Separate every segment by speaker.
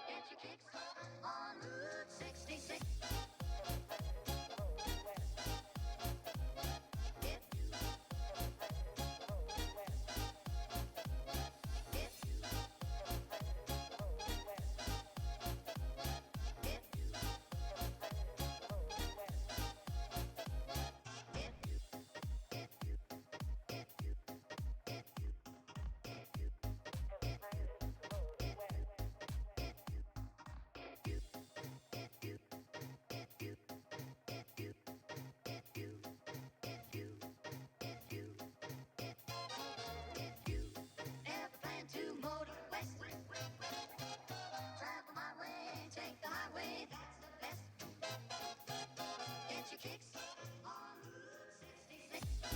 Speaker 1: Get your kicks on Route 66. Never plan to motor west. Travel my way, take the highway, that's the best. Get your kicks on Route 66.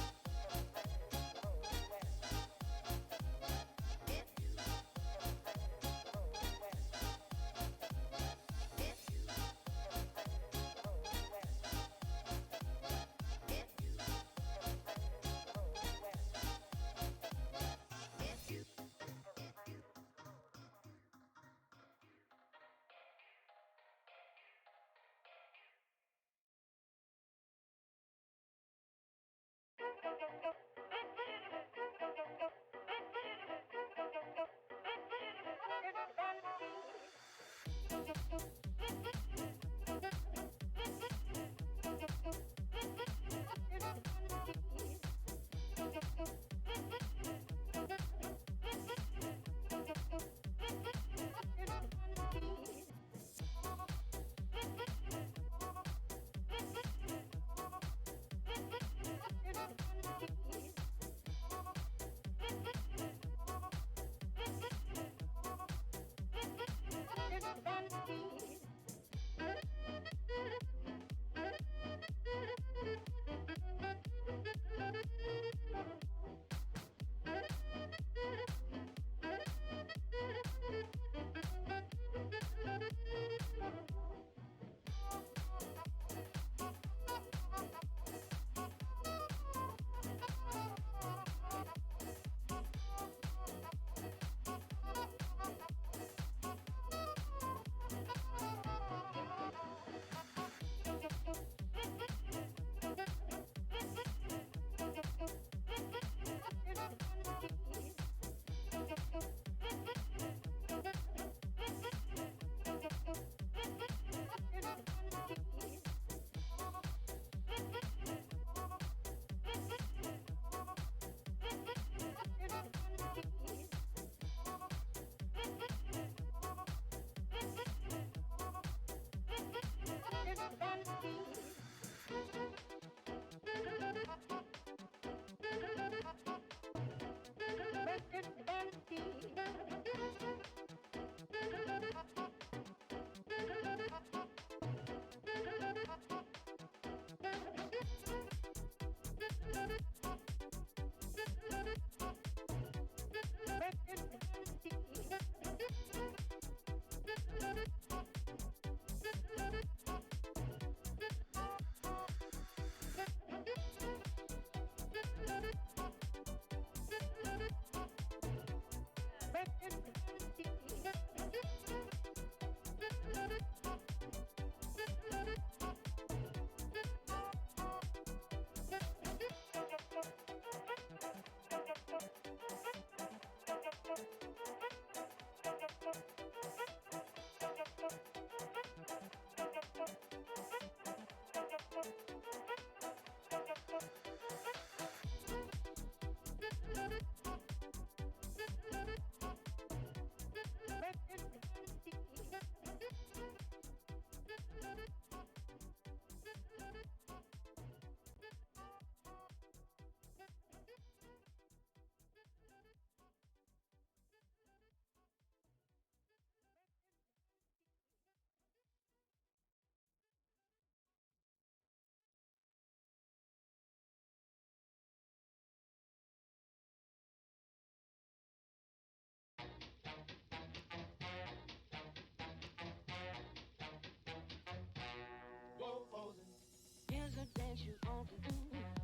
Speaker 2: Here's a dance you ought to do.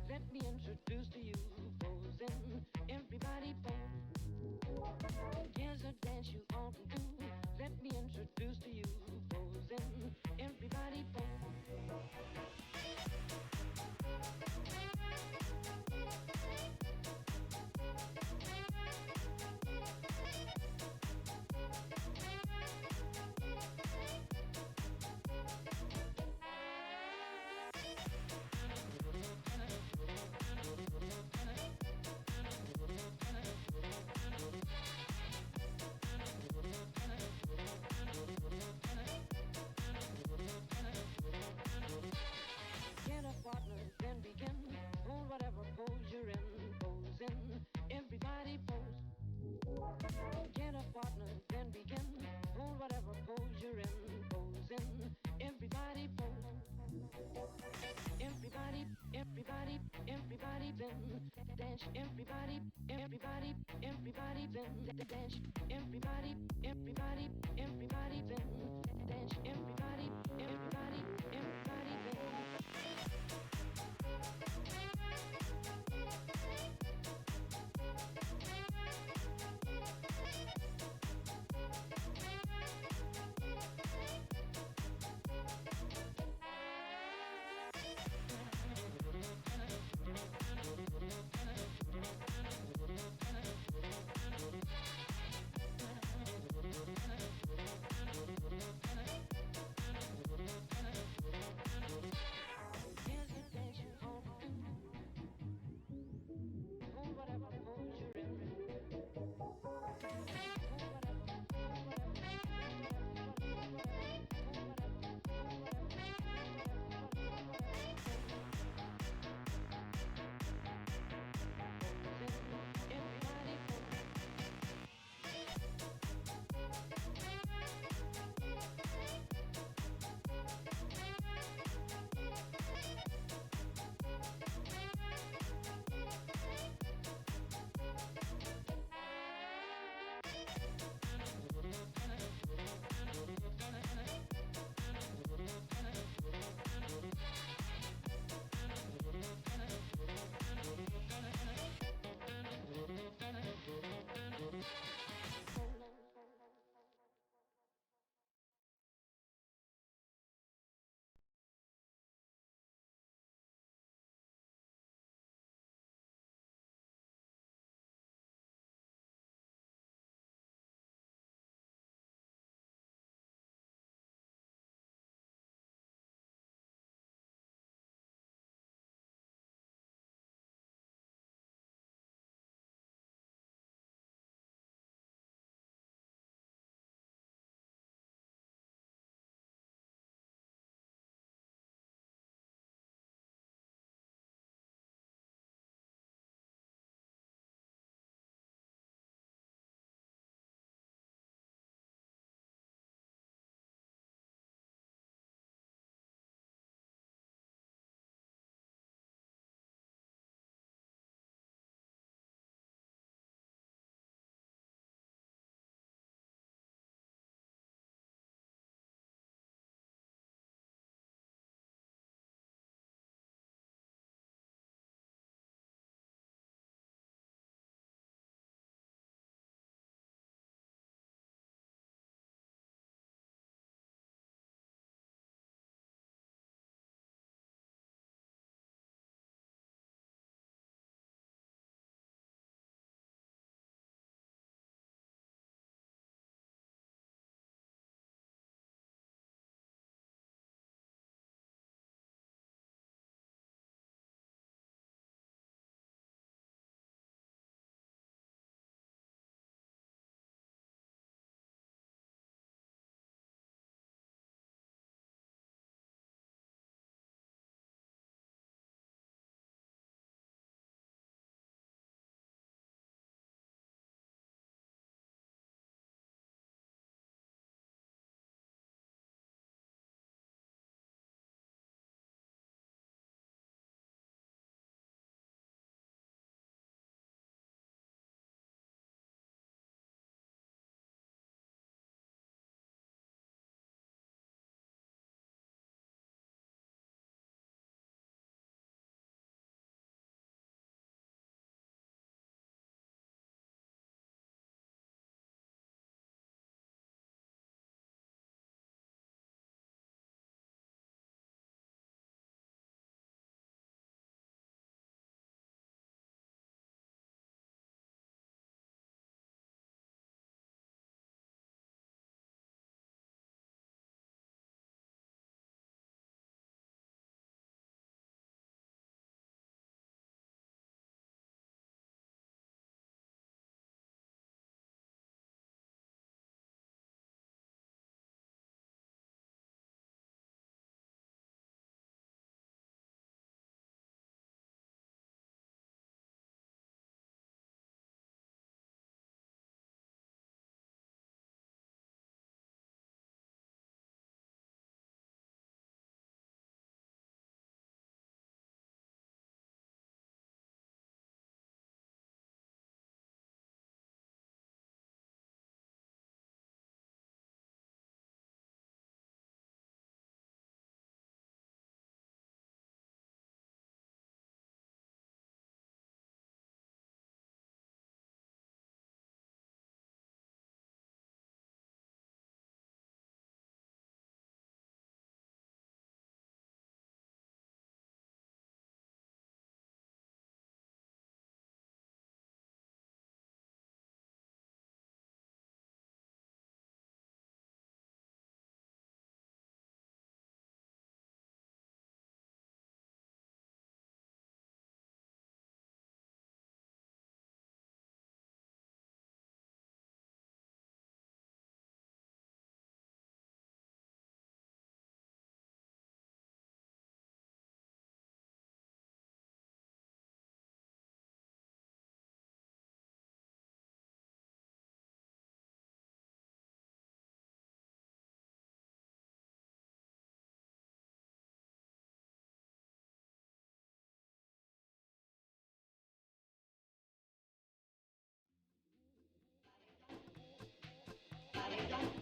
Speaker 2: Let me introduce to you, posing. Everybody everybody pose. Here's a dance you ought to do. Let me introduce to you posing. Everybody pose. Get a partner, then begin. Hold whatever pose you're in. Posing, everybody pose. Get a partner, then begin. Hold whatever pose you're in. Posing, everybody pose. Everybody, everybody, everybody then dance. Everybody, everybody, everybody then dance. Everybody, everybody, everybody then dance. Everybody, everybody, everybody then.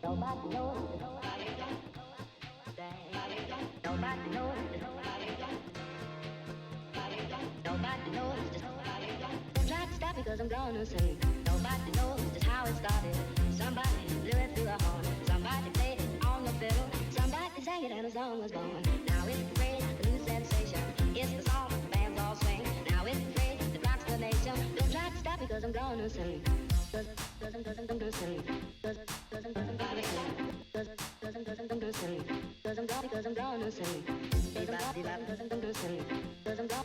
Speaker 2: Nobody knows. Nobody knows. Nobody knows. Don't try to stop because I'm gonna sing. Nobody knows just how it started. Somebody blew it through a horn. Somebody played it on the fiddle. Somebody sang it and a song was born. Now it's the phrase, the new sensation. It's the song the bands all swing. Now it's the phrase that rocks the nation. Don't try to stop because I'm gonna sing. Cause I'm gonna sing. Cause I'm gonna sing. Cause I'm gonna sing. Cause I'm gonna sing. Cause I'm gonna sing. Cause I'm gonna sing.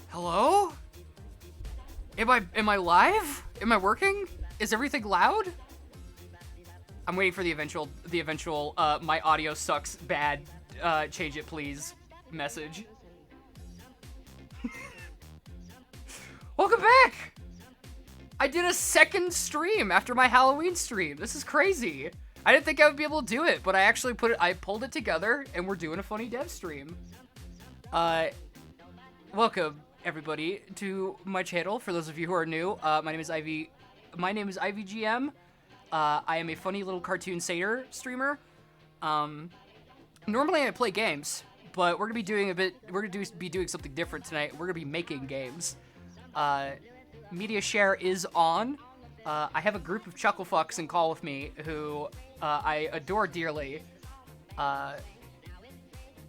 Speaker 3: Hello? Am I live? Am I working? Is everything loud? I'm waiting for the eventual my audio sucks bad, change it please message. Welcome back! I did a second stream after my Halloween stream. This is crazy. I didn't think I would be able to do it, but I pulled it together and we're doing a funny dev stream. Welcome everybody to my channel. For those of you who are new, my name is IVGM. I am a funny little cartoon satyr streamer. Normally I play games, but we're gonna be doing something different tonight. We're gonna be making games. Media share is on. I have a group of chuckle fucks in call with me who I adore dearly,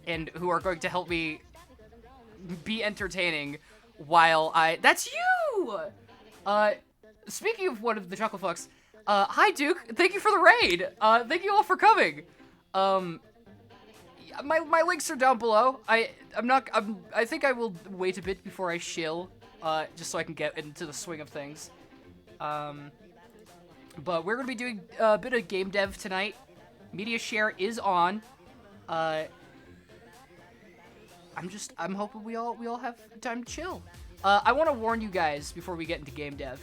Speaker 3: and who are going to help me be entertaining while that's you! Speaking of one of the chuckle fucks, hi Duke, thank you for the raid! Thank you all for coming! My links are down below. I think I will wait a bit before I shill, just so I can get into the swing of things. But we're gonna be doing a bit of game dev tonight. Media share is on. I'm hoping we all have time to chill. I want to warn you guys before we get into game dev.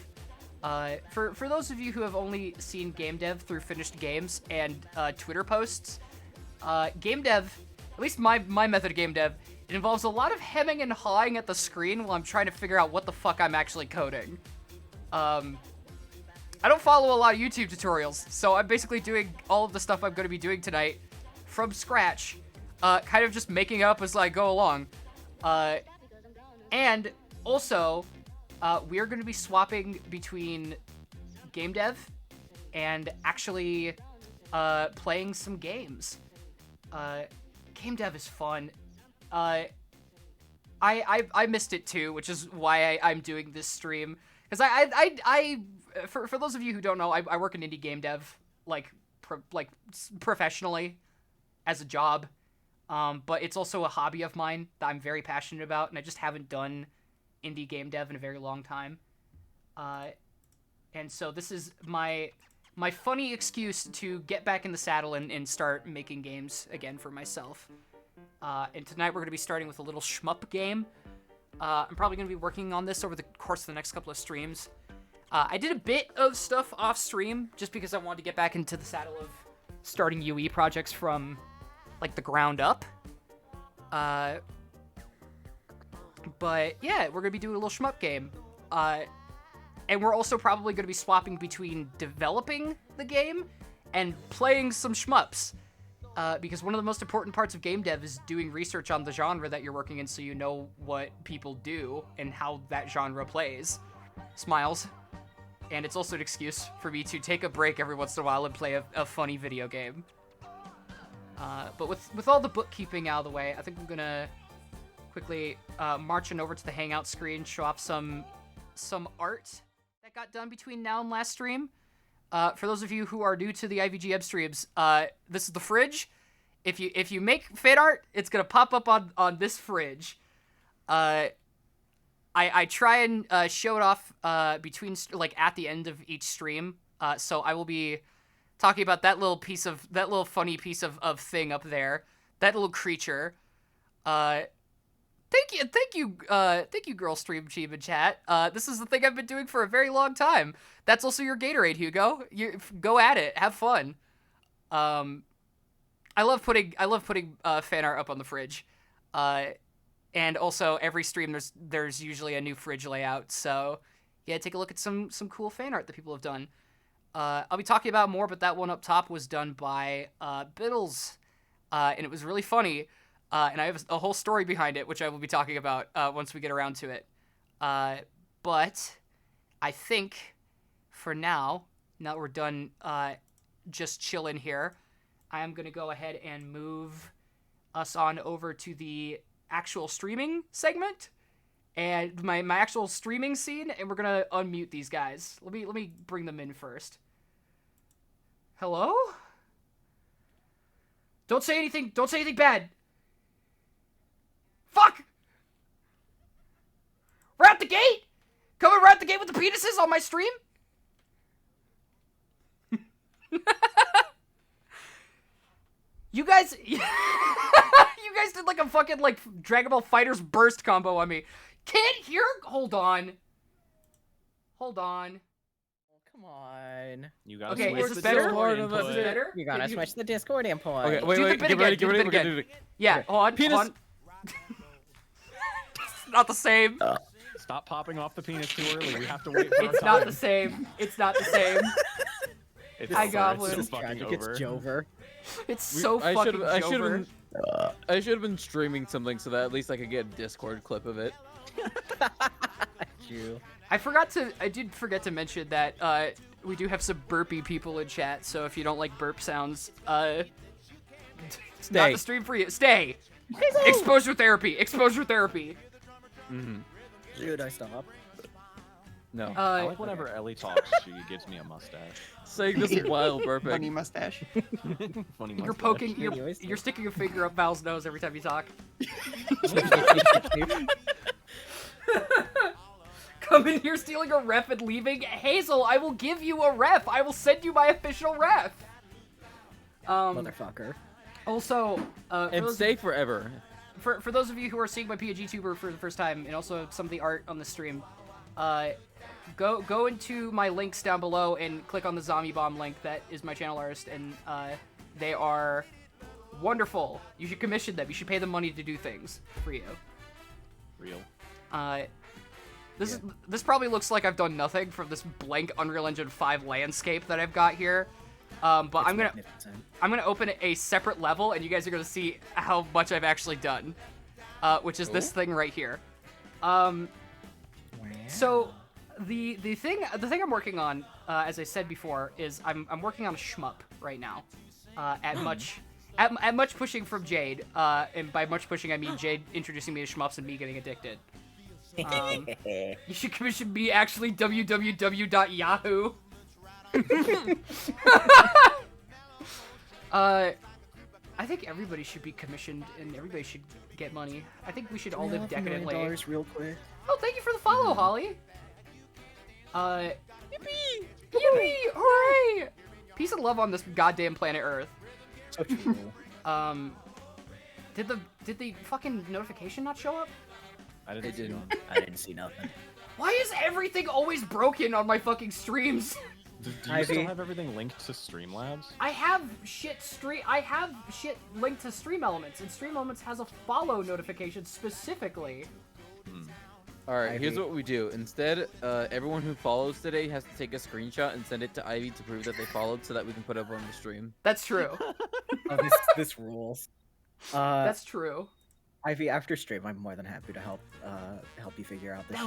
Speaker 3: For those of you who have only seen game dev through finished games and Twitter posts, game dev, at least my method of game dev, it involves a lot of hemming and hawing at the screen while I'm trying to figure out what the fuck I'm actually coding. I don't follow a lot of YouTube tutorials, so I'm basically doing all of the stuff I'm going to be doing tonight from scratch, kind of just making up as I go along. And also, we are going to be swapping between game dev and actually playing some games. Game dev is fun. I missed it too, which is why I'm doing this stream. Because for those of you who don't know, I work in indie game dev, professionally, as a job. But it's also a hobby of mine that I'm very passionate about, and I just haven't done indie game dev in a very long time. And so this is my funny excuse to get back in the saddle and start making games again for myself. And tonight we're going to be starting with a little shmup game. I'm probably going to be working on this over the course of the next couple of streams. I did a bit of stuff off stream just because I wanted to get back into the saddle of starting UE projects from the ground up. But yeah, we're gonna be doing a little shmup game. And we're also probably gonna be swapping between developing the game and playing some shmups. Because one of the most important parts of game dev is doing research on the genre that you're working in so you know what people do and how that genre plays. Smiles. And it's also an excuse for me to take a break every once in a while and play a funny video game. But with all the bookkeeping out of the way, I think I'm gonna quickly marching over to the Hangout screen, show off some art that got done between now and last stream. For those of you who are new to the IVGM streams, this is the fridge. If you make fan art, it's gonna pop up on this fridge. I try and show it off between at the end of each stream. So I will be talking about that little funny piece of thing up there, that little creature. thank you, Girl Stream Team in chat. This is the thing I've been doing for a very long time. That's also your Gatorade, Hugo. Go at it, have fun. I love putting fan art up on the fridge, and also every stream there's usually a new fridge layout. So yeah, take a look at some cool fan art that people have done. I'll be talking about more, but that one up top was done by Biddles, and it was really funny. And I have a whole story behind it, which I will be talking about once we get around to it. But I think for now that we're done just chilling here, I am going to go ahead and move us on over to the actual streaming segment and my actual streaming scene, and we're going to unmute these guys. Let me bring them in first. Hello? Don't say anything bad. Fuck! We're at the gate! Coming right at the gate with the penises on my stream? You guys... you guys did like a fucking like Dragon Ball FighterZ burst combo on me. Can't hear... Hold on.
Speaker 4: Come on.
Speaker 5: You gotta
Speaker 3: Okay,
Speaker 5: switch
Speaker 3: is
Speaker 5: the
Speaker 3: this better?
Speaker 5: Discord
Speaker 3: Is
Speaker 5: input.
Speaker 3: this better?
Speaker 4: You gotta switch the Discord input.
Speaker 6: Okay, wait,
Speaker 3: Do the
Speaker 6: wait,
Speaker 3: bit
Speaker 6: get
Speaker 3: again,
Speaker 6: ready,
Speaker 3: do
Speaker 6: get
Speaker 3: the
Speaker 6: ready,
Speaker 3: bit
Speaker 6: get
Speaker 3: again.
Speaker 6: ready.
Speaker 3: Yeah,
Speaker 6: Okay.
Speaker 3: hold on.
Speaker 6: Penis.
Speaker 3: Hold on. It's not the same.
Speaker 5: Stop popping off the penis too early. We have to wait for our
Speaker 3: It's not
Speaker 5: time.
Speaker 3: the same. It's not the same.
Speaker 5: It's
Speaker 3: Hi,
Speaker 5: over.
Speaker 3: Goblin.
Speaker 5: It's fucking
Speaker 4: Tragic, it's
Speaker 5: over.
Speaker 4: Jover.
Speaker 3: It's so
Speaker 6: I
Speaker 3: fucking
Speaker 6: should've
Speaker 3: Jover.
Speaker 6: I should have been streaming something so that at least I could get a Discord clip of it.
Speaker 4: You.
Speaker 3: I did forget to mention that we do have some burpy people in chat, so if you don't like burp sounds, it's not
Speaker 6: Stay.
Speaker 3: the stream for you. Stay! Exposure therapy! Exposure therapy!
Speaker 4: Should I stop?
Speaker 6: No.
Speaker 5: I like whenever Ellie talks, she gives me a mustache.
Speaker 6: Saying this while burping.
Speaker 7: Funny mustache.
Speaker 5: Funny
Speaker 3: You're
Speaker 5: mustache.
Speaker 3: poking,
Speaker 4: Maybe always
Speaker 3: you're
Speaker 4: do.
Speaker 3: sticking your finger up Val's nose every time you talk. Come in here stealing a ref and leaving. Hazel, I will give you a ref. I will send you my official ref.
Speaker 4: Motherfucker.
Speaker 3: Also, for
Speaker 6: And
Speaker 3: those-
Speaker 6: stay forever.
Speaker 3: for those of you who are seeing my PNG tuber for the first time, and also some of the art on the stream, go into my links down below and click on the Zombie Bomb link. That is my channel artist, and they are wonderful. You should commission them. You should pay them money to do things for you.
Speaker 5: Real.
Speaker 3: This probably looks like I've done nothing from this blank Unreal Engine 5 landscape that I've got here. But I'm gonna open a separate level, and you guys are gonna see how much I've actually done, which is this thing right here. So the thing I'm working on, as I said before, is I'm working on a shmup right now, at much pushing from Jade, and by much pushing I mean Jade introducing me to shmups and me getting addicted. You should commission me actually www.yahoo. I think everybody should be commissioned and everybody should get money. I think we should all live decadently.
Speaker 4: $1 real quick.
Speaker 3: Oh, thank you for the follow, Holly. Yippee! Yippee! Hooray! Peace and love on this goddamn planet Earth.
Speaker 4: So true.
Speaker 3: Did the fucking notification not show up?
Speaker 5: I
Speaker 6: It
Speaker 5: didn't see
Speaker 6: didn't.
Speaker 5: one.
Speaker 4: I didn't see nothing.
Speaker 3: Why is everything always broken on my fucking streams?
Speaker 5: Do you
Speaker 4: Ivy.
Speaker 5: still have everything linked to Streamlabs?
Speaker 3: I have shit linked to Stream Elements, and Stream Elements has a follow notification specifically.
Speaker 6: Alright, here's
Speaker 4: Ivy.
Speaker 6: what we do. Instead, everyone who follows today has to take a screenshot and send it to Ivy to prove that they followed so that we can put it up on the stream.
Speaker 3: That's true.
Speaker 4: Oh, this rules.
Speaker 3: That's true.
Speaker 4: Ivy, after stream, I'm more than happy to help you figure out this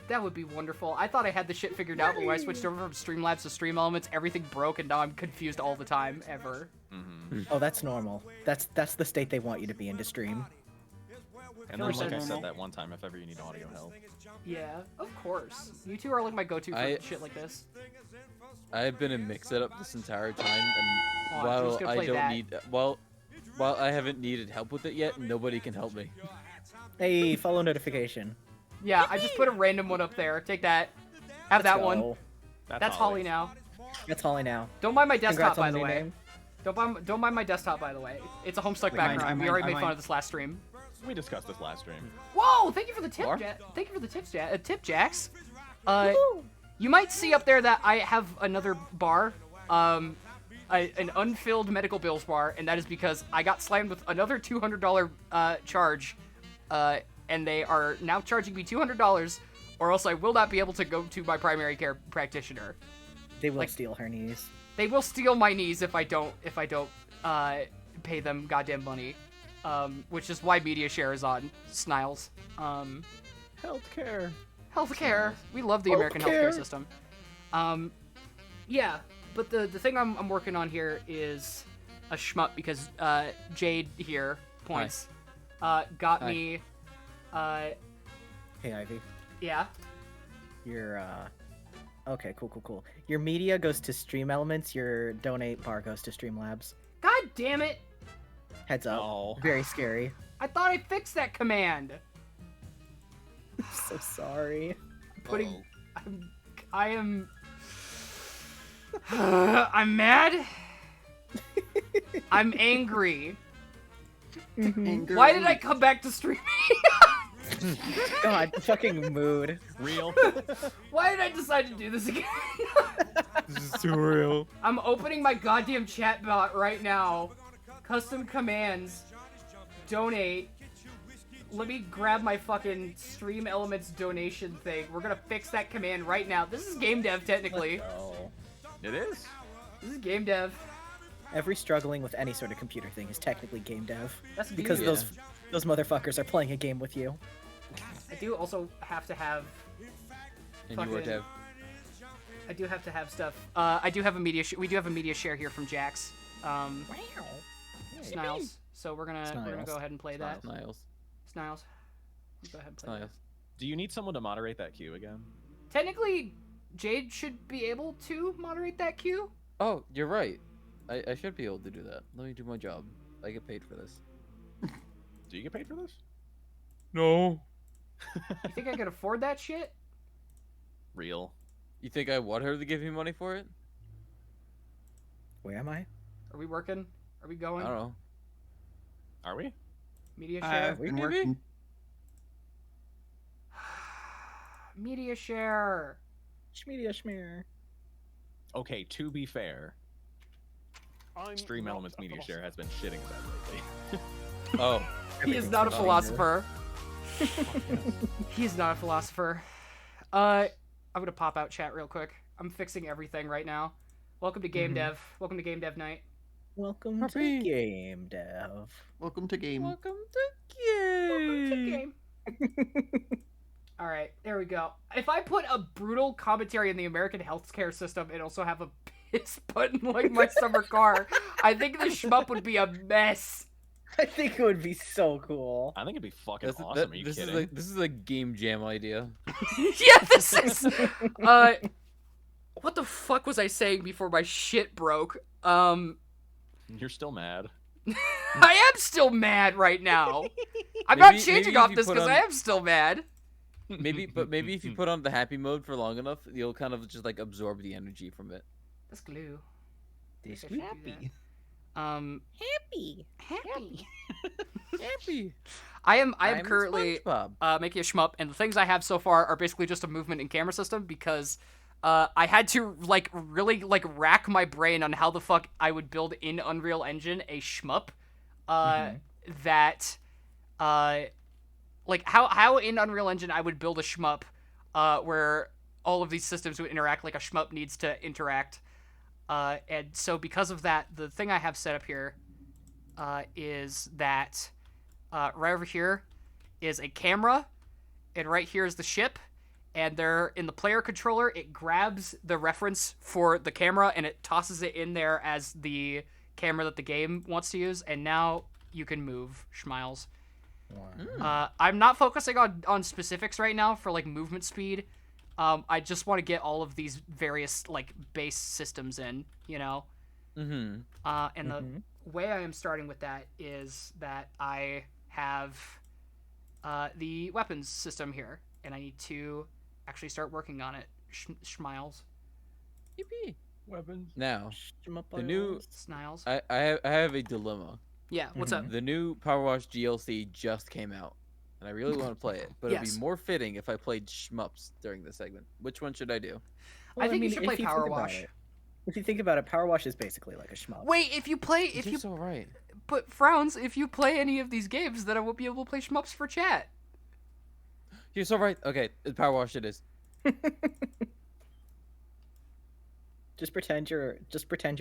Speaker 3: That would be wonderful. I thought I had the shit figured out, but when I switched over from Streamlabs to Stream Elements, everything broke, and now I'm confused all the time, ever.
Speaker 5: Mm-hmm.
Speaker 4: Oh, that's normal. That's the state they want you to be in to stream.
Speaker 5: And then, like I
Speaker 7: normal.
Speaker 5: said that one time, if ever you need audio help.
Speaker 3: Yeah, of course. You two are like my go-to for shit like this.
Speaker 6: I've been in mix setup this entire time, and
Speaker 3: Oh, I'm
Speaker 6: while
Speaker 3: just gonna
Speaker 6: I
Speaker 3: play
Speaker 6: don't
Speaker 3: that.
Speaker 6: need while I haven't needed help with it yet, nobody can help me.
Speaker 4: Hey, follow notification.
Speaker 3: Yeah, I just put a random one up there. Take that. Have that one.
Speaker 4: Go.
Speaker 3: That's Holly now.
Speaker 4: That's Holly now.
Speaker 3: Don't mind my desktop,
Speaker 4: Congrats on
Speaker 3: by the
Speaker 4: new
Speaker 3: way.
Speaker 4: name.
Speaker 3: Don't mind my desktop, by the way. It's a Homestuck
Speaker 7: Wait,
Speaker 3: background.
Speaker 7: I
Speaker 3: We already
Speaker 7: mind.
Speaker 3: made fun of this last stream.
Speaker 5: We discussed this last stream.
Speaker 3: Whoa! Thank you for the tip,
Speaker 6: Bar?
Speaker 3: Thank you for the tips, tip, Jax. You might see up there that I have another bar, an unfilled medical bills bar, and that is because I got slammed with another $200 charge, and they are now charging me $200, or else I will not be able to go to my primary care practitioner.
Speaker 4: They will
Speaker 3: Like-
Speaker 4: steal her knees.
Speaker 3: They will steal my knees if I don't pay them goddamn money, which is why Media Share is on Sniles.
Speaker 5: Healthcare.
Speaker 3: Healthcare. We love the American healthcare
Speaker 4: Healthcare.
Speaker 3: system. Yeah, but the thing I'm working on here is a shmup because Jade here points got
Speaker 6: Hi.
Speaker 3: me.
Speaker 4: Hey, Ivy.
Speaker 3: Yeah.
Speaker 4: Your okay, cool. Your media goes to Stream Elements. Your donate bar goes to Streamlabs.
Speaker 3: God damn it!
Speaker 4: Heads up.
Speaker 5: Oh.
Speaker 4: Very scary.
Speaker 3: I thought I fixed that command.
Speaker 4: I'm so sorry.
Speaker 3: Putting. I am. I'm mad. I'm angry. Why did I come back to streaming?
Speaker 4: God, the fucking mood.
Speaker 5: Real.
Speaker 3: Why did I decide to do this again?
Speaker 6: This is too real.
Speaker 3: I'm opening my goddamn chat bot right now. Custom commands. Donate. Let me grab my fucking Stream Elements donation thing. We're gonna fix that command right now. This is game dev, technically.
Speaker 4: Oh.
Speaker 5: It is.
Speaker 3: This is game dev.
Speaker 4: Every struggling with any sort of computer thing is technically game dev.
Speaker 3: That's
Speaker 4: Because
Speaker 3: beauty.
Speaker 4: those motherfuckers are playing a game with you.
Speaker 3: I do also have to have.
Speaker 6: And you were
Speaker 3: Fucking-
Speaker 6: dev.
Speaker 3: I do have to have stuff. I do have a media. We do have a media share here from Jax. Sniles. So we're gonna
Speaker 4: Sniles.
Speaker 3: go ahead and play that.
Speaker 6: Sniles.
Speaker 3: Sniles. Go ahead and play that.
Speaker 6: Sniles.
Speaker 5: Do you need someone to moderate that queue again?
Speaker 3: Technically, Jade should be able to moderate that queue.
Speaker 6: Oh, you're right. I should be able to do that. Let me do my job. I get paid for this.
Speaker 5: Do you get paid for this?
Speaker 6: No.
Speaker 3: You think I could afford that shit?
Speaker 5: Real.
Speaker 6: You think I want her to give me money for it?
Speaker 4: Where am I?
Speaker 3: Are we working? Are we going?
Speaker 6: I don't know.
Speaker 5: Are we?
Speaker 3: Media share.
Speaker 4: we
Speaker 7: Been
Speaker 6: maybe?
Speaker 7: working.
Speaker 3: Media share.
Speaker 4: Schmedia schmear.
Speaker 5: Okay, to be fair, Stream Elements Media Share has been shitting that lately.
Speaker 6: Oh.
Speaker 3: He is not a
Speaker 4: Everything's
Speaker 3: philosopher. He is not a philosopher. I'm gonna pop out chat real quick. I'm fixing everything right now. Welcome to Game Dev. Welcome to Game Dev Night.
Speaker 4: Welcome
Speaker 6: Puppy.
Speaker 4: to Game Dev.
Speaker 7: Welcome to game.
Speaker 6: Welcome to game.
Speaker 3: All right, there we go. If I put a brutal commentary in the American healthcare system and also have a piss button like my summer car, I think the shmup would be a mess.
Speaker 4: I think it would be so cool.
Speaker 5: I think it'd be fucking
Speaker 6: That's,
Speaker 5: awesome. Are you
Speaker 6: this
Speaker 5: kidding?
Speaker 6: is a game jam idea.
Speaker 3: Yeah, this is. What the fuck was I saying before my shit broke?
Speaker 5: You're still mad.
Speaker 3: I am still mad right now. I'm
Speaker 6: Maybe-
Speaker 3: not changing
Speaker 6: maybe
Speaker 3: off
Speaker 6: if you
Speaker 3: this
Speaker 6: put
Speaker 3: because
Speaker 6: on-
Speaker 3: I am still mad.
Speaker 6: Maybe if you put on the happy mode for long enough, you'll kind of just like absorb the energy from it.
Speaker 3: That's glue.
Speaker 4: This
Speaker 3: I should do
Speaker 7: happy.
Speaker 3: that.
Speaker 4: happy.
Speaker 3: Happy.
Speaker 6: Happy.
Speaker 3: I am
Speaker 6: I'm
Speaker 3: currently
Speaker 6: SpongeBob.
Speaker 3: making a shmup, and the things I have so far are basically just a movement and camera system because I had to really rack my brain on how the fuck I would build in Unreal Engine a shmup that how in Unreal Engine I would build a shmup where all of these systems would interact like a shmup needs to interact. And so because of that, the thing I have set up here is that right over here is a camera, and right here is the ship, and there in the player controller, it grabs the reference for the camera and it tosses it in there as the camera that the game wants to use, and now you can move, Schmiles. I'm not focusing on specifics right now for like movement speed. I just want to get all of these various like base systems in, you know.
Speaker 6: Mm-hmm.
Speaker 3: And the way I am starting with that is that I have the weapons system here, and I need to actually start working on it. Schmiles,
Speaker 6: Yippee.
Speaker 5: Weapons.
Speaker 6: Now, the new
Speaker 3: Sniles.
Speaker 6: I have a dilemma.
Speaker 3: Yeah, what's up?
Speaker 6: The new Power Wash GLC just came out, and I really want to play it. But
Speaker 3: Yes.
Speaker 6: it'd be more fitting if I played shmups during the segment. Which one should I do?
Speaker 3: I think you
Speaker 4: mean,
Speaker 3: should
Speaker 4: if
Speaker 3: play
Speaker 4: think
Speaker 3: Power
Speaker 4: about
Speaker 3: Wash.
Speaker 4: it- If you think about it, Power Wash is basically like a shmup.
Speaker 3: Wait, if you
Speaker 6: It's all right.
Speaker 3: but Frowns, if you play any of these games, then I won't be able to play shmups for chat.
Speaker 6: You're so right. Okay, Power Wash it is.
Speaker 4: Just pretend you're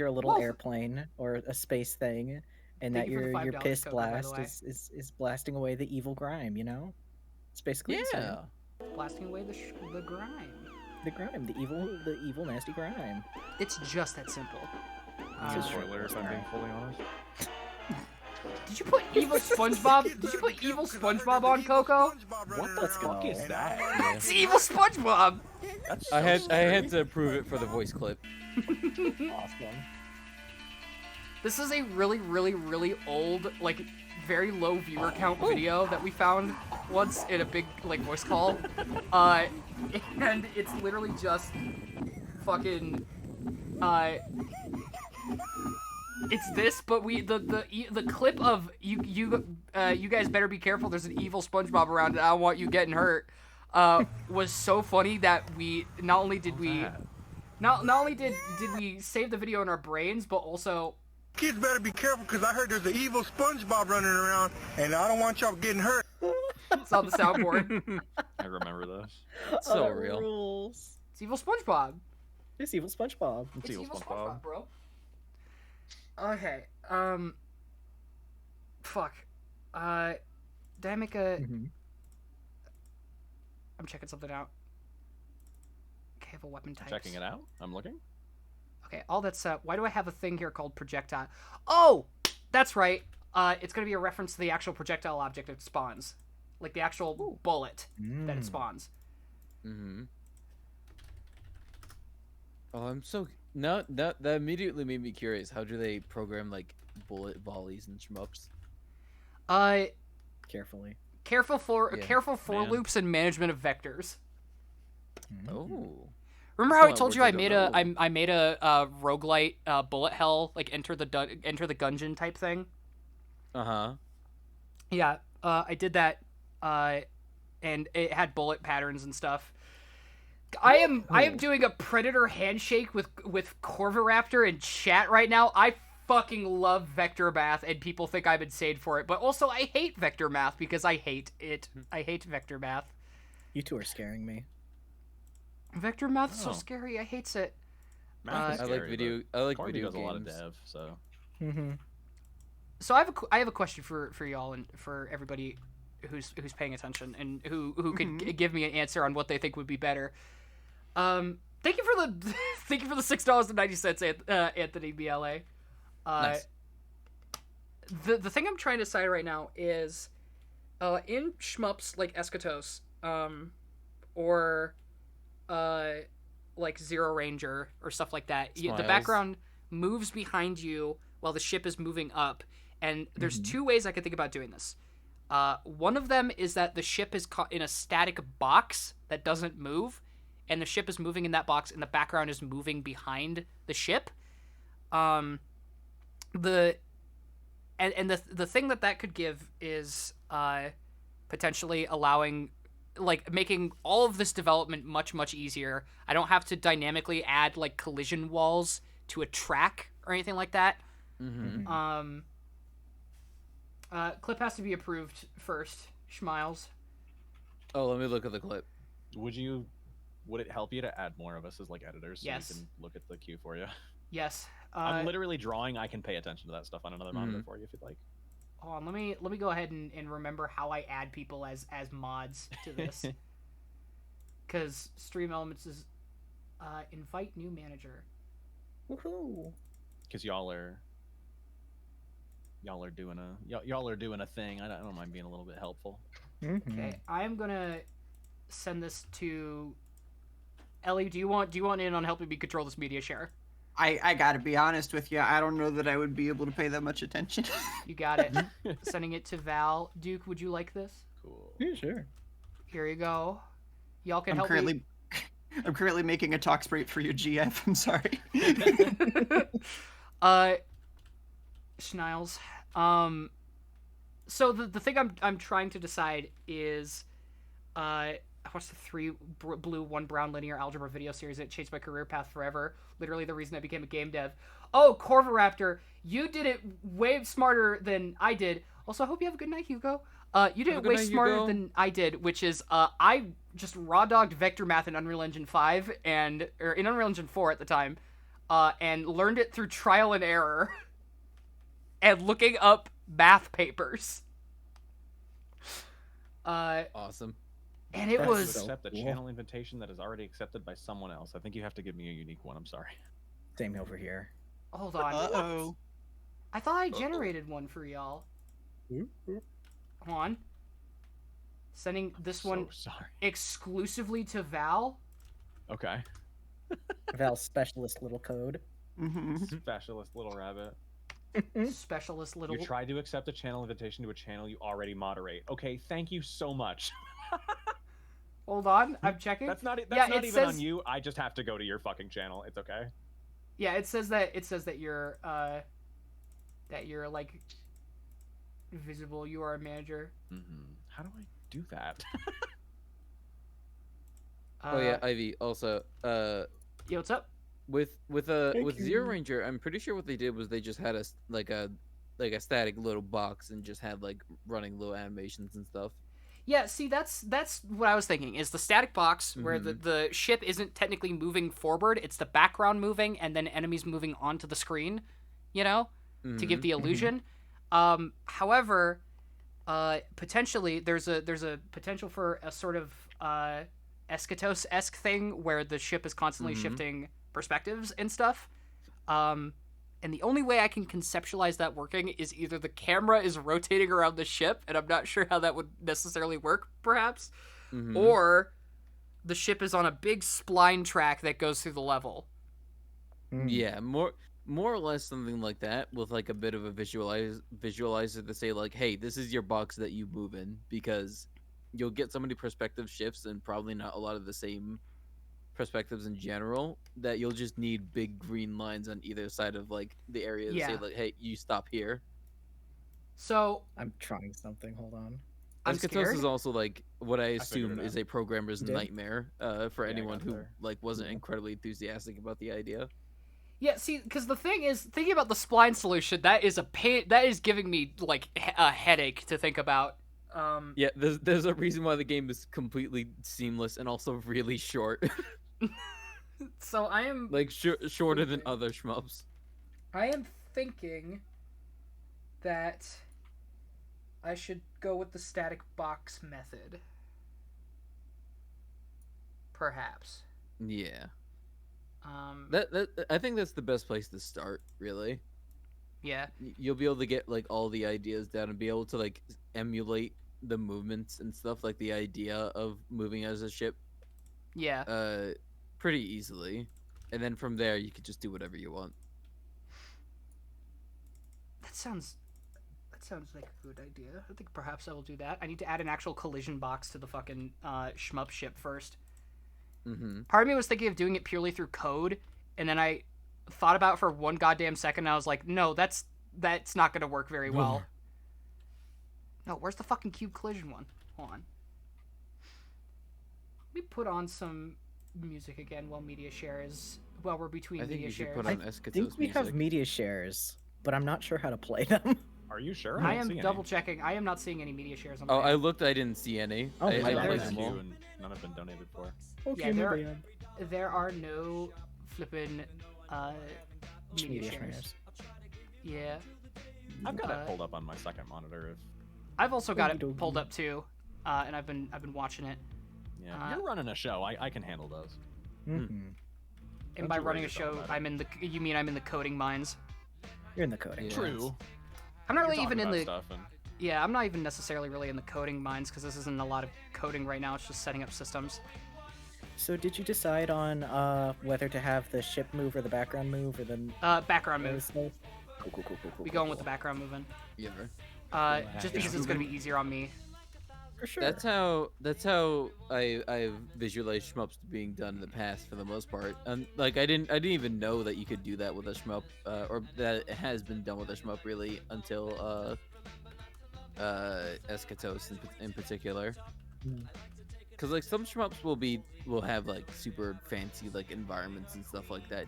Speaker 4: a little
Speaker 3: Well,
Speaker 4: airplane or a space thing, and
Speaker 3: Thank
Speaker 4: that
Speaker 3: you for the
Speaker 4: your
Speaker 3: $5
Speaker 4: piss
Speaker 3: code, by the
Speaker 4: blast
Speaker 3: way.
Speaker 4: is blasting away the evil grime. You know, it's basically the same.
Speaker 6: Yeah.
Speaker 3: Blasting away the grime.
Speaker 4: The grime, the evil nasty grime.
Speaker 3: It's just that simple.
Speaker 4: It's a
Speaker 5: Spoiler, if I'm being fully honest.
Speaker 3: Did you put evil SpongeBob? Did you put evil SpongeBob on Coco?
Speaker 5: What the
Speaker 4: Let's
Speaker 5: fuck
Speaker 4: go.
Speaker 5: is that?
Speaker 3: It's evil SpongeBob.
Speaker 5: That's
Speaker 6: I
Speaker 5: so
Speaker 6: had
Speaker 5: stupid.
Speaker 6: to prove it for the voice clip.
Speaker 4: Awesome.
Speaker 3: This is a really, really, really old, like, very low viewer count video that we found once in a big, like, voice call. And it's literally just fucking, it's this, but the clip of you guys better be careful. There's an evil SpongeBob around, and I don't want you getting hurt. Was so funny that we not only did we not only did we save the video in our brains, but also
Speaker 7: Kids better be careful because I heard there's an evil SpongeBob running around, and I don't want y'all getting hurt.
Speaker 3: it's on the soundboard.
Speaker 5: I remember this.
Speaker 6: So
Speaker 4: Oh,
Speaker 6: real.
Speaker 4: Rules.
Speaker 3: It's evil SpongeBob.
Speaker 4: It's evil SpongeBob.
Speaker 5: It's evil SpongeBob.
Speaker 3: bro. Okay. Fuck. Did I make a?
Speaker 4: Mhm.
Speaker 3: I'm checking something out. Okay, I have a weapon type.
Speaker 5: Checking it out. I'm looking.
Speaker 3: Okay, all that's why do I have a thing here called projectile? Oh, that's right. It's gonna be a reference to the actual projectile object it spawns, like the actual bullet that it
Speaker 4: Mm.
Speaker 3: spawns.
Speaker 6: Mm-hmm. Oh, I'm so that immediately made me curious. How do they program like bullet volleys and shmups?
Speaker 4: Carefully.
Speaker 3: Careful for
Speaker 6: Yeah,
Speaker 5: man.
Speaker 3: loops and management of vectors.
Speaker 4: Mm.
Speaker 6: Oh.
Speaker 3: Remember
Speaker 6: That's
Speaker 3: how I
Speaker 6: not
Speaker 3: told
Speaker 6: words
Speaker 3: you
Speaker 6: I
Speaker 3: I
Speaker 6: don't
Speaker 3: made
Speaker 6: know.
Speaker 3: I made a roguelite bullet hell, like enter the gungeon type thing?
Speaker 6: Uh-huh.
Speaker 3: Yeah, I did that, and it had bullet patterns and stuff. I am doing a predator handshake with Corviraptor in chat right now. I fucking love vector math, and people think I'm insane for it, but also I hate vector math because I hate it. I hate vector math.
Speaker 4: You two are scaring me.
Speaker 3: Vector math is so
Speaker 5: Oh.
Speaker 3: scary. I hates it.
Speaker 5: Math is
Speaker 6: I like
Speaker 5: scary,
Speaker 6: video.
Speaker 5: but
Speaker 6: I like
Speaker 5: Corby
Speaker 6: video
Speaker 5: does a lot of
Speaker 6: games.
Speaker 5: dev, so
Speaker 4: Mm-hmm.
Speaker 3: So I have a question for y'all and for everybody who's paying attention and who could give me an answer on what they think would be better. Thank you for the thank you for the $6.90, Anthony BLA.
Speaker 6: Nice.
Speaker 3: The thing I'm trying to decide right now is, in shmups like Eschatos, or like Zero Ranger or stuff like that, the
Speaker 6: Smiles.
Speaker 3: background moves behind you while the ship is moving up, and there's two ways I can think about doing this. One of them is that the ship is caught in a static box that doesn't move, and the ship is moving in that box, and the background is moving behind the ship. The thing that could give is potentially allowing, like, making all of this development much easier. I don't have to dynamically add like collision walls to a track or anything like that.
Speaker 6: Mm-hmm.
Speaker 3: Clip has to be approved first. Schmiles.
Speaker 6: Oh, let me look at the clip.
Speaker 5: would it help you to add more of us as like editors so
Speaker 3: Yes.
Speaker 5: we can look at the queue for you?
Speaker 3: Yes.
Speaker 5: I'm literally drawing. I can pay attention to that stuff on another monitor
Speaker 6: Mhm.
Speaker 5: for you if you'd like.
Speaker 3: Hold on, let me go ahead and remember how I add people as mods to this. Because Stream Elements is invite new manager.
Speaker 4: Woohoo!
Speaker 5: Because y'all are doing a thing. I don't mind being a little bit helpful.
Speaker 4: Mm-hmm.
Speaker 3: Okay, I am gonna send this to Ellie. Do you want in on helping me control this media share?
Speaker 8: I gotta be honest with you, I don't know that I would be able to pay that much attention.
Speaker 3: You got it. Sending it to Val. Duke, would you like this?
Speaker 5: Cool.
Speaker 4: Yeah, sure.
Speaker 3: Here you go. Y'all can
Speaker 8: I'm
Speaker 3: help
Speaker 8: currently I'm currently making a talk sprite for you, GF. I'm sorry.
Speaker 3: Schniles, So the thing I'm trying to decide is, I watched the 3 blue 1 brown linear algebra video series that changed my career path forever. Literally the reason I became a game dev. Oh, Corvoraptor, you did it way smarter than I did. Also, I hope you have a good night, Hugo. You did it way smarter than I did, which is I just raw dogged vector math in Unreal Engine 5 or in Unreal Engine 4 at the time, and learned it through trial and error and looking up math papers.
Speaker 6: Awesome.
Speaker 3: And it was
Speaker 5: accept a channel invitation that is already accepted by someone else. I think you have to give me a unique one. I'm sorry.
Speaker 4: Same over here.
Speaker 3: Hold on.
Speaker 8: Uh-oh.
Speaker 3: I thought I generated one for y'all. Hold on. Sending this one
Speaker 5: Sorry.
Speaker 3: exclusively to Val.
Speaker 5: Okay.
Speaker 4: Val's specialist little code.
Speaker 5: Specialist little rabbit.
Speaker 3: Specialist little.
Speaker 5: You tried to accept a channel invitation to a channel you already moderate. Okay, thank you so much.
Speaker 3: Hold on, I'm checking.
Speaker 5: That's not
Speaker 3: Yeah,
Speaker 5: not
Speaker 3: it
Speaker 5: even
Speaker 3: says-
Speaker 5: on you. I just have to go to your fucking channel. It's okay.
Speaker 3: Yeah, it says that you're like visible. You are a manager.
Speaker 5: How do I do that?
Speaker 6: Oh yeah, Ivy. Also,
Speaker 3: Yo, what's up?
Speaker 6: with Zero Ranger, I'm pretty sure what they did was they just had a static little box and just had like running little animations and stuff.
Speaker 3: Yeah, see, that's what I was thinking. Is the static box where
Speaker 6: Mm-hmm.
Speaker 3: the ship isn't technically moving forward; it's the background moving, and then enemies moving onto the screen. You know, to give the illusion. However, potentially there's a potential for a sort of Eschatos-esque thing where the ship is constantly shifting perspectives and stuff. And the only way I can conceptualize that working is either the camera is rotating around the ship, and I'm not sure how that would necessarily work, perhaps, or the ship is on a big spline track that goes through the level.
Speaker 6: Yeah, more or less something like that, with like a bit of a visualizer to say like, hey, this is your box that you move in, because you'll get so many perspective shifts and probably not a lot of the same perspectives in general that you'll just need big green lines on either side of like the area to say like, hey, you stop here.
Speaker 3: So
Speaker 4: I'm trying something. Hold on.
Speaker 3: I'm
Speaker 6: Eschatos
Speaker 3: scared.
Speaker 6: is also like what I
Speaker 5: figured
Speaker 6: assume
Speaker 5: it
Speaker 6: is
Speaker 5: out.
Speaker 6: a programmer's
Speaker 4: Did?
Speaker 6: nightmare for
Speaker 5: I
Speaker 6: anyone
Speaker 5: got
Speaker 6: who
Speaker 5: there.
Speaker 6: like wasn't incredibly enthusiastic about the idea.
Speaker 3: Yeah, see, because the thing is, thinking about the spline solution, that is a pain. That is giving me like a headache to think about.
Speaker 6: Yeah, there's a reason why the game is completely seamless and also really short.
Speaker 3: So I am
Speaker 6: Like shorter than other shmups.
Speaker 3: I am thinking that I should go with the static box method. Perhaps.
Speaker 6: Yeah.
Speaker 3: Um,
Speaker 6: I think that's the best place to start, really.
Speaker 3: yeah.
Speaker 6: You'll be able to get like all the ideas down and be able to like emulate the movements and stuff, like the idea of moving as a ship
Speaker 3: Yeah.
Speaker 6: pretty easily. And then from there you could just do whatever you want.
Speaker 3: That sounds like a good idea. I think perhaps I will do that. I need to add an actual collision box to the fucking shmup ship first.
Speaker 6: Mm-hmm.
Speaker 3: Part of me was thinking of doing it purely through code, and then I thought about it for one goddamn second, and I was like, no, that's not gonna work very well. No, where's the fucking cube collision one? Hold on. Let me put on some music again while we're between
Speaker 6: I think
Speaker 3: media
Speaker 6: you should
Speaker 3: shares.
Speaker 6: put
Speaker 4: I
Speaker 6: on Eschatos
Speaker 4: think we have
Speaker 6: music.
Speaker 4: media shares, but I'm not sure how to play them.
Speaker 5: Are you sure?
Speaker 3: I
Speaker 5: don't
Speaker 3: am
Speaker 5: see any.
Speaker 3: double checking. I am not seeing any media shares on
Speaker 6: Oh,
Speaker 3: my
Speaker 6: I looked. I didn't see any.
Speaker 4: Oh,
Speaker 6: I
Speaker 4: my
Speaker 5: I
Speaker 6: played
Speaker 3: there's-
Speaker 6: them
Speaker 5: you
Speaker 6: all.
Speaker 5: and none have been donated for.
Speaker 4: Okay,
Speaker 3: there-
Speaker 4: my bad.
Speaker 3: There are no flippin' media shares. Yeah.
Speaker 5: I've got
Speaker 3: Uh,
Speaker 5: it pulled up on my second monitor. If
Speaker 3: I've also got it
Speaker 4: Okey-dokey.
Speaker 3: pulled up too, and I've been watching it.
Speaker 5: yeah, you're running a show. I can handle those.
Speaker 4: Mhm.
Speaker 3: And
Speaker 5: Don't
Speaker 3: by
Speaker 5: you worry
Speaker 3: running a
Speaker 5: yourself
Speaker 3: show,
Speaker 5: about it.
Speaker 3: you mean I'm in the coding mines?
Speaker 4: You're in the coding.
Speaker 6: Yeah.
Speaker 5: True.
Speaker 3: I'm not
Speaker 5: You're
Speaker 3: really even
Speaker 5: talking
Speaker 3: in
Speaker 5: about
Speaker 3: the
Speaker 5: stuff and
Speaker 3: yeah. I'm not even necessarily really in the coding mines because this isn't a lot of coding right now. It's just setting up systems.
Speaker 4: So did you decide on whether to have the ship move or the background move or the
Speaker 3: Background move.
Speaker 4: Cool, cool.
Speaker 3: We going with the background moving.
Speaker 6: Yeah.
Speaker 3: Just because it's gonna be easier on me.
Speaker 4: For sure.
Speaker 6: That's how I've visualized shmups being done in the past for the most part. And like I didn't even know that you could do that with a shmup, or that it has been done with a shmup really until Eschatos in particular. Because like some shmups will have like super fancy like environments and stuff like that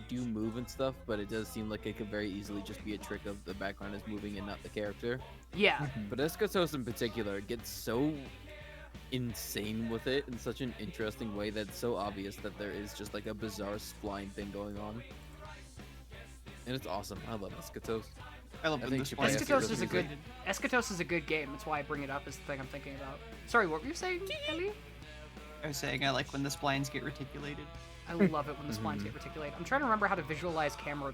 Speaker 6: do move and stuff, but it does seem like it could very easily just be a trick of the background is moving and not the character.
Speaker 3: Yeah.
Speaker 6: But Eschatos in particular gets so insane with it in such an interesting way that's so obvious that there is just like a bizarre spline thing going on. And it's awesome. I love Eschatos.
Speaker 8: I love
Speaker 6: I
Speaker 8: when
Speaker 6: think
Speaker 8: this
Speaker 6: you
Speaker 8: one
Speaker 6: play
Speaker 3: Eschatos is a
Speaker 6: music.
Speaker 3: good Eschatos is a good game. That's why I bring it up as the thing I'm thinking about. Sorry, what were you saying, Ellie?
Speaker 8: I was saying I like when the splines get reticulated.
Speaker 3: I love it when the splines get reticulated. I'm trying to remember how to visualize camera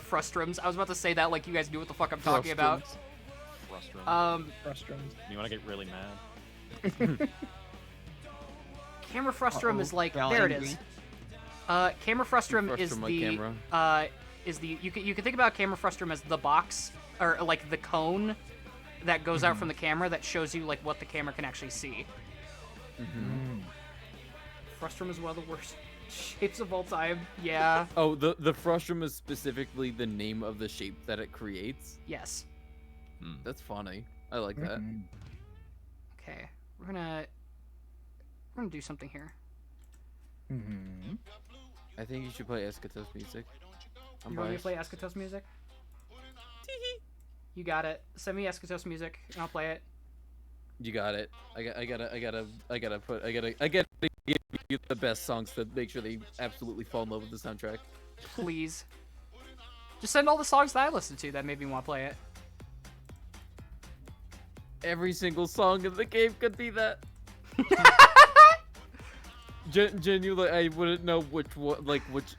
Speaker 3: frustrums. I was about to say that like you guys knew what the fuck I'm talking about.
Speaker 5: Frustrum.
Speaker 4: Frustrating.
Speaker 5: You want to get really mad?
Speaker 3: Camera frustrum is like
Speaker 8: Val
Speaker 3: there it
Speaker 8: angry.
Speaker 3: is. Camera frustrum is
Speaker 6: Frustrum like
Speaker 3: the
Speaker 6: camera.
Speaker 3: you can think about camera frustrum as the box or like the cone that goes out from the camera that shows you like what the camera can actually see. Frustrum is one of the worst shapes of all time. Yeah.
Speaker 6: Oh, the frustrum is specifically the name of the shape that it creates.
Speaker 3: Yes.
Speaker 6: That's funny. I like that.
Speaker 3: Okay. We're gonna do something here.
Speaker 6: I think you should play Eschatos music. I'm
Speaker 3: You want me to
Speaker 6: biased.
Speaker 3: play Eschatos music? You got it. Send me Eschatos music and I'll play it.
Speaker 6: You got it. I gotta give you the best songs to make sure they absolutely fall in love with the soundtrack.
Speaker 3: Please. Just send all the songs that I listened to that made me want to play it.
Speaker 6: Every single song in the game could be that. Genuinely, I wouldn't know which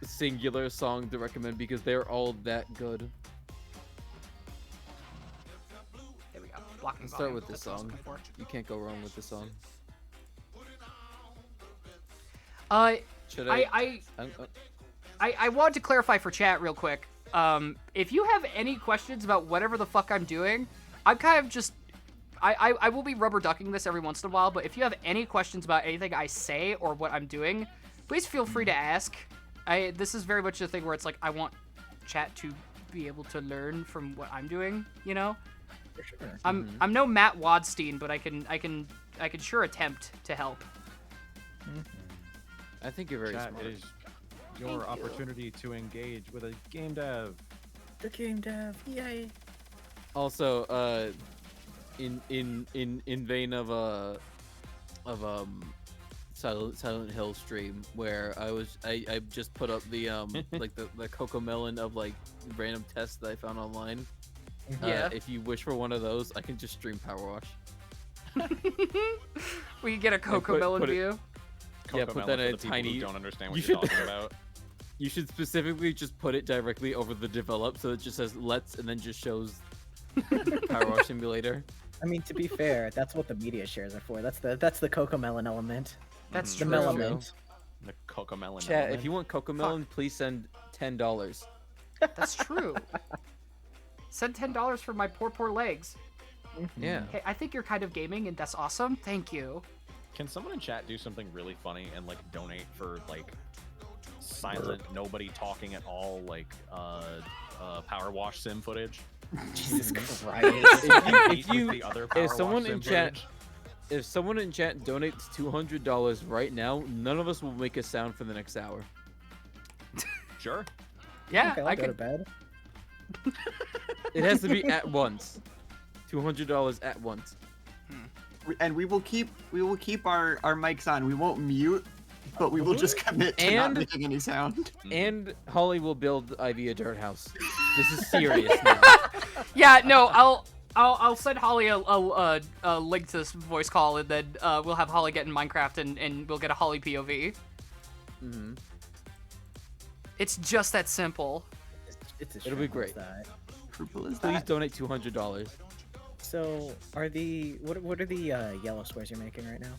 Speaker 6: singular song to recommend because they're all that good.
Speaker 3: There we go. Blocking
Speaker 6: Start
Speaker 3: volume.
Speaker 6: with this
Speaker 3: That's what I was
Speaker 6: song.
Speaker 3: looking for.
Speaker 6: You can't go wrong with this song. Should
Speaker 3: I wanted to clarify for chat real quick. If you have any questions about whatever the fuck I'm doing, I'm kind of just I will be rubber ducking this every once in a while, but if you have any questions about anything I say or what I'm doing, please feel free to ask. This is very much a thing where it's like I want chat to be able to learn from what I'm doing, you know?
Speaker 4: For sure.
Speaker 3: I'm no Matt Wadstein, but I can sure attempt to help.
Speaker 6: I think you're very
Speaker 5: Chat,
Speaker 6: smart.
Speaker 5: it is your opportunity to engage with a game dev.
Speaker 4: The game dev, yay!
Speaker 6: Also, in vein of Silent Hill stream where I just put up the like the Cocomelon of like random tests that I found online.
Speaker 3: Yeah.
Speaker 6: If you wish for one of those, I can just stream Power Wash.
Speaker 3: We can get a Coco
Speaker 6: put
Speaker 3: Melon
Speaker 6: it-
Speaker 3: view.
Speaker 6: Yeah, put that
Speaker 5: Cocomelon
Speaker 6: in
Speaker 5: for
Speaker 6: a
Speaker 5: the people
Speaker 6: tiny.
Speaker 5: who don't understand what
Speaker 6: you
Speaker 5: you're
Speaker 6: should-
Speaker 5: talking about.
Speaker 6: You should specifically just put it directly over the develop so it just says let's and then just shows Power Wash Simulator.
Speaker 4: I mean, to be fair, that's what the media shares are for. That's the Cocomelon element.
Speaker 3: That's
Speaker 4: The
Speaker 3: true.
Speaker 4: Melamint.
Speaker 5: The Cocomelon.
Speaker 6: Chat, if
Speaker 5: element.
Speaker 6: you want Cocomelon, please send $10.
Speaker 3: That's true. Send $10 for my poor legs.
Speaker 6: Yeah.
Speaker 3: Hey, I think you're kind of gaming, and that's awesome. Thank you.
Speaker 5: Can someone in chat do something really funny and like donate for like silent, nobody talking at all, like Power Wash sim footage?
Speaker 4: Jesus Christ.
Speaker 6: If you-
Speaker 5: With the other Power
Speaker 6: someone
Speaker 5: Wash
Speaker 6: in
Speaker 5: sim
Speaker 6: chat-
Speaker 5: footage?
Speaker 6: If someone in chat donates $200 right now, none of us will make a sound for the next hour.
Speaker 5: Sure.
Speaker 3: Yeah,
Speaker 4: Okay, I'll
Speaker 3: I
Speaker 4: go to
Speaker 3: can.
Speaker 4: bed.
Speaker 6: It has to be at once. $200 at once.
Speaker 8: And we will keep our mics on. We won't mute, but we will just commit to not
Speaker 6: And-
Speaker 8: making any sound.
Speaker 6: And Holly will build Ivy a dirt house. This is serious now.
Speaker 3: Yeah, no, I'll send Holly a link to this voice call, and then we'll have Holly get in Minecraft, and we'll get a Holly POV.
Speaker 6: Mhm.
Speaker 3: It's just that simple.
Speaker 4: It's a
Speaker 6: It'll be
Speaker 4: shame
Speaker 6: great.
Speaker 4: that.
Speaker 8: Purple is
Speaker 6: Please
Speaker 8: that?
Speaker 6: donate $200.
Speaker 4: So, what are the yellow squares you're making right now?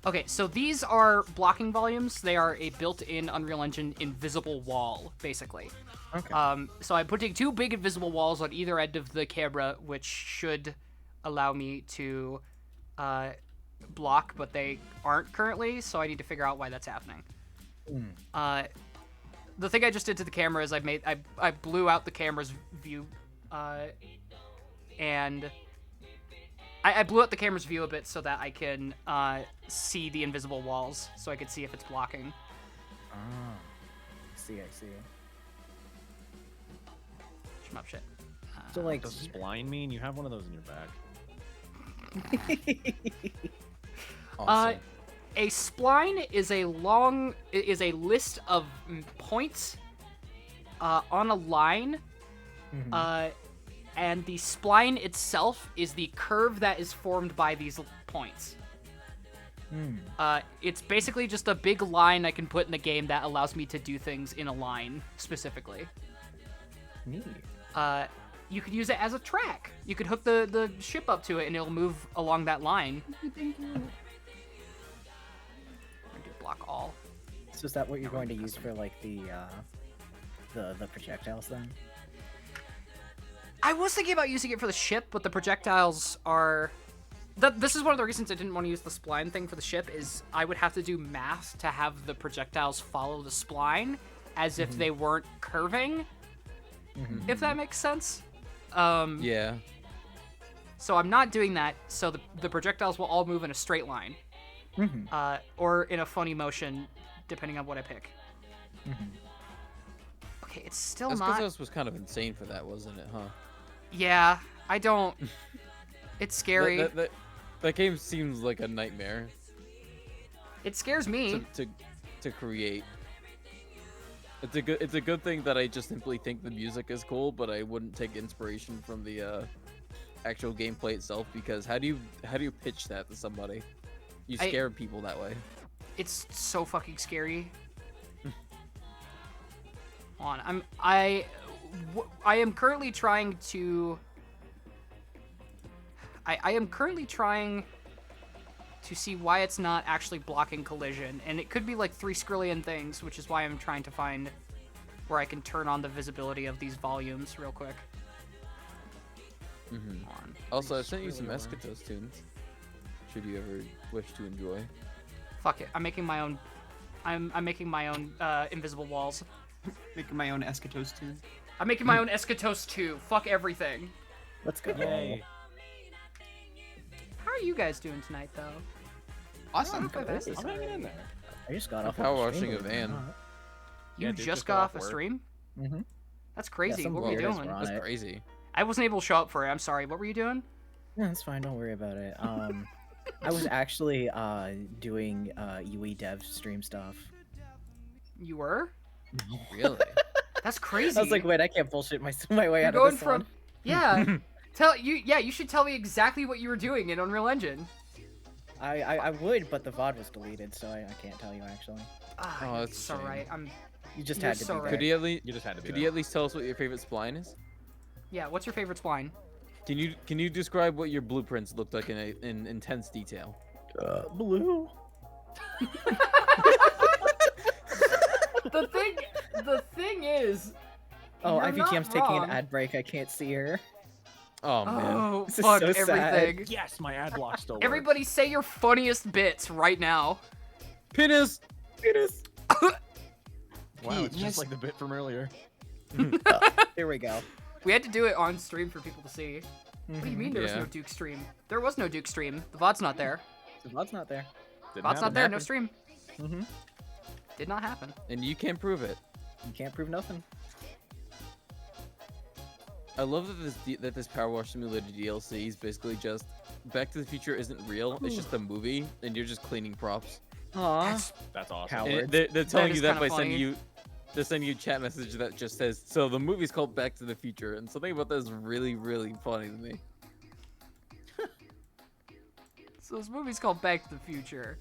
Speaker 3: Okay, so these are blocking volumes. They are a built-in Unreal Engine invisible wall, basically.
Speaker 4: Okay.
Speaker 3: So I'm putting two big invisible walls on either end of the camera, which should allow me to block, but they aren't currently, so I need to figure out why that's happening. The thing I just did to the camera is I blew out the camera's view, and I blew out the camera's view a bit so that I can see the invisible walls, so I can see if it's blocking.
Speaker 4: Ah, I see.
Speaker 3: Shmup shit.
Speaker 4: So like,
Speaker 5: Does spline mean you have one of those in your back?
Speaker 6: Awesome.
Speaker 3: A spline is a list of points on a line, and the spline itself is the curve that is formed by these points. It's basically just a big line I can put in the game that allows me to do things in a line specifically.
Speaker 4: neat.
Speaker 3: You could use it as a track. You could hook the ship up to it and it'll move along that line.
Speaker 4: Thank you.
Speaker 3: I'm gonna do block all.
Speaker 4: So is that what you're going to use for like the projectiles then?
Speaker 3: I was thinking about using it for the ship, but the projectiles are... This is one of the reasons I didn't want to use the spline thing for the ship, is I would have to do math to have the projectiles follow the spline as if they weren't curving, if that makes sense.
Speaker 6: Yeah.
Speaker 3: So I'm not doing that, so the projectiles will all move in a straight line. Or in a funny motion, depending on what I pick. Okay, it's still not...
Speaker 6: Escazos was kind of insane for that, wasn't it, huh?
Speaker 3: Yeah, I don't... It's scary.
Speaker 6: That game seems like a nightmare
Speaker 3: It scares me.
Speaker 6: to create. It's a good thing that I just simply think the music is cool, but I wouldn't take inspiration from the actual gameplay itself, because how do you pitch that to somebody? You scare people that way.
Speaker 3: It's so fucking scary. Hold on, I am currently trying to... I am currently trying to see why it's not actually blocking collision, and it could be like 3 skrillion things, which is why I'm trying to find where I can turn on the visibility of these volumes real quick. Hold on.
Speaker 6: Also, I sent you some Escatos tunes. Should you ever wish to enjoy.
Speaker 3: Fuck it, I'm making my own. I'm making my own invisible walls.
Speaker 8: Making my own Escatos too.
Speaker 3: I'm making my own Escatos too. Fuck everything.
Speaker 4: Let's go.
Speaker 5: Yay.
Speaker 3: How are you guys doing tonight, though?
Speaker 8: Awesome.
Speaker 3: I'm
Speaker 4: Good.
Speaker 5: I'm hanging in there.
Speaker 4: I just got off
Speaker 6: Power
Speaker 4: of
Speaker 6: washing
Speaker 4: stream,
Speaker 6: of
Speaker 4: believe it or
Speaker 6: Anne.
Speaker 4: not.
Speaker 3: You
Speaker 5: Yeah, dude,
Speaker 3: just
Speaker 5: just
Speaker 3: got
Speaker 5: got
Speaker 3: off a
Speaker 5: off work.
Speaker 3: stream?
Speaker 4: Mhm.
Speaker 3: That's crazy.
Speaker 4: some
Speaker 3: What were you
Speaker 4: weird ass
Speaker 3: doing?
Speaker 4: run.
Speaker 6: That's
Speaker 4: Right.
Speaker 6: crazy.
Speaker 3: I wasn't able to show up for it. I'm sorry. What were you doing?
Speaker 4: Yeah, it's fine. Don't worry about it. I was actually doing UE dev stream stuff.
Speaker 3: You were?
Speaker 6: Really?
Speaker 3: That's crazy.
Speaker 4: I was like, wait, I can't bullshit my way
Speaker 3: You're
Speaker 4: out
Speaker 3: going
Speaker 4: of this
Speaker 3: from
Speaker 4: one.
Speaker 3: yeah. You should tell me exactly what you were doing in Unreal Engine.
Speaker 4: I would, but the VOD was deleted, so I can't tell you actually.
Speaker 6: Oh, that's a
Speaker 3: so
Speaker 6: shame.
Speaker 3: right.
Speaker 4: You just
Speaker 3: You're
Speaker 4: had to
Speaker 3: so
Speaker 4: be
Speaker 3: right.
Speaker 4: there.
Speaker 6: Could you at least
Speaker 5: You just had to be
Speaker 6: could
Speaker 5: there.
Speaker 6: you at least tell us what your favorite spline is?
Speaker 3: Yeah. What's your favorite spline?
Speaker 6: Can you describe what your blueprints looked like in intense detail?
Speaker 4: Blue.
Speaker 3: The thing is.
Speaker 4: Oh,
Speaker 3: You're not
Speaker 4: IVGM's taking
Speaker 3: wrong.
Speaker 4: an ad break. I can't see her.
Speaker 6: Oh man.
Speaker 3: Oh,
Speaker 4: This is
Speaker 3: fuck
Speaker 4: so sad.
Speaker 3: everything.
Speaker 5: Yes, my ad block still works.
Speaker 3: Everybody say your funniest bits right now.
Speaker 6: Penis.
Speaker 4: Penis.
Speaker 5: Wow, it's
Speaker 8: Yes.
Speaker 5: just like the bit from earlier.
Speaker 4: Here we go.
Speaker 3: We had to do it on stream for people to see. What do you mean there was
Speaker 6: Yeah.
Speaker 3: no Duke stream? There was no Duke stream. The VOD's not there.
Speaker 4: The VOD's not there.
Speaker 5: Didn't
Speaker 3: VOD's not
Speaker 5: happen.
Speaker 3: there. No
Speaker 6: happen.
Speaker 3: stream.
Speaker 4: Mhm.
Speaker 3: Did not happen.
Speaker 6: And you can't prove it.
Speaker 4: You can't prove nothing.
Speaker 6: I love that this Power Wash Simulator DLC is basically just Back to the Future isn't real. It's just a movie, and you're just cleaning props.
Speaker 4: Aw.
Speaker 5: That's awesome.
Speaker 4: Cow-
Speaker 6: And
Speaker 4: Words.
Speaker 6: they're telling
Speaker 3: is
Speaker 6: you that
Speaker 3: kinda
Speaker 6: by sending
Speaker 3: funny.
Speaker 6: you. They're sending you a chat message that just says, "So the movie's called Back to the Future," and something about that is really, really funny to me.
Speaker 3: So this movie's called Back to the Future.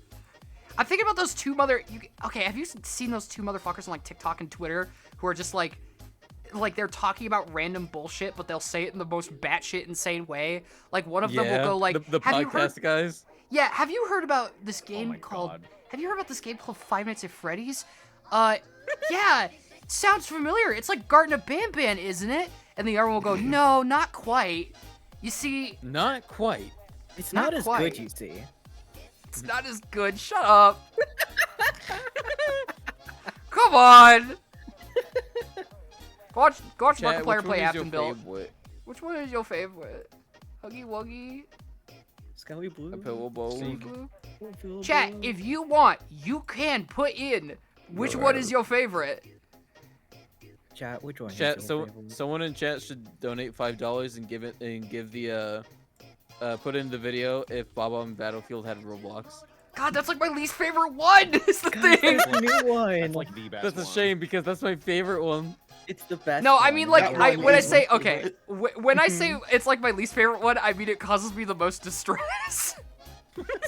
Speaker 3: I'm thinking about those two Okay, have you seen those two motherfuckers on like TikTok and Twitter who are just like they're talking about random bullshit, but they'll say it in the most batshit insane way. Like one of them will go like,
Speaker 6: the
Speaker 3: "Have you heard?"
Speaker 6: podcast guys.
Speaker 3: Yeah, have you heard about this game
Speaker 5: my
Speaker 3: called?
Speaker 5: God.
Speaker 3: Have you heard about this game called Five Nights at Freddy's? Yeah, sounds familiar. It's like Garten of Banban, isn't it? And the other one will go, "No, not quite. You see,
Speaker 6: Not quite.
Speaker 4: It's
Speaker 3: Not
Speaker 4: not, as
Speaker 3: quite.
Speaker 4: good, you see.
Speaker 3: It's not as good. Shut up. Come on. Go watch
Speaker 6: Chat,
Speaker 3: Markiplier
Speaker 6: which
Speaker 3: play
Speaker 6: one is your
Speaker 3: Aftonville.
Speaker 6: favorite?
Speaker 3: Which one is your favorite? Huggy Wuggy?
Speaker 4: Sky Blue.
Speaker 6: A pillow bowl.
Speaker 3: Blue? Chat, if you want, you can put in which one is your favorite.
Speaker 4: Chat, which one? is
Speaker 6: Chat,
Speaker 4: your
Speaker 6: so
Speaker 4: favorite?
Speaker 6: someone in chat should donate $5 and give the put in the video if Bob on Battlefield had Roblox.
Speaker 3: God, that's like my least favorite one. Is the
Speaker 4: Guys,
Speaker 3: thing.
Speaker 4: there's a new one.
Speaker 5: That's like the best
Speaker 6: That's a
Speaker 5: one.
Speaker 6: shame because that's my favorite one.
Speaker 4: It's the best.
Speaker 3: No, I
Speaker 4: one.
Speaker 3: mean like
Speaker 8: That one
Speaker 3: when I
Speaker 8: is
Speaker 3: say
Speaker 8: my
Speaker 3: okay,
Speaker 8: favorite.
Speaker 3: when I say it's like my least favorite one, I mean it causes me the most distress.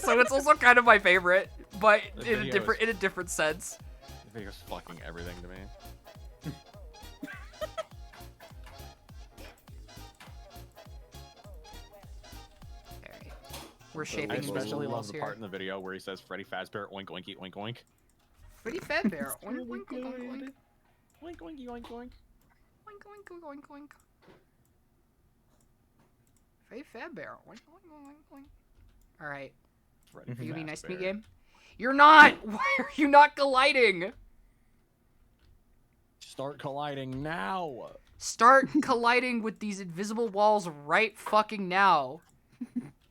Speaker 3: So it's also kind of my favorite, but
Speaker 5: The
Speaker 3: in a
Speaker 5: video is-
Speaker 3: different sense.
Speaker 5: The video's fucking everything to me.
Speaker 3: Alright. We're
Speaker 5: I
Speaker 3: shaping
Speaker 5: especially
Speaker 3: invisible
Speaker 5: love
Speaker 3: walls
Speaker 5: the
Speaker 3: here.
Speaker 5: part in the video where he says Freddy Fazbear oink oinky oink oink.
Speaker 3: Pretty fat bear. Oink oink oink oink.
Speaker 5: Oink oinky oink oink.
Speaker 3: Oink oink oink oink. Very fat bear. Oink oink oink oink. All right.
Speaker 5: Freddy
Speaker 3: You gonna be nice to me,
Speaker 5: Fazbear.
Speaker 3: game? You're not. Why are you not colliding?
Speaker 5: Start colliding now.
Speaker 3: Start colliding with these invisible walls right fucking now.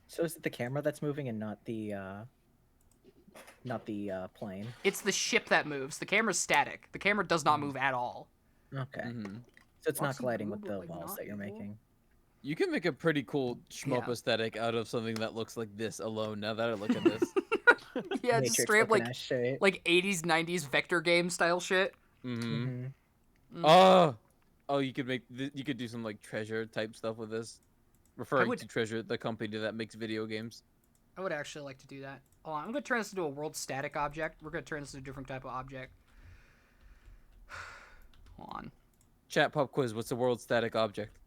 Speaker 4: So is it the camera that's moving and not the plane?
Speaker 3: It's the ship that moves. The camera's static. The camera does not move at all.
Speaker 4: Okay.
Speaker 6: Mm-hmm.
Speaker 4: So it's not
Speaker 3: Watching
Speaker 4: colliding with
Speaker 3: Google,
Speaker 4: the
Speaker 3: like,
Speaker 4: walls
Speaker 3: not
Speaker 4: that you're
Speaker 3: equal?
Speaker 4: making.
Speaker 6: You can make a pretty cool shmup
Speaker 3: Yeah.
Speaker 6: aesthetic out of something that looks like this alone. Now that I look at this,
Speaker 3: Yeah, just
Speaker 4: Matrix
Speaker 3: straight up
Speaker 4: looking
Speaker 3: like
Speaker 4: ass shit.
Speaker 3: 80s, 90s vector game style shit.
Speaker 6: mm-hmm.
Speaker 4: Mhm.
Speaker 6: Oh, you could you could do some like treasure type stuff with this, referring
Speaker 3: would-
Speaker 6: to Treasure, the company that makes video games.
Speaker 3: I would actually like to do that. Hold on, I'm gonna turn this into a world static object. We're gonna turn this into a different type of object. Hold on.
Speaker 6: Chat pop quiz. What's the world static object?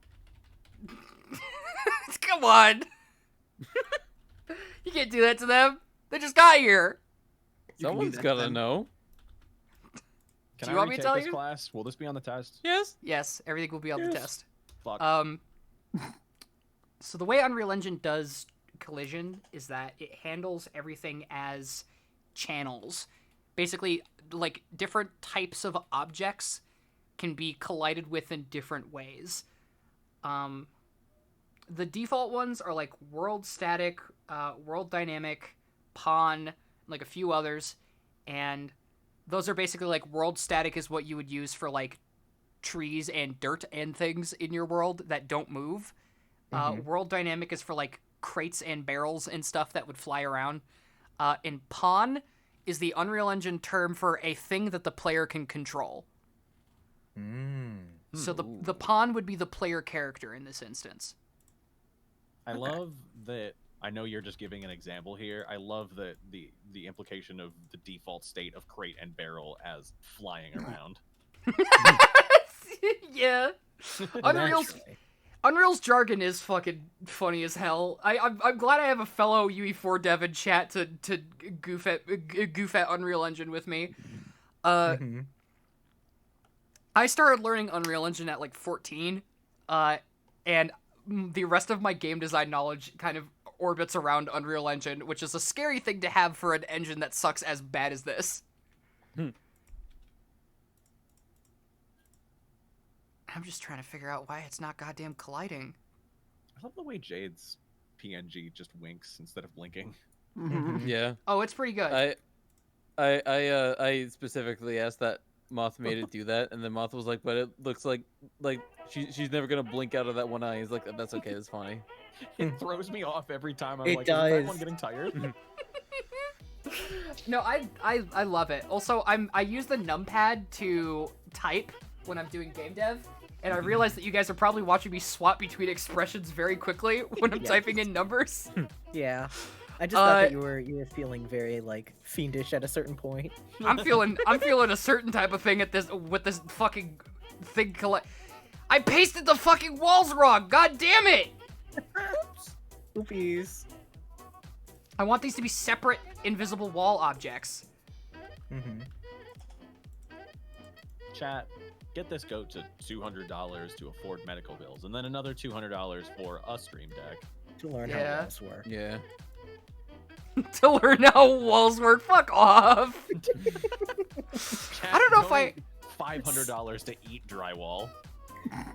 Speaker 3: Come on. You can't do that to them. They just got here.
Speaker 8: You can do
Speaker 6: Someone's
Speaker 8: that
Speaker 6: gotta
Speaker 8: then.
Speaker 6: know.
Speaker 5: Can
Speaker 3: Do
Speaker 5: I
Speaker 3: you want me to
Speaker 5: retake
Speaker 3: tell
Speaker 5: this
Speaker 3: you?
Speaker 5: class? Will this be on the test?
Speaker 6: Yes.
Speaker 3: Yes, everything will be on the
Speaker 5: Yes.
Speaker 3: test.
Speaker 5: Fuck.
Speaker 3: So the way Unreal Engine does collision is that it handles everything as channels. Basically, like different types of objects can be collided with in different ways. The default ones are like world static, world dynamic, pawn, like a few others, and those are basically like world static is what you would use for like trees and dirt and things in your world that don't move. World dynamic is for like crates and barrels and stuff that would fly around. And pawn is the Unreal Engine term for a thing that the player can control. So the pawn would be the player character in this instance.
Speaker 5: I love that. I know you're just giving an example here. I love that the implication of the default state of crate and barrel as flying around.
Speaker 3: Yeah. Unreal's
Speaker 4: Naturally.
Speaker 3: Unreal's jargon is fucking funny as hell. I'm glad I have a fellow UE4 dev in chat to goof at Unreal Engine with me.
Speaker 4: Mhm.
Speaker 3: I started learning Unreal Engine at like 14, and the rest of my game design knowledge kind of orbits around Unreal Engine, which is a scary thing to have for an engine that sucks as bad as this. I'm just trying to figure out why it's not goddamn colliding.
Speaker 5: I love the way Jade's PNG just winks instead of blinking.
Speaker 6: Yeah.
Speaker 3: Oh, it's pretty good.
Speaker 6: I specifically asked that Moth made it do that, and then Moth was like, "But it looks like she's never gonna blink out of that one eye." He's like, "That's okay, it's funny."
Speaker 5: It throws me off every time. I'm
Speaker 4: It
Speaker 5: like, is that
Speaker 4: does.
Speaker 5: one getting tired?
Speaker 3: No, I love it. Also, I use the numpad to type when I'm doing game dev, and I realize that you guys are probably watching me swap between expressions very quickly when I'm
Speaker 4: Yes.
Speaker 3: typing in numbers.
Speaker 4: Yeah. I just thought that you were feeling very like fiendish at a certain point.
Speaker 3: I'm feeling a certain type of thing at this with this fucking thing collect. I pasted the fucking walls wrong. God damn it!
Speaker 4: Oopies.
Speaker 3: I want these to be separate invisible wall objects.
Speaker 4: Mm-hmm.
Speaker 5: Chat, get this goat to $200 to afford medical bills, and then another $200 for a stream deck.
Speaker 4: To learn
Speaker 3: Yeah.
Speaker 4: how walls work.
Speaker 6: Yeah.
Speaker 3: To learn how walls work. Fuck off.
Speaker 5: Chat,
Speaker 3: I don't know if I-
Speaker 5: donate $500 to eat drywall.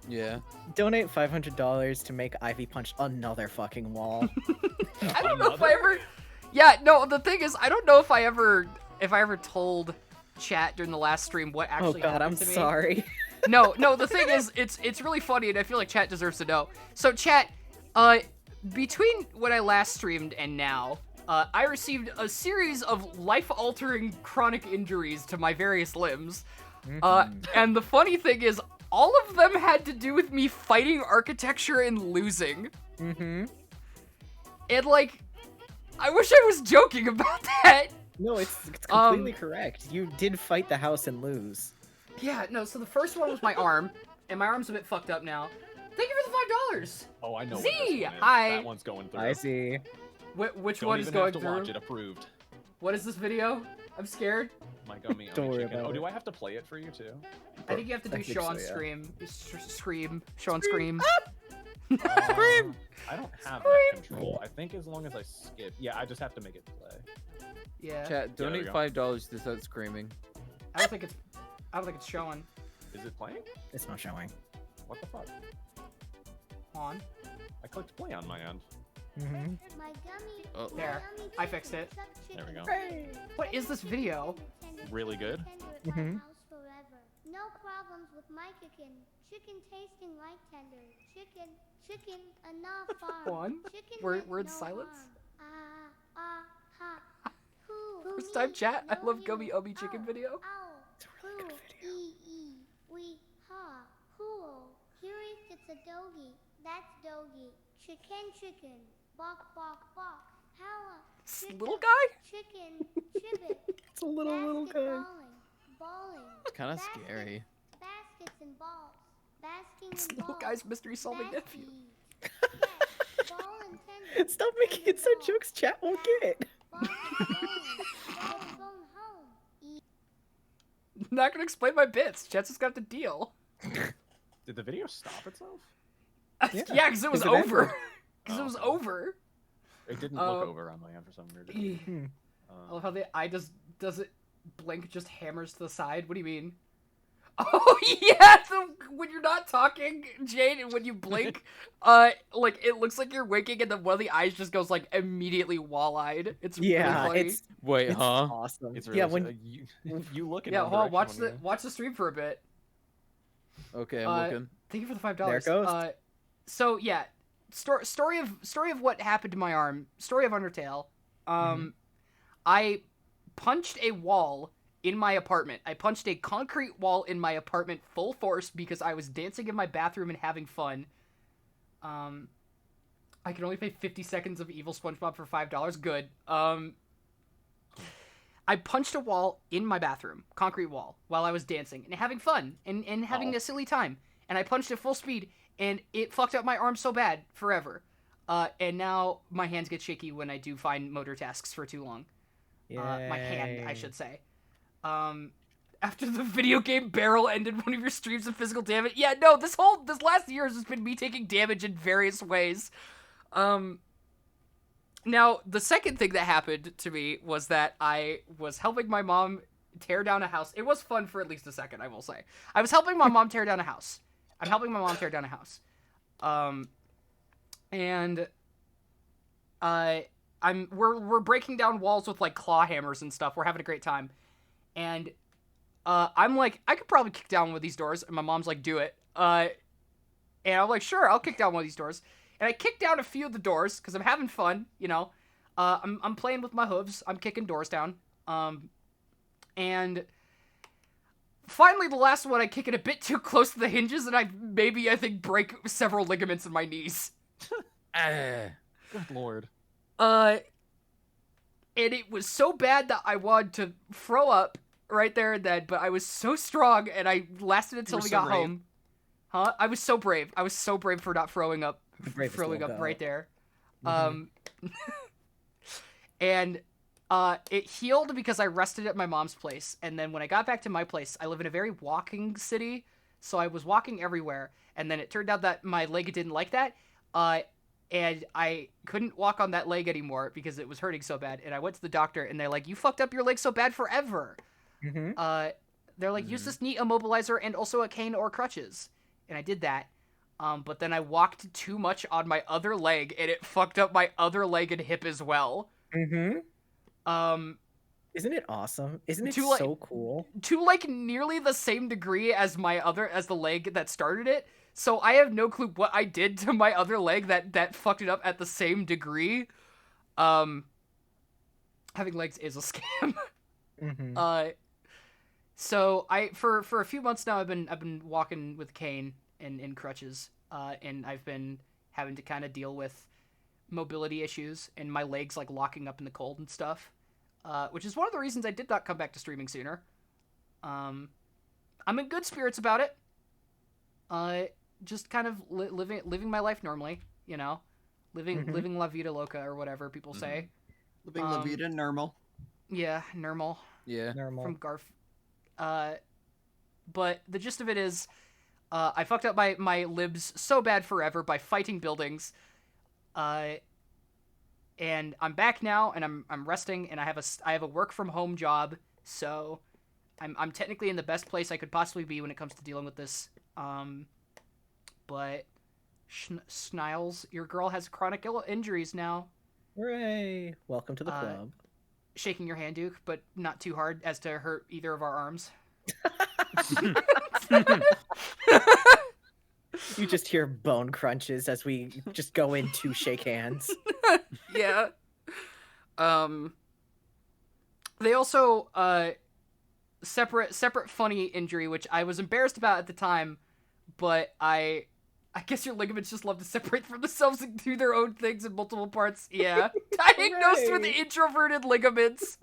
Speaker 6: Yeah.
Speaker 4: Donate $500 to make Ivy punch another fucking wall.
Speaker 3: I don't know if I ever. Yeah, no. The thing is, I don't know if I ever told chat during the last stream what
Speaker 4: Oh
Speaker 3: actually
Speaker 4: god,
Speaker 3: happened
Speaker 4: I'm
Speaker 3: to me.
Speaker 4: sorry.
Speaker 3: No. The thing is, it's really funny, and I feel like chat deserves to know. So chat, between when I last streamed and now, I received a series of life-altering chronic injuries to my various limbs. And the funny thing is, all of them had to do with me fighting architecture and losing.
Speaker 4: Mm-hmm.
Speaker 3: And like, I wish I was joking about that.
Speaker 4: No, it's completely correct. You did fight the house and lose.
Speaker 3: Yeah, no, so the first one was my arm, and my arm's a bit fucked up now. Thank you for the $5.
Speaker 5: Oh, I know.
Speaker 3: Z,
Speaker 5: what this one is.
Speaker 3: hi.
Speaker 5: That one's going through.
Speaker 4: I see.
Speaker 3: Which
Speaker 5: Don't
Speaker 3: one is
Speaker 5: even
Speaker 3: going
Speaker 5: have to
Speaker 3: through?
Speaker 5: watch it. Approved.
Speaker 3: What is this video? I'm scared.
Speaker 5: My gummy.
Speaker 4: Don't worry
Speaker 5: chicken.
Speaker 4: about
Speaker 5: Oh, do
Speaker 4: it.
Speaker 5: I have to play it for you too?
Speaker 3: I think you have to do
Speaker 4: I think
Speaker 3: show
Speaker 4: so,
Speaker 3: on
Speaker 4: yeah.
Speaker 3: scream. Show on scream.
Speaker 5: Scream! I don't have that control. I think as long as I skip. Yeah, I just have to make it play.
Speaker 3: Yeah.
Speaker 6: Chat,
Speaker 5: there we
Speaker 6: donate
Speaker 5: go.
Speaker 6: $5 to start screaming.
Speaker 3: I don't think it's showing.
Speaker 5: Is it playing?
Speaker 4: It's not showing.
Speaker 5: What the fuck?
Speaker 3: On.
Speaker 5: I clicked play on my end.
Speaker 4: Mm-hmm.
Speaker 1: My gummy.
Speaker 6: Oh.
Speaker 3: There. I fixed it.
Speaker 5: There we go.
Speaker 3: What is this video?
Speaker 5: Really good.
Speaker 4: Mhm.
Speaker 1: No problems with my chicken. Chicken tasting like tender. Chicken enough farm.
Speaker 3: One?
Speaker 1: Chicken
Speaker 3: We're
Speaker 1: with
Speaker 3: in
Speaker 1: no
Speaker 3: silence?
Speaker 1: harm. Ha. Who
Speaker 3: First time
Speaker 1: me?
Speaker 3: chat. I
Speaker 1: No
Speaker 3: love
Speaker 1: you.
Speaker 3: Gummy Ummy chicken
Speaker 1: Ow,
Speaker 3: video.
Speaker 1: ow.
Speaker 4: It's a really good
Speaker 1: Who? E. We. Ha. Who? Curious, it's a doggy. That's doggy. Chicken. Bok. How?
Speaker 3: This little guy?
Speaker 1: Chicken. Chibbit.
Speaker 4: It's a little guy.
Speaker 1: Balling.
Speaker 6: It's kind of
Speaker 1: Baskets.
Speaker 6: scary.
Speaker 1: Baskets and balls. Basking
Speaker 3: This
Speaker 1: and
Speaker 3: little
Speaker 1: balls.
Speaker 3: guy's mystery solving nephew.
Speaker 1: Yes, ball and tender.
Speaker 4: Stop making inside jokes chat won't get.
Speaker 1: Ball and bone home.
Speaker 3: Not gonna explain my bits. Chat's just got the deal.
Speaker 5: Did the video stop itself?
Speaker 3: Yeah, because it was
Speaker 4: 'cause it
Speaker 3: over.
Speaker 4: ended.
Speaker 3: Because it was
Speaker 5: Oh.
Speaker 3: over.
Speaker 5: It didn't
Speaker 3: Uh,
Speaker 5: look over on my end for some weird reason.
Speaker 3: I love how the eye does it blink just hammers to the side. What do you mean? Oh yeah, when you're not talking, Jade, and when you blink, like it looks like you're winking, and then one of the eyes just goes like immediately wall-eyed. It's
Speaker 4: Yeah,
Speaker 3: really funny.
Speaker 4: it's
Speaker 6: Wait,
Speaker 4: it's
Speaker 6: huh?
Speaker 4: awesome.
Speaker 5: It's really
Speaker 4: yeah, when
Speaker 5: you look in
Speaker 3: Yeah,
Speaker 5: one
Speaker 3: hold on,
Speaker 5: direction
Speaker 3: watch the stream for a bit.
Speaker 6: Okay, I'm
Speaker 3: Uh,
Speaker 6: looking.
Speaker 3: Thank you for the $5.
Speaker 4: There it goes.
Speaker 3: So yeah, story of what happened to my arm. Story of Undertale. I punched a wall in my apartment. I punched a concrete wall in my apartment full force because I was dancing in my bathroom and having fun. I can only pay 50 seconds of Evil SpongeBob for $5. Good. I punched a wall in my bathroom, concrete wall, while I was dancing and having fun and having a silly time. And I punched at full speed, and it fucked up my arm so bad forever. And now my hands get shaky when I do fine motor tasks for too long. My hand, I should say. After the video game barrel ended one of your streams of physical damage. Yeah, no, this last year has just been me taking damage in various ways. Now, the second thing that happened to me was that I was helping my mom tear down a house. It was fun for at least a second, I will say. I was helping my mom tear down a house. I'm helping my mom tear down a house. And we're breaking down walls with like claw hammers and stuff. We're having a great time. And I'm like, I could probably kick down one of these doors. And my mom's like, do it. And I'm like, sure, I'll kick down one of these doors. And I kicked down a few of the doors because I'm having fun, you know. I'm playing with my hooves. I'm kicking doors down. And finally, the last one, I kick it a bit too close to the hinges, and I think break several ligaments in my knees.
Speaker 5: Good lord.
Speaker 3: And it was so bad that I wanted to throw up right there and then, but I was so strong, and I lasted until
Speaker 5: were
Speaker 3: we
Speaker 5: so
Speaker 3: got
Speaker 5: brave.
Speaker 3: home. Huh? I was so brave. I was so brave for not throwing up.
Speaker 4: The bravest
Speaker 3: Throwing
Speaker 4: little
Speaker 3: up
Speaker 4: girl.
Speaker 3: right there. And it healed because I rested at my mom's place. And then when I got back to my place, I live in a very walking city, so I was walking everywhere. And then it turned out that my leg didn't like that. and I couldn't walk on that leg anymore because it was hurting so bad. And I went to the doctor, and they're like, "You fucked up your leg so bad forever."
Speaker 4: Mm-hmm.
Speaker 3: They're like, "Use this knee immobilizer and also a cane or crutches." And I did that. But then I walked too much on my other leg, and it fucked up my other leg and hip as well.
Speaker 4: Mm-hmm.
Speaker 3: Isn't
Speaker 4: it awesome? Isn't it
Speaker 3: to, like,
Speaker 4: so cool?
Speaker 3: To like nearly the same degree as the leg that started it. So I have no clue what I did to my other leg that fucked it up at the same degree. Having legs is a scam.
Speaker 4: Mm-hmm.
Speaker 3: So for a few months now I've been walking with a cane and crutches. And I've been having to kind of deal with mobility issues and my legs like locking up in the cold and stuff. Which is one of the reasons I did not come back to streaming sooner. I'm in good spirits about it. Just kind of living my life normally, you know, living la vida loca or whatever people say.
Speaker 8: Living la vida normal.
Speaker 3: Yeah, normal.
Speaker 6: Yeah,
Speaker 4: normal.
Speaker 3: From Garf. But the gist of it is, I fucked up my libs so bad forever by fighting buildings. And I'm back now, and I'm resting, and I have a work from home job, so I'm technically in the best place I could possibly be when it comes to dealing with this. But Sniles, your girl has chronic injuries now.
Speaker 4: Hooray! Welcome to the club.
Speaker 3: Shaking your hand, Duke, but not too hard as to hurt either of our arms.
Speaker 4: You just hear bone crunches as we just go in to shake hands.
Speaker 3: Yeah. They also separate funny injury, which I was embarrassed about at the time, but I guess your ligaments just love to separate from themselves and do their own things in multiple parts. Yeah. Diagnosed with introverted ligaments.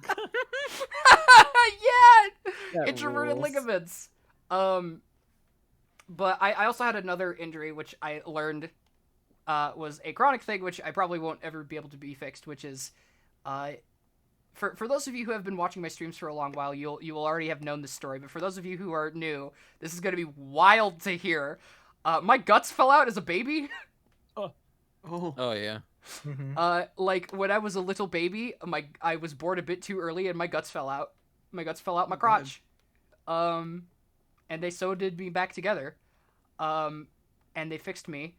Speaker 3: Yeah.
Speaker 4: That
Speaker 3: introverted
Speaker 4: rules.
Speaker 3: ligaments. But I also had another injury, which I learned was a chronic thing, which I probably won't ever be able to be fixed, which is, for those of you who have been watching my streams for a long while, you will already have known this story, but for those of you who are new, this is going to be wild to hear. My guts fell out as a baby.
Speaker 6: Oh yeah.
Speaker 3: Like, when I was a little baby, I was born a bit too early, and my guts fell out. My guts fell out my crotch. And they sewed me back together. And they fixed me.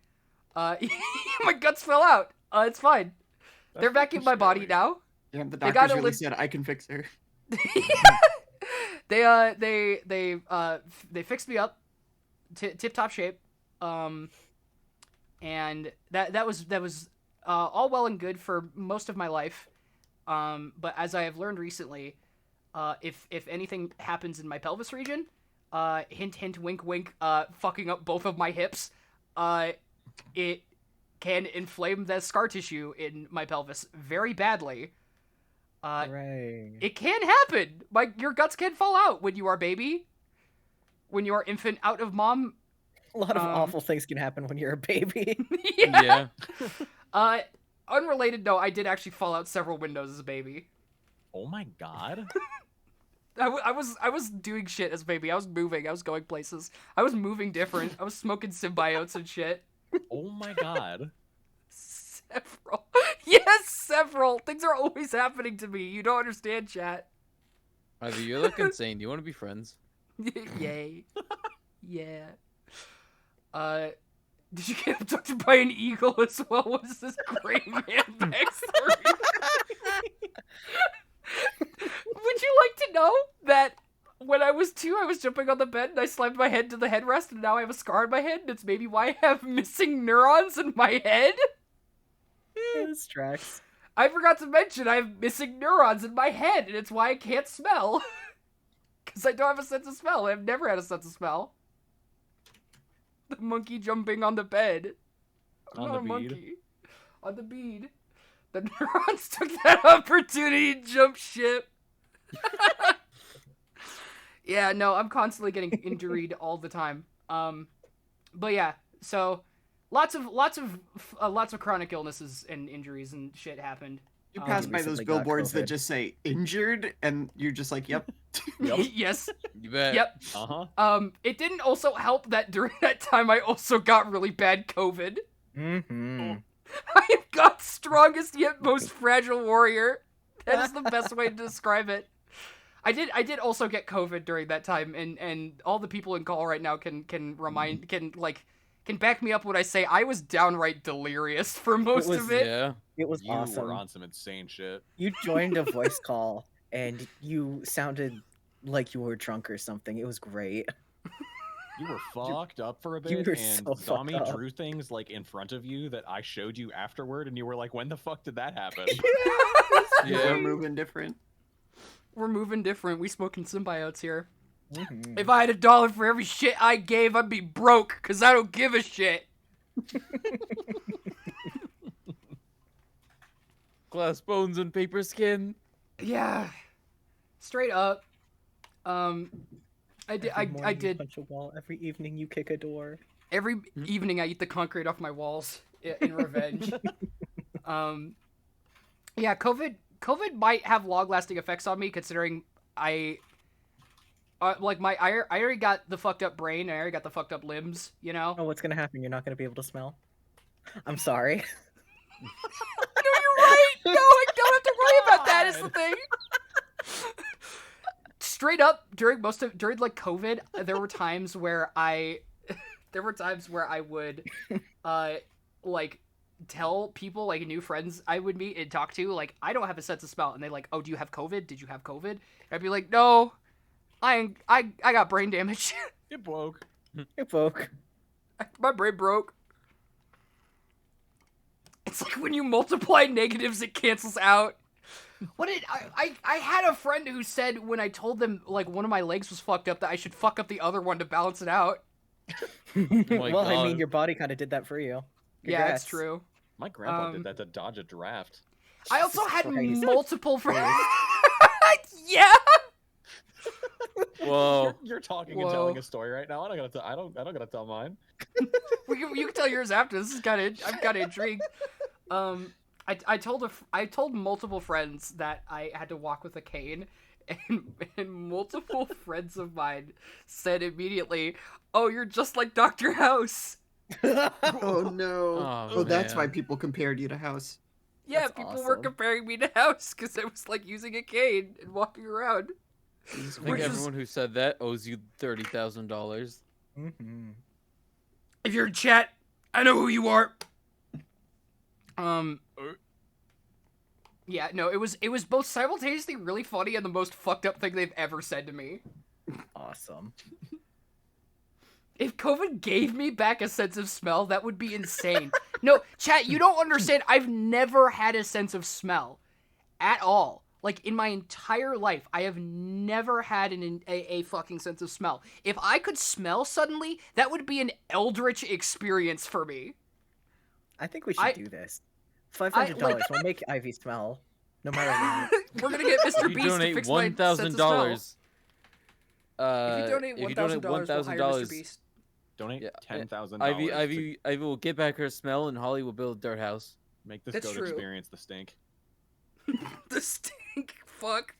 Speaker 3: My guts fell out. It's fine. They're back in my body now.
Speaker 8: Yeah, the
Speaker 3: They
Speaker 8: doctors
Speaker 3: gotta
Speaker 8: really said I can fix her.
Speaker 3: They fixed me up, tip top shape. And that was all well and good for most of my life. But as I have learned recently, if anything happens in my pelvis region, hint hint wink wink, fucking up both of my hips, it can inflame the scar tissue in my pelvis very badly.
Speaker 4: Right.
Speaker 3: It can happen. Your guts can fall out when you are baby, when you are infant out of mom.
Speaker 4: A lot of awful things can happen when you're a baby.
Speaker 3: Yeah. Unrelated, no, I did actually fall out several windows as a baby.
Speaker 5: Oh my god.
Speaker 3: I was doing shit as a baby. I was moving. I was going places. I was moving different. I was smoking symbiotes and shit.
Speaker 5: Oh my god.
Speaker 3: Several. Yes, several. Things are always happening to me. You don't understand, chat.
Speaker 6: Ivy, you look insane. Do you want to be friends?
Speaker 3: Yay. Yeah. Did you get abducted by an eagle as well? What is this gray man backstory? Would you like to know that when I was 2, I was jumping on the bed and I slammed my head to the headrest and now I have a scar on my head and it's maybe why I have missing neurons in my head?
Speaker 4: This tracks.
Speaker 3: I forgot to mention I have missing neurons in my head and it's why I can't smell. Because I don't have a sense of smell. I've never had a sense of smell. The monkey jumping on the bed. I'm
Speaker 5: On
Speaker 3: not
Speaker 5: the
Speaker 3: a
Speaker 5: bead.
Speaker 3: monkey. On the bead. The neurons took that opportunity to jump ship. Yeah, no, I'm constantly getting injured all the time. But yeah, so lots of chronic illnesses and injuries and shit happened.
Speaker 8: You pass by those
Speaker 4: recently got
Speaker 8: billboards that
Speaker 4: COVID.
Speaker 8: just say injured, and you're just like, yep.
Speaker 3: Yes.
Speaker 6: You bet.
Speaker 3: Yep.
Speaker 5: Uh-huh.
Speaker 3: It didn't also help that during that time I also got really bad COVID.
Speaker 4: Mm-hmm.
Speaker 3: I am God's strongest yet most fragile warrior. That is the best way to describe it. I did also get COVID during that time, and all the people in call right now can back me up when I say I was downright delirious for most
Speaker 4: was-
Speaker 3: of it.
Speaker 6: Yeah.
Speaker 4: It was
Speaker 5: You
Speaker 4: awesome.
Speaker 5: were on some insane shit.
Speaker 4: You joined a voice call and you sounded like you were drunk or something. It was great.
Speaker 5: You were fucked up for a
Speaker 4: you
Speaker 5: bit,
Speaker 4: were
Speaker 5: and
Speaker 4: so fucked
Speaker 5: Zombie
Speaker 4: up.
Speaker 5: drew things like in front of you that I showed you afterward, and you were like, "When the fuck did that happen?"
Speaker 8: Yeah, we're moving different.
Speaker 3: We're moving different. We smoking symbiotes here.
Speaker 4: Mhm.
Speaker 3: If I had $1 for every shit I gave, I'd be broke, cause I don't give a shit.
Speaker 6: Glass bones and paper skin.
Speaker 3: Yeah, straight up. I
Speaker 4: Every morning
Speaker 3: I
Speaker 4: you
Speaker 3: did.
Speaker 4: punch a wall. Every evening you kick a door.
Speaker 3: Every evening I eat the concrete off my walls in revenge. Yeah, COVID might have long-lasting effects on me, considering I already got the fucked up brain, I already got the fucked up limbs, you know?
Speaker 4: Oh, what's gonna happen? You're not gonna be able to smell? I'm sorry.
Speaker 3: No, you're right! No, I don't have to worry about that, is the thing! Straight up, during like COVID, there were times where I would like tell people, like new friends I would meet and talk to, like, I don't have a sense of smell, and they like, oh, do you have COVID? Did you have COVID? And I'd be like, no, I got brain damage.
Speaker 5: It broke.
Speaker 4: It broke.
Speaker 3: My brain broke. It's like when you multiply negatives, it cancels out. What did I had a friend who said when I told them like one of my legs was fucked up that I should fuck up the other one to balance it out.
Speaker 4: Well, I mean,
Speaker 6: God.
Speaker 4: your body kind of did that for you.
Speaker 3: Yeah,
Speaker 4: Congrats.
Speaker 3: it's true.
Speaker 5: My grandpa
Speaker 3: Um,
Speaker 5: did that to dodge a draft.
Speaker 3: I also had
Speaker 4: Christ.
Speaker 3: multiple friends. Yeah.
Speaker 6: Whoa.
Speaker 5: You're talking
Speaker 3: Whoa.
Speaker 5: and telling a story right now. I don't gotta tell mine.
Speaker 3: You can tell yours after. This is I'm kind of intrigued. I told multiple friends that I had to walk with a cane, and multiple friends of mine said immediately, "Oh, you're just like Dr. House."
Speaker 8: Oh no.
Speaker 6: Oh,
Speaker 8: That's why
Speaker 6: man.
Speaker 8: people compared you to House.
Speaker 3: Yeah,
Speaker 4: That's
Speaker 3: people were
Speaker 4: awesome.
Speaker 3: comparing me to House because it was like using a cane and walking around.
Speaker 6: I think
Speaker 3: Which is-
Speaker 6: everyone who said that owes you $30,000.
Speaker 4: Mm-hmm.
Speaker 3: If you're in chat, I know who you are. Yeah, no, it was both simultaneously really funny and the most fucked up thing they've ever said to me.
Speaker 4: Awesome.
Speaker 3: If COVID gave me back a sense of smell, that would be insane. No, chat, you don't understand. I've never had a sense of smell at all. Like, in my entire life, I have never had a fucking sense of smell. If I could smell suddenly, that would be an eldritch experience for me.
Speaker 4: I think we should
Speaker 3: I-
Speaker 4: do this. $500. We'll make Ivy smell. No matter what.
Speaker 3: We're gonna get Mr.
Speaker 6: If you
Speaker 3: Beast to
Speaker 6: donate
Speaker 3: fix my sense of smell.
Speaker 6: $1,000,
Speaker 3: If you donate $1,000, we'll hire Mr. Beast.
Speaker 5: Donate
Speaker 6: Yeah,
Speaker 5: $10,000.
Speaker 6: Ivy will get back her smell, and Holly will build a dirt house.
Speaker 5: Make this
Speaker 3: That's
Speaker 5: goat
Speaker 3: true.
Speaker 5: experience the stink.
Speaker 3: The stink. Fuck.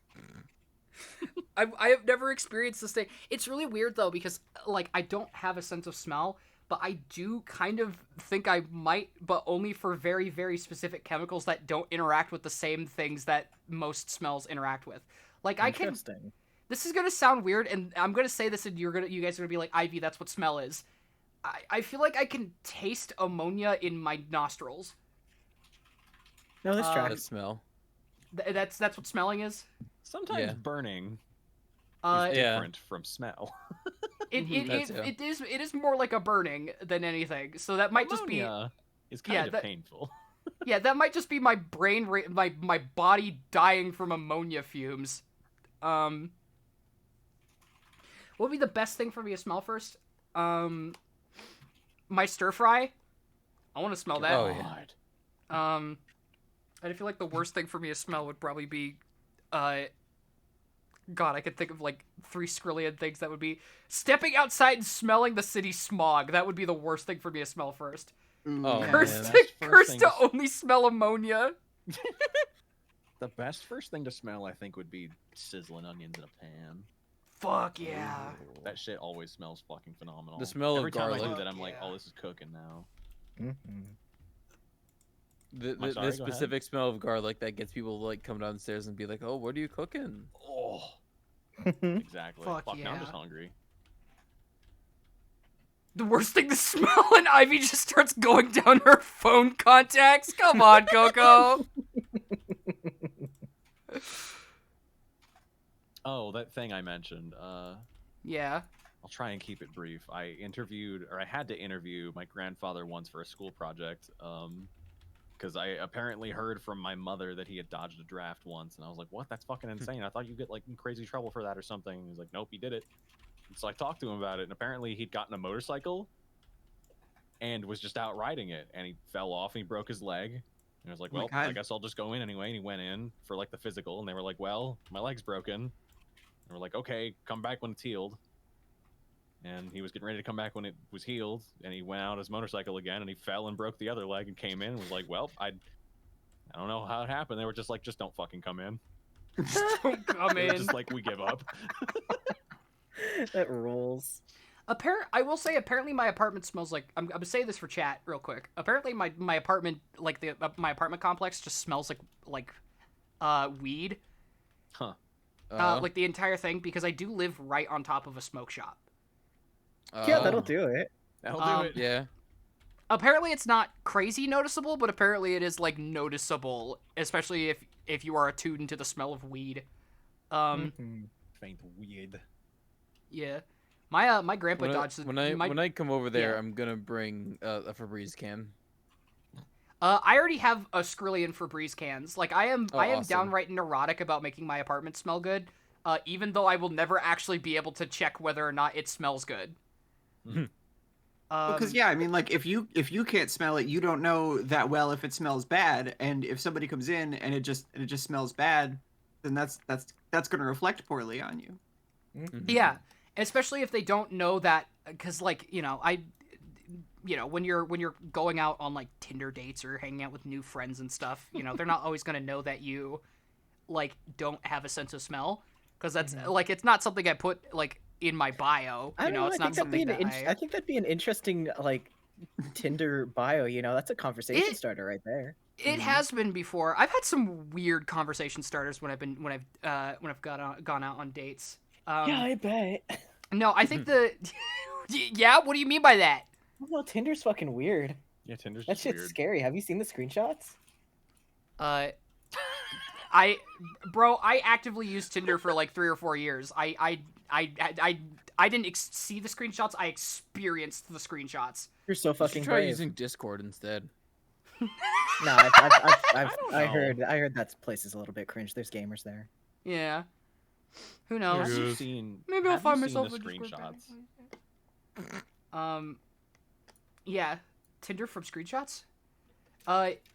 Speaker 3: I have never experienced the stink. It's really weird though because like I don't have a sense of smell, but I do kind of think I might, but only for very very specific chemicals that don't interact with the same things that most smells interact with. Like I can.
Speaker 4: Interesting.
Speaker 3: This is gonna sound weird, and I'm gonna say this, and you guys are gonna be like, Ivy, that's what smell is. I feel like I can taste ammonia in my nostrils.
Speaker 4: No, this
Speaker 3: Uh,
Speaker 6: That
Speaker 4: tracks.
Speaker 6: smell.
Speaker 3: That's what smelling is.
Speaker 5: Sometimes
Speaker 6: Yeah.
Speaker 5: burning
Speaker 3: Uh,
Speaker 5: is
Speaker 6: Yeah.
Speaker 5: different from smell.
Speaker 3: It is more like a burning than anything. So that might just be
Speaker 5: Ammonia is kind
Speaker 3: yeah,
Speaker 5: of
Speaker 3: that-
Speaker 5: painful.
Speaker 3: yeah, that might just be my brain my body dying from ammonia fumes. What would be the best thing for me to smell first? My stir fry. I want to smell that.
Speaker 6: Oh, yeah.
Speaker 3: And I feel like the worst thing for me to smell would probably be, God, I could think of like 3 Skrillian things that would be stepping outside and smelling the city smog. That would be the worst thing for me to smell first.
Speaker 8: Ooh,
Speaker 6: Oh,
Speaker 8: yeah.
Speaker 3: Cursed,
Speaker 5: man. That's first
Speaker 3: cursed to
Speaker 5: things.
Speaker 3: only smell ammonia.
Speaker 5: The best first thing to smell, I think, would be sizzling onions in a pan.
Speaker 3: Fuck yeah.
Speaker 5: That shit always smells fucking phenomenal.
Speaker 6: The smell of
Speaker 5: Every time I do
Speaker 6: garlic.
Speaker 5: that, I'm like,
Speaker 3: Yeah.
Speaker 5: oh, this is cooking now.
Speaker 4: Mm-hmm.
Speaker 6: The
Speaker 5: sorry, go ahead.
Speaker 6: specific smell of garlic that gets people to like come downstairs and be like, "Oh, what are you cooking?"
Speaker 5: Oh, exactly.
Speaker 3: Fuck
Speaker 5: Now I'm just
Speaker 3: yeah.
Speaker 5: hungry.
Speaker 3: The worst thing to smell, and Ivy just starts going down her phone contacts. Come on, Coco.
Speaker 5: Oh, that thing I mentioned.
Speaker 3: Yeah.
Speaker 5: I'll try and keep it brief. I had to interview my grandfather once for a school project. Because I apparently heard from my mother that he had dodged a draft once, and I was like, "What? That's fucking insane! I thought you get like in crazy trouble for that or something." He's like, "Nope, he did it." And so I talked to him about it, and apparently he'd gotten a motorcycle and was just out riding it, and he fell off and he broke his leg. And I was like,
Speaker 8: Oh my
Speaker 5: "Well,
Speaker 8: God.
Speaker 5: I guess I'll just go in anyway." And he went in for like the physical, and they were like, "Well, my leg's broken." And we're like, "Okay, come back when it's healed." And he was getting ready to come back when it was healed, and he went out his motorcycle again, and he fell and broke the other leg, and came in and was like, "Well, I don't know how it happened." They were just like, "Just don't fucking come in."
Speaker 3: Don't come
Speaker 5: They were
Speaker 3: in.
Speaker 5: just like, "We give up."
Speaker 4: That rules.
Speaker 3: I will say, apparently my apartment smells like. I'm gonna say this for chat real quick. Apparently my apartment, like my apartment complex, just smells like weed.
Speaker 5: Huh.
Speaker 3: Like the entire thing, because I do live right on top of a smoke shop.
Speaker 4: Yeah, that'll do it.
Speaker 5: That'll
Speaker 3: Um,
Speaker 5: do it.
Speaker 6: Yeah.
Speaker 3: Apparently it's not crazy noticeable, but apparently it is like noticeable, especially if you are attuned to the smell of weed.
Speaker 4: Mhm.
Speaker 5: Faint weird.
Speaker 3: Yeah. My grandpa dodged
Speaker 6: When I come over there,
Speaker 3: yeah.
Speaker 6: I'm gonna bring a Febreze can.
Speaker 3: I already have a Skrillian Febreze cans. Like I am
Speaker 6: awesome.
Speaker 3: downright neurotic about making my apartment smell good, even though I will never actually be able to check whether or not it smells good.
Speaker 8: Because yeah, I mean, like if you can't smell it, you don't know that well if it smells bad, and if somebody comes in and it just smells bad, then that's going to reflect poorly on you.
Speaker 3: Yeah, especially if they don't know that, because like when you're going out on like Tinder dates or hanging out with new friends and stuff, they're not always gonna know that you like don't have a sense of smell, because that's like it's not something I put like in my bio.
Speaker 4: I don't know.
Speaker 3: It's not something that
Speaker 4: I think that'd be an interesting like Tinder bio. That's a conversation starter right there.
Speaker 3: It has been before. I've had some weird conversation starters when I've gone out on dates.
Speaker 4: Yeah, I bet.
Speaker 3: No, I think yeah. What do you mean by that?
Speaker 4: No, Tinder's fucking weird.
Speaker 5: Yeah, Tinder's
Speaker 4: That
Speaker 5: just
Speaker 4: shit's
Speaker 5: weird.
Speaker 4: scary. Have you seen the screenshots?
Speaker 3: I actively used Tinder for like 3 or 4 years. I didn't see the screenshots. I experienced the screenshots.
Speaker 4: You're so
Speaker 6: You should
Speaker 4: fucking
Speaker 6: try
Speaker 4: brave.
Speaker 6: using Discord instead.
Speaker 4: No, I heard that place is a little bit cringe. There's gamers there.
Speaker 3: Yeah. Who knows?
Speaker 5: Have you seen?
Speaker 3: Maybe I'll
Speaker 5: have
Speaker 3: find
Speaker 5: you seen
Speaker 3: myself
Speaker 5: the
Speaker 3: a Discord
Speaker 5: screenshots.
Speaker 3: Yeah, Tinder from screenshots.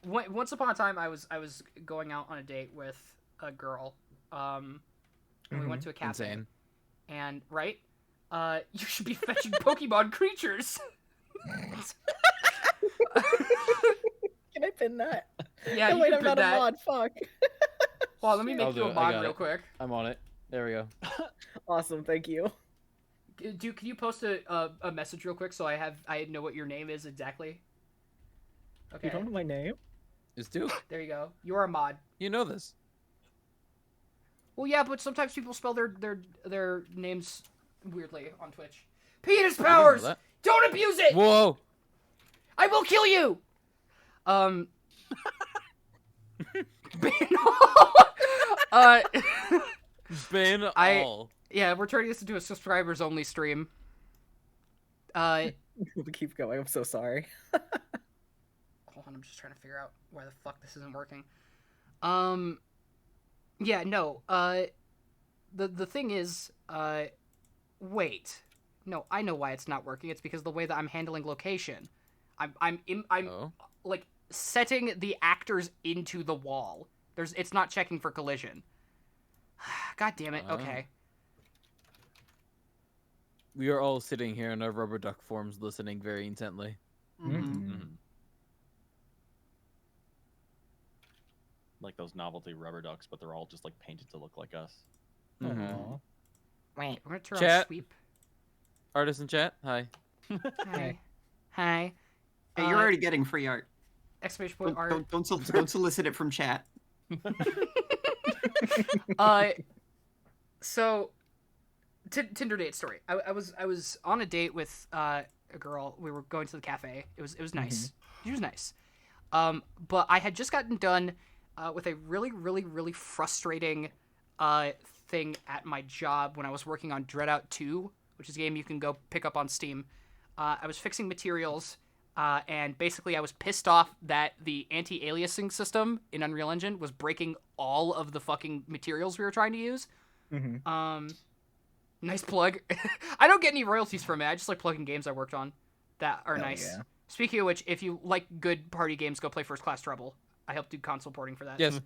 Speaker 3: Once upon a time, I was going out on a date with a girl. And we went to a cafe.
Speaker 6: Insane.
Speaker 3: And you should be fetching Pokemon creatures.
Speaker 4: Can I pin that?
Speaker 3: Yeah,
Speaker 4: Oh,
Speaker 3: you
Speaker 4: wait,
Speaker 3: can
Speaker 4: I'm
Speaker 3: pin
Speaker 4: not
Speaker 3: that.
Speaker 4: a mod. Fuck.
Speaker 3: Well, let me
Speaker 6: I'll
Speaker 3: make
Speaker 6: do
Speaker 3: you a
Speaker 6: it. I
Speaker 3: mod
Speaker 6: got
Speaker 3: real
Speaker 6: it.
Speaker 3: quick.
Speaker 6: I'm on it. There we go.
Speaker 4: Awesome. Thank you.
Speaker 3: Dude, can you post a message real quick so I know what your name is exactly? Okay,
Speaker 4: You don't know my name?
Speaker 6: Just do.
Speaker 3: there you go. You're a mod.
Speaker 6: You know this.
Speaker 3: Well, yeah, but sometimes people spell their names weirdly on Twitch. Penis powers!
Speaker 6: that.
Speaker 3: Don't abuse it!
Speaker 6: Whoa.
Speaker 3: I will kill you!
Speaker 6: Ban
Speaker 3: I-
Speaker 6: all.
Speaker 3: Yeah, we're turning this into a subscribers only stream. Hold
Speaker 4: Keep going. I'm so sorry.
Speaker 3: on, I'm just trying to figure out why the fuck this isn't working. Yeah, no, the thing is, wait. No, I know why it's not working. It's because the way that I'm handling location. I'm
Speaker 6: Oh.
Speaker 3: like setting the actors into the wall. It's not checking for collision. God damn it.
Speaker 6: Oh.
Speaker 3: Okay.
Speaker 6: We are all sitting here in our rubber duck forms listening very intently.
Speaker 5: Like those novelty rubber ducks, but they're all just like painted to look like us.
Speaker 4: Aw.
Speaker 3: Wait, we're gonna turn on
Speaker 6: Chat.
Speaker 3: sweep.
Speaker 6: Artist in chat, hi.
Speaker 3: Hi. Hi.
Speaker 8: Hey, you're already getting free art.
Speaker 3: Exclamation point art.
Speaker 8: Don't solicit it from chat.
Speaker 3: So Tinder date story. I was on a date with a girl. We were going to the cafe. It was nice. She was nice. But I had just gotten done with a really frustrating thing at my job when I was working on Dreadout 2, which is a game you can go pick up on Steam. I was fixing materials, and basically I was pissed off that the anti-aliasing system in Unreal Engine was breaking all of the fucking materials we were trying to use. Nice plug. I don't get any royalties from it. I just like plugging games I worked on that are nice. Yeah. Speaking of which, if you like good party games, go play First Class Trouble. I helped do console porting for that.
Speaker 6: Yes.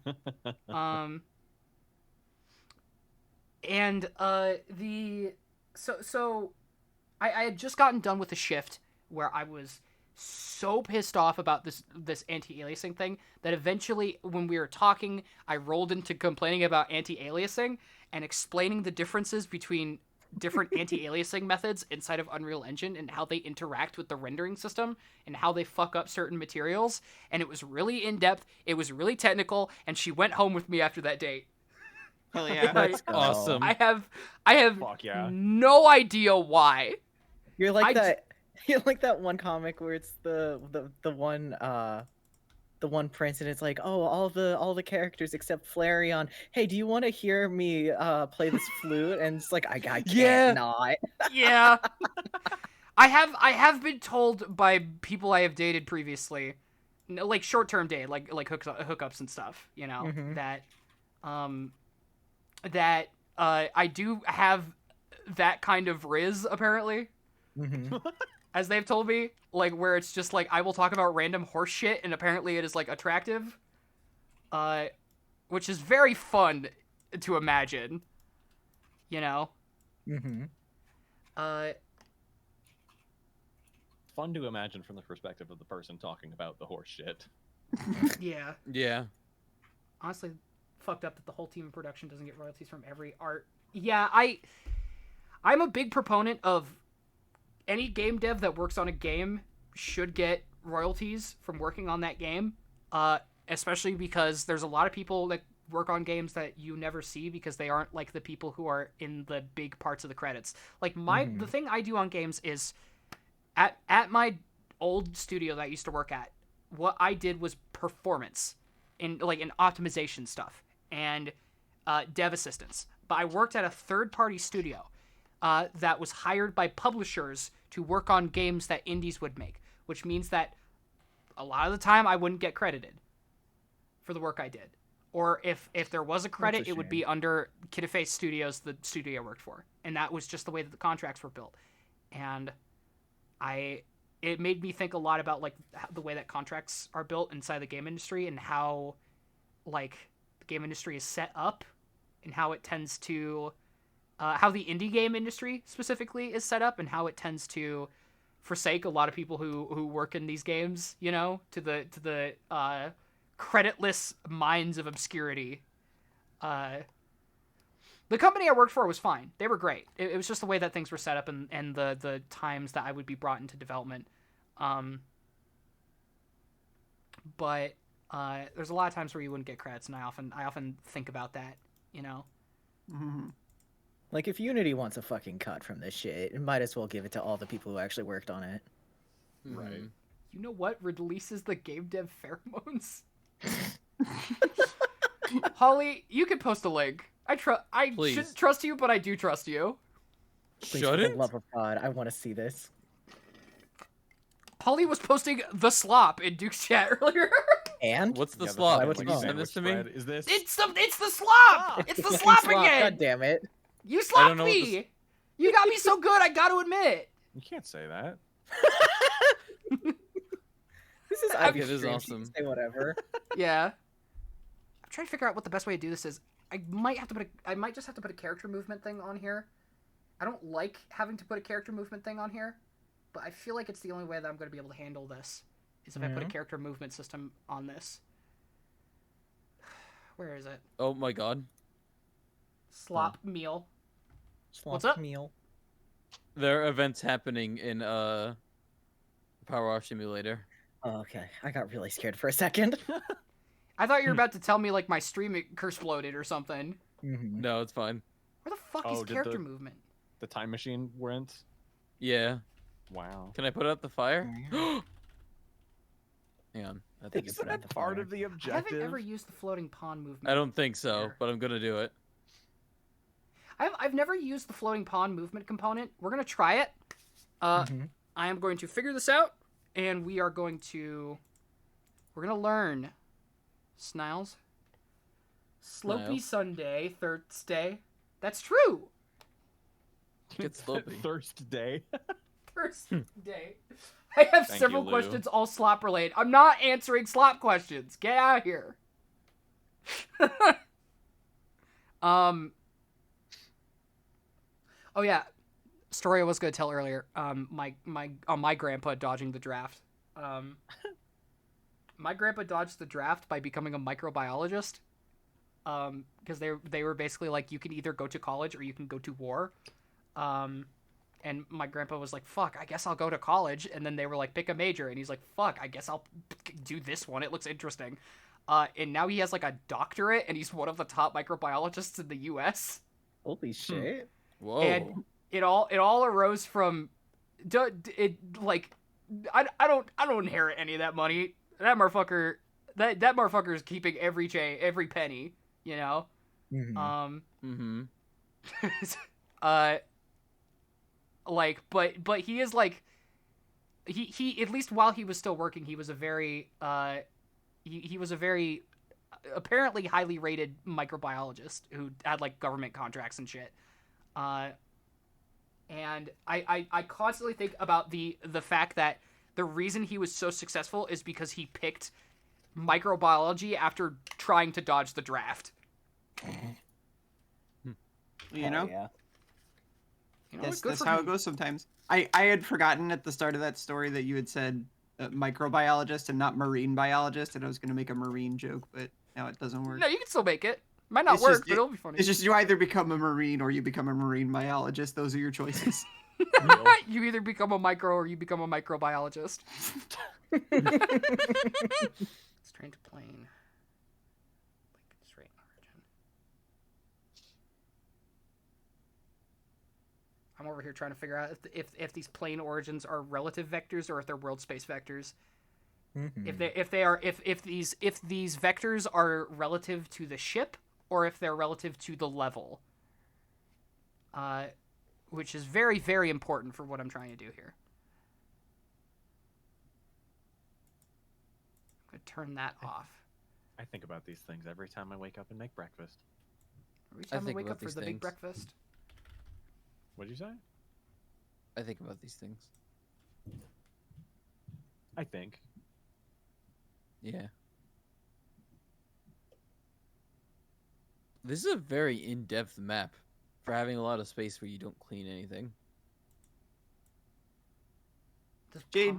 Speaker 3: And I had just gotten done with a shift where I was so pissed off about this anti-aliasing thing that eventually, when we were talking, I rolled into complaining about anti-aliasing and explaining the differences between different anti-aliasing methods inside of Unreal Engine and how they interact with the rendering system and how they fuck up certain materials. And it was really in-depth, it was really technical, and she went home with me after that date.
Speaker 8: Hell yeah.
Speaker 6: That's awesome.
Speaker 3: I have
Speaker 5: Fuck yeah.
Speaker 3: no idea why.
Speaker 4: You're like that. You're like that one comic where it's the one prince and it's like, oh, all the characters except Flareon. Hey, do you want to hear me play this flute? And it's like, I can't not.
Speaker 3: Yeah. I have been told by people I have dated previously, like short-term date, like hookups and stuff, you know, that I do have that kind of riz apparently. As they've told me, like, where it's just like I will talk about random horse shit and apparently it is like attractive, which is very fun to imagine, you know.
Speaker 5: Fun to imagine from the perspective of the person talking about the horse shit.
Speaker 3: Yeah. Honestly, fucked up that the whole team in production doesn't get royalties from every art. Yeah, I'm a big proponent of any game dev that works on a game should get royalties from working on that game, especially because there's a lot of people that work on games that you never see because they aren't like the people who are in the big parts of the credits. Like the thing I do on games is at my old studio that I used to work at, what I did was performance in optimization stuff and dev assistance. But I worked at a third-party studio that was hired by publishers to work on games that indies would make, which means that a lot of the time I wouldn't get credited for the work I did. Or if there was a credit, it would be under Kitaface Studios, the studio I worked for. And that was just the way that the contracts were built. And it made me think a lot about like the way that contracts are built inside the game industry and how like the game industry is set up and how it tends to how the indie game industry specifically is set up and how it tends to forsake a lot of people who work in these games, you know, to the creditless mines of obscurity. The company I worked for was fine. They were great. It was just the way that things were set up and the times that I would be brought into development. But there's a lot of times where you wouldn't get credits, and I often think about that, you know.
Speaker 4: Like, if Unity wants a fucking cut from this shit, it might as well give it to all the people who actually worked on it.
Speaker 5: Right.
Speaker 3: You know what releases the game dev pheromones? Holly, you can post a link. I shouldn't trust you, but I do trust you.
Speaker 4: Please, for the love of God, I want to see this.
Speaker 3: Holly was posting the slop in Duke's chat earlier.
Speaker 4: And
Speaker 6: what's the slop?
Speaker 5: Can
Speaker 6: you send this to me?
Speaker 5: Is this?
Speaker 3: It's the slop. It's the slop again.
Speaker 4: God damn it!
Speaker 3: You slopped me. You got me so good. I got to admit it.
Speaker 5: You can't say that.
Speaker 4: This is
Speaker 6: it is awesome.
Speaker 4: Say whatever.
Speaker 3: Yeah. I'm trying to figure out what the best way to do this is. I might just have to put a character movement thing on here. I don't like having to put a character movement thing on here, but I feel like it's the only way that I'm going to be able to handle this is if I put a character movement system on this. Where is it?
Speaker 6: Oh my god.
Speaker 3: Slop meal.
Speaker 4: What's
Speaker 3: up?
Speaker 4: Meal.
Speaker 6: There are events happening in Power Wash Simulator.
Speaker 4: Oh, okay, I got really scared for a second.
Speaker 3: I thought you were about to tell me like my stream curse bloated or something.
Speaker 4: Mhm.
Speaker 6: No, it's fine.
Speaker 3: Where the fuck
Speaker 5: Oh,
Speaker 3: is
Speaker 5: did
Speaker 3: character
Speaker 5: the-
Speaker 3: movement?
Speaker 5: The time machine went.
Speaker 6: Yeah.
Speaker 5: Wow.
Speaker 6: Can I put out the fire?
Speaker 4: Oh,
Speaker 6: Hang on. I
Speaker 4: Think
Speaker 6: think
Speaker 4: you
Speaker 6: it's
Speaker 4: put out the fire.
Speaker 5: the
Speaker 3: I haven't ever used the floating pond movement.
Speaker 6: I don't think so,
Speaker 3: Here.
Speaker 6: but I'm gonna do it.
Speaker 3: I've never used the floating pond movement component. We're gonna try it.
Speaker 4: Mhm.
Speaker 3: I am going to figure this out, and we're gonna learn. Sniles. Slopey
Speaker 6: Sniles.
Speaker 3: Sunday, Thursday. That's true.
Speaker 6: Get slopey.
Speaker 5: Thirst day.
Speaker 3: Thursday. I have
Speaker 5: Thank
Speaker 3: several
Speaker 5: you, Lou.
Speaker 3: questions, all slop related. I'm not answering slop questions. Get out of here. Oh yeah, story I was gonna tell earlier. My grandpa dodging the draft. My grandpa dodged the draft by becoming a microbiologist. Because they were basically like, you can either go to college or you can go to war. And my grandpa was like, fuck, I guess I'll go to college. And then they were like, pick a major. And he's like, fuck, I guess I'll do this one. It looks interesting. And now he has like a doctorate and he's one of the top microbiologists in the US.
Speaker 4: Holy shit!
Speaker 6: Whoa.
Speaker 3: And it all arose from I don't inherit any of that money. That motherfucker is keeping every penny, you know?
Speaker 4: Mhm.
Speaker 6: Mm-hmm.
Speaker 3: But he is like, he at least while he was still working, he was a very he was a very apparently highly rated microbiologist who had like government contracts and shit. And I constantly think about the fact that the reason he was so successful is because he picked microbiology after trying to dodge the draft.
Speaker 8: You know,
Speaker 4: Yeah.
Speaker 3: You know,
Speaker 8: that's,
Speaker 3: good
Speaker 8: that's
Speaker 3: for
Speaker 8: how
Speaker 3: him.
Speaker 8: it goes sometimes. I had forgotten at the start of that story that you had said microbiologist and not marine biologist, and I was going to make a marine joke, but now it doesn't work.
Speaker 3: No, you can still make it. Might not
Speaker 8: It's
Speaker 3: work,
Speaker 8: just-
Speaker 3: but it'll be funny.
Speaker 8: It's just you either become a marine or you become a marine biologist. Those are your choices.
Speaker 3: You either become a micro or you become a microbiologist. Strange plane. Like straight origin. I'm over here trying to figure out if these plane origins are relative vectors or if they're world space vectors.
Speaker 4: Mhm.
Speaker 3: If these vectors are relative to the ship or if they're relative to the level. Which is very, very important for what I'm trying to do here. I'm going to turn that off.
Speaker 5: I think about these things every time I wake up and make breakfast.
Speaker 3: Every time I
Speaker 6: think
Speaker 3: wake
Speaker 6: about
Speaker 3: up for
Speaker 6: these
Speaker 3: the big
Speaker 6: things.
Speaker 3: breakfast.
Speaker 5: What'd you say?
Speaker 6: I think about these things.
Speaker 5: I think.
Speaker 6: Yeah. This is a very in-depth map for having a lot of space where you don't clean anything.
Speaker 3: Does
Speaker 8: Jade,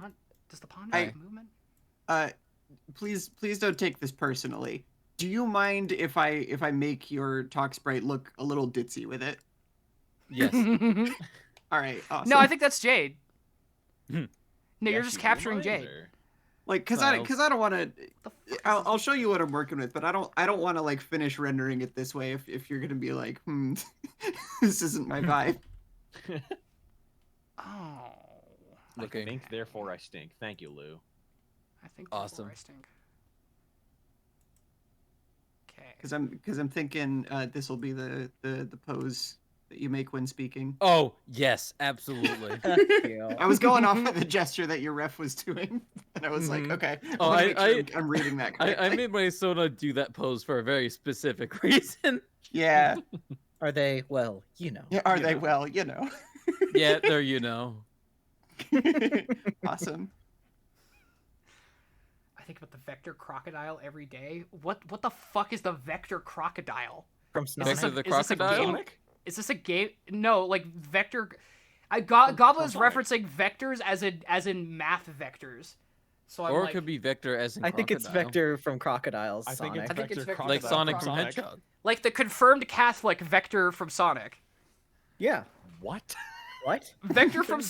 Speaker 3: the pond
Speaker 8: I-
Speaker 3: have movement?
Speaker 8: Please don't take this personally. Do you mind if I make your talk sprite look a little ditzy with it?
Speaker 6: Yes.
Speaker 8: All right, awesome.
Speaker 3: No, I think that's Jade.
Speaker 6: Hmm.
Speaker 3: No, you're
Speaker 5: Yes,
Speaker 3: just
Speaker 5: you
Speaker 3: capturing
Speaker 5: mind,
Speaker 3: Jade.
Speaker 5: or-
Speaker 8: like because
Speaker 6: Styles.
Speaker 8: I don't want to.
Speaker 3: The fuck is
Speaker 8: I'll
Speaker 3: this?
Speaker 8: show you what I'm working with, but I don't want to like finish rendering it this way if you're gonna be like, this isn't my vibe.
Speaker 3: Oh.
Speaker 6: Okay.
Speaker 5: I think, therefore I stink. Thank you, Lou.
Speaker 3: I think
Speaker 6: Awesome.
Speaker 3: I stink. Okay.
Speaker 8: Because I'm thinking this will be the pose that you make when speaking.
Speaker 6: Oh, yes, absolutely.
Speaker 4: Yeah.
Speaker 8: I was going off of the gesture that your ref was doing, and I was
Speaker 6: Mhm.
Speaker 8: like, okay, I
Speaker 6: Oh,
Speaker 8: wanna make
Speaker 6: I-
Speaker 8: sure I'm reading that
Speaker 6: I
Speaker 8: correctly.
Speaker 6: made my Sona do that pose for a very specific reason.
Speaker 8: Yeah.
Speaker 4: Are they? Well, you know.
Speaker 8: Yeah, are
Speaker 6: You
Speaker 8: they?
Speaker 6: know.
Speaker 8: Well, you know.
Speaker 6: Yeah, there you know.
Speaker 8: Awesome.
Speaker 3: I think about the vector crocodile every day. What the fuck is the vector crocodile?
Speaker 4: From
Speaker 3: Is
Speaker 4: Snow.
Speaker 3: this
Speaker 6: Vector
Speaker 3: a-
Speaker 6: the
Speaker 3: is this a
Speaker 6: crocodile?
Speaker 3: game? Is this a game? No, like vector. Goblin is
Speaker 5: Sonic.
Speaker 3: referencing vectors as in math vectors. So I'm
Speaker 6: Or
Speaker 3: like,
Speaker 6: it could be Vector as in
Speaker 4: I think it's
Speaker 6: crocodile.
Speaker 4: Vector from Crocodiles.
Speaker 5: I think
Speaker 4: Sonic.
Speaker 5: it's
Speaker 3: I think it's
Speaker 5: Vector
Speaker 3: Vector
Speaker 6: Like
Speaker 5: Crocodile
Speaker 6: Sonic from
Speaker 3: Sonic.
Speaker 6: Hedgehog.
Speaker 3: like the confirmed Catholic vector from Sonic.
Speaker 4: Yeah.
Speaker 5: What?
Speaker 4: What?
Speaker 3: Vector from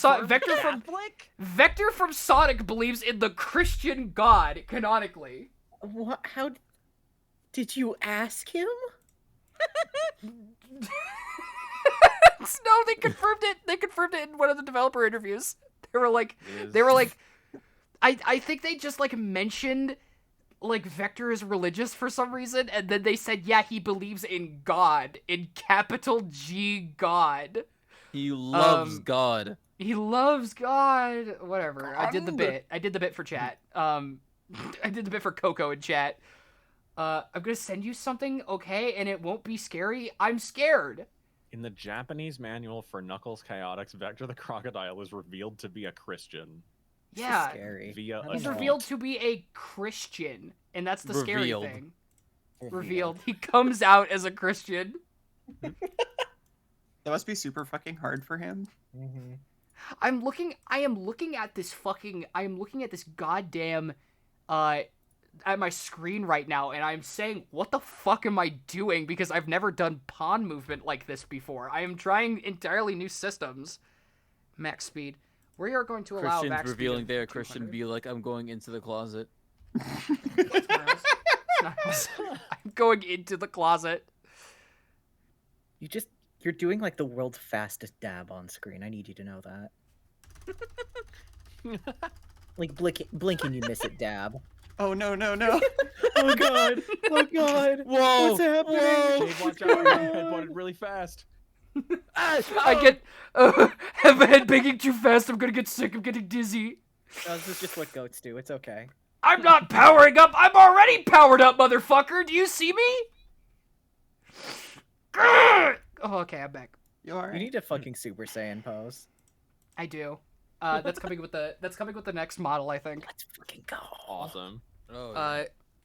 Speaker 3: Vector from Sonic believes in the Christian God canonically.
Speaker 4: What? How? Did you ask him?
Speaker 3: No, they confirmed it. They confirmed it in one of the developer interviews. They were like, I think they just like mentioned like Vector is religious for some reason, and then they said, yeah, he believes in God, in capital G God.
Speaker 6: He loves God.
Speaker 3: He loves God. Whatever. I did the bit for chat. I did the bit for Coco in chat. I'm gonna send you something, okay? And it won't be scary. I'm scared.
Speaker 5: In the Japanese manual for Knuckles Chaotix, Vector the Crocodile is revealed to be a Christian.
Speaker 3: Yeah.
Speaker 4: Scary.
Speaker 5: Via
Speaker 3: He's
Speaker 5: a
Speaker 3: revealed to be a Christian, and that's the scary
Speaker 6: Revealed.
Speaker 3: thing. Revealed. He comes out as a Christian.
Speaker 8: That must be super fucking hard for him.
Speaker 4: Mm-hmm.
Speaker 3: I am looking at this goddamn at my screen right now, and I'm saying, what the fuck am I doing? Because I've never done pawn movement like this before. I am trying entirely new systems. Max speed. We are going to allow
Speaker 6: Christians
Speaker 3: max
Speaker 6: revealing
Speaker 3: speed
Speaker 6: they're a
Speaker 3: of
Speaker 6: Christian
Speaker 3: 200.
Speaker 6: be like, I'm going into the closet.
Speaker 3: I'm going into the closet.
Speaker 4: You're doing like the world's fastest dab on screen. I need you to know that. Like blinking you miss it dab.
Speaker 8: Oh no.
Speaker 4: Oh god. Oh god.
Speaker 6: Whoa!
Speaker 4: What's happening?
Speaker 5: Jade, watch out! My head butted really fast.
Speaker 3: I get have my head banging too fast. I'm gonna get sick. I'm getting dizzy.
Speaker 4: No, this is just what goats do. It's okay.
Speaker 3: I'm not powering up. I'm already powered up, motherfucker. Do you see me? Grr! Oh, okay, I'm back.
Speaker 8: You alright?
Speaker 4: You need a fucking Super Saiyan pose.
Speaker 3: I do. That's coming with the next model, I think.
Speaker 4: Let's fucking go.
Speaker 5: Awesome.
Speaker 6: Oh,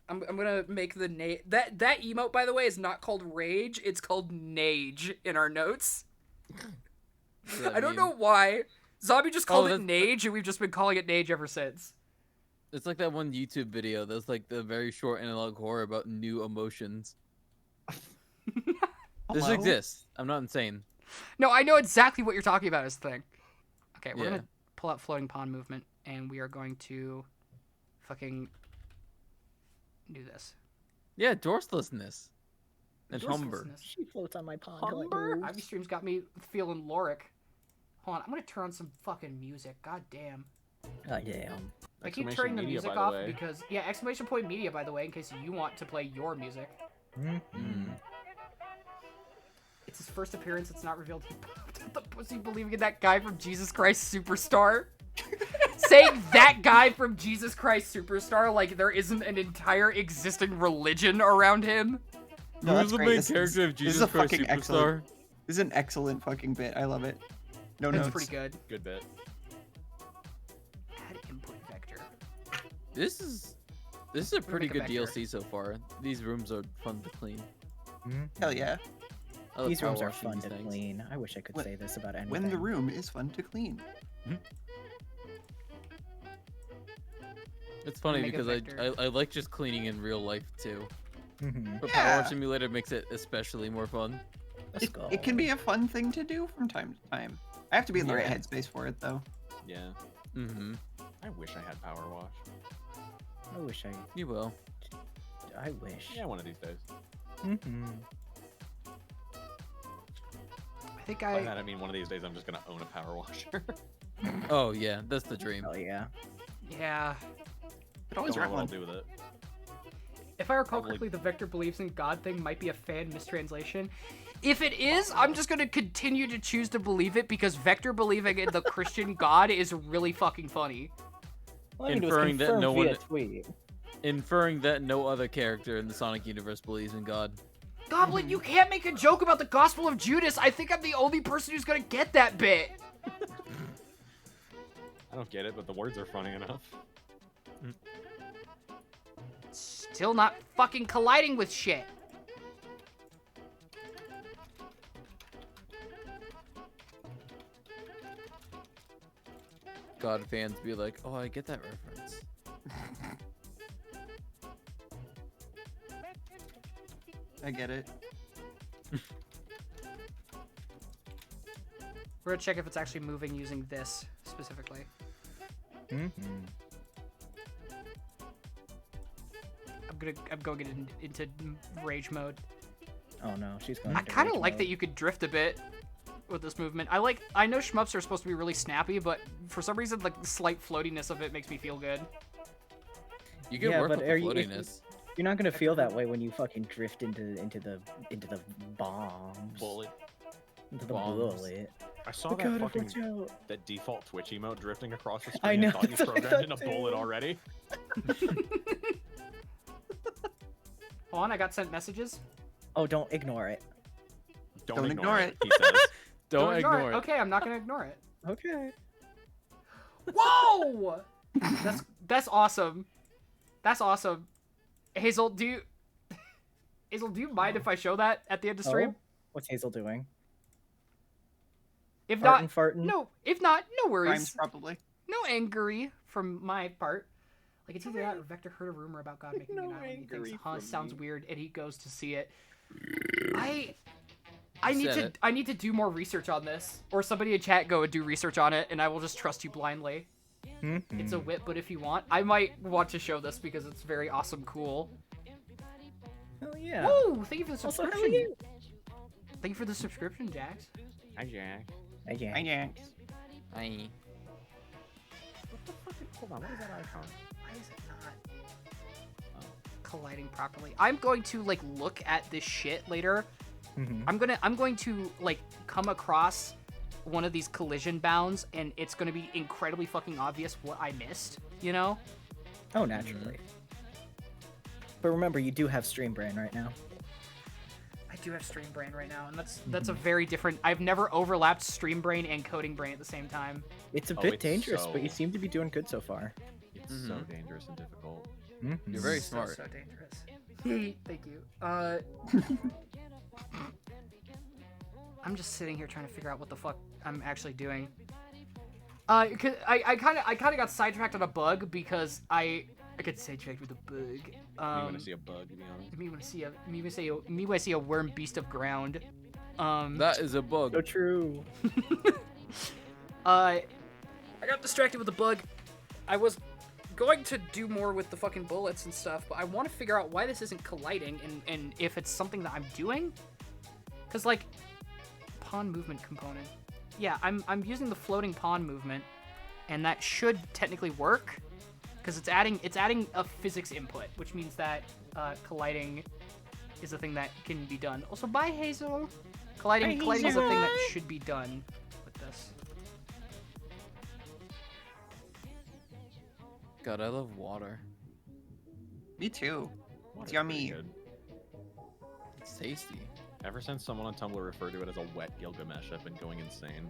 Speaker 3: I'm gonna make the that emote, by the way, is not called Rage. It's called Nage in our notes. I don't know why. Zombie just called it Nage, and we've just been calling it Nage ever since.
Speaker 6: It's like that one YouTube video that's like the very short analog horror about new emotions. This
Speaker 8: Hello?
Speaker 6: exists. I'm not insane.
Speaker 3: No, I know exactly what you're talking about as the thing. Okay, we're
Speaker 6: Yeah.
Speaker 3: gonna pull out floating pond movement, and we are going to fucking do this.
Speaker 6: Yeah, dorslessness. And Humber.
Speaker 3: Dorslessness.
Speaker 4: She floats on my pond.
Speaker 3: Humber? Ivy Stream's got me feeling Loric. Hold on, I'm gonna turn on some fucking music. God damn.
Speaker 4: Oh damn.
Speaker 3: I keep
Speaker 5: Exclamation
Speaker 3: turning the
Speaker 5: media,
Speaker 3: music
Speaker 5: by the
Speaker 3: off
Speaker 5: way.
Speaker 3: because exclamation point media, by the way, in case you want to play your music.
Speaker 6: Mm.
Speaker 3: It's his first appearance. It's not revealed. He popped out the pussy believing in that guy from Jesus Christ Superstar. Saying that guy from Jesus Christ Superstar like there isn't an entire existing religion around him.
Speaker 8: No, that's
Speaker 6: Who's the
Speaker 8: great.
Speaker 6: main
Speaker 8: This is-
Speaker 6: character of
Speaker 8: this
Speaker 6: Jesus
Speaker 8: is a
Speaker 6: Christ
Speaker 8: fucking
Speaker 6: Superstar?
Speaker 8: excellent. This is an excellent fucking bit. I love it. No
Speaker 3: That's
Speaker 8: notes.
Speaker 3: pretty good.
Speaker 5: Good bit.
Speaker 3: Add input vector.
Speaker 6: This is a pretty
Speaker 3: make a
Speaker 6: good
Speaker 3: vector.
Speaker 6: DLC so far. These rooms are fun to clean.
Speaker 8: Hell yeah.
Speaker 6: I love
Speaker 4: These rooms
Speaker 6: power
Speaker 4: are
Speaker 6: washing
Speaker 4: fun
Speaker 6: these
Speaker 4: to
Speaker 6: things.
Speaker 4: clean. I wish I could
Speaker 8: When-
Speaker 4: say this about anything.
Speaker 8: When the room is fun to clean.
Speaker 6: It's funny
Speaker 3: Make a
Speaker 6: because
Speaker 3: vector.
Speaker 6: I like just cleaning in real life too.
Speaker 4: Mhm.
Speaker 6: But
Speaker 8: Yeah.
Speaker 6: Power Wash Simulator makes it especially more fun.
Speaker 4: Let's go.
Speaker 8: It can be a fun thing to do from time to time. I have to be in the right
Speaker 6: Yeah.
Speaker 8: headspace for it though.
Speaker 5: Yeah.
Speaker 6: Mm-hmm.
Speaker 5: I wish I had Power Wash.
Speaker 4: I wish
Speaker 6: You will.
Speaker 4: I wish.
Speaker 5: Yeah, one of these days.
Speaker 4: Mm-hmm.
Speaker 3: I think
Speaker 5: By that I mean one of these days I'm just gonna own a Power Washer.
Speaker 6: Oh yeah, that's the dream.
Speaker 4: Hell yeah.
Speaker 3: yeah.
Speaker 8: Could always
Speaker 5: Don't know
Speaker 8: rent
Speaker 5: what I'll
Speaker 8: one.
Speaker 5: do with it.
Speaker 3: If I recall
Speaker 5: Probably-
Speaker 3: correctly, the Vector believes in God thing might be a fan mistranslation. If it is, I'm just gonna continue to choose to believe it because Vector believing in the Christian God is really fucking funny.
Speaker 4: All I need to
Speaker 6: Inferring that
Speaker 4: confirm
Speaker 6: no
Speaker 4: via
Speaker 6: one-
Speaker 4: tweet.
Speaker 6: Inferring that no other character in the Sonic universe believes in God.
Speaker 3: Goblin, you can't make a joke about the Gospel of Judas. I think I'm the only person who's gonna get that bit.
Speaker 5: I don't get it, but the words are funny enough.
Speaker 3: Still not fucking colliding with shit.
Speaker 6: God fans be like, oh, I get that reference.
Speaker 8: I get it.
Speaker 3: We're gonna check if it's actually moving using this specifically. I'm going into rage mode.
Speaker 4: Oh no, she's going.
Speaker 3: I kind of like that you could drift a bit with this movement. I know shmups are supposed to be really snappy, but for some reason, like the slight floatiness of it makes me feel good.
Speaker 6: You can work with the floatiness.
Speaker 4: You're not gonna feel that way when you fucking drift into the bombs.
Speaker 5: Bullet.
Speaker 4: Into the
Speaker 6: Bombs.
Speaker 4: bullet.
Speaker 5: I saw
Speaker 4: Oh,
Speaker 5: that
Speaker 4: God,
Speaker 5: fucking
Speaker 4: watch out.
Speaker 5: that default Twitch emote drifting across the screen.
Speaker 4: I know,
Speaker 5: I thought you
Speaker 4: that's what I
Speaker 5: programmed in a
Speaker 4: thought
Speaker 5: bullet
Speaker 4: too.
Speaker 5: already.
Speaker 3: Hold on, I got sent messages.
Speaker 4: Oh, don't ignore it.
Speaker 5: Don't ignore
Speaker 8: ignore
Speaker 5: it. He says.
Speaker 6: Don't ignore it.
Speaker 3: Okay, I'm not gonna ignore it.
Speaker 4: Okay.
Speaker 3: Whoa! That's awesome. That's awesome. Hazel, do you mind if I show that at the end of stream?
Speaker 4: Oh, what's Hazel doing?
Speaker 3: If not,
Speaker 4: Farting?
Speaker 3: no. If not, no worries.
Speaker 8: Rhymes probably.
Speaker 3: No angry from my part. Like it's either that or Vector heard a rumor about God making
Speaker 4: No
Speaker 3: an island. He thinks,
Speaker 4: angry
Speaker 3: huh,
Speaker 4: from
Speaker 3: sounds
Speaker 4: me.
Speaker 3: weird, and he goes to see it. I
Speaker 6: Said
Speaker 3: need to do more research on this, or somebody in chat go and do research on it, and I will just trust you blindly. It's a whip, but if you want, I might want to show this because it's very awesome, cool.
Speaker 4: Hell yeah.
Speaker 3: Woo! Thank you for the
Speaker 4: Also, hell
Speaker 3: subscription.
Speaker 4: yeah.
Speaker 3: Thank you for the subscription, Jax.
Speaker 5: Hi, Jack.
Speaker 4: Yeah.
Speaker 8: I know.
Speaker 6: Aye.
Speaker 5: Hold on, what is that icon?
Speaker 3: Why is it not colliding properly? I'm going to like look at this shit later. I'm going to like come across one of these collision bounds, and it's gonna be incredibly fucking obvious what I missed. You know?
Speaker 4: Oh, naturally. But remember, you do have Stream Brain right now.
Speaker 3: I do have Stream Brain right now, and that's a very different. I've never overlapped Stream Brain and Coding Brain at the same time.
Speaker 4: It's a
Speaker 5: Oh,
Speaker 4: bit
Speaker 5: it's
Speaker 4: dangerous, but you
Speaker 5: so-
Speaker 4: seem to be doing good so far.
Speaker 5: It's so dangerous and difficult.
Speaker 6: You're very smart.
Speaker 3: So dangerous. Thank you. I'm just sitting here trying to figure out what the fuck I'm actually doing. 'Cause I kind of got sidetracked on a bug because I get sidetracked with a bug.
Speaker 5: Me when I see a bug, to be honest.
Speaker 3: Me when I see a worm beast of ground.
Speaker 6: That is a bug.
Speaker 4: So true.
Speaker 3: I got distracted with the bug. I was going to do more with the fucking bullets and stuff, but I want to figure out why this isn't colliding and if it's something that I'm doing. Cause like pawn movement component. Yeah, I'm using the floating pawn movement, and that should technically work, because it's adding a physics input, which means that colliding is a thing that can be done. Also, bye Hazel. Colliding is a thing that should be done with this.
Speaker 6: God, I love water.
Speaker 8: Me too.
Speaker 5: Water's
Speaker 8: yummy.
Speaker 5: pretty good.
Speaker 6: It's tasty.
Speaker 5: Ever since someone on Tumblr referred to it as a wet Gilgamesh, I've been going insane.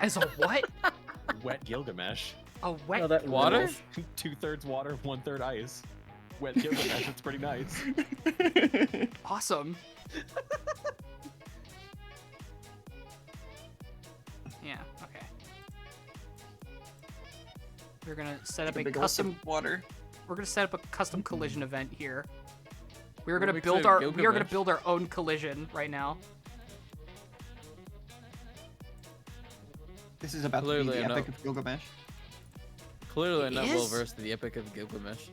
Speaker 3: As a what?
Speaker 5: Wet Gilgamesh.
Speaker 3: A wet
Speaker 4: Oh, that
Speaker 6: Water?
Speaker 4: rules.
Speaker 5: 2/3 water, 1/3 ice. Wet Gilgamesh, it's pretty nice.
Speaker 3: Awesome. Yeah, okay. We're gonna set up a
Speaker 8: Big ol'
Speaker 3: custom.
Speaker 8: sip of water.
Speaker 3: We're gonna set up a custom collision event here. We're
Speaker 6: What
Speaker 3: gonna
Speaker 6: makes
Speaker 3: build
Speaker 6: it
Speaker 3: our. We are gonna
Speaker 6: Gilgamesh?
Speaker 3: build our own collision right now.
Speaker 8: This is about to
Speaker 6: Clearly
Speaker 8: be the
Speaker 6: enough.
Speaker 8: Epic of Gilgamesh.
Speaker 6: Clearly,
Speaker 3: It
Speaker 6: I'm not
Speaker 3: is?
Speaker 6: well versed in the Epic of Gilgamesh.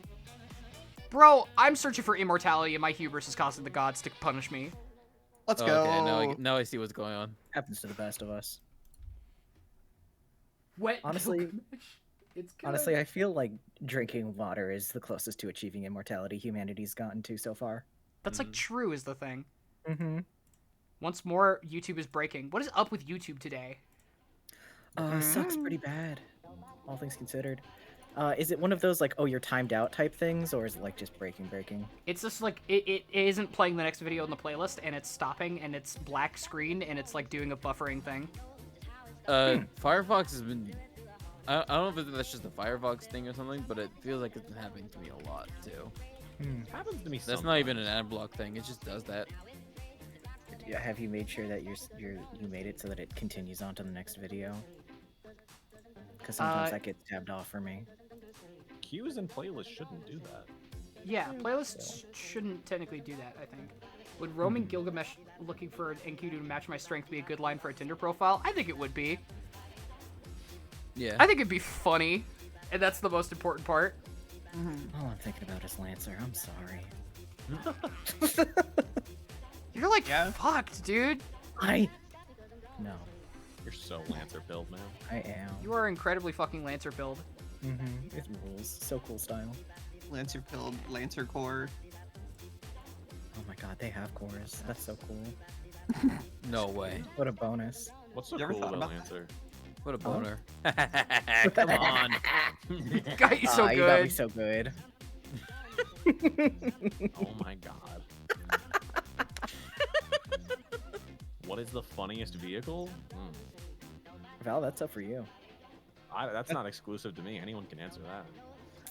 Speaker 3: Bro, I'm searching for immortality, and my hubris is causing the gods to punish me.
Speaker 8: Let's
Speaker 6: Oh,
Speaker 8: go.
Speaker 6: okay, now I see what's going on.
Speaker 4: Happens to the best of us.
Speaker 3: Wet.
Speaker 4: Honestly-
Speaker 3: Gilgamesh. It's good.
Speaker 4: Honestly, I feel like drinking water is the closest to achieving immortality humanity's gotten to so far.
Speaker 3: That's like true is the thing.
Speaker 4: Mm-hmm.
Speaker 3: Once more, YouTube is breaking. What is up with YouTube today?
Speaker 4: Sucks pretty bad, all things considered. Is it one of those like, oh, you're timed out type things, or is it like just breaking?
Speaker 3: It's just like it isn't playing the next video in the playlist, and it's stopping, and it's black screen, and it's like doing a buffering thing.
Speaker 6: Firefox has been. I don't know if that's just a Firefox thing or something, but it feels like it's been happening to me a lot too.
Speaker 5: It happens to me
Speaker 6: That's not even an ad block thing. It just does that.
Speaker 4: Yeah, have you made sure that you made it so that it continues on to the next video? Because sometimes that gets tabbed off for me.
Speaker 5: Queues and playlists shouldn't do that.
Speaker 3: Yeah, playlists shouldn't technically do that, I think. Would roaming Gilgamesh looking for an Enkidu to match my strength be a good line for a Tinder profile? I think it would be.
Speaker 6: Yeah.
Speaker 3: I think it'd be funny, and that's the most important part.
Speaker 4: All I'm thinking about is Lancer. I'm sorry.
Speaker 3: You're like
Speaker 8: Yeah.
Speaker 3: fucked, dude.
Speaker 4: No,
Speaker 5: You're so Lancer build, man.
Speaker 4: I am.
Speaker 3: You are incredibly fucking Lancer build.
Speaker 4: It rules. So cool style.
Speaker 8: Lancer build, Lancer core.
Speaker 4: Oh my god, they have cores. That's so cool.
Speaker 6: No way.
Speaker 4: What a bonus.
Speaker 5: What's so
Speaker 8: You ever
Speaker 5: cool
Speaker 8: thought
Speaker 5: about
Speaker 8: about
Speaker 5: Lancer?
Speaker 6: What a boner.
Speaker 5: Come on.
Speaker 3: Got you so
Speaker 4: Ah, you got me
Speaker 3: good.
Speaker 4: so good.
Speaker 5: Oh my god. What is the funniest vehicle?
Speaker 4: Val, that's up for you.
Speaker 5: That's not exclusive to me. Anyone can answer that.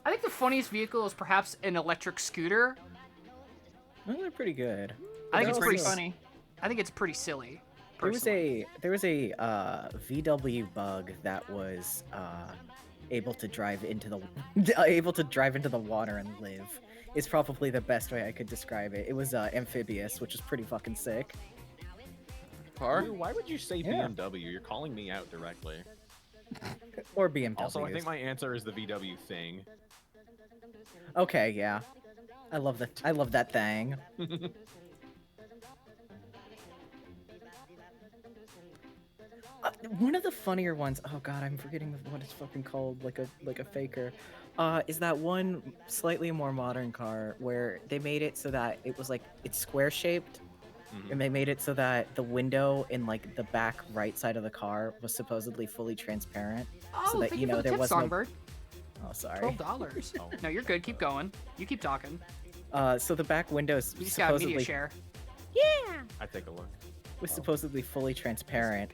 Speaker 3: I think the funniest vehicle is perhaps an electric scooter.
Speaker 4: Oh, they're pretty good.
Speaker 3: I think
Speaker 4: They're
Speaker 3: it's
Speaker 4: also-
Speaker 3: pretty
Speaker 8: funny.
Speaker 3: I think it's pretty silly.
Speaker 4: There was
Speaker 3: personally.
Speaker 4: a VW bug that was able to drive into the water and live. Is probably the best way I could describe it. It was amphibious, which is pretty fucking sick.
Speaker 6: Car?
Speaker 5: Why would you say
Speaker 4: Yeah.
Speaker 5: BMW? You're calling me out directly.
Speaker 4: Or BMW.
Speaker 5: Also, I think my answer is the VW thing.
Speaker 4: Okay, yeah. I love that thing. One of the funnier ones. Oh god, I'm forgetting what it's fucking called. Like a faker. Is that one slightly more modern car where they made it so that it was like it's square shaped, and they made it so that the window in like the back right side of the car was supposedly fully transparent.
Speaker 3: Oh,
Speaker 4: so that
Speaker 3: thank
Speaker 4: you
Speaker 3: you
Speaker 4: know
Speaker 3: for the
Speaker 4: there
Speaker 3: tip,
Speaker 4: was no.
Speaker 3: Songbird.
Speaker 4: Oh, sorry.
Speaker 3: $12. No, you're good. Keep going. You keep talking.
Speaker 4: So the back window is
Speaker 3: We just got a media
Speaker 4: supposedly
Speaker 3: share.
Speaker 5: I take a look.
Speaker 4: was supposedly fully transparent.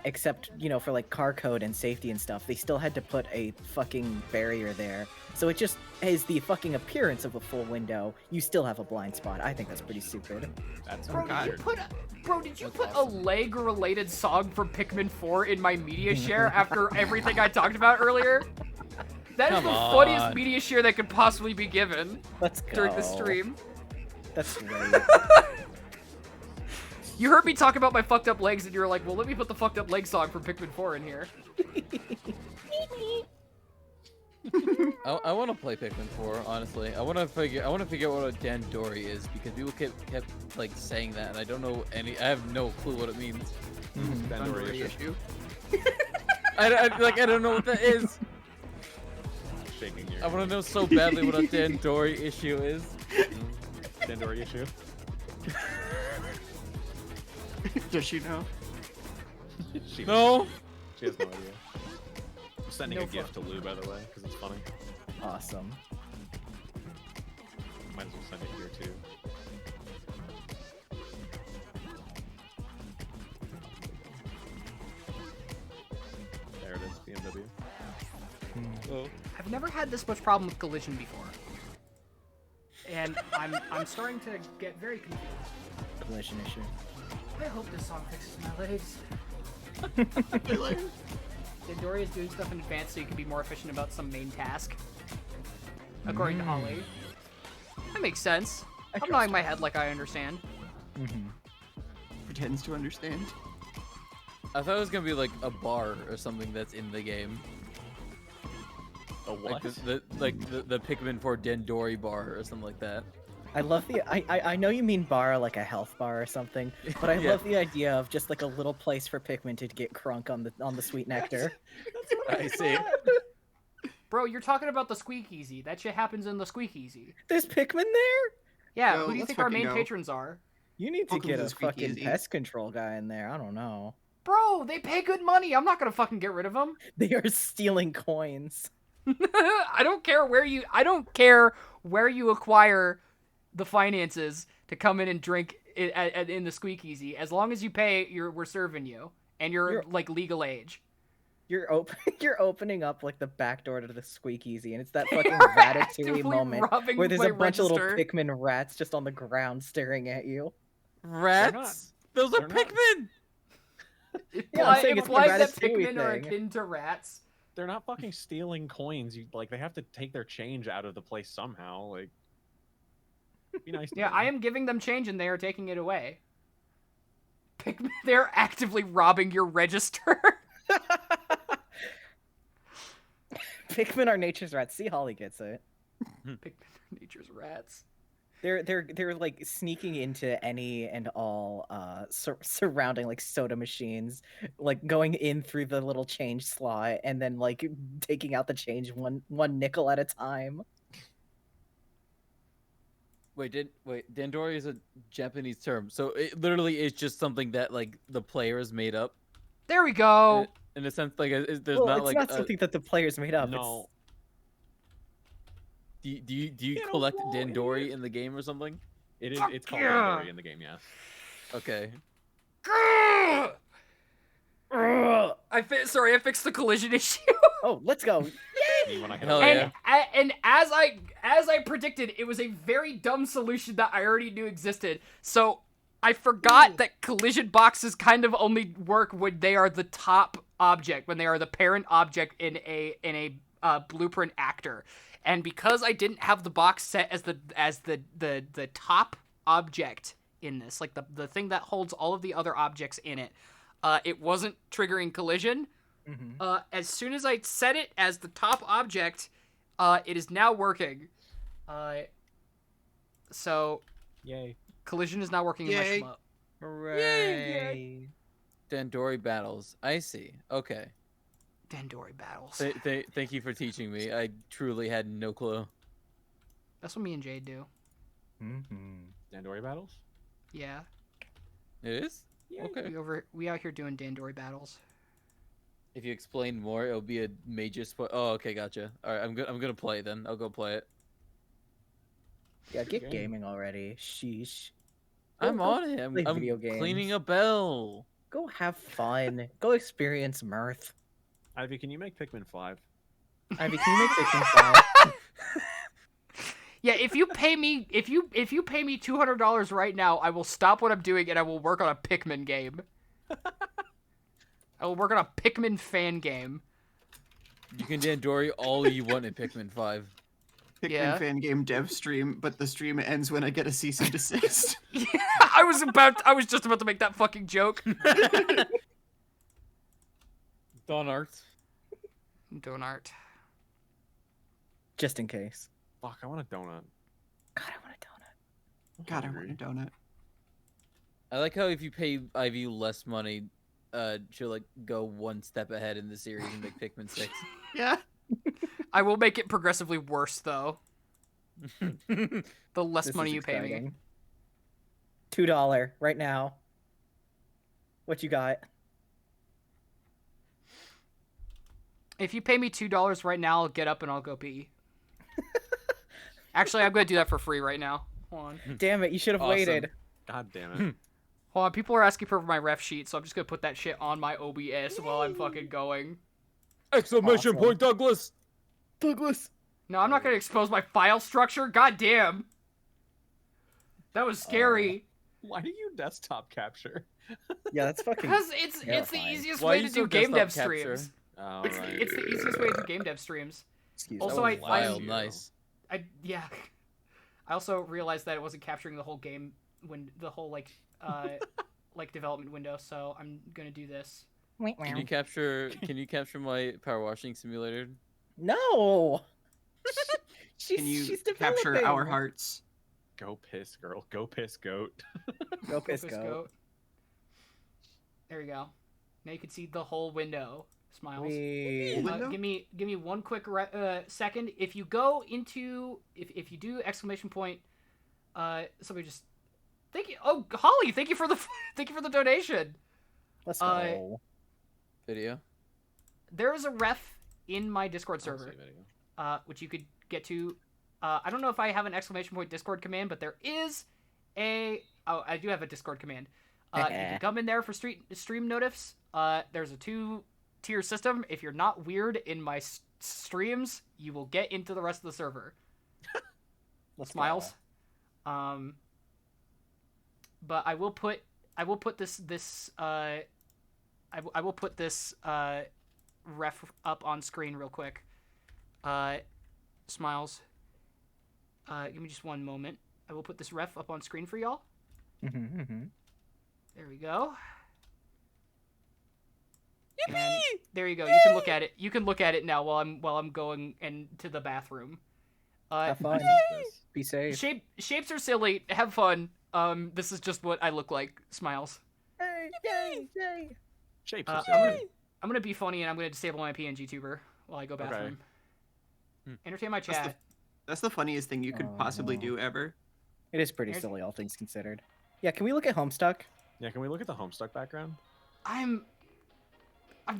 Speaker 4: Except, you know, for like car code and safety and stuff, they still had to put a fucking barrier there. So it just is the fucking appearance of a full window. You still have a blind spot. I think that's pretty stupid.
Speaker 5: That's
Speaker 3: Bro, did you
Speaker 5: weird.
Speaker 3: put a leg-related song from Pikmin 4 in my media share after everything I talked about earlier? That is
Speaker 6: Come
Speaker 3: the funniest
Speaker 6: on.
Speaker 3: media share that could possibly be given
Speaker 4: Let's go.
Speaker 3: during the stream.
Speaker 4: That's great.
Speaker 3: You heard me talk about my fucked up legs, and you were like, "Well, let me put the fucked up leg song from Pikmin 4 in here."
Speaker 6: I want to play Pikmin 4, honestly. I want to figure out what a Dandori is because people kept like saying that, and I don't know I have no clue what it means.
Speaker 5: Dandori issue.
Speaker 6: I don't know what that is.
Speaker 5: Shaking your
Speaker 6: I want to know so badly what a Dandori issue is.
Speaker 5: Dandori issue.
Speaker 8: Does she know?
Speaker 5: She
Speaker 6: No.
Speaker 5: She has no idea. I'm sending
Speaker 3: No
Speaker 5: a gift to Lou, by the way, because it's funny.
Speaker 4: Awesome.
Speaker 5: Might as well send it here too. There it is, BMW.
Speaker 6: Oh.
Speaker 3: I've never had this much problem with collision before, and I'm starting to get very confused.
Speaker 4: Collision issue.
Speaker 3: I hope this song fixes my legs. Dandori is doing stuff in advance so you can be more efficient about some main task. According to Holly. That makes sense. I'm nodding my head like I understand.
Speaker 8: Pretends to understand.
Speaker 6: I thought it was gonna be like a bar or something that's in the game.
Speaker 5: A what?
Speaker 6: Like the Pikmin 4 Dandori bar or something like that.
Speaker 4: I love the I know you mean bar like a health bar or something, but I
Speaker 6: Yeah.
Speaker 4: love the idea of just like a little place for Pikmin to get crunk on the sweet nectar.
Speaker 6: I see.
Speaker 3: Bro, you're talking about the Squeakeasy. That shit happens in the Squeakeasy.
Speaker 4: There's Pikmin there?
Speaker 3: Yeah,
Speaker 8: Yo,
Speaker 3: who do you
Speaker 8: let's
Speaker 3: think our
Speaker 8: fucking
Speaker 3: main
Speaker 8: go.
Speaker 3: patrons are?
Speaker 4: You need to
Speaker 8: Welcome
Speaker 4: get
Speaker 8: to
Speaker 4: a
Speaker 8: the
Speaker 4: fucking
Speaker 8: Squeakeasy.
Speaker 4: pest control guy in there. I don't know.
Speaker 3: Bro, they pay good money. I'm not gonna fucking get rid of them.
Speaker 4: They are stealing coins.
Speaker 3: I don't care where you acquire the finances to come in and drink in the Squeakeasy. As long as you pay, we're serving you, and you're like legal age.
Speaker 4: You're opening up like the back door to the Squeakeasy, and it's that fucking
Speaker 3: You're
Speaker 4: Ratatouille
Speaker 3: actively
Speaker 4: moment
Speaker 3: robbing
Speaker 4: where there's
Speaker 3: my
Speaker 4: a bunch of little
Speaker 3: register.
Speaker 4: Pikmin rats just on the ground staring at you.
Speaker 6: Rats? Those are
Speaker 5: they're not-
Speaker 6: Pikmin!
Speaker 4: Yeah, I'm saying it's the
Speaker 3: implies that
Speaker 4: Ratatouille
Speaker 3: Pikmin are
Speaker 4: thing.
Speaker 3: akin to rats.
Speaker 5: They're not fucking stealing coins. They have to take their change out of the place somehow. Like, Be nice. To
Speaker 3: Yeah,
Speaker 5: them.
Speaker 3: I am giving them change and they are taking it away. They're actively robbing your register.
Speaker 4: Pikmin are nature's rats. See, Holly gets it.
Speaker 3: Pikmin are nature's rats.
Speaker 4: They're like sneaking into any and all surrounding like soda machines, like going in through the little change slot and then like taking out the change one nickel at a time.
Speaker 6: Wait, Dandori is a Japanese term, so it literally is just something that like the players made up.
Speaker 3: There we go.
Speaker 6: In a sense, like there's
Speaker 4: Well,
Speaker 6: not
Speaker 4: it's
Speaker 6: like
Speaker 4: not something that the players made up.
Speaker 5: No.
Speaker 6: Do you
Speaker 5: Get a
Speaker 6: collect
Speaker 5: wall
Speaker 6: Dandori
Speaker 5: here.
Speaker 6: in the game or something?
Speaker 5: It is.
Speaker 3: Fuck
Speaker 5: It's called
Speaker 3: yeah.
Speaker 5: Dandori in the game. Yes.
Speaker 6: Okay.
Speaker 3: I fixed the collision issue.
Speaker 4: Oh, let's go.
Speaker 5: Me when I hit
Speaker 6: Hell
Speaker 5: a-
Speaker 6: yeah.
Speaker 3: And as I predicted, it was a very dumb solution that I already knew existed. So I forgot that collision boxes kind of only work when they are the top object, when they are the parent object in a blueprint actor. And because I didn't have the box set as the top object in this, like the thing that holds all of the other objects in it, it wasn't triggering collision.
Speaker 4: Mhm.
Speaker 3: As soon as I set it as the top object, it is now working. So
Speaker 5: Yay.
Speaker 3: collision is now working in my
Speaker 8: Yay.
Speaker 3: shmup.
Speaker 4: Hooray!
Speaker 6: Dandori battles. I see. Okay.
Speaker 3: Dandori battles.
Speaker 6: Thank you for teaching me. I truly had no clue.
Speaker 3: That's what me and Jade do.
Speaker 4: Mhm.
Speaker 5: Dandori battles.
Speaker 3: Yeah.
Speaker 6: It is? Okay.
Speaker 3: We out here doing Dandori battles.
Speaker 6: If you explain more, it'll be a major spoil. Oh, okay, gotcha. All right, I'm gonna play then. I'll go play it.
Speaker 4: Yeah, get
Speaker 5: Game.
Speaker 4: gaming already. Sheesh.
Speaker 6: I'm
Speaker 4: Go
Speaker 6: on it. I'm
Speaker 4: play video
Speaker 6: cleaning
Speaker 4: games.
Speaker 6: a bell.
Speaker 4: Go have fun. Go experience mirth.
Speaker 5: Ivy, can you make Pikmin 5?
Speaker 4: Ivy, can you make Pikmin 5?
Speaker 3: Yeah, if you pay me $200 right now, I will stop what I'm doing and I will work on a Pikmin game. I will work on a Pikmin fan game.
Speaker 6: You can Dandori all you want in Pikmin 5.
Speaker 8: Pikmin
Speaker 3: Yeah.
Speaker 8: fan game dev stream, but the stream ends when I get a cease and desist.
Speaker 3: Yeah, I was just about to make that fucking joke.
Speaker 6: Dawn Art.
Speaker 3: Donart.
Speaker 4: Just in case.
Speaker 5: Fuck, I want a donut.
Speaker 4: God, I want a donut.
Speaker 5: I'm
Speaker 8: God, I
Speaker 5: hungry.
Speaker 8: want a donut.
Speaker 6: I like how if you pay Ivy less money, she'll like go one step ahead in the series and make Pikmin 6.
Speaker 8: Yeah.
Speaker 3: I will make it progressively worse though. The less
Speaker 4: This
Speaker 3: money
Speaker 4: is
Speaker 3: you pay me.
Speaker 4: exciting. $2 right now. What you got?
Speaker 3: If you pay me $2 right now, I'll get up and I'll go pee. Actually, I'm gonna do that for free right now. Hold on.
Speaker 4: Damn it, you should have
Speaker 6: Awesome.
Speaker 4: waited.
Speaker 5: God damn it.
Speaker 3: Hold on. People are asking for my ref sheet, so I'm just gonna put that shit on my OBS while I'm fucking going.
Speaker 6: Exclamation
Speaker 4: Awesome.
Speaker 6: point, Douglas!
Speaker 4: Douglas!
Speaker 3: No, I'm not gonna expose my file structure. God damn. That was scary.
Speaker 5: Why do you desktop capture?
Speaker 4: Yeah, that's fucking...
Speaker 3: Because it's the
Speaker 4: terrifying.
Speaker 3: easiest
Speaker 6: Why
Speaker 3: way
Speaker 6: you
Speaker 3: to do
Speaker 6: so
Speaker 3: game dev
Speaker 6: desktop capture?
Speaker 3: streams.
Speaker 5: Oh,
Speaker 3: It's
Speaker 5: right.
Speaker 3: the easiest way to do game dev streams.
Speaker 4: Excuse
Speaker 3: Also,
Speaker 4: me.
Speaker 3: I-
Speaker 6: Wild, nice.
Speaker 3: Yeah. I also realized that it wasn't capturing the whole game when the whole like development window, so I'm gonna do this.
Speaker 6: Can you capture my power washing simulator?
Speaker 4: No! she's,
Speaker 8: Can you
Speaker 4: she's
Speaker 8: capture
Speaker 4: developing.
Speaker 8: our hearts?
Speaker 5: Go piss, girl. Go piss, goat.
Speaker 4: Go piss,
Speaker 3: Focus
Speaker 4: go.
Speaker 3: goat. There you go. Now you can see the whole window. Smiles.
Speaker 8: Window?
Speaker 3: Give me one quick second. If you go into if you do exclamation point, somebody just thank you. Oh, Holly, thank you for the thank you for the donation.
Speaker 4: Let's
Speaker 3: Uh,
Speaker 4: go.
Speaker 6: Video?
Speaker 3: There is a ref in my Discord
Speaker 5: I'll
Speaker 3: server,
Speaker 5: see video.
Speaker 3: which you could get to. I don't know if I have an exclamation point Discord command, but there is a. Oh, I do have a Discord command. You can come in there for stream notifs. There's a 2-tier system. If you're not weird in my streams, you will get into the rest of the server.
Speaker 4: Let's
Speaker 3: Smiles. But I will put this I will put this ref up on screen real quick. Smiles. Give me just one moment. I will put this ref up on screen for y'all.
Speaker 4: Mm-hmm.
Speaker 3: There we go.
Speaker 6: Yippee!
Speaker 3: And there you go. You can look at it. You can look at it now while I'm going to the bathroom.
Speaker 4: Have fun. Be safe.
Speaker 3: Shapes are silly. Have fun. This is just what I look like. Smiles.
Speaker 4: Hey, yay, yay.
Speaker 5: Shapes
Speaker 3: I'm
Speaker 5: are silly.
Speaker 3: gonna be funny and I'm gonna disable my PNG tuber while I go bathroom. Entertain my
Speaker 8: That's the,
Speaker 3: chat.
Speaker 8: that's the funniest thing you could possibly do ever.
Speaker 4: It is pretty silly, all things considered. Yeah, can we look at Homestuck?
Speaker 5: Yeah, can we look at the Homestuck background?
Speaker 3: I'm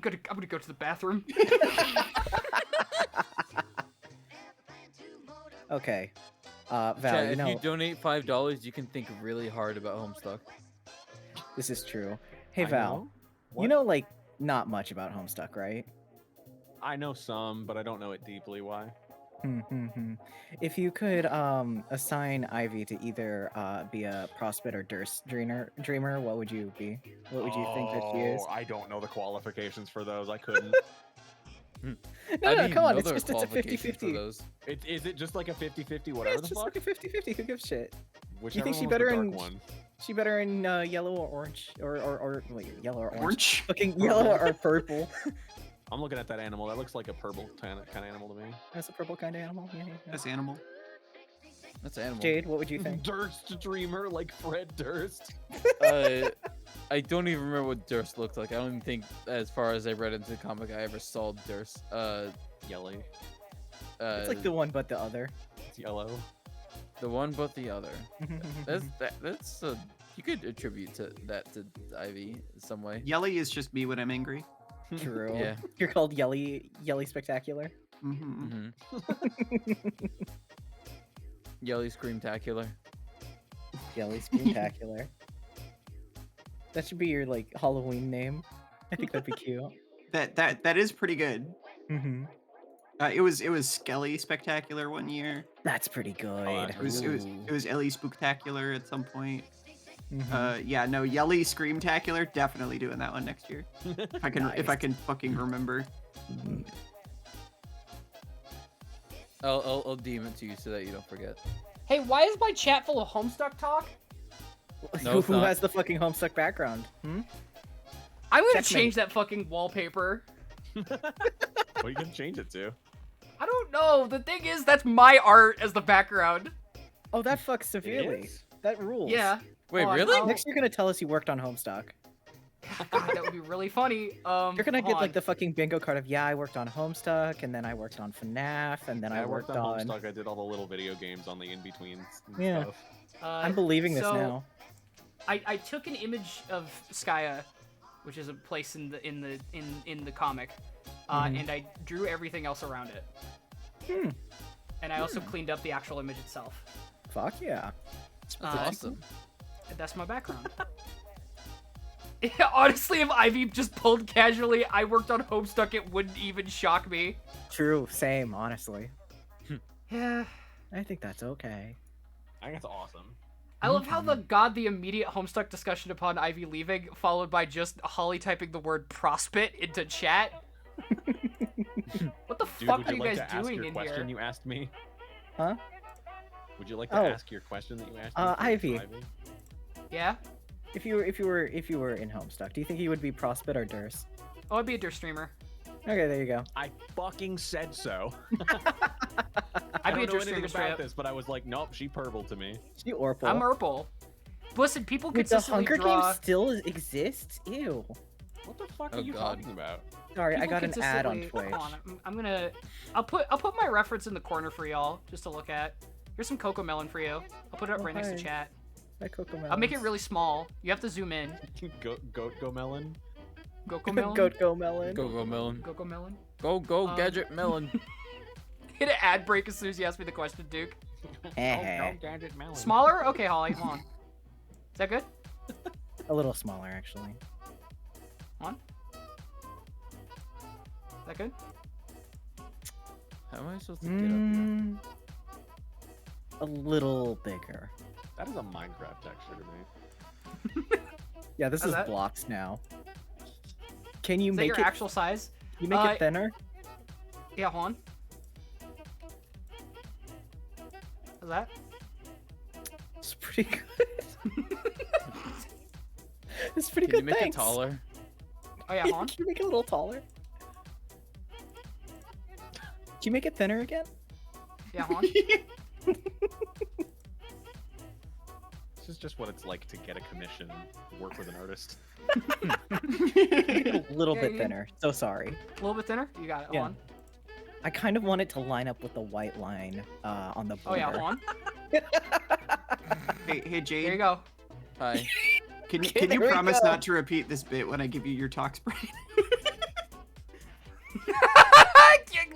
Speaker 3: gonna go to the bathroom.
Speaker 4: Okay. Val,
Speaker 6: Chat,
Speaker 4: you
Speaker 6: if
Speaker 4: know,
Speaker 6: you donate $5, you can think really hard about Homestuck.
Speaker 4: this is true. Hey,
Speaker 5: I
Speaker 4: Val,
Speaker 5: know.
Speaker 4: you
Speaker 5: What?
Speaker 4: know, like, not much about Homestuck, right?
Speaker 5: I know some, but I don't know it deeply. Why?
Speaker 4: If you could assign Ivy to either be a Prospit or Durst dreamer, what would you be? What would you think that she is?
Speaker 5: I don't know the qualifications for those. I couldn't.
Speaker 4: No,
Speaker 6: I
Speaker 4: no,
Speaker 6: didn't
Speaker 4: come on,
Speaker 6: know
Speaker 4: it's
Speaker 6: there were
Speaker 4: just it's a
Speaker 6: qualifications for
Speaker 4: 50-50.
Speaker 6: those.
Speaker 5: Is it just like a 50-50,
Speaker 4: Yeah,
Speaker 5: whatever
Speaker 4: it's
Speaker 5: the
Speaker 4: just
Speaker 5: fuck?
Speaker 4: like a 50-50. Who gives a shit?
Speaker 5: Whichever
Speaker 4: think she
Speaker 5: one was
Speaker 4: better
Speaker 5: the dark
Speaker 4: in-
Speaker 5: one.
Speaker 4: She better in yellow or orange or wait, yellow or orange?
Speaker 8: Orange?
Speaker 4: Fucking yellow or purple.
Speaker 5: I'm looking at that animal. That looks like a purple kind of animal to me.
Speaker 4: That's a purple kind of animal. Yeah.
Speaker 8: That's animal.
Speaker 6: That's animal.
Speaker 4: Jade, what would you think?
Speaker 5: Durst dreamer, like Fred Durst.
Speaker 6: I don't even remember what Durst looked like. I don't even think, as far as I read into the comic, I ever saw Durst.
Speaker 5: Yellow.
Speaker 4: It's like the one but the other.
Speaker 5: It's yellow.
Speaker 6: The one but the other. That's you could attribute that to Ivy in some way.
Speaker 8: Yelly is just me when I'm angry.
Speaker 4: True.
Speaker 6: Yeah.
Speaker 4: You're called Yelly Spectacular.
Speaker 8: Hmm
Speaker 6: Yelly Screamtacular.
Speaker 4: Yelly Spectacular. That should be your like Halloween name. I think that'd be cute.
Speaker 8: That is pretty good.
Speaker 4: Mm-hmm.
Speaker 8: It was Skelly Spectacular one year.
Speaker 4: That's pretty good.
Speaker 5: that's
Speaker 8: It was Ellie Spooktacular at some point.
Speaker 4: Mhm.
Speaker 8: Yeah, no, Yelly Screamtacular, definitely doing that one next year. If I can fucking remember.
Speaker 6: I'll deem it to you so that you don't forget.
Speaker 3: Hey, why is my chat full of Homestuck talk?
Speaker 6: No, it's
Speaker 4: Who
Speaker 6: not.
Speaker 4: has the fucking Homestuck background? Hmm?
Speaker 3: I'm gonna
Speaker 4: Checkmate.
Speaker 3: change that fucking wallpaper.
Speaker 5: What are you gonna change it to?
Speaker 3: I don't know. The thing is, that's my art as the background.
Speaker 4: Oh, that fucks severely.
Speaker 5: is?
Speaker 4: That rules.
Speaker 3: Yeah.
Speaker 6: Wait,
Speaker 3: Hold on,
Speaker 6: really?
Speaker 3: I'll-
Speaker 4: Next, you're gonna tell us you worked on Homestuck.
Speaker 3: God, that would be really funny.
Speaker 4: You're gonna get
Speaker 3: hold
Speaker 4: like
Speaker 3: on.
Speaker 4: the fucking bingo card of I worked on Homestuck, and then I worked on FNAF, and then I worked on.
Speaker 5: Homestuck. I did all the little video games on the in-betweens and
Speaker 4: Yeah.
Speaker 5: stuff.
Speaker 4: I'm believing this
Speaker 3: so,
Speaker 4: now.
Speaker 3: I took an image of Skya, which is a place in the comic,
Speaker 4: Mhm.
Speaker 3: and I drew everything else around it.
Speaker 4: Hmm.
Speaker 3: And I also cleaned up the actual image itself.
Speaker 4: Fuck yeah.
Speaker 6: That's
Speaker 3: Uh,
Speaker 6: awesome.
Speaker 3: And that's my background. Honestly, if Ivy just pulled casually, I worked on Homestuck, it wouldn't even shock me.
Speaker 4: True. Same. Honestly,
Speaker 3: Yeah.
Speaker 4: I think that's okay.
Speaker 5: I think that's awesome.
Speaker 3: I love how the immediate Homestuck discussion upon Ivy leaving, followed by just Holly typing the word prospit into chat. What the
Speaker 5: Dude,
Speaker 3: fuck
Speaker 5: would
Speaker 3: are
Speaker 5: you
Speaker 3: you
Speaker 5: like
Speaker 3: guys
Speaker 5: to ask
Speaker 3: doing
Speaker 5: your
Speaker 3: in
Speaker 5: question
Speaker 3: here?
Speaker 5: you asked me?
Speaker 4: Huh?
Speaker 5: Would you like to
Speaker 4: Oh.
Speaker 5: ask your question that you asked me?
Speaker 4: Ivy.
Speaker 3: Yeah?
Speaker 4: If you were in Homestuck, do you think you would be Prospit or Durst?
Speaker 3: Oh, I'd be a Durst streamer.
Speaker 4: Okay, there you go.
Speaker 5: I fucking said so.
Speaker 3: I'd
Speaker 5: I
Speaker 3: be a
Speaker 5: don't know
Speaker 3: Durst
Speaker 5: anything
Speaker 3: streamer straight
Speaker 5: about
Speaker 3: up.
Speaker 5: this, but I was like, nope, she purple to me.
Speaker 4: She Orpal.
Speaker 3: I'm Urple. Listen, people
Speaker 4: Wait, the
Speaker 3: consistently
Speaker 4: Hunger
Speaker 3: draw...
Speaker 4: Games still exists? Ew.
Speaker 5: What the fuck
Speaker 6: Oh,
Speaker 5: are you
Speaker 6: God.
Speaker 5: talking about?
Speaker 4: Sorry, I
Speaker 3: people
Speaker 4: got an ad on
Speaker 3: consistently-
Speaker 4: Twitch.
Speaker 3: hold on, I'm gonna... I'll put my reference in the corner for y'all, just to look at. Here's some Coco Melon for you. I'll put it up
Speaker 4: Oh,
Speaker 3: right next to
Speaker 4: hi.
Speaker 3: chat.
Speaker 4: Hi, Coco
Speaker 3: I'll make it
Speaker 4: Melons.
Speaker 3: really small. You have to zoom in.
Speaker 5: Go melon.
Speaker 3: Coco Melon?
Speaker 4: Goat Go Melon.
Speaker 6: Go melon.
Speaker 3: Coco Melon?
Speaker 6: Go
Speaker 3: Um,
Speaker 6: gadget melon.
Speaker 3: Hit an ad break as soon as you ask me the question, Duke.
Speaker 5: Gadget melon.
Speaker 3: Smaller? Okay, Holly, hold on. Is that good?
Speaker 4: A little smaller, actually.
Speaker 3: Hold on. Is that good?
Speaker 6: How am I supposed to get up here?
Speaker 4: Mm, a little bigger.
Speaker 5: That is a Minecraft texture to me.
Speaker 4: Yeah, this
Speaker 3: How's
Speaker 4: is
Speaker 3: that?
Speaker 4: blocks now. Can you
Speaker 3: Is that
Speaker 4: make
Speaker 3: your
Speaker 4: it?
Speaker 3: actual size?
Speaker 4: You make it thinner?
Speaker 3: Yeah, hold on. How's that?
Speaker 4: pretty good. It's pretty
Speaker 6: Can
Speaker 4: good.
Speaker 6: you make
Speaker 4: Thanks.
Speaker 6: it taller?
Speaker 3: Oh yeah, hold on.
Speaker 4: Can you make it a little taller? Can you make it thinner again?
Speaker 3: Yeah, hold on.
Speaker 5: This is just what it's like to get a commission, work with an artist.
Speaker 4: A little
Speaker 3: Yeah,
Speaker 4: bit
Speaker 3: you-
Speaker 4: thinner. So sorry.
Speaker 3: A little bit thinner. You got it. Hold
Speaker 4: Yeah.
Speaker 3: on.
Speaker 4: I kind of want it to line up with the white line on the
Speaker 3: Oh
Speaker 4: border.
Speaker 3: yeah, hold on.
Speaker 8: Hey,
Speaker 3: There you
Speaker 8: Jade,
Speaker 3: go.
Speaker 6: Hi.
Speaker 8: can you
Speaker 4: There we
Speaker 8: promise
Speaker 4: go.
Speaker 8: not to repeat this bit when I give you your talk spray?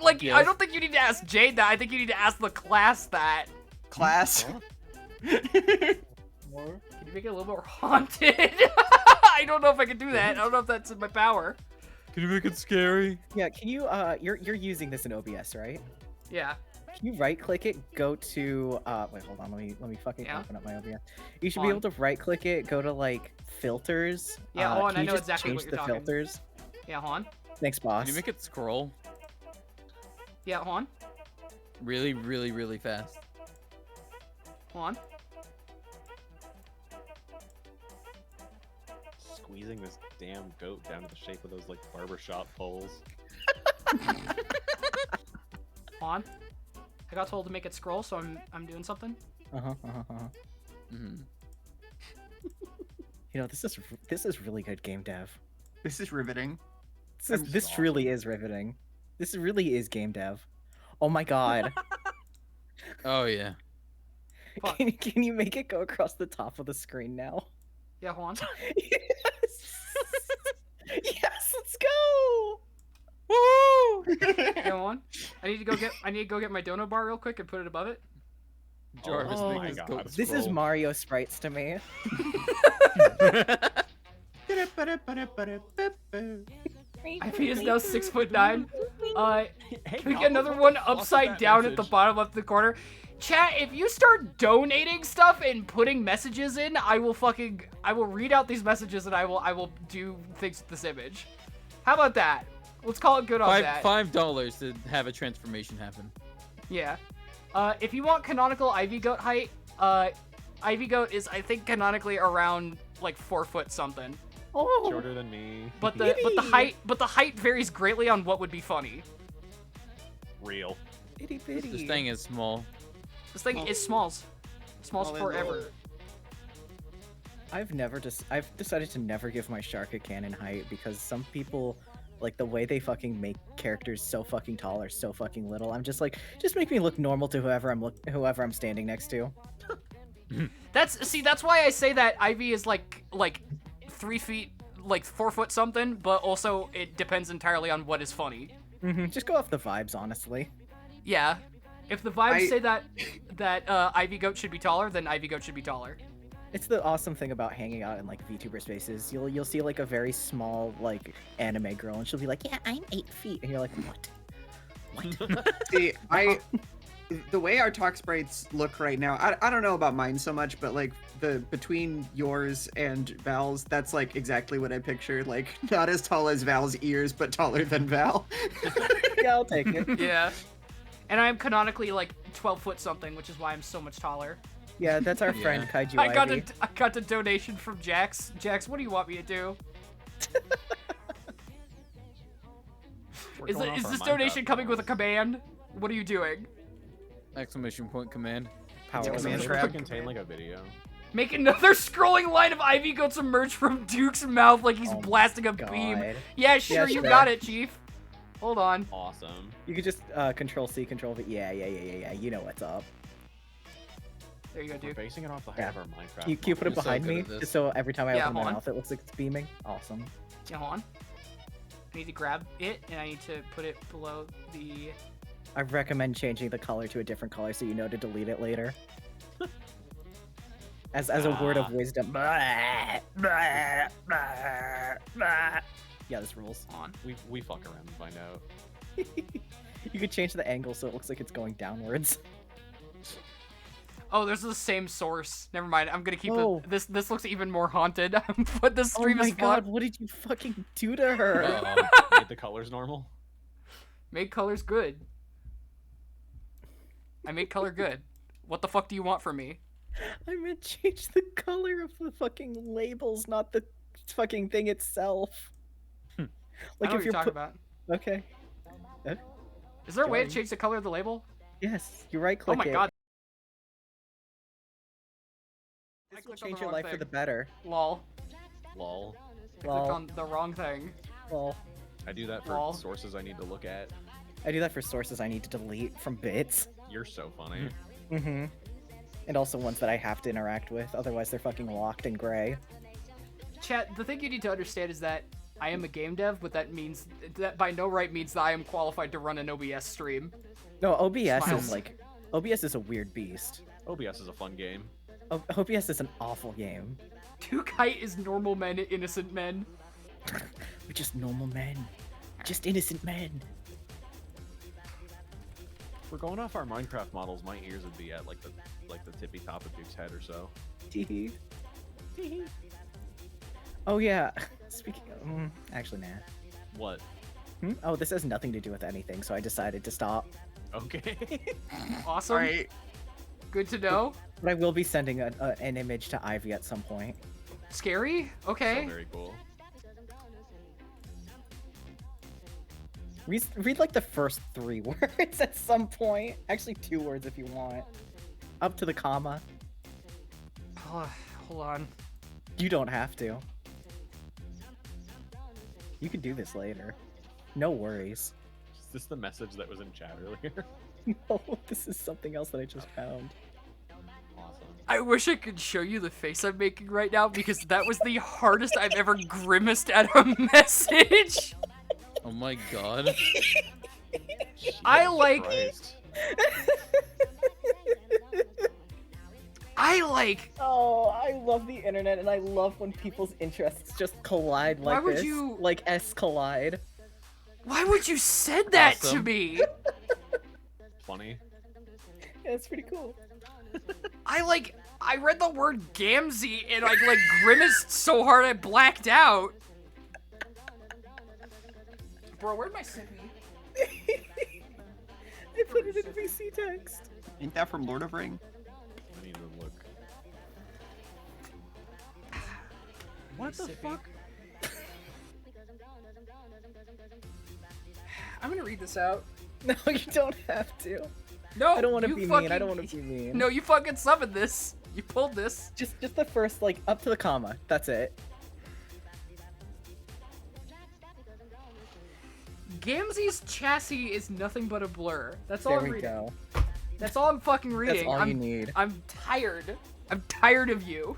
Speaker 3: Like, I
Speaker 6: Yes.
Speaker 3: don't think you need to ask Jade that. I think you need to ask the class that.
Speaker 8: Class.
Speaker 3: Can you make it a little more haunted? I don't know if I can do that. I don't know if that's in my power.
Speaker 6: Can you make it scary?
Speaker 4: Yeah, can you you're using this in OBS, right?
Speaker 3: Yeah.
Speaker 4: Can you right click it, go to wait, hold on, let me fucking
Speaker 3: Yeah.
Speaker 4: open up my OBS. You should
Speaker 3: Hold
Speaker 4: be
Speaker 3: on.
Speaker 4: able to right click it, go to like filters.
Speaker 3: Yeah, hold on,
Speaker 4: can
Speaker 3: I
Speaker 4: you
Speaker 3: know
Speaker 4: just
Speaker 3: exactly what
Speaker 4: change
Speaker 3: you're
Speaker 4: the
Speaker 3: talking.
Speaker 4: filters?
Speaker 3: Yeah, hold on.
Speaker 4: Thanks, boss.
Speaker 6: Can you make it scroll
Speaker 3: Yeah, hold on.
Speaker 6: really, really, really fast?
Speaker 3: Hold on.
Speaker 5: Squeezing this damn goat down to the shape of those like barbershop poles.
Speaker 3: Hold on. I got told to make it scroll, so I'm doing something.
Speaker 6: Mm-hmm.
Speaker 4: You know, this is really good game dev.
Speaker 8: This is riveting.
Speaker 4: This
Speaker 5: sorry.
Speaker 4: really is riveting. This really is game dev. Oh my god.
Speaker 6: Oh yeah.
Speaker 3: Fuck.
Speaker 4: Can you make it go across the top of the screen now?
Speaker 3: Yeah, hold on.
Speaker 4: Yes! Yes, let's go!
Speaker 3: Yeah, hold on. I need to go get my dono bar real quick and put it above it.
Speaker 6: Jarvis,
Speaker 4: Oh
Speaker 6: make
Speaker 5: my
Speaker 6: this
Speaker 5: God.
Speaker 6: goat
Speaker 4: This is
Speaker 6: scroll.
Speaker 4: Mario sprites to me.
Speaker 3: IP is now 6'9".
Speaker 5: Hey,
Speaker 3: Can we get another one upside down at the bottom left of the corner? Chat, if you start donating stuff and putting messages in, I will read out these messages and I will do things with this image. How about that? Let's call it good on that.
Speaker 6: $5 to have a transformation happen.
Speaker 3: Yeah. If you want canonical Ivy Goat height, Ivy Goat is, I think, canonically around like 4 foot something.
Speaker 4: Oh,
Speaker 5: Shorter than me.
Speaker 3: But the height varies greatly on what would be funny.
Speaker 5: Real.
Speaker 4: itty bitty.
Speaker 6: This thing is small.
Speaker 3: This thing is smalls. Smalls
Speaker 8: Small and
Speaker 3: forever.
Speaker 4: I've decided to never give my shark a cannon height because some people, like the way they fucking make characters so fucking tall or so fucking little. I'm just like, just make me look normal to whoever I'm standing next to.
Speaker 3: That's why I say that Ivy is like 3 feet, like 4 foot something, but also it depends entirely on what is funny.
Speaker 4: Just go off the vibes, honestly.
Speaker 3: Yeah. If the vibes say that Ivy Goat should be taller, then Ivy Goat should be taller.
Speaker 4: It's the awesome thing about hanging out in like VTuber spaces. You'll see like a very small like anime girl, and she'll be like, "Yeah, I'm 8 feet," and you're like, "What? What?"
Speaker 8: See, the way our talk sprites look right now, I don't know about mine so much, but like between yours and Val's, that's like exactly what I pictured. Like not as tall as Val's ears, but taller than Val.
Speaker 4: Yeah, I'll take it.
Speaker 3: Yeah. And I'm canonically like 12 foot something, which is why I'm so much taller.
Speaker 4: Yeah, that's our
Speaker 6: Yeah.
Speaker 4: friend Kaiju
Speaker 3: I
Speaker 4: Ivy.
Speaker 3: got a donation from Jax. Jax, what do you want me to do?
Speaker 5: We're
Speaker 3: Is
Speaker 5: going off our
Speaker 3: this
Speaker 5: Minecraft
Speaker 3: donation coming with a
Speaker 5: files.
Speaker 3: command? What are you doing?
Speaker 6: Exclamation point command.
Speaker 4: Power
Speaker 8: It's a
Speaker 5: Does
Speaker 8: command
Speaker 5: it
Speaker 8: trap.
Speaker 5: have to contain like a video?
Speaker 3: Make another scrolling line of Ivy Goats emerge from Duke's mouth like he's
Speaker 4: Oh my
Speaker 3: blasting a beam.
Speaker 4: God.
Speaker 3: Yeah, sure, you
Speaker 4: sure.
Speaker 3: got it, Chief. Hold on.
Speaker 5: Awesome.
Speaker 4: You could just Control C, Control V. Yeah. You know what's up.
Speaker 3: There you go,
Speaker 5: We're
Speaker 3: Duke.
Speaker 5: basing it off the height
Speaker 4: Yeah.
Speaker 5: of our Minecraft.
Speaker 4: Can you put it
Speaker 6: You're so
Speaker 4: behind
Speaker 6: good
Speaker 4: me,
Speaker 6: at this.
Speaker 4: just so every time I
Speaker 3: Yeah,
Speaker 4: open my
Speaker 3: hold on.
Speaker 4: mouth, it looks like it's beaming? Awesome.
Speaker 3: Yeah, hold on. I need to grab it, and I need to put it below the...
Speaker 4: I recommend changing the color to a different color so you know to delete it later. As a word of wisdom. Yeah, this rules.
Speaker 3: Hold on.
Speaker 5: We fuck around and find out.
Speaker 4: You could change the angle so it looks like it's going downwards.
Speaker 3: Oh, there's the same source. Never mind. I'm gonna keep
Speaker 4: Oh.
Speaker 3: it. This looks even more haunted. But this
Speaker 4: Oh
Speaker 3: stream
Speaker 4: my
Speaker 3: is
Speaker 4: god,
Speaker 3: fun.
Speaker 4: what did you fucking do to her?
Speaker 5: Made the colors normal.
Speaker 3: Made colors good. I made color good. What the fuck do you want from me?
Speaker 4: I meant change the color of the fucking labels, not the fucking thing itself.
Speaker 3: I
Speaker 4: Like
Speaker 3: know
Speaker 4: if
Speaker 3: what you're talking
Speaker 4: put-
Speaker 3: about.
Speaker 4: Okay.
Speaker 3: Is there a way to
Speaker 4: Johnny.
Speaker 3: change the color of the label?
Speaker 4: Yes, you right
Speaker 3: Oh
Speaker 4: click
Speaker 3: my
Speaker 4: it.
Speaker 3: god. I
Speaker 4: This will
Speaker 3: clicked on
Speaker 4: change
Speaker 3: the
Speaker 4: your
Speaker 3: wrong
Speaker 4: life
Speaker 3: thing.
Speaker 4: for the better.
Speaker 3: Lol.
Speaker 5: Lol.
Speaker 3: I clicked
Speaker 4: Lol.
Speaker 3: on the wrong thing.
Speaker 4: Lol.
Speaker 5: I do that for
Speaker 3: Lol.
Speaker 5: sources I need to look at.
Speaker 4: I do that for sources I need to delete from bits.
Speaker 5: You're so funny.
Speaker 4: Mm-hmm. And also ones that I have to interact with, otherwise they're fucking locked in gray.
Speaker 3: Chat, the thing you need to understand is that I am a game dev, but that means that by no right means that I am qualified to run an OBS stream.
Speaker 4: No, OBS
Speaker 3: Smiles.
Speaker 4: is like... OBS is a weird beast.
Speaker 5: OBS is a fun game.
Speaker 4: OBS is an awful game.
Speaker 3: Two Kite is normal men, innocent men.
Speaker 4: We're just normal men. Just innocent men.
Speaker 5: If we're going off our Minecraft models, my ears would be at like the tippy top of Duke's head or so.
Speaker 4: Teehee. Oh yeah. Speaking of... actually, nah.
Speaker 5: What?
Speaker 4: Oh, this has nothing to do with anything, so I decided to stop.
Speaker 5: Okay.
Speaker 3: Awesome.
Speaker 8: Alright.
Speaker 3: Good to know.
Speaker 4: But I will be sending an image to Ivy at some point.
Speaker 3: Scary? Okay.
Speaker 5: So very cool.
Speaker 4: Read like the first 3 words at some point. Actually, 2 words if you want. Up to the comma.
Speaker 3: Hold on.
Speaker 4: You don't have to. You can do this later. No worries.
Speaker 5: Is this the message that was in chat earlier?
Speaker 4: No, this is something else that I just found.
Speaker 5: Awesome.
Speaker 3: I wish I could show you the face I'm making right now because that was the hardest I've ever grimaced at a message.
Speaker 6: Oh my god.
Speaker 3: I like-
Speaker 5: Christ.
Speaker 4: Oh, I love the internet, and I love when people's interests just collide like
Speaker 3: Why would
Speaker 4: this.
Speaker 3: you-
Speaker 4: Like S collide.
Speaker 3: Why would you said that to
Speaker 6: Awesome.
Speaker 3: me?
Speaker 5: Funny.
Speaker 4: Yeah, it's pretty cool.
Speaker 3: I read the word Gamzee and I like grimaced so hard I blacked out. Bro, where'd my sippy?
Speaker 4: I put it in VC text.
Speaker 8: Ain't that from Lord of Ring?
Speaker 5: I need to look. What the
Speaker 3: Sippy.
Speaker 5: fuck?
Speaker 3: I'm gonna read this out.
Speaker 4: No, you don't have to.
Speaker 3: No,
Speaker 4: I don't want to
Speaker 3: you
Speaker 4: be
Speaker 3: fucking...
Speaker 4: mean. I don't want to be mean.
Speaker 3: No, you fucking summoned this. You pulled this.
Speaker 4: Just the first, like, up to the comma. That's it.
Speaker 3: Gamzee's chassis is nothing but a blur. That's all
Speaker 4: There
Speaker 3: I'm
Speaker 4: we
Speaker 3: reading.
Speaker 4: go.
Speaker 3: That's all I'm fucking reading.
Speaker 4: That's all
Speaker 3: I'm,
Speaker 4: you need.
Speaker 3: I'm tired. I'm tired of you.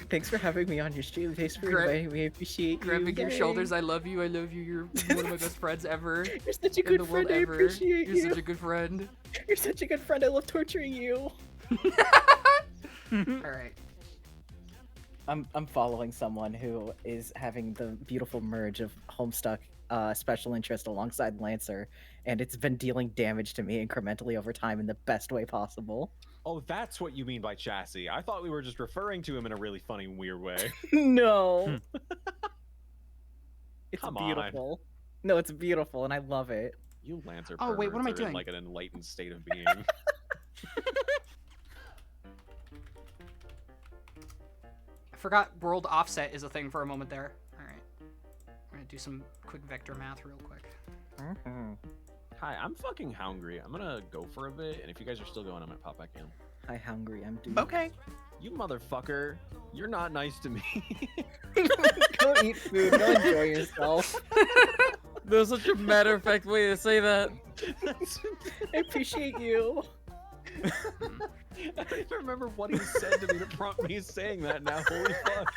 Speaker 4: Thanks for having me on your stream. Thanks for
Speaker 3: Gra-
Speaker 4: inviting me. I appreciate you.
Speaker 3: Grabbing your
Speaker 4: Yay.
Speaker 3: shoulders. I love you. I love you. You're one of my best friends ever
Speaker 4: You're such a
Speaker 3: in the
Speaker 4: good
Speaker 3: world
Speaker 4: friend. I
Speaker 3: ever.
Speaker 4: appreciate
Speaker 3: You're
Speaker 4: you.
Speaker 3: such a good friend.
Speaker 4: You're such a good friend. I love torturing you.
Speaker 3: All right.
Speaker 4: I'm following someone who is having the beautiful merge of Homestuck special interest alongside Lancer, and it's been dealing damage to me incrementally over time in the best way possible.
Speaker 5: Oh, that's what you mean by chassis. I thought we were just referring to him in a really funny, weird way.
Speaker 4: No. It's
Speaker 5: Come on.
Speaker 4: beautiful. No, it's beautiful, and I love it.
Speaker 5: You Lancer
Speaker 3: Oh, wait, what am I
Speaker 5: perverts are in
Speaker 3: doing?
Speaker 5: like an enlightened state of being.
Speaker 3: I forgot world offset is a thing for a moment there. All right. We're gonna do some quick vector math real quick.
Speaker 5: Hi, I'm fucking hungry. I'm gonna go for a bit, and if you guys are still going, I'm gonna pop back in.
Speaker 4: Hi, hungry. I'm doing.
Speaker 8: Okay.
Speaker 5: You motherfucker, you're not nice to me.
Speaker 4: Go eat food. Go enjoy yourself.
Speaker 6: That was such a matter-of-fact way to say that.
Speaker 4: I appreciate you.
Speaker 5: I don't even remember what he said to me to prompt me saying that now. Holy fuck.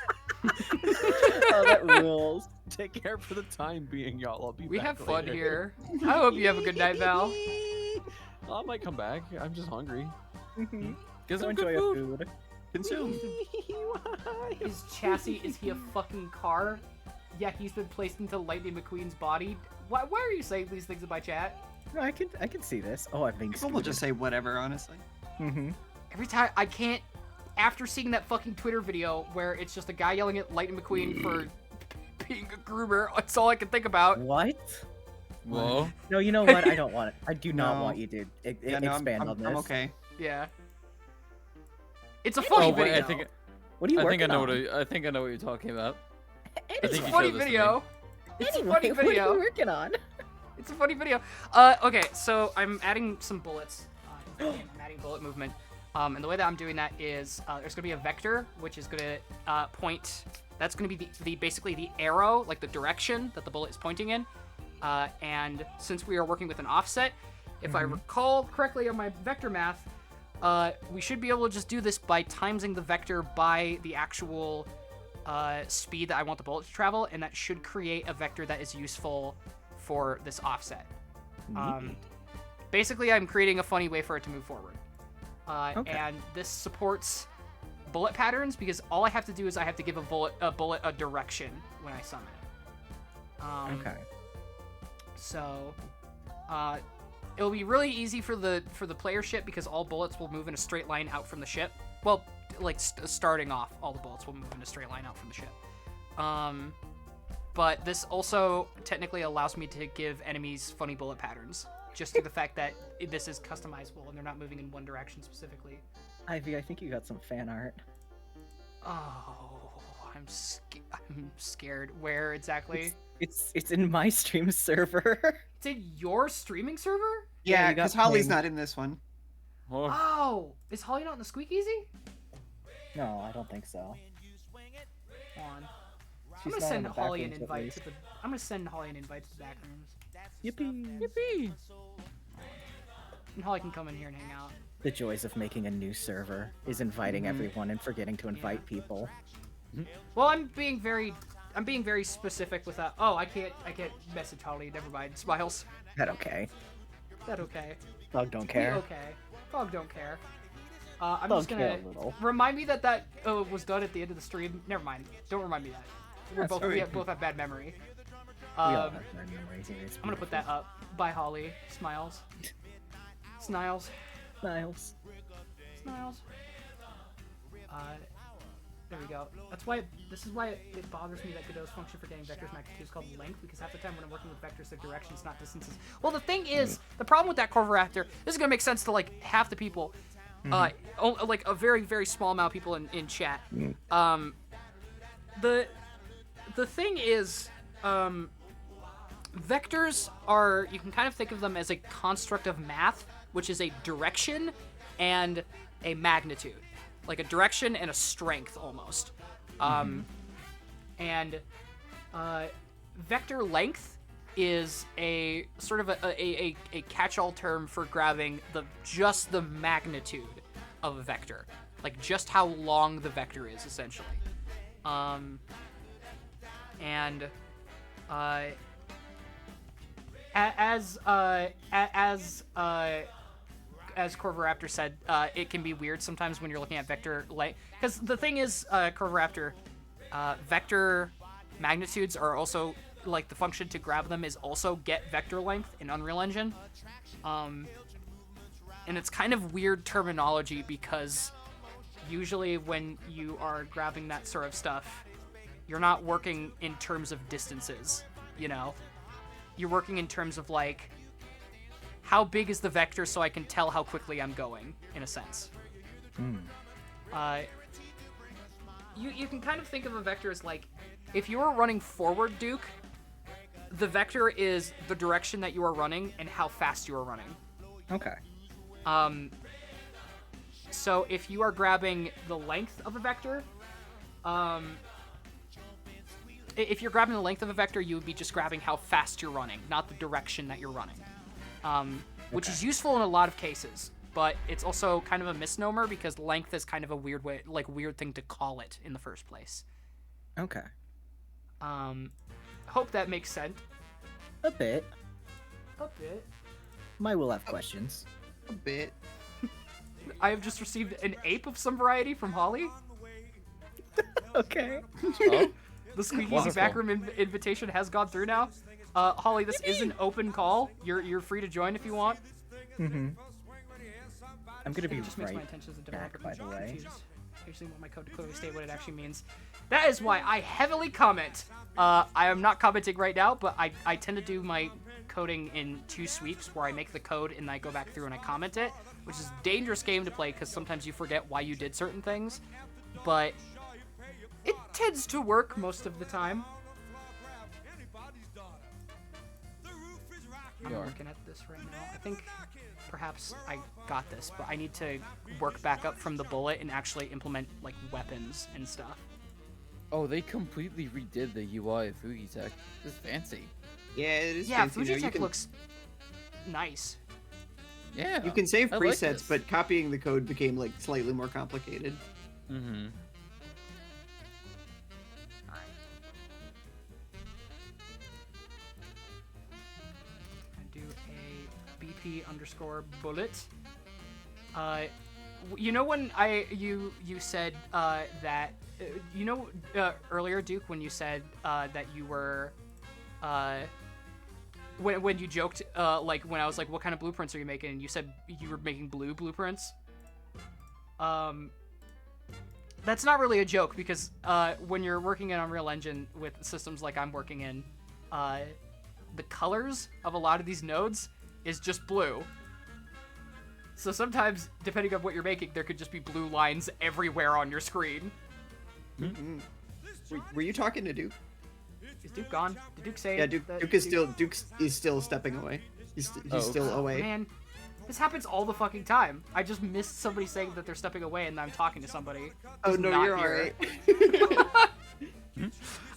Speaker 4: Oh, that rules.
Speaker 5: Take care for the time being, y'all. I'll be
Speaker 3: We
Speaker 5: back
Speaker 3: have fun
Speaker 5: later.
Speaker 3: here. I hope you have a good night, Val.
Speaker 5: I might come back. I'm just hungry.
Speaker 6: Get
Speaker 4: Go
Speaker 6: some
Speaker 4: enjoy
Speaker 6: good
Speaker 4: your
Speaker 6: food.
Speaker 4: food.
Speaker 8: Consume.
Speaker 3: His chassis, is he a fucking car? Yeah, he's been placed into Lightning McQueen's body. Why are you saying these things in my chat?
Speaker 4: No, I can see this. Oh, I'm being
Speaker 8: People will just say whatever, honestly.
Speaker 4: Mm-hmm.
Speaker 3: Every time, I can't... After seeing that fucking Twitter video where it's just a guy yelling at Lightning McQueen for being a groomer, that's all I can think about.
Speaker 4: What?
Speaker 6: Whoa.
Speaker 4: No, you know what? I don't want it. I do not
Speaker 8: No.
Speaker 4: want you, dude.
Speaker 8: Yeah, no,
Speaker 4: Expand
Speaker 8: I'm
Speaker 4: on this.
Speaker 8: I'm okay.
Speaker 3: Yeah. It's a funny
Speaker 6: Oh, wait,
Speaker 3: video.
Speaker 6: I think
Speaker 4: What are you
Speaker 6: I think I
Speaker 4: working
Speaker 6: know
Speaker 4: on?
Speaker 6: I think I know what you're talking about.
Speaker 3: It's
Speaker 6: think
Speaker 3: a
Speaker 6: you
Speaker 3: funny
Speaker 6: showed this to me.
Speaker 3: video. It's a
Speaker 4: Anyway,
Speaker 3: funny
Speaker 4: what are
Speaker 3: video.
Speaker 4: you working on?
Speaker 3: It's a funny video. Okay, so I'm adding some bullets. I'm adding bullet movement. And the way that I'm doing that is there's gonna be a vector, which is gonna point. That's gonna be the basically the arrow, like the direction that the bullet is pointing in. And since we are working with an offset, if I recall correctly on my vector math, we should be able to just do this by timesing the vector by the actual speed that I want the bullet to travel, and that should create a vector that is useful for this offset. Basically, I'm creating a funny way for it to move forward.
Speaker 4: Okay.
Speaker 3: And this supports bullet patterns because all I have to do is I have to give a bullet a direction when I summon it.
Speaker 4: Okay.
Speaker 3: So, it'll be really easy for the player ship because all bullets will move in a straight line out from the ship. Well, like starting off, all the bullets will move in a straight line out from the ship. But this also technically allows me to give enemies funny bullet patterns, just through the fact that this is customizable and they're not moving in one direction specifically.
Speaker 4: Ivy, I think you got some fan art.
Speaker 3: Oh, I'm scared. Where exactly?
Speaker 4: It's in my stream server.
Speaker 3: It's in your streaming server?
Speaker 4: Yeah,
Speaker 8: Yeah,
Speaker 4: you got
Speaker 8: because Holly's
Speaker 4: pinged.
Speaker 8: not in this one.
Speaker 6: Oh,
Speaker 3: Oh, is Holly not in the Squeak Easy?
Speaker 4: No, I don't think so.
Speaker 3: Hold on.
Speaker 4: She's
Speaker 3: I'm
Speaker 4: not
Speaker 3: gonna
Speaker 4: in
Speaker 3: send
Speaker 4: the back
Speaker 3: Holly an
Speaker 4: rooms, at
Speaker 3: invite
Speaker 4: least.
Speaker 3: to the. I'm gonna send Holly an invite to the back rooms,
Speaker 4: Yippee!
Speaker 6: yippee!
Speaker 3: and Holly can come in here and hang out.
Speaker 4: The joys of making a new server is inviting everyone and forgetting to invite people.
Speaker 3: Well, I'm being very specific with that. Oh, I can't message Holly. Never mind. Smiles.
Speaker 4: That okay.
Speaker 3: That okay.
Speaker 4: Dog don't
Speaker 3: We
Speaker 4: care.
Speaker 3: okay. Dog don't care. I'm
Speaker 4: Dog
Speaker 3: just gonna
Speaker 4: care a little.
Speaker 3: remind me that was done at the end of the stream. Never mind. Don't remind me that.
Speaker 4: That's
Speaker 3: We
Speaker 4: alright.
Speaker 3: both have bad memory.
Speaker 4: We all
Speaker 3: Um,
Speaker 4: have bad memories here. It's
Speaker 3: I'm gonna put that up. Bye, Holly. Smiles. Sniles.
Speaker 4: Niles.
Speaker 3: Smiles. There we go. This is why it bothers me that Godot's function for getting vectors magnitude is called length, because half the time when I'm working with vectors, they're directions, not distances. Well, the thing is, the problem with that Corvoraptor, this is gonna make sense to like half the people, like a very, very small amount of people in chat. The thing is, vectors are, you can kind of think of them as a construct of math, which is a direction and a magnitude. Like a direction and a strength, almost. And vector length is a sort of a catch-all term for grabbing just the magnitude of a vector. Like just how long the vector is, essentially. As Corvoraptor said, it can be weird sometimes when you're looking at vector length. Because the thing is, Corvoraptor, vector magnitudes are also, like, the function to grab them is also get vector length in Unreal Engine. And it's kind of weird terminology because usually when you are grabbing that sort of stuff, you're not working in terms of distances, you know? You're working in terms of, like, how big is the vector so I can tell how quickly I'm going, in a sense. You can kind of think of a vector as, like, if you were running forward, Duke, the vector is the direction that you are running and how fast you are running.
Speaker 4: Okay.
Speaker 3: So if you are grabbing the length of a vector, if you're grabbing the length of a vector, you would be just grabbing how fast you're running, not the direction that you're running. Which is useful in a lot of cases, but it's also kind of a misnomer because length is kind of a weird thing to call it in the first place.
Speaker 4: Okay.
Speaker 3: Hope that makes sense.
Speaker 4: A bit.
Speaker 3: A bit.
Speaker 4: My will have questions.
Speaker 8: A bit.
Speaker 3: I have just received an ape of some variety from Holly.
Speaker 4: Okay.
Speaker 6: Oh,
Speaker 3: The Squeak Easy
Speaker 6: Wonderful.
Speaker 3: Backroom invitation has gone through now. Holly, this is an open call. You're free to join if you want.
Speaker 4: I'm gonna be
Speaker 3: It just makes my
Speaker 4: right
Speaker 3: intentions as a
Speaker 4: back,
Speaker 3: developer
Speaker 4: by the way.
Speaker 3: confused. I usually want my code to clearly state what it actually means. That is why I heavily comment. I am not commenting right now, but I tend to do my coding in 2 sweeps, where I make the code and I go back through and I comment it, which is a dangerous game to play because sometimes you forget why you did certain things. But it tends to work most of the time. I'm looking at this right now. I think perhaps I got this, but I need to work back up from the bullet and actually implement like weapons and stuff.
Speaker 6: Oh, they completely redid the UI of Fugitech. This is fancy.
Speaker 8: Yeah, it is.
Speaker 3: Yeah,
Speaker 8: fancy.
Speaker 3: Fugitech looks nice.
Speaker 6: Yeah.
Speaker 8: You can save
Speaker 6: I like
Speaker 8: presets,
Speaker 6: this.
Speaker 8: but copying the code became like slightly more complicated.
Speaker 6: Mm-hmm.
Speaker 3: Do a BP_bullet. You know when you said that earlier, Duke, when you said that you were when you joked like when I was like, what kind of blueprints are you making, and you said you were making blue blueprints. That's not really a joke because when you're working in Unreal Engine with systems like I'm working in, the colors of a lot of these nodes is just blue. So sometimes, depending on what you're making, there could just be blue lines everywhere on your screen.
Speaker 8: Mm-hmm. Were you talking to Duke?
Speaker 3: Is Duke gone? Did Duke say?
Speaker 8: Yeah, Duke is still stepping away. He's still away.
Speaker 3: Man, this happens all the fucking time. I just missed somebody saying that they're stepping away, and I'm talking to somebody.
Speaker 8: Oh
Speaker 3: who's
Speaker 8: no,
Speaker 3: not
Speaker 8: you're
Speaker 3: here.
Speaker 8: alright.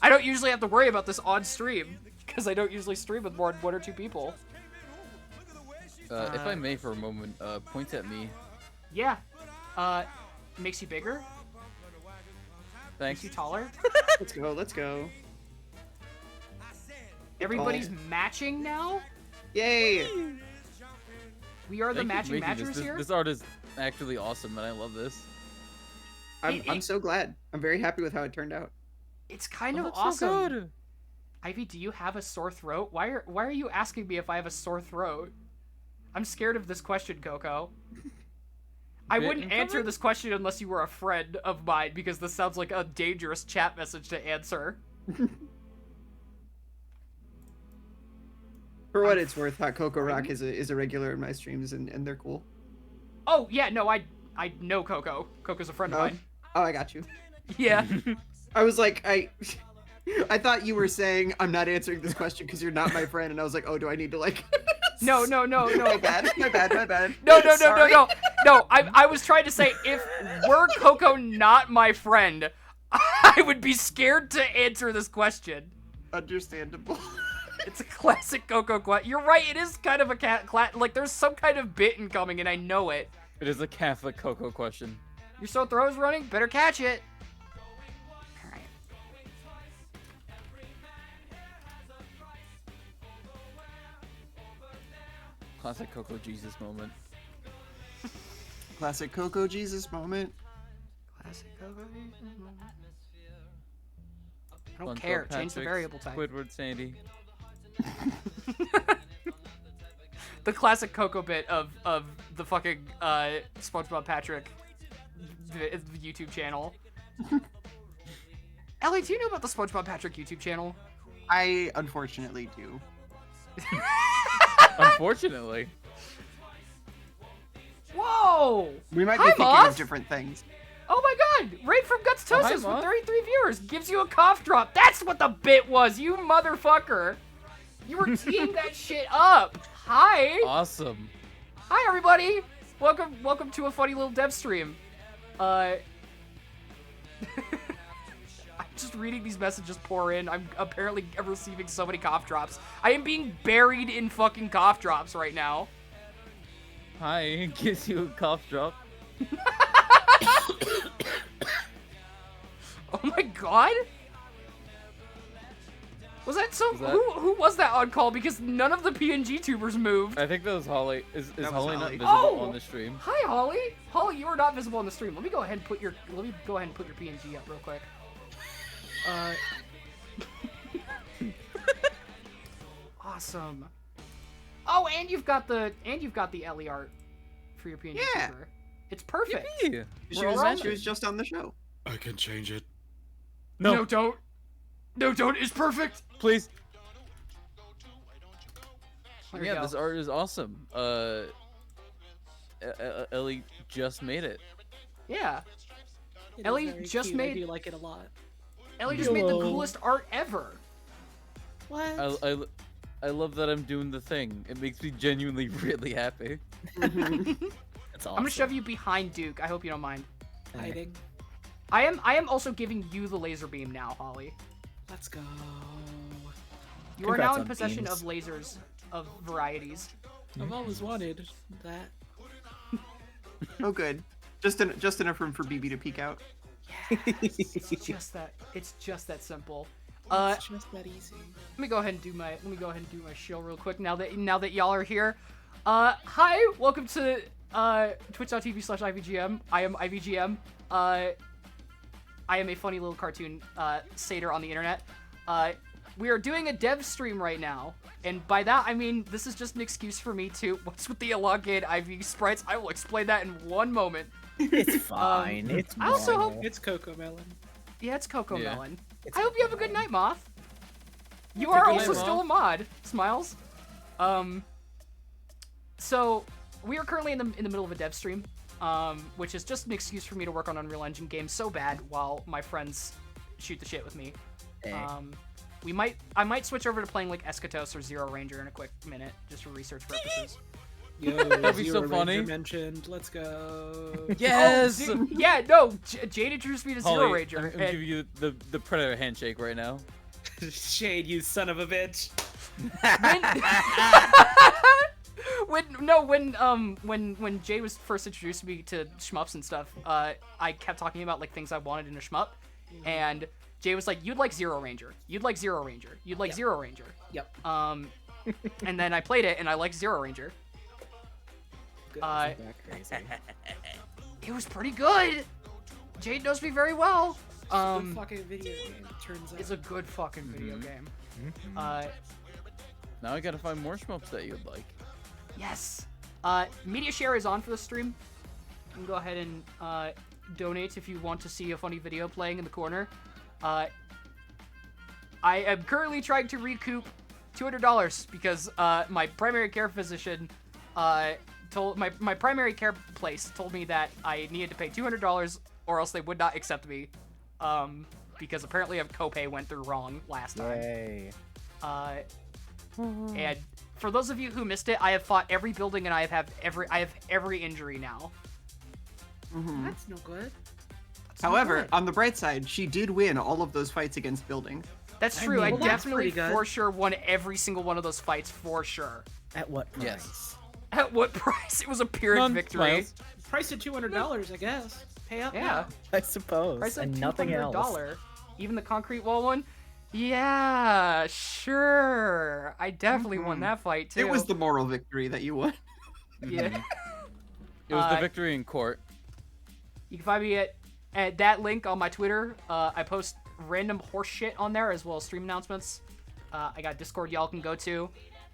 Speaker 3: I don't usually have to worry about this on stream because I don't usually stream with more than 1 or 2 people.
Speaker 6: If I may for a moment, point at me.
Speaker 3: Yeah. Makes you bigger.
Speaker 6: Thanks.
Speaker 3: Makes you taller.
Speaker 8: Let's go.
Speaker 3: Everybody's matching now.
Speaker 8: Yay!
Speaker 3: We are the
Speaker 6: Thank you for
Speaker 3: matching
Speaker 6: making
Speaker 3: matchers
Speaker 6: this.
Speaker 3: here.
Speaker 6: This art is actually awesome, and I love this.
Speaker 8: I'm so glad. I'm very happy with how it turned out.
Speaker 3: It's kind
Speaker 6: Oh,
Speaker 3: of
Speaker 6: that's
Speaker 3: awesome.
Speaker 6: so good.
Speaker 3: Ivy, do you have a sore throat? Why are you asking me if I have a sore throat? I'm scared of this question, Coco. I
Speaker 6: Bitten
Speaker 3: wouldn't
Speaker 6: from
Speaker 3: answer
Speaker 6: it?
Speaker 3: this question unless you were a friend of mine, because this sounds like a dangerous chat message to answer.
Speaker 8: For what it's worth, Hot Coco Rock is a regular in my streams, and they're cool.
Speaker 3: Oh yeah, no, I know Coco. Coco's a friend of mine.
Speaker 8: Oh, I got you.
Speaker 3: Yeah.
Speaker 8: I was like, I thought you were saying I'm not answering this question because you're not my friend, and I was like, oh, do I need to like?
Speaker 3: No.
Speaker 8: My bad.
Speaker 3: No.
Speaker 8: Sorry.
Speaker 3: No, I was trying to say, if were Coco not my friend, I would be scared to answer this question.
Speaker 8: Understandable.
Speaker 3: It's a classic Coco question. You're right, it is kind of a like, there's some kind of bit incoming, and I know it.
Speaker 6: It is a Catholic Coco question.
Speaker 3: Your sore throw's running? Better catch it. Alright.
Speaker 6: Classic Coco Jesus moment.
Speaker 8: Classic Coco Jesus moment.
Speaker 3: Classic Coco Jesus moment. I don't
Speaker 6: SpongeBob
Speaker 3: care. Change the
Speaker 6: Patrick,
Speaker 3: variable type.
Speaker 6: Squidward Sandy.
Speaker 3: The classic Coco bit of the fucking SpongeBob Patrick the YouTube channel. Ellie, do you know about the SpongeBob Patrick YouTube channel?
Speaker 8: I unfortunately do.
Speaker 6: Unfortunately.
Speaker 3: Whoa!
Speaker 8: We might
Speaker 3: Hi,
Speaker 8: be thinking
Speaker 3: Moth.
Speaker 8: of different things.
Speaker 3: Oh my god! Right from Guts
Speaker 6: Oh, hi,
Speaker 3: Tosis with
Speaker 6: Moth.
Speaker 3: 33 viewers gives you a cough drop. That's what the bit was, you motherfucker! You were teeing that shit up. Hi!
Speaker 6: Awesome.
Speaker 3: Hi, everybody! Welcome to a funny little dev stream. I'm just reading these messages pour in. I'm apparently receiving so many cough drops. I am being buried in fucking cough drops right now.
Speaker 6: Hi, gives you a cough drop.
Speaker 3: Oh my god! Was that so?
Speaker 6: Was that-
Speaker 3: Who was that on call? Because none of the PNG tubers moved.
Speaker 6: I think that was Holly. Is
Speaker 8: That was
Speaker 6: Holly not
Speaker 8: Holly.
Speaker 6: visible
Speaker 3: Oh!
Speaker 6: on the stream?
Speaker 3: Hi, Holly. Holly, you are not visible on the stream. Let me go ahead and put your PNG up real quick. Awesome. Oh, and you've got the Ellie art for your PNG
Speaker 8: Yeah.
Speaker 3: tuber. It's perfect.
Speaker 6: Yippee!
Speaker 8: She
Speaker 6: We're all
Speaker 8: was
Speaker 6: in.
Speaker 8: just on the show.
Speaker 7: I can change it.
Speaker 3: No, don't. No, don't. It's perfect.
Speaker 6: Please.
Speaker 3: There we
Speaker 6: Yeah,
Speaker 3: go.
Speaker 6: this art is awesome. Ellie just made it.
Speaker 3: Yeah.
Speaker 9: It is
Speaker 3: Ellie
Speaker 9: very
Speaker 3: just
Speaker 9: cute. I
Speaker 3: made-
Speaker 9: do like it a lot.
Speaker 3: Ellie just made the
Speaker 4: Hello.
Speaker 3: coolest art ever.
Speaker 9: What?
Speaker 6: I love that I'm doing the thing. It makes me genuinely really happy.
Speaker 4: That's awesome.
Speaker 3: I'm gonna shove you behind Duke. I hope you don't mind.
Speaker 9: Hiding.
Speaker 3: I am also giving you the laser beam now, Holly.
Speaker 9: Let's go.
Speaker 3: You are now
Speaker 4: Congrats
Speaker 3: in
Speaker 4: on
Speaker 3: possession
Speaker 4: beams.
Speaker 3: of lasers of varieties.
Speaker 9: I've always wanted that.
Speaker 8: Oh, good. Just enough room for BB to peek out.
Speaker 3: It's just that. It's just that simple. Let
Speaker 9: It's just that easy.
Speaker 3: me go ahead and do my show real quick now that y'all are here. Hi, welcome to twitch.tv/IVGM. I am IVGM. I am a funny little cartoon satyr on the internet. We are doing a dev stream right now, and by that I mean this is just an excuse for me to what's with the elongated IV sprites. I will explain that in one moment.
Speaker 4: It's fine. It's
Speaker 3: I also
Speaker 4: normal.
Speaker 3: hope-
Speaker 9: It's Coco Melon.
Speaker 3: Yeah, it's Coco
Speaker 6: Yeah.
Speaker 3: Melon.
Speaker 4: It's
Speaker 3: I hope you have a good night, Moth. You
Speaker 9: Have a
Speaker 3: are
Speaker 9: good
Speaker 3: also
Speaker 9: night,
Speaker 3: still a mod, Smiles. So we are currently in the middle of a dev stream, which is just an excuse for me to work on Unreal Engine games so bad while my friends shoot the shit with me.
Speaker 4: Eh.
Speaker 3: I might switch over to playing like Eschatos or Zero Ranger in a quick minute, just for research purposes.
Speaker 9: Yo,
Speaker 6: That'd be so
Speaker 9: Zero
Speaker 6: funny.
Speaker 9: Ranger mentioned. Let's go.
Speaker 6: Yes.
Speaker 3: Oh, dude, yeah, no, Jade introduced me to Zero
Speaker 6: Holly,
Speaker 3: Ranger.
Speaker 6: I'm
Speaker 3: and-
Speaker 6: giving you the predator handshake right now.
Speaker 9: Shade, you son of a bitch.
Speaker 3: when Jay was first introduced to me to shmups and stuff, I kept talking about like things I wanted in a shmup, and Jay was like, "You'd like Zero Ranger. You'd like Zero Ranger. You'd like Zero Ranger."
Speaker 9: Yep.
Speaker 3: And then I played it and I liked Zero Ranger.
Speaker 9: Good.
Speaker 3: Uh,
Speaker 4: Isn't that crazy?
Speaker 3: It was pretty good. Jade knows me very well.
Speaker 9: Good fucking video game, it turns out.
Speaker 3: It's a good fucking video game.
Speaker 6: Now I gotta find more shmups that you'd like.
Speaker 3: Yes. Media share is on for the stream. You can go ahead and donate if you want to see a funny video playing in the corner. I am currently trying to recoup $200 because my primary care physician told my primary care place told me that I needed to pay $200 or else they would not accept me. Because apparently a copay went through wrong last time.
Speaker 4: Yay.
Speaker 3: And for those of you who missed it, I have fought every building and I have every injury now.
Speaker 9: That's no good.
Speaker 8: However, on the bright side, she did win all of those fights against buildings.
Speaker 3: That's true. I
Speaker 9: well, that's
Speaker 3: definitely
Speaker 9: pretty good.
Speaker 3: for sure won every single one of those fights for sure.
Speaker 4: At what price?
Speaker 6: Yes.
Speaker 3: At what price? It was a Pyrrhic
Speaker 6: None,
Speaker 3: victory.
Speaker 6: Smiles.
Speaker 9: Price of $200, I guess. Pay up.
Speaker 3: Yeah.
Speaker 9: now.
Speaker 4: I suppose.
Speaker 3: Price of
Speaker 4: and nothing else.
Speaker 3: $200. Even the concrete wall one. Yeah, sure. I definitely won that fight too.
Speaker 8: It was the moral victory that you won.
Speaker 3: yeah.
Speaker 6: It was the
Speaker 3: Uh,
Speaker 6: victory in court.
Speaker 3: You can find me at that link on my Twitter. I post random horse shit on there as well as stream announcements. I got Discord y'all can go to.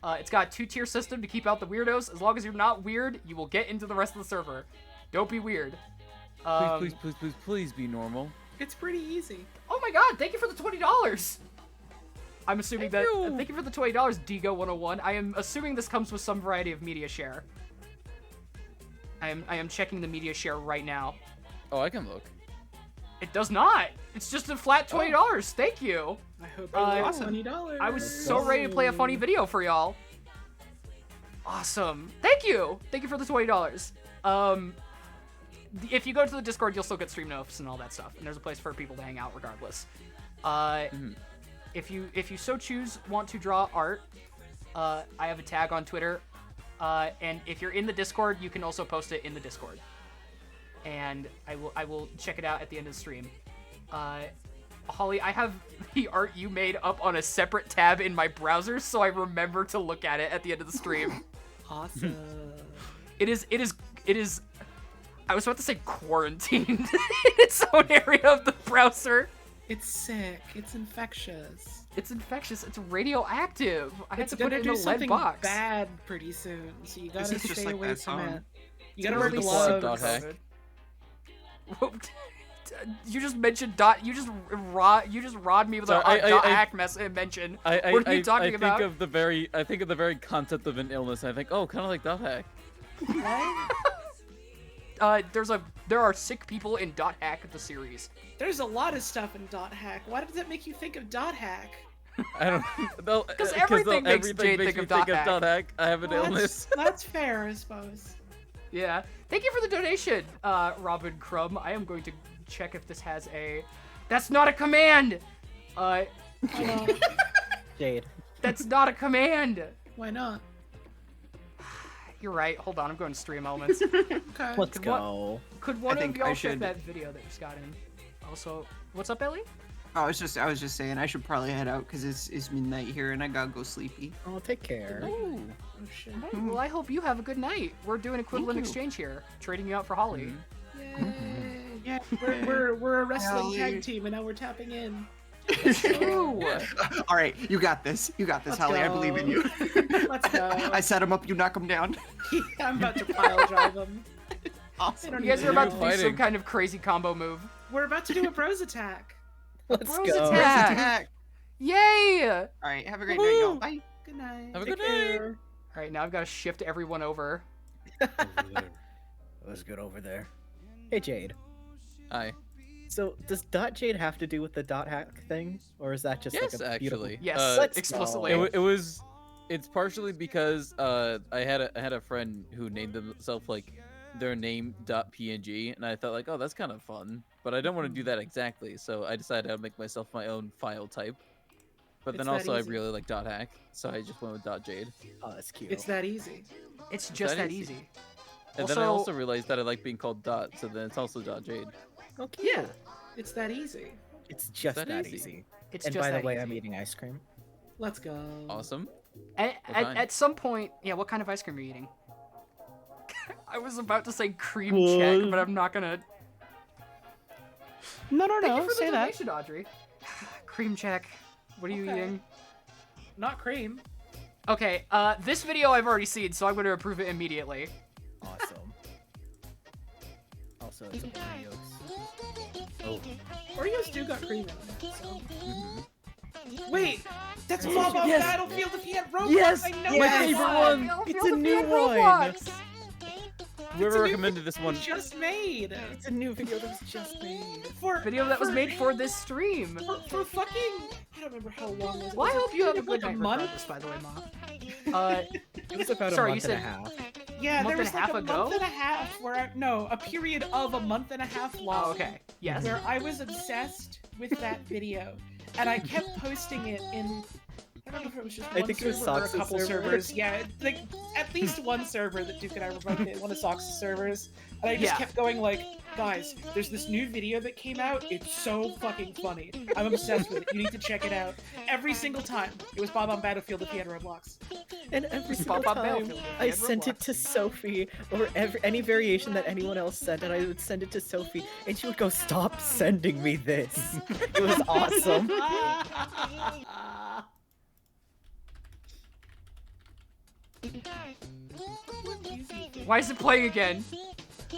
Speaker 3: It's got a 2-tier system to keep out the weirdos. As long as you're not weird, you will get into the rest of the server. Don't be weird.
Speaker 6: Please be normal.
Speaker 9: It's pretty easy.
Speaker 3: Oh my god, thank you for the $20! I'm assuming
Speaker 6: Thank
Speaker 3: that...
Speaker 6: you.
Speaker 3: Thank you for the $20, Digo101. I am assuming this comes with some variety of media share. I am checking the media share right now.
Speaker 6: Oh, I can look.
Speaker 3: It does not! It's just a flat $20, thank you!
Speaker 9: I hope you
Speaker 3: Awesome.
Speaker 9: $20.
Speaker 3: I was so ready to play a funny video for y'all. Awesome. Thank you! Thank you for the $20. If you go to the Discord, you'll still get stream notes and all that stuff, and there's a place for people to hang out regardless. If you so choose want to draw art, I have a tag on Twitter, and if you're in the Discord, you can also post it in the Discord, and I will check it out at the end of the stream. Holly, I have the art you made up on a separate tab in my browser, so I remember to look at it at the end of the stream.
Speaker 9: Awesome.
Speaker 3: It is. I was about to say quarantined in its own area of the browser.
Speaker 9: It's sick. It's infectious.
Speaker 3: It's infectious. It's radioactive. I had
Speaker 9: It's
Speaker 3: to put
Speaker 9: gonna
Speaker 3: it in
Speaker 9: do
Speaker 3: a lead
Speaker 9: something
Speaker 3: box.
Speaker 9: bad pretty soon, so you gotta
Speaker 8: This is just
Speaker 9: stay
Speaker 8: like
Speaker 9: away
Speaker 8: that
Speaker 9: from
Speaker 8: song.
Speaker 9: it. You gotta wear
Speaker 3: Totally
Speaker 9: gloves.
Speaker 6: Dot hack.
Speaker 3: Whooped. You just mentioned dot. You just rod me with a
Speaker 6: Sorry,
Speaker 3: dot
Speaker 6: I-
Speaker 3: hack mention.
Speaker 6: I
Speaker 3: What are you talking about?
Speaker 6: think of the very concept of an illness. And I think, oh, kind of like dot hack.
Speaker 3: There are sick people in dot hack the series.
Speaker 9: There's a lot of stuff in Dot Hack. Why does that make you think of Dot Hack?
Speaker 6: I don't know.
Speaker 3: Because everything makes Jade think
Speaker 6: me
Speaker 3: of dot hack.
Speaker 6: I have an
Speaker 9: Well,
Speaker 6: illness.
Speaker 9: That's fair, I suppose.
Speaker 3: Yeah. Thank you for the donation, Robin Crumb. I am going to check if this has a. That's not a command.
Speaker 4: Jade.
Speaker 3: That's not a command.
Speaker 9: Why not?
Speaker 3: You're right. Hold on. I'm going to stream elements.
Speaker 9: Okay.
Speaker 4: Let's
Speaker 3: Could one-
Speaker 4: go.
Speaker 3: Could one
Speaker 8: I
Speaker 3: of
Speaker 8: think
Speaker 3: y'all
Speaker 8: I
Speaker 3: check
Speaker 8: should-
Speaker 3: that video that just got in? Also, what's up, Ellie?
Speaker 8: I was just saying I should probably head out because it's midnight here and I gotta go sleepy.
Speaker 4: Oh, take care.
Speaker 3: Ooh.
Speaker 9: Oh shit.
Speaker 3: Well, I hope you have a good night. We're doing equivalent
Speaker 8: you.
Speaker 3: exchange here, trading you out for Holly.
Speaker 9: Yay.
Speaker 8: Yeah.
Speaker 9: We're a wrestling
Speaker 8: Golly.
Speaker 9: tag team and now we're tapping in.
Speaker 3: Ooh.
Speaker 8: All right, you got this. You got this,
Speaker 9: Let's
Speaker 8: Holly. I
Speaker 9: go.
Speaker 8: believe in you.
Speaker 9: Let's go.
Speaker 8: I set him up. You knock him down.
Speaker 9: I'm about to pile drive him.
Speaker 8: Awesome.
Speaker 9: don't
Speaker 3: You guys
Speaker 9: even
Speaker 3: are about to
Speaker 6: You're
Speaker 3: do some
Speaker 6: fighting.
Speaker 3: kind of crazy combo move.
Speaker 9: We're about to do a bros attack.
Speaker 4: Let's
Speaker 3: Bros
Speaker 4: go.
Speaker 3: attack.
Speaker 8: Attack.
Speaker 3: Yay!
Speaker 8: All right, have a great night, y'all.
Speaker 6: Woohoo.
Speaker 8: Bye.
Speaker 9: Good night.
Speaker 6: Have a
Speaker 9: Take
Speaker 6: good night.
Speaker 9: care.
Speaker 3: All right, now I've got to shift everyone over.
Speaker 4: Let's get over there. Hey, Jade.
Speaker 6: Hi.
Speaker 4: So, does Dot Jade have to do with the dot hack thing, or is that just
Speaker 6: Yes,
Speaker 4: like a beautiful...
Speaker 6: actually.
Speaker 3: Yes,
Speaker 4: Let's
Speaker 3: explicitly.
Speaker 4: go.
Speaker 6: It's partially because I had a friend who named themselves like their name .png, and I thought like, oh, that's kind of fun, but I don't want to do that exactly, so I decided I'd make myself my own file type. But
Speaker 9: It's
Speaker 6: then
Speaker 9: that
Speaker 6: also I
Speaker 9: easy.
Speaker 6: really like .hack, so I just went with .jade.
Speaker 4: Oh, that's cute.
Speaker 9: It's that easy.
Speaker 3: It's just
Speaker 6: that
Speaker 3: that
Speaker 6: easy.
Speaker 3: easy.
Speaker 6: And then I also realized that I like being called Dot, so then it's also .jade.
Speaker 4: Oh, cute.
Speaker 3: Yeah,
Speaker 9: It's that easy.
Speaker 4: It's just
Speaker 6: that
Speaker 4: that
Speaker 6: easy.
Speaker 4: easy.
Speaker 3: it's
Speaker 4: And
Speaker 3: just
Speaker 4: by the
Speaker 3: that
Speaker 4: way,
Speaker 3: easy.
Speaker 4: I'm eating ice cream.
Speaker 9: Let's go.
Speaker 6: Awesome.
Speaker 3: At,
Speaker 6: What
Speaker 3: at,
Speaker 6: kind?
Speaker 3: at some point, yeah. What kind of ice cream are you eating? I was about to say cream check, but I'm not gonna.
Speaker 4: No,
Speaker 3: Thank you
Speaker 4: no,
Speaker 3: for the
Speaker 4: say that.
Speaker 3: donation, Audrey. Cream check. What are you
Speaker 9: Okay.
Speaker 3: eating?
Speaker 9: Not cream.
Speaker 3: Okay, this video I've already seen, so I'm going to approve it immediately.
Speaker 4: Awesome. Also, it's a Oreos.
Speaker 6: Oh.
Speaker 9: Oreos do got cream in them. So.
Speaker 6: Mhm.
Speaker 9: Wait, that's Bob on
Speaker 4: Yes.
Speaker 9: Battlefield if he had Roblox.
Speaker 4: Yes,
Speaker 9: I know
Speaker 4: my
Speaker 9: that
Speaker 4: favorite
Speaker 9: one.
Speaker 4: one. It's a new one.
Speaker 6: Whoever
Speaker 9: new
Speaker 6: recommended this one,
Speaker 9: Just made.
Speaker 4: It's a new video that was just made.
Speaker 9: For
Speaker 3: Video that was
Speaker 9: for-
Speaker 3: made for this stream.
Speaker 9: for fucking. I don't remember how long was it.
Speaker 3: Well, I
Speaker 9: Was it
Speaker 3: hope you have a
Speaker 9: like
Speaker 3: good night
Speaker 9: month?
Speaker 3: regardless, by the way, Mom.
Speaker 4: It was about
Speaker 3: Sorry,
Speaker 4: a
Speaker 3: you
Speaker 4: month and a
Speaker 3: said-
Speaker 4: half.
Speaker 9: Yeah,
Speaker 3: month
Speaker 9: there
Speaker 3: and
Speaker 9: was
Speaker 3: a
Speaker 9: like
Speaker 3: half
Speaker 9: a
Speaker 3: ago?
Speaker 9: month and a half where no, a period of a month and a half long.
Speaker 3: Oh, okay. Yes.
Speaker 9: Where I was obsessed with that video, and I kept posting it in. I don't know if it was just
Speaker 4: I
Speaker 9: one
Speaker 4: think it was
Speaker 9: server or a
Speaker 4: Sox's
Speaker 9: couple
Speaker 4: server.
Speaker 9: servers. Yeah, like at least one server that Duke and I were both in, one of Sox's servers. And I just
Speaker 3: Yeah.
Speaker 9: kept going like, guys, there's this new video that came out. It's so fucking funny. I'm obsessed with it. You need to check it out. Every single time, it was Bob on Battlefield if he had Roblox.
Speaker 4: And every
Speaker 3: It's
Speaker 4: single
Speaker 3: Bob
Speaker 4: time,
Speaker 3: Battlefield,
Speaker 4: I
Speaker 3: yeah,
Speaker 4: sent it
Speaker 3: Roblox.
Speaker 4: to Sophie, or any variation that anyone else sent, and I would send it to Sophie, and she would go, "Stop sending me this." It was awesome.
Speaker 3: Why is it playing again?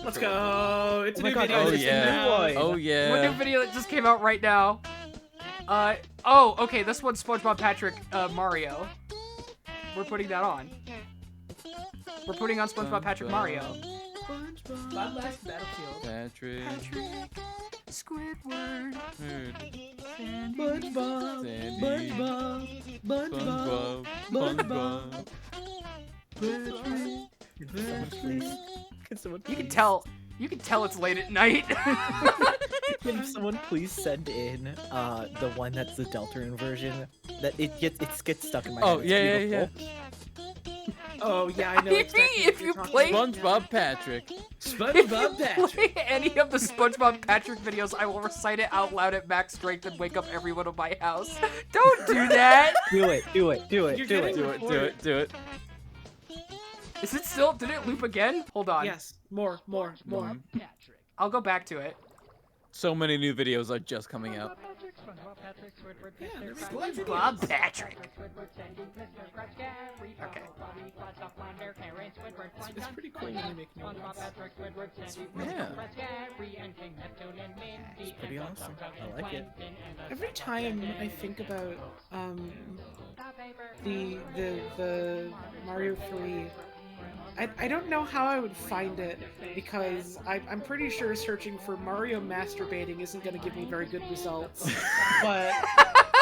Speaker 9: Let's go. It's a
Speaker 4: Oh my
Speaker 9: new
Speaker 4: God,
Speaker 9: video.
Speaker 6: oh
Speaker 4: there's a
Speaker 6: yeah,
Speaker 4: new one.
Speaker 6: oh
Speaker 3: What new
Speaker 6: yeah.
Speaker 3: video that just came out right now? Oh, okay, this one's SpongeBob Patrick, Mario. We're putting that on. We're putting on SpongeBob Patrick Mario. Bob Last Battlefield.
Speaker 6: Patrick,
Speaker 3: Squidward.
Speaker 6: Sandy,
Speaker 4: SpongeBob,
Speaker 6: Sandy,
Speaker 4: SpongeBob, SpongeBob,
Speaker 6: SpongeBob,
Speaker 4: SpongeBob. Someone please. Can someone
Speaker 3: You can
Speaker 4: please-
Speaker 3: tell it's late at night.
Speaker 4: Can someone please send in the one that's the Deltarune version? That it gets stuck in my
Speaker 6: Oh,
Speaker 4: head. It's
Speaker 6: yeah, yeah, yeah.
Speaker 4: beautiful.
Speaker 9: Oh yeah, I know exactly.
Speaker 3: If
Speaker 9: what
Speaker 3: you
Speaker 9: you're talking
Speaker 3: play-
Speaker 9: about.
Speaker 6: SpongeBob Patrick.
Speaker 3: If you play any of the SpongeBob Patrick videos, I will recite it out loud at max strength and wake up everyone in my house. Don't do that!
Speaker 4: Do it, do it, do it,
Speaker 9: You're
Speaker 4: do
Speaker 9: getting-
Speaker 4: it.
Speaker 6: Do it, do it, do it.
Speaker 3: Is it still? Did it loop again? Hold on.
Speaker 9: Yes, more.
Speaker 6: Mhm.
Speaker 3: I'll go back to it.
Speaker 6: So many new videos are just coming out.
Speaker 3: SpongeBob Patrick. Okay.
Speaker 9: It's pretty cool when they make new ones.
Speaker 6: Yeah.
Speaker 4: It's pretty awesome. I like it.
Speaker 9: Every time I think about the Mario 3, I don't know how I would find it, because I'm pretty sure searching for Mario masturbating isn't going to give me very good results. But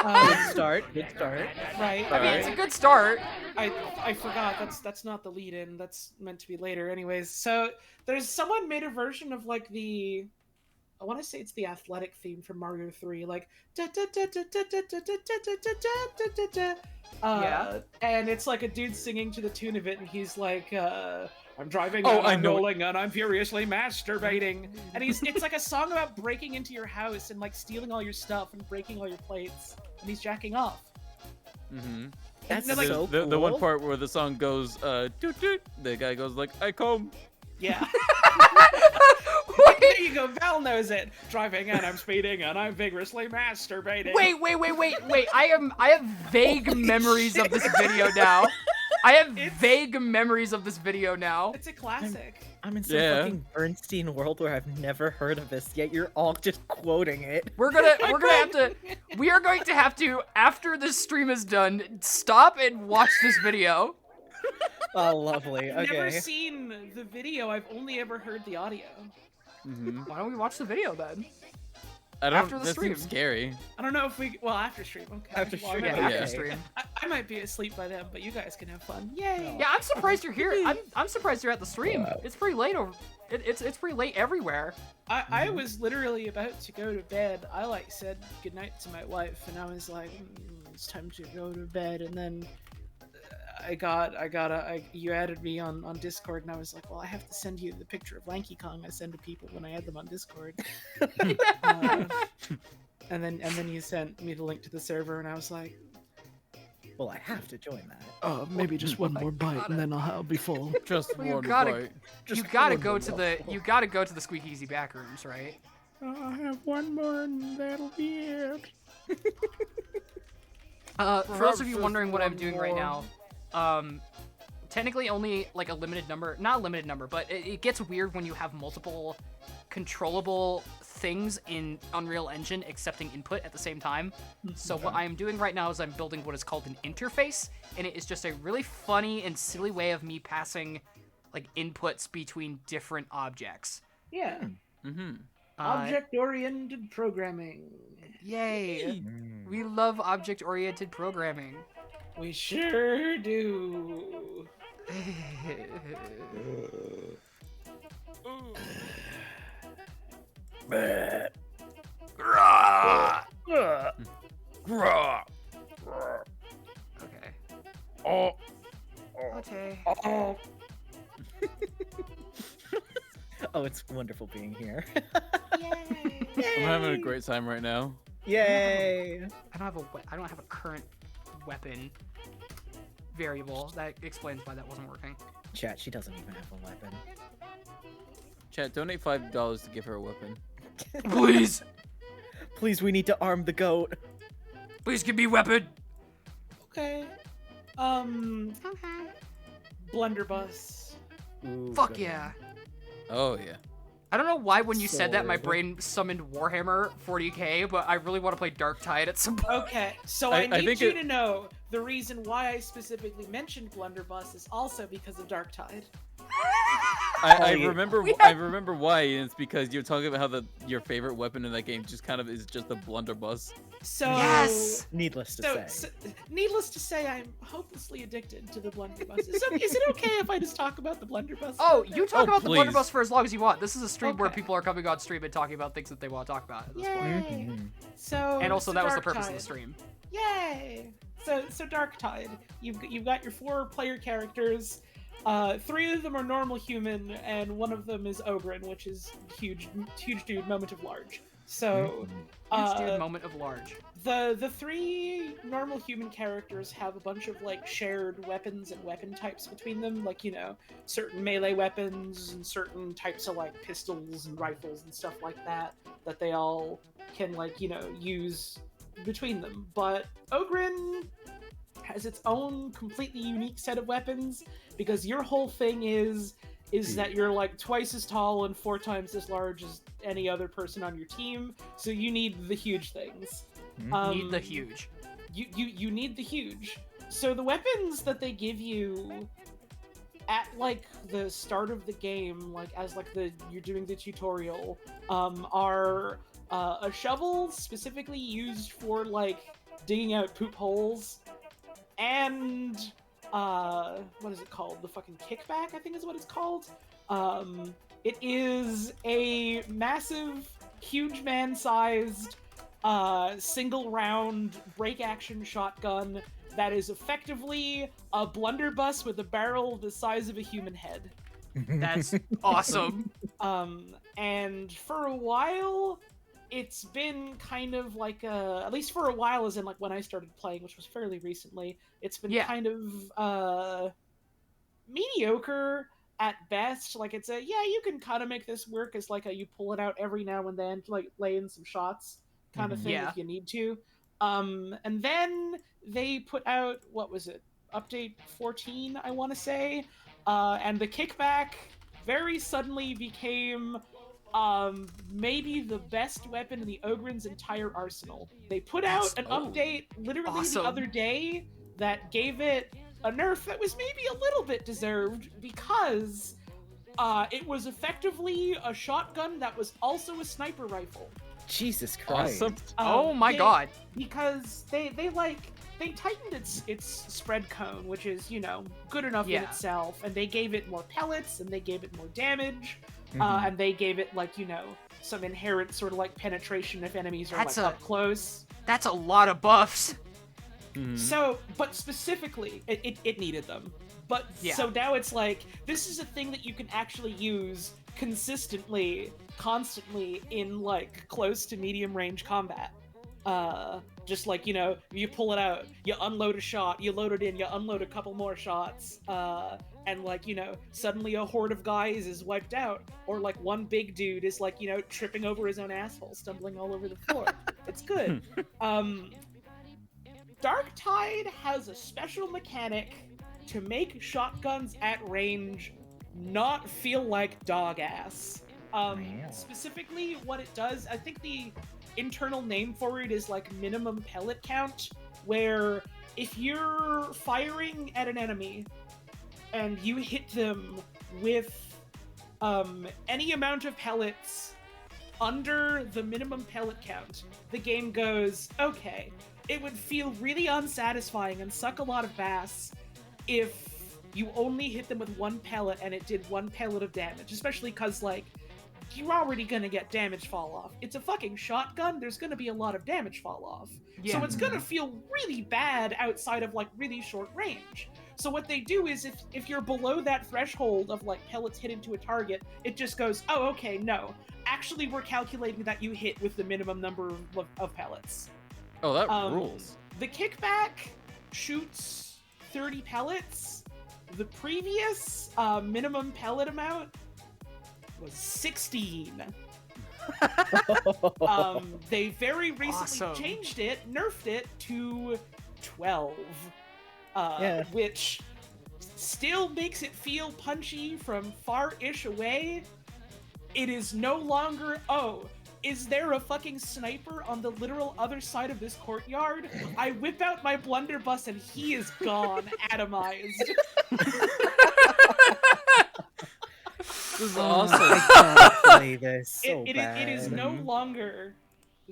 Speaker 4: Good start. Good start.
Speaker 9: right,
Speaker 3: I mean, it's a good start.
Speaker 9: I forgot that's not the lead in. That's meant to be later, anyways. So there's someone made a version of like I want to say it's the athletic theme from Mario 3, like
Speaker 3: Yeah.
Speaker 9: and it's like a dude singing to the tune of it, and he's like, I'm driving,
Speaker 6: Oh,
Speaker 9: and
Speaker 6: I
Speaker 9: I'm
Speaker 6: know it.
Speaker 9: rolling, and I'm furiously masturbating, and it's like a song about breaking into your house and like stealing all your stuff and breaking all your plates, and he's jacking off.
Speaker 6: Mm-hmm.
Speaker 4: That's
Speaker 9: then, like,
Speaker 4: so
Speaker 6: The one
Speaker 4: cool.
Speaker 6: part where the song goes, doot doot, the guy goes like, I comb.
Speaker 9: Yeah.
Speaker 3: Wait,
Speaker 9: There you go, Val knows it. Driving, and I'm speeding, and I'm vigorously masturbating.
Speaker 3: wait. I have vague memories of this video now. I have vague memories of this video now.
Speaker 9: It's a classic.
Speaker 4: I'm in some
Speaker 6: Yeah.
Speaker 4: fucking Bernstein world where I've never heard of this, yet you're all just quoting it.
Speaker 3: We are going to have to, after this stream is done, stop and watch this video.
Speaker 4: Oh, lovely.
Speaker 9: I've never
Speaker 4: Okay.
Speaker 9: seen the video, I've only ever heard the audio.
Speaker 6: Mm-hmm.
Speaker 3: Why don't we watch the video then?
Speaker 6: I don't.
Speaker 3: After the
Speaker 6: that
Speaker 3: stream.
Speaker 6: seems scary.
Speaker 9: I don't know if we. Well, after stream, okay.
Speaker 4: After
Speaker 9: Well,
Speaker 4: stream,
Speaker 3: Yeah,
Speaker 9: I, might,
Speaker 3: after
Speaker 6: Yeah.
Speaker 3: stream.
Speaker 9: I might be asleep by then, but you guys can have fun. Yay!
Speaker 3: Yeah, I'm surprised you're here. I'm surprised you're at the stream. It's pretty late over. It's pretty late everywhere.
Speaker 9: I was literally about to go to bed. I like said goodnight to my wife, and I was like, it's time to go to bed. And then you added me on Discord, and I was like, well, I have to send you the picture of Lanky Kong I send to people when I add them on Discord. And then you sent me the link to the server, and I was like,
Speaker 4: Well, I have to join that.
Speaker 9: maybe just one more bite, and then I'll be full.
Speaker 6: Just
Speaker 3: Well, you
Speaker 6: one
Speaker 3: gotta-
Speaker 6: bite.
Speaker 3: You gotta go to the Squeak Easy back rooms, right?
Speaker 9: I'll have one more, and that'll be it.
Speaker 3: For those of you
Speaker 6: Perhaps
Speaker 3: wondering what I'm
Speaker 6: just
Speaker 3: doing
Speaker 6: one
Speaker 3: right
Speaker 6: more.
Speaker 3: now, technically only like a limited number, not a limited number, but it gets weird when you have multiple controllable things in Unreal Engine accepting input at the same time. So what I am doing right now is I'm building what is called an interface, and it is just a really funny and silly way of me passing like inputs between different objects.
Speaker 9: Yeah.
Speaker 6: Mm-hmm.
Speaker 9: Object-oriented programming.
Speaker 3: Yay! We love object-oriented programming.
Speaker 9: We sure do.
Speaker 3: Okay.
Speaker 6: Oh.
Speaker 3: Okay.
Speaker 4: Oh, it's wonderful being here.
Speaker 1: Yay.
Speaker 6: I'm having a great time right now.
Speaker 4: Yay!
Speaker 3: I don't have a current weapon variable. That explains why that wasn't working.
Speaker 4: Chat, she doesn't even have a weapon.
Speaker 6: Chat, donate $5 to give her a weapon.
Speaker 3: Please,
Speaker 4: Please, we need to arm the goat.
Speaker 3: please give me a weapon.
Speaker 9: Okay. Blunderbuss.
Speaker 4: Ooh,
Speaker 3: Fuck
Speaker 4: good
Speaker 3: yeah.
Speaker 6: Oh yeah.
Speaker 3: I don't know why when you said that my
Speaker 4: So-
Speaker 3: brain summoned Warhammer 40k, but I really want to play Dark Tide at some point.
Speaker 9: Okay, so
Speaker 6: I
Speaker 9: I need
Speaker 6: think
Speaker 9: you
Speaker 6: it-
Speaker 9: to know the reason why I specifically mentioned Blunderbuss is also because of Dark Tide.
Speaker 6: I
Speaker 4: yeah.
Speaker 6: remember I remember why, and it's because you're talking about how your favorite weapon in that game just kind of is just a blunderbuss.
Speaker 9: So
Speaker 3: Yes!
Speaker 4: Needless to
Speaker 9: So,
Speaker 4: say.
Speaker 9: needless to say, I'm hopelessly addicted to the blunderbuss. Is it okay if I just talk about the blunderbuss?
Speaker 3: Oh, you talk
Speaker 6: Oh,
Speaker 3: about
Speaker 6: please.
Speaker 3: the Blunderbuss for as long as you want. This is a stream where
Speaker 9: Okay.
Speaker 3: people are coming on stream and talking about things that they want to talk about at this point.
Speaker 1: Yay.
Speaker 4: Mhm.
Speaker 9: So
Speaker 3: And also,
Speaker 9: so
Speaker 3: that was the
Speaker 9: Dark
Speaker 3: purpose of
Speaker 9: Tide.
Speaker 3: the stream.
Speaker 9: Yay! So Dark Tide. You've got your 4 player characters. 3 of them are normal human, and 1 of them is Ogren, which is huge dude, moment of large. So,
Speaker 3: Huge dude moment of large.
Speaker 9: the 3 normal human characters have a bunch of like shared weapons and weapon types between them, like, you know, certain melee weapons and certain types of like pistols and rifles and stuff like that they all can, like, you know, use between them. But Ogren has its own completely unique set of weapons, because your whole thing is that you're like twice as tall and 4 times as large as any other person on your team, so you need the huge things.
Speaker 3: Need the huge.
Speaker 9: You need the huge. So the weapons that they give you at like the start of the game, like as like you're doing the tutorial, are a shovel specifically used for like digging out poop holes, and what is it called? The fucking kickback, I think is what it's called. It is a massive, huge man-sized, single round break action shotgun that is effectively a blunderbuss with a barrel the size of a human head.
Speaker 3: That's awesome.
Speaker 9: And for a while, it's been kind of like at least for a while, as in like when I started playing, which was fairly recently, it's been kind of mediocre at best. Like it's you can kind of make this work as like you pull it out every now and then to like lay in some shots kind of thing if you need to. And then they put out, what was it, update 14, I want to say, and the kickback very suddenly became maybe the best weapon in the Ogryn's entire arsenal. They put out an update literally the other day that gave it a nerf that was maybe a little bit deserved, because it was effectively a shotgun that was also a sniper rifle.
Speaker 4: Jesus Christ.
Speaker 6: Awesome.
Speaker 3: Oh my god.
Speaker 9: Because they tightened its spread cone, which is, good enough in itself, and they gave it more pellets, and they gave it more damage, and they gave it, like, some inherent sort of, like, penetration if enemies are, up close.
Speaker 3: That's a lot of buffs.
Speaker 9: So, but specifically, it needed them. But, so now it's like, this is a thing that you can actually use consistently, constantly in, like, close to medium range combat. Just like, you pull it out, you unload a shot, you load it in, you unload a couple more shots, and like, suddenly a horde of guys is wiped out, or like one big dude is like, tripping over his own asshole, stumbling all over the floor. It's good. Darktide has a special mechanic to make shotguns at range not feel like dog ass. Specifically, what it does, I think the internal name for it is like minimum pellet count, where if you're firing at an enemy and you hit them with any amount of pellets under the minimum pellet count, the game goes, okay, it would feel really unsatisfying and suck a lot of bass if you only hit them with 1 pellet and it did 1 pellet of damage, especially because, like, you're already gonna get damage fall off. It's a fucking shotgun, there's gonna be a lot of damage fall off. So it's gonna feel really bad outside of, like, really short range. So what they do is, if you're below that threshold of, like, pellets hit into a target, it just goes, oh, okay, no. Actually, we're calculating that you hit with the minimum number of pellets.
Speaker 6: Oh, that rules.
Speaker 9: The kickback shoots 30 pellets. The previous minimum pellet amount was 16. They very recently changed it, nerfed it to 12, which still makes it feel punchy from far-ish away. It is no longer, is there a fucking sniper on the literal other side of this courtyard? I whip out my blunderbuss and he is gone, atomized.
Speaker 6: This is awesome.
Speaker 4: I can't play this so bad.
Speaker 9: It is no longer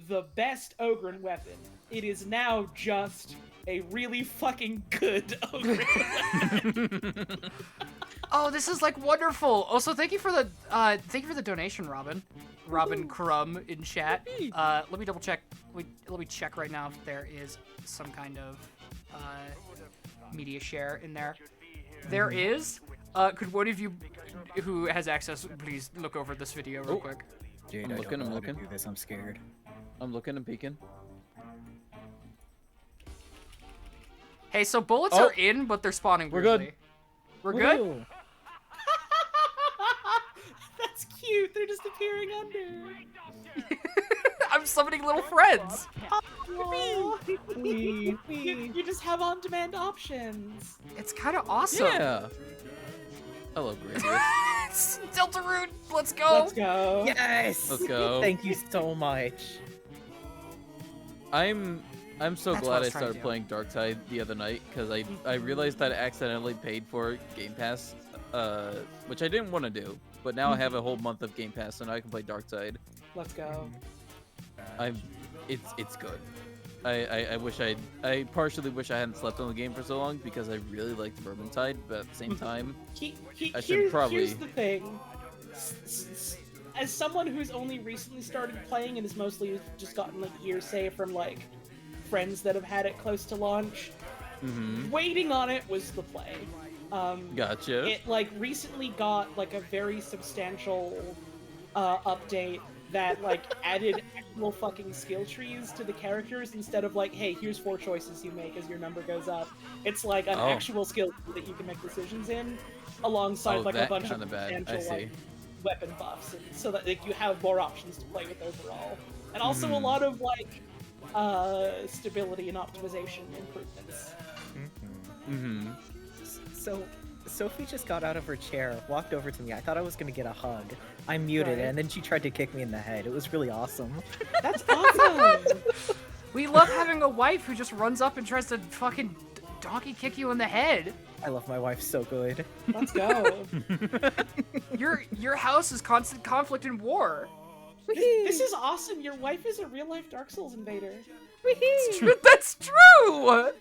Speaker 9: the best Ogryn weapon. It is now just a really fucking good Ogryn weapon.
Speaker 3: Oh, this is like wonderful. Also, thank you for the donation, Robin. Robin Crumb in chat. Let me double check. Let me check right now if there is some kind of media share in there. There is. Could one of you who has access please look over this video real quick?
Speaker 4: Dude,
Speaker 6: I'm looking.
Speaker 4: do this. I'm scared.
Speaker 6: I'm looking and peeking.
Speaker 3: Hey, so bullets are in, but they're spawning weirdly. We're good.
Speaker 4: Woo.
Speaker 9: That's cute. They're just appearing under.
Speaker 3: I'm summoning little friends.
Speaker 9: Aw. You just have on-demand options.
Speaker 3: It's kind of awesome.
Speaker 6: Yeah. I love Gradius.
Speaker 3: Deltarune, let's go.
Speaker 9: Let's go.
Speaker 4: Yes.
Speaker 6: Let's go.
Speaker 4: Thank you so much.
Speaker 6: I'm so
Speaker 3: That's what I
Speaker 6: glad I
Speaker 3: was trying to
Speaker 6: started
Speaker 3: do.
Speaker 6: playing Darktide the other night because I realized that I accidentally paid for Game Pass, which I didn't want to do, but now I have a whole month of Game Pass, so now I can play Darktide.
Speaker 9: Let's go.
Speaker 6: It's good. I partially wish I hadn't slept on the game for so long because I really liked Vermintide, but at the same time, I should probably.
Speaker 9: Here's the thing. As someone who's only recently started playing and has mostly just gotten like hearsay from like friends that have had it close to launch, waiting on it was the play.
Speaker 6: Gotcha.
Speaker 9: It like recently got like a very substantial update that like added actual fucking skill trees to the characters instead of like, hey, here's 4 choices you make as your number goes up. It's like an actual skill tree that you can make decisions in, alongside like a
Speaker 6: that
Speaker 9: bunch of
Speaker 6: kinda bad. I
Speaker 9: substantial
Speaker 6: see.
Speaker 9: like weapon buffs, and so that like you have more options to play with overall, and also a lot of like stability and optimization improvements.
Speaker 4: So Sophie just got out of her chair, walked over to me. I thought I was gonna get a hug. I muted it,
Speaker 9: Right.
Speaker 4: and then she tried to kick me in the head. It was really awesome.
Speaker 9: That's awesome.
Speaker 3: We love having a wife who just runs up and tries to fucking donkey kick you in the head.
Speaker 4: I love my wife so good.
Speaker 9: Let's go.
Speaker 3: Your house is constant conflict and war.
Speaker 9: This is awesome. Your wife is a real life Dark Souls invader.
Speaker 3: That's true.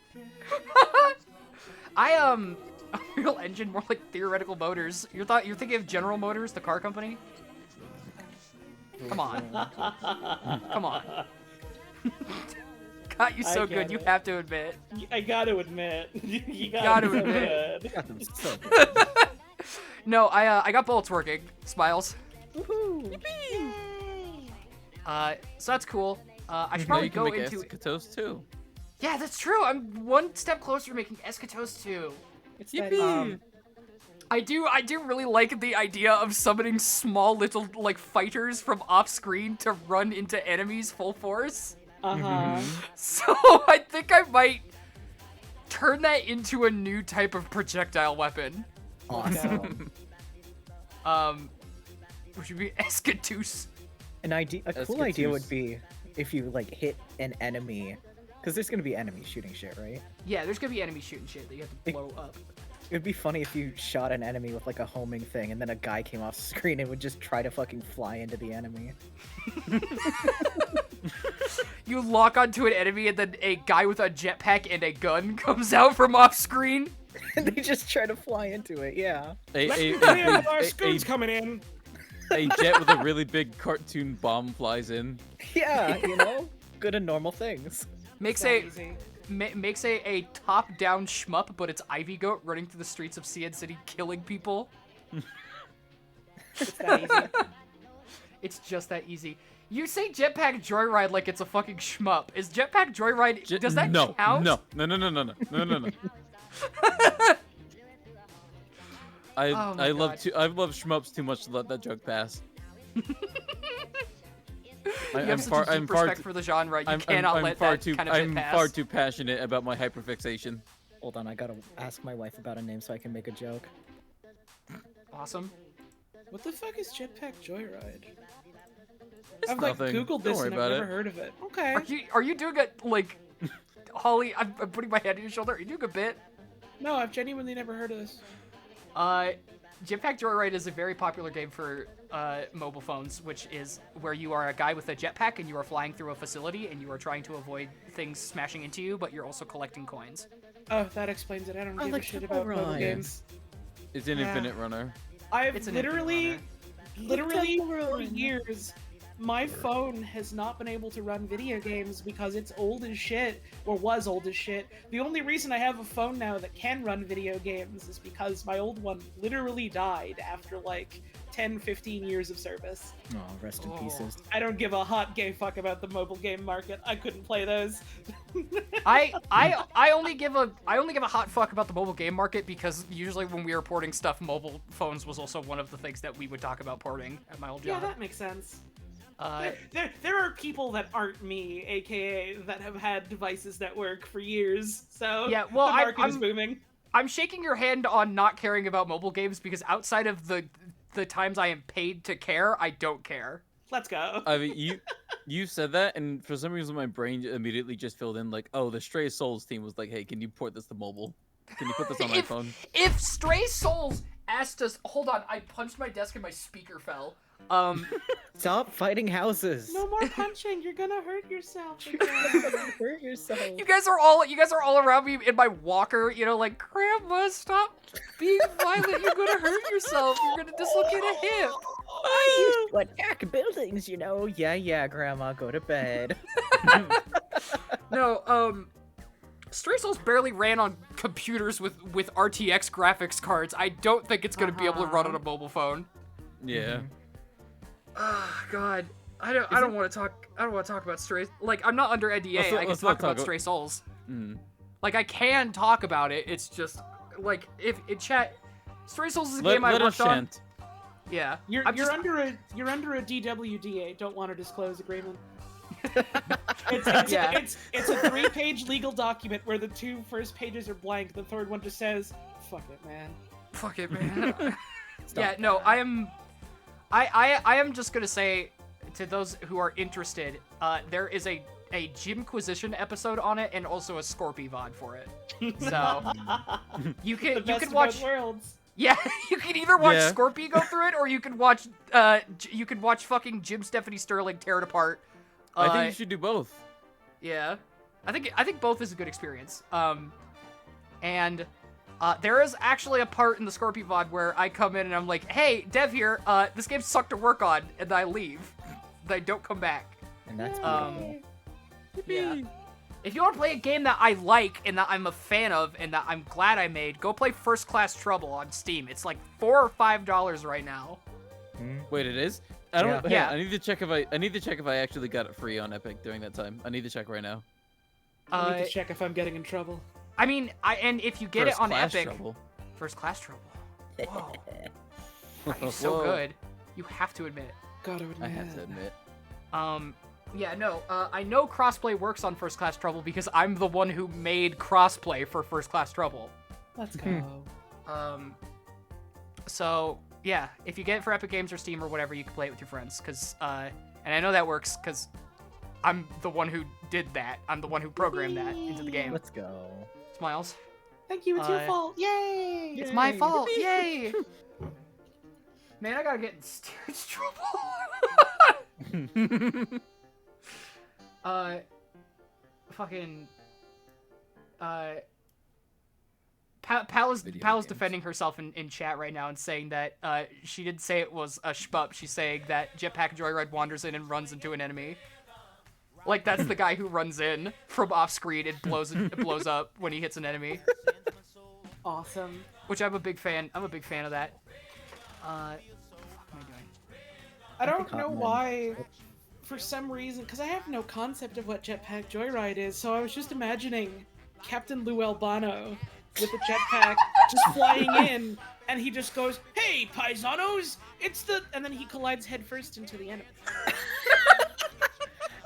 Speaker 3: Unreal Engine, more like Theoretical Motors. You're thinking of General Motors, the car company? Come on. Come on. Got you so
Speaker 9: I
Speaker 3: good,
Speaker 9: get
Speaker 3: you
Speaker 9: it.
Speaker 3: have to admit.
Speaker 9: I gotta admit, you
Speaker 3: Gotta
Speaker 9: gotta
Speaker 3: admit.
Speaker 9: admit.
Speaker 4: Got them so good.
Speaker 3: No, I got bullets working. Smiles.
Speaker 1: Yay!
Speaker 3: So that's cool. I should
Speaker 6: Now
Speaker 3: probably
Speaker 6: you can
Speaker 3: go
Speaker 6: make
Speaker 3: into.
Speaker 6: Escatos too.
Speaker 3: Yeah, that's true. I'm one step closer to making Escatos 2.
Speaker 9: It's that
Speaker 3: I do really like the idea of summoning small little like fighters from off screen to run into enemies full force. So I think I might turn that into a new type of projectile weapon.
Speaker 4: Awesome.
Speaker 3: Which would be Escatus.
Speaker 4: A cool idea would be if you like hit an enemy, because there's gonna be enemies shooting shit, right?
Speaker 3: Yeah, there's gonna be enemies shooting shit that you have to blow up.
Speaker 4: It'd be funny if you shot an enemy with like a homing thing, and then a guy came off screen and would just try to fucking fly into the enemy.
Speaker 3: You lock onto an enemy and then a guy with a jetpack and a gun comes out from off screen.
Speaker 4: And they just try to fly into it. Yeah.
Speaker 8: coming in.
Speaker 6: A jet with a really big cartoon bomb flies in.
Speaker 4: Yeah. You know, good and normal things.
Speaker 3: Makes a top-down shmup, but it's Ivy Goat running through the streets of CN City killing people.
Speaker 9: It's that easy.
Speaker 3: It's just that easy. You say Jetpack Joyride like it's a fucking shmup. Is Jetpack Joyride? Does that count?
Speaker 6: No. I
Speaker 3: Oh my
Speaker 6: love
Speaker 3: God.
Speaker 6: I love shmups too much to let that joke pass.
Speaker 3: You have such a deep respect for the genre. You cannot let that kind of bit
Speaker 6: I'm
Speaker 3: pass.
Speaker 6: far too passionate about my hyperfixation.
Speaker 4: Hold on, I gotta ask my wife about a name so I can make a joke.
Speaker 3: Awesome.
Speaker 9: What the fuck is Jetpack Joyride?
Speaker 6: It's
Speaker 9: I've like
Speaker 6: nothing.
Speaker 9: googled
Speaker 6: Don't
Speaker 9: this
Speaker 6: worry
Speaker 9: and I've
Speaker 6: about
Speaker 9: never
Speaker 6: it.
Speaker 9: heard of it. Okay.
Speaker 3: Are you doing it like Holly? I'm putting my head on your shoulder. Are you doing a bit?
Speaker 9: No, I've genuinely never heard of this.
Speaker 3: Jetpack Joyride is a very popular game for mobile phones, which is where you are a guy with a jetpack and you are flying through a facility and you are trying to avoid things smashing into you, but you're also collecting coins.
Speaker 9: Oh, that explains it. I don't give
Speaker 4: like
Speaker 9: a shit
Speaker 4: Temple
Speaker 9: about mobile
Speaker 4: Run.
Speaker 9: games.
Speaker 6: It's an
Speaker 9: Yeah.
Speaker 6: infinite runner.
Speaker 9: I've
Speaker 3: It's an infinite
Speaker 9: literally
Speaker 4: Temple
Speaker 9: for
Speaker 4: Run.
Speaker 9: years, my phone has not been able to run video games because it's old as shit, or was old as shit. The only reason I have a phone now that can run video games is because my old one literally died after like 10, 15 years of service.
Speaker 4: Oh, rest in
Speaker 3: Oh.
Speaker 4: pieces.
Speaker 9: I don't give a hot gay fuck about the mobile game market. I couldn't play those.
Speaker 3: I only give a hot fuck about the mobile game market because usually when we were porting stuff, mobile phones was also one of the things that we would talk about porting at my old
Speaker 9: Yeah,
Speaker 3: job.
Speaker 9: that makes sense. There are people that aren't me, aka that have had devices that work for years. So
Speaker 3: Yeah, well,
Speaker 9: the market is
Speaker 3: I'm-
Speaker 9: booming.
Speaker 3: I'm shaking your hand on not caring about mobile games because outside of the times I am paid to care, I don't care.
Speaker 9: Let's go.
Speaker 6: I mean, you said that, and for some reason my brain immediately just filled in like, oh, the Stray Souls team was like, hey, can you port this to mobile? Can you put this on my phone?
Speaker 3: If Stray Souls asked us, hold on, I punched my desk and my speaker fell.
Speaker 4: Stop fighting houses.
Speaker 9: No more punching. You're gonna hurt yourself.
Speaker 4: Hurt yourself.
Speaker 3: You guys are all around me in my walker, you know, like, Grandma, stop being violent. You're gonna hurt yourself. You're gonna dislocate a hip.
Speaker 4: I used to attack buildings, you know. Yeah, Grandma, go to bed.
Speaker 3: No, Stray Souls barely ran on computers with RTX graphics cards. I don't think it's gonna be able to run on a mobile phone.
Speaker 6: Yeah.
Speaker 3: Oh, God. I don't want to talk about Stray. Like, I'm not under NDA. I can talk about Stray Souls.
Speaker 6: Mm.
Speaker 3: Like, I can talk about it. It's just like if in chat, Stray Souls is a game I worked on. Yeah,
Speaker 9: You're under a DWDA. Don't want to disclose agreement. It's a 3-page legal document where the 2 first pages are blank. The third one just says, "Fuck it, man."
Speaker 3: Fuck it, man. Yeah, no, I am just gonna say to those who are interested, there is a Jimquisition episode on it and also a Scorpy VOD for it. So you
Speaker 9: The
Speaker 3: can
Speaker 9: best of
Speaker 3: watch.
Speaker 9: both worlds.
Speaker 3: Yeah, you can either watch
Speaker 6: Yeah.
Speaker 3: Scorpy go through it, or you can watch fucking Jim Stephanie Sterling tear it apart.
Speaker 6: I think you should do both.
Speaker 3: Yeah, I think both is a good experience. And there is actually a part in the Scorpy VOD where I come in and I'm like, "Hey, Dev here. This game sucked to work on," and I leave. I don't come back.
Speaker 4: And that's
Speaker 3: Um,
Speaker 4: beautiful.
Speaker 3: Yeah. If you want to play a game that I like and that I'm a fan of and that I'm glad I made, go play First Class Trouble on Steam. It's like $4 or $5 right now.
Speaker 6: Wait, it is? I don't.
Speaker 3: Yeah.
Speaker 6: Yeah. I need to check if I actually got it free on Epic during that time. I need to check right now.
Speaker 9: I need to check if I'm getting in trouble.
Speaker 3: I mean, and if you get
Speaker 6: First
Speaker 3: it on
Speaker 6: Class
Speaker 3: Epic,
Speaker 6: Trouble.
Speaker 3: First Class Trouble. Whoa. It's so
Speaker 6: Whoa.
Speaker 3: good. You have to admit.
Speaker 9: Gotta admit.
Speaker 6: I have to admit.
Speaker 3: Yeah, no, I know crossplay works on First Class Trouble because I'm the one who made crossplay for First Class Trouble.
Speaker 9: Let's go.
Speaker 3: So, yeah, if you get it for Epic Games or Steam or whatever, you can play it with your friends, because, and I know that works, because I'm the one who did that. I'm the one who programmed that into the game.
Speaker 4: Let's go.
Speaker 3: Smiles.
Speaker 9: Thank you. It's your fault. Yay!
Speaker 3: It's my fault. Yay! Man, I gotta get in Steer's trouble. Fucking, Pal is defending herself in chat right now and saying that she didn't say it was a shmup. She's saying that Jetpack Joyride wanders in and runs into an enemy. Like, that's the guy who runs in from off screen and blows up when he hits an enemy.
Speaker 9: Awesome.
Speaker 3: Which I'm a big fan. I'm a big fan of that. What the fuck am I doing?
Speaker 9: I don't know why, for some reason, because I have no concept of what Jetpack Joyride is, so I was just imagining Captain Lou Albano with a jetpack just flying in, and he just goes, "Hey, paisanos, it's the..." and then he collides headfirst into the enemy.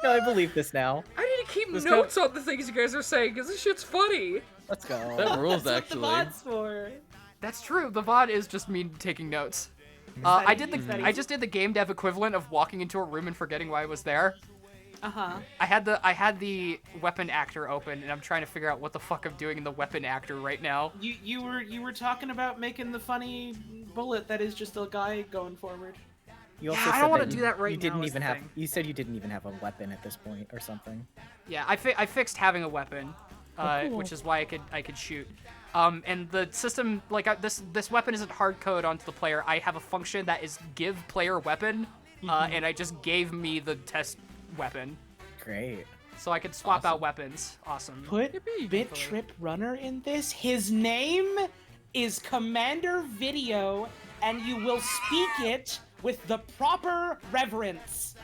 Speaker 4: No, I believe this now.
Speaker 3: I need to keep
Speaker 6: This
Speaker 3: notes on the things you guys are saying, because this shit's funny.
Speaker 4: Let's go.
Speaker 6: That rules,
Speaker 9: That's
Speaker 6: actually.
Speaker 9: what the VOD's for.
Speaker 3: That's true. The VOD is just me taking notes.
Speaker 9: that
Speaker 3: I
Speaker 9: easy?
Speaker 3: did
Speaker 9: Is that
Speaker 3: I
Speaker 9: easy?
Speaker 3: just did the game dev equivalent of walking into a room and forgetting why I was there.
Speaker 9: Uh-huh.
Speaker 3: I had the weapon actor open, and I'm trying to figure out what the fuck I'm doing in the weapon actor right now.
Speaker 9: You were talking about making the funny bullet that is just a guy going forward.
Speaker 4: You also
Speaker 3: Yeah, I
Speaker 4: said
Speaker 3: don't wanna
Speaker 4: that
Speaker 3: do that right
Speaker 4: you
Speaker 3: now
Speaker 4: didn't
Speaker 3: is
Speaker 4: even
Speaker 3: the
Speaker 4: have.
Speaker 3: thing.
Speaker 4: You said you didn't even have a weapon at this point, or something.
Speaker 3: Yeah, I fixed having a weapon,
Speaker 4: cool.
Speaker 3: which is why I could shoot. And the system, like, this weapon isn't hard code onto the player. I have a function that is give player weapon, and I just gave me the test weapon,
Speaker 4: Great.
Speaker 3: so I could swap out weapons. Awesome.
Speaker 9: Put Bit Trip Runner in this. His name is Commander Video, and you will speak it with the proper reverence.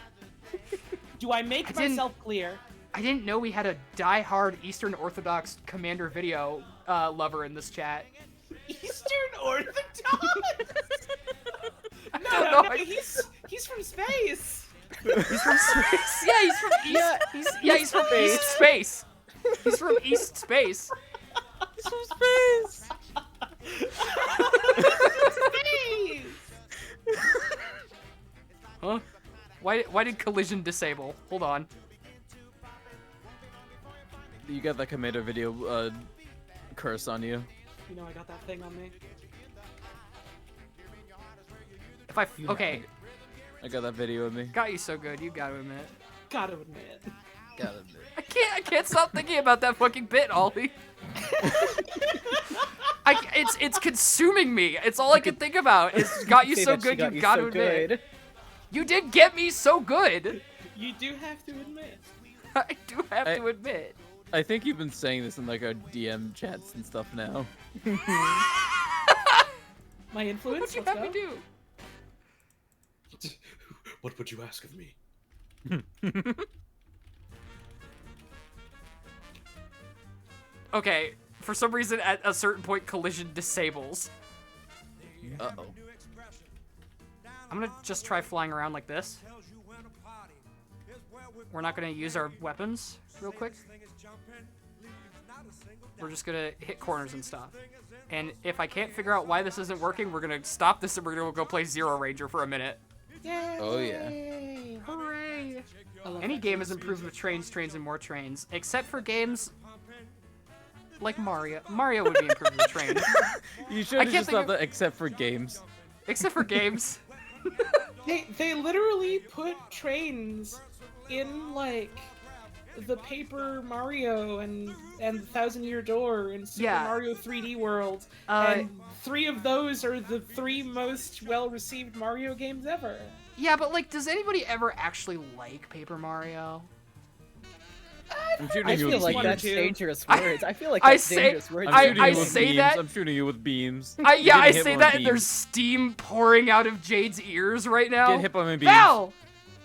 Speaker 9: Do I make
Speaker 3: didn't-
Speaker 9: myself clear?
Speaker 3: I didn't know we had a die-hard Eastern Orthodox Commander Video lover in this chat.
Speaker 9: Eastern Orthodox?
Speaker 3: don't know,
Speaker 9: he's from space.
Speaker 3: He's from space. Yeah, he's from East.
Speaker 4: Yeah,
Speaker 3: He's from East Space. He's from East Space.
Speaker 6: He's from space.
Speaker 3: Huh? Why did collision disable? Hold on.
Speaker 6: You got that Commando video curse on you.
Speaker 9: You know I got that thing on me.
Speaker 3: If I okay,
Speaker 6: I got that video of me.
Speaker 3: got you so good. You gotta admit.
Speaker 9: Gotta admit.
Speaker 6: Got it.
Speaker 3: I can't stop thinking about that fucking bit, Ollie. It's consuming me. It's all I can think about. It's got you
Speaker 4: Say
Speaker 3: so
Speaker 4: that she
Speaker 3: good.
Speaker 4: got
Speaker 3: You gotta
Speaker 4: so
Speaker 3: admit.
Speaker 4: good.
Speaker 3: You did get me so good.
Speaker 9: You do have to admit.
Speaker 3: I do have to admit.
Speaker 6: I think you've been saying this in like our DM chats and stuff now.
Speaker 9: My influence.
Speaker 3: What'd you
Speaker 9: Let's
Speaker 3: have me
Speaker 9: go.
Speaker 3: do?
Speaker 10: What would you ask of me?
Speaker 3: Okay, for some reason at a certain point collision disables.
Speaker 6: Uh-oh.
Speaker 3: I'm gonna just try flying around like this. We're not gonna use our weapons real quick. We're just gonna hit corners and stuff. And if I can't figure out why this isn't working, we're gonna stop this and we're gonna go play Zero Ranger for a minute.
Speaker 9: Yay!
Speaker 6: Oh, yeah.
Speaker 3: Hooray!
Speaker 9: I love
Speaker 3: Any
Speaker 9: that
Speaker 3: game
Speaker 9: game
Speaker 3: is
Speaker 9: so
Speaker 3: improved
Speaker 9: much.
Speaker 3: with trains, trains, and more trains, except for games like Mario. Mario would be improved with trains,
Speaker 6: You should
Speaker 3: I
Speaker 6: have
Speaker 3: can't
Speaker 6: just
Speaker 3: think
Speaker 6: thought
Speaker 3: of-
Speaker 6: that except for games.
Speaker 3: except for games.
Speaker 9: They literally put trains in like the Paper Mario and the Thousand Year Door and Super
Speaker 3: Yeah.
Speaker 9: Mario 3D World,
Speaker 3: Uh,
Speaker 9: and 3 of those are the 3 most well-received Mario games ever.
Speaker 3: Yeah, but like, does anybody ever actually like Paper Mario?
Speaker 6: I'm shooting
Speaker 4: I
Speaker 6: you
Speaker 4: feel
Speaker 6: with
Speaker 4: like
Speaker 9: one
Speaker 6: beams.
Speaker 9: or
Speaker 4: that's
Speaker 9: two.
Speaker 4: dangerous words. I feel like
Speaker 3: I
Speaker 4: that's
Speaker 3: say-
Speaker 4: dangerous words.
Speaker 6: I'm
Speaker 3: I-
Speaker 6: shooting
Speaker 3: I
Speaker 6: you with
Speaker 3: say
Speaker 6: beams.
Speaker 3: that-
Speaker 6: I'm shooting you with beams.
Speaker 3: Yeah,
Speaker 6: You're
Speaker 3: I
Speaker 6: getting hit
Speaker 3: say
Speaker 6: by
Speaker 3: that, and
Speaker 6: beams.
Speaker 3: there's steam pouring out of Jade's ears right now.
Speaker 6: Get hit by my beams.
Speaker 3: Val!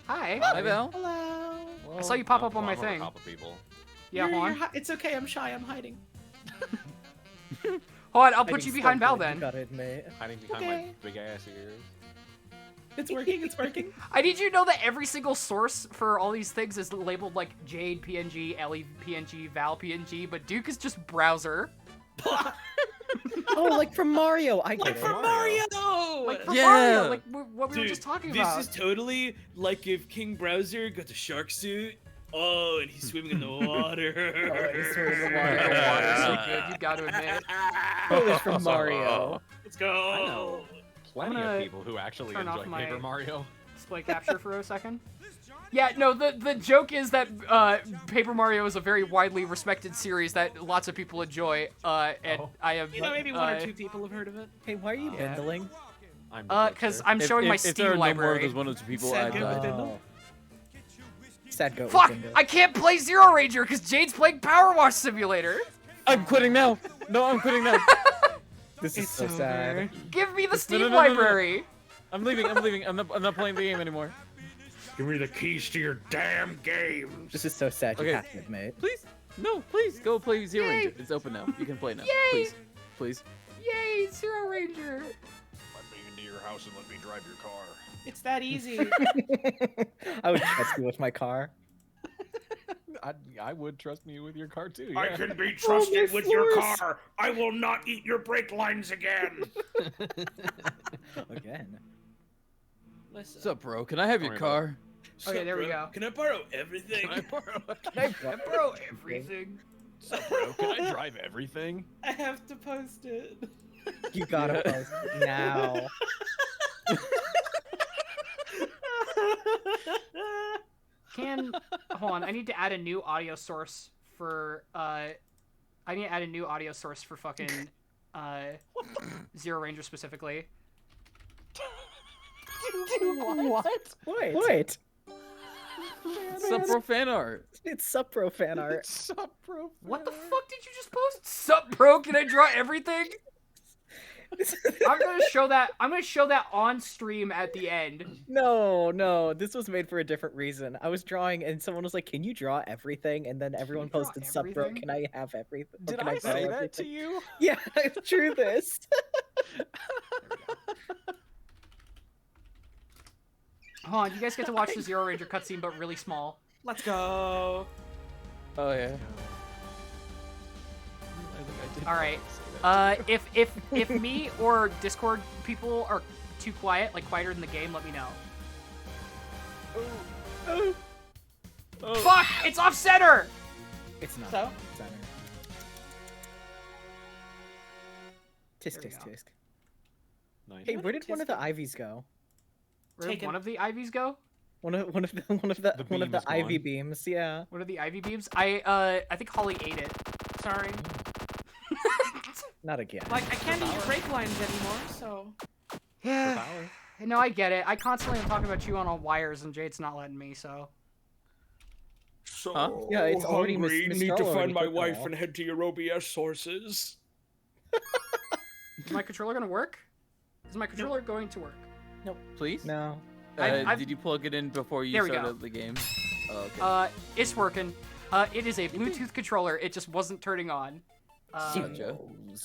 Speaker 3: Hi.
Speaker 6: Hi, Val.
Speaker 9: Hello.
Speaker 3: I saw you pop up on my
Speaker 5: I'm over
Speaker 3: thing.
Speaker 5: top of people.
Speaker 3: Yeah, hold on.
Speaker 9: It's okay. I'm shy. I'm hiding.
Speaker 3: Hold on, I'll
Speaker 4: I
Speaker 3: put
Speaker 4: can
Speaker 3: you behind
Speaker 4: still
Speaker 3: Val
Speaker 4: do it, you
Speaker 3: then.
Speaker 4: gotta admit.
Speaker 5: Hiding behind
Speaker 9: Okay.
Speaker 5: my big ass ears.
Speaker 9: It's working. It's working.
Speaker 3: I need you to know that every single source for all these things is labeled like Jade PNG, Ellie PNG, Val PNG, but Duke is just browser.
Speaker 4: Oh, like from Mario. I get
Speaker 9: Like
Speaker 4: it.
Speaker 9: from Mario.
Speaker 3: Like for
Speaker 6: Yeah.
Speaker 3: Mario, like what we were
Speaker 10: Dude,
Speaker 3: just talking
Speaker 10: this
Speaker 3: about.
Speaker 10: is totally like if King Browser got the shark suit. Oh, and he's swimming in the water.
Speaker 4: Oh, he's swimming in the water.
Speaker 3: The water's so good, you gotta admit.
Speaker 4: Totally from Mario.
Speaker 10: Let's go.
Speaker 5: I know plenty
Speaker 3: I'm gonna
Speaker 5: of people who actually
Speaker 3: turn off
Speaker 5: enjoy
Speaker 3: my-
Speaker 5: Paper Mario.
Speaker 3: Display capture for a second. Yeah, no, the joke is that Paper Mario is a very widely respected series that lots of people enjoy, and I have
Speaker 9: You know, maybe 1 or 2 people have heard of it.
Speaker 4: Hey, why are you
Speaker 3: Yeah.
Speaker 4: bindling?
Speaker 5: I'm
Speaker 3: because I'm showing my
Speaker 6: if
Speaker 3: Steam
Speaker 6: there are no more of
Speaker 3: library.
Speaker 6: those one or two people,
Speaker 9: Sad
Speaker 6: I
Speaker 9: goat
Speaker 6: die.
Speaker 9: Bindle?
Speaker 4: Sad goat.
Speaker 3: Fuck!
Speaker 4: Bindle.
Speaker 3: I can't play Zero Ranger because Jade's playing Power Wash Simulator.
Speaker 6: I'm quitting now. No, I'm quitting now.
Speaker 4: This is
Speaker 9: It's
Speaker 4: so
Speaker 9: over.
Speaker 4: sad.
Speaker 3: Give me the
Speaker 6: No,
Speaker 3: Steam
Speaker 6: no, no, no, no.
Speaker 3: library.
Speaker 6: I'm leaving. I'm leaving. I'm not playing the game anymore.
Speaker 10: Give me the keys to your damn games.
Speaker 4: This is so sad. You
Speaker 6: Okay.
Speaker 4: have to admit.
Speaker 6: Please, no, please go play Zero
Speaker 3: Yay.
Speaker 6: Ranger. It's open now. You can play now.
Speaker 3: Yay.
Speaker 6: Please, please.
Speaker 3: Yay, Zero Ranger.
Speaker 5: Let me into your house and let me drive your car.
Speaker 9: It's that easy.
Speaker 4: I would trust you with my car.
Speaker 5: I would trust me with your car too.
Speaker 10: I
Speaker 5: Yeah.
Speaker 10: can be trusted
Speaker 4: my
Speaker 10: with your
Speaker 4: force.
Speaker 10: car. I will not eat your brake lines again.
Speaker 4: Again.
Speaker 9: Listen.
Speaker 6: What's up, bro? Can I have your
Speaker 5: Don't worry
Speaker 6: car?
Speaker 3: Okay, there we go.
Speaker 10: Can I borrow everything?
Speaker 3: Bro, everything.
Speaker 5: Sup, bro? Can I drive everything?
Speaker 9: I have to post it.
Speaker 4: You gotta post it now.
Speaker 3: Hold on, I need to add a new audio source for fucking Zero Ranger specifically.
Speaker 4: What? What?
Speaker 6: What's up, bro? Fan art.
Speaker 4: It's Supro fan art.
Speaker 5: Sup, bro?
Speaker 3: What the fuck did you just post? Sup, bro? Can I draw everything? I'm gonna show that on stream at the end.
Speaker 4: No, this was made for a different reason. I was drawing and someone was like, "Can you draw everything?" And then everyone
Speaker 3: draw
Speaker 4: posted, "Sup, bro?
Speaker 3: everything?"
Speaker 4: Can I have everything?" Or
Speaker 5: Did
Speaker 4: can
Speaker 5: I
Speaker 4: draw
Speaker 5: say that
Speaker 4: everything?"
Speaker 5: to you?
Speaker 4: Yeah, I drew this.
Speaker 3: Hold on, you guys get to watch the Zero Ranger cutscene, but really small.
Speaker 9: Let's go.
Speaker 6: Oh yeah.
Speaker 3: All right. If me or Discord people are too quiet, like quieter than the game, let me know. Fuck! It's off center.
Speaker 4: It's not.
Speaker 9: So?
Speaker 4: Center. Tisk,
Speaker 3: There we
Speaker 4: tisk,
Speaker 3: go.
Speaker 4: tisk.
Speaker 5: Nice.
Speaker 4: Hey, where did one of the ivies go?
Speaker 3: Where did
Speaker 9: Taken.
Speaker 3: one of the Ivies go?
Speaker 4: One of the
Speaker 5: The
Speaker 4: one of
Speaker 5: beam
Speaker 4: the
Speaker 5: is
Speaker 4: ivy
Speaker 5: gone.
Speaker 4: beams. Yeah.
Speaker 3: What are the Ivy beams? I think Holly ate it. Sorry.
Speaker 4: Not again.
Speaker 9: Like, I can't eat brake lines anymore, so.
Speaker 3: Yeah. No, I get it. I constantly am talking about you on wires, and Jade's not letting me. So.
Speaker 10: So
Speaker 6: Huh?
Speaker 4: Yeah, it's already
Speaker 10: hungry.
Speaker 4: Miss
Speaker 10: Need to
Speaker 4: Stroll already
Speaker 10: find my
Speaker 4: cooked them
Speaker 10: wife
Speaker 4: all.
Speaker 10: and head to your OBS sources.
Speaker 3: Is my controller gonna work? Is my controller going to work?
Speaker 6: Please.
Speaker 4: No.
Speaker 3: I've-
Speaker 6: Did you plug it in before you
Speaker 3: There we go.
Speaker 6: started the game? Oh, okay.
Speaker 3: It's working. It is a Bluetooth controller. It just wasn't turning on.
Speaker 6: Gotcha.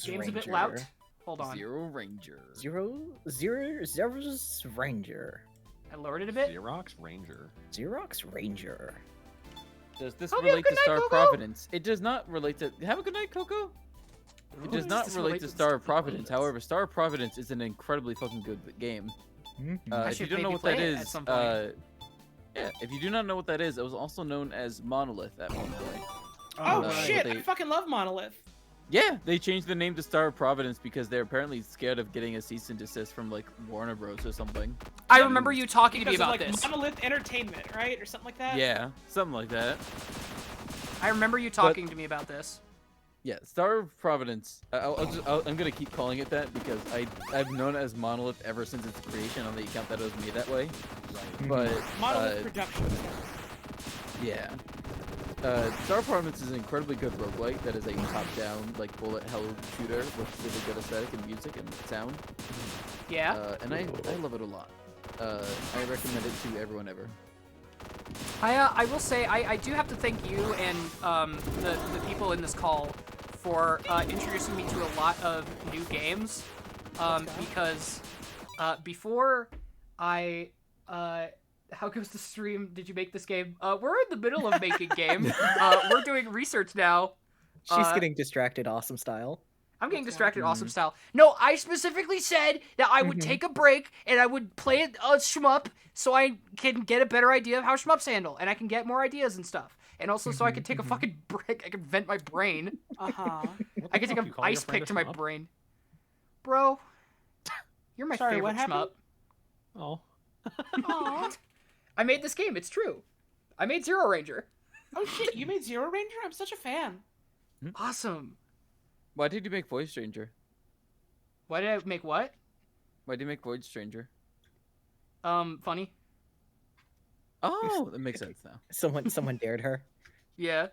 Speaker 3: Game's a bit loud. Hold on.
Speaker 6: Zero Ranger.
Speaker 4: Zero's Ranger.
Speaker 3: I lowered it a bit.
Speaker 5: Xerox Ranger.
Speaker 4: Xerox Ranger.
Speaker 6: Does this
Speaker 3: Hope you have
Speaker 6: relate
Speaker 3: a
Speaker 6: to
Speaker 3: good night,
Speaker 6: Star of
Speaker 3: Coco.
Speaker 6: Providence? It does not relate to. Have a good night, Coco. It does
Speaker 3: Does
Speaker 6: not
Speaker 3: this
Speaker 6: relate to
Speaker 3: the
Speaker 6: Star of
Speaker 3: Star
Speaker 6: Providence. However, Star of Providence is an incredibly fucking good game.
Speaker 3: I
Speaker 6: If you
Speaker 3: should
Speaker 6: don't know
Speaker 3: maybe
Speaker 6: what that
Speaker 3: play it at
Speaker 6: is,
Speaker 3: some point.
Speaker 6: yeah, if you do not know what that is, it was also known as Monolith at one point.
Speaker 9: Oh,
Speaker 6: Uh,
Speaker 9: shit!
Speaker 6: they-
Speaker 9: I fucking love Monolith.
Speaker 6: Yeah, they changed the name to Star of Providence because they're apparently scared of getting a cease and desist from like Warner Bros. Or something.
Speaker 3: I remember you talking to me
Speaker 9: Because of,
Speaker 3: about
Speaker 9: like,
Speaker 3: this.
Speaker 9: Monolith Entertainment, right? Or something like that?
Speaker 6: Yeah, something like that.
Speaker 3: I remember you talking to me about this.
Speaker 6: Yeah, Star of Providence. I'm gonna keep calling it that because I've known it as Monolith ever since its creation on the account that it was made that way. But
Speaker 9: Monolith Productions.
Speaker 6: yeah, Star of Providence is an incredibly good roguelike that is a top-down like bullet hell shooter with really good aesthetic and music and sound.
Speaker 3: Yeah.
Speaker 6: And I love it a lot. I recommend it to everyone ever.
Speaker 3: I will say I do have to thank you and the people in this call for introducing me to a lot of new games because before I how goes the stream? Did you make this game? We're in the middle of making game. We're doing research now.
Speaker 4: She's getting distracted, awesome style.
Speaker 3: I'm getting distracted, awesome style. No, I specifically said that I would take a break and I would play a shmup so I can get a better idea of how shmups handle and I can get more ideas and stuff. And also so I can take a fucking break. I can vent my brain.
Speaker 9: Uh-huh.
Speaker 3: I can take an ice pick to my brain. Bro, you're my
Speaker 9: Sorry,
Speaker 3: favorite
Speaker 9: what happened?
Speaker 3: shmup.
Speaker 5: Oh.
Speaker 9: Aw.
Speaker 3: I made this game, it's true. I made Zero Ranger.
Speaker 9: Oh shit, you made Zero Ranger? I'm such a fan.
Speaker 3: Awesome.
Speaker 6: Why did you make Void Stranger?
Speaker 3: Why did I make what?
Speaker 6: Why did you make Void Stranger?
Speaker 3: Funny.
Speaker 6: Oh, that makes sense now.
Speaker 4: Someone dared her.
Speaker 3: Yeah.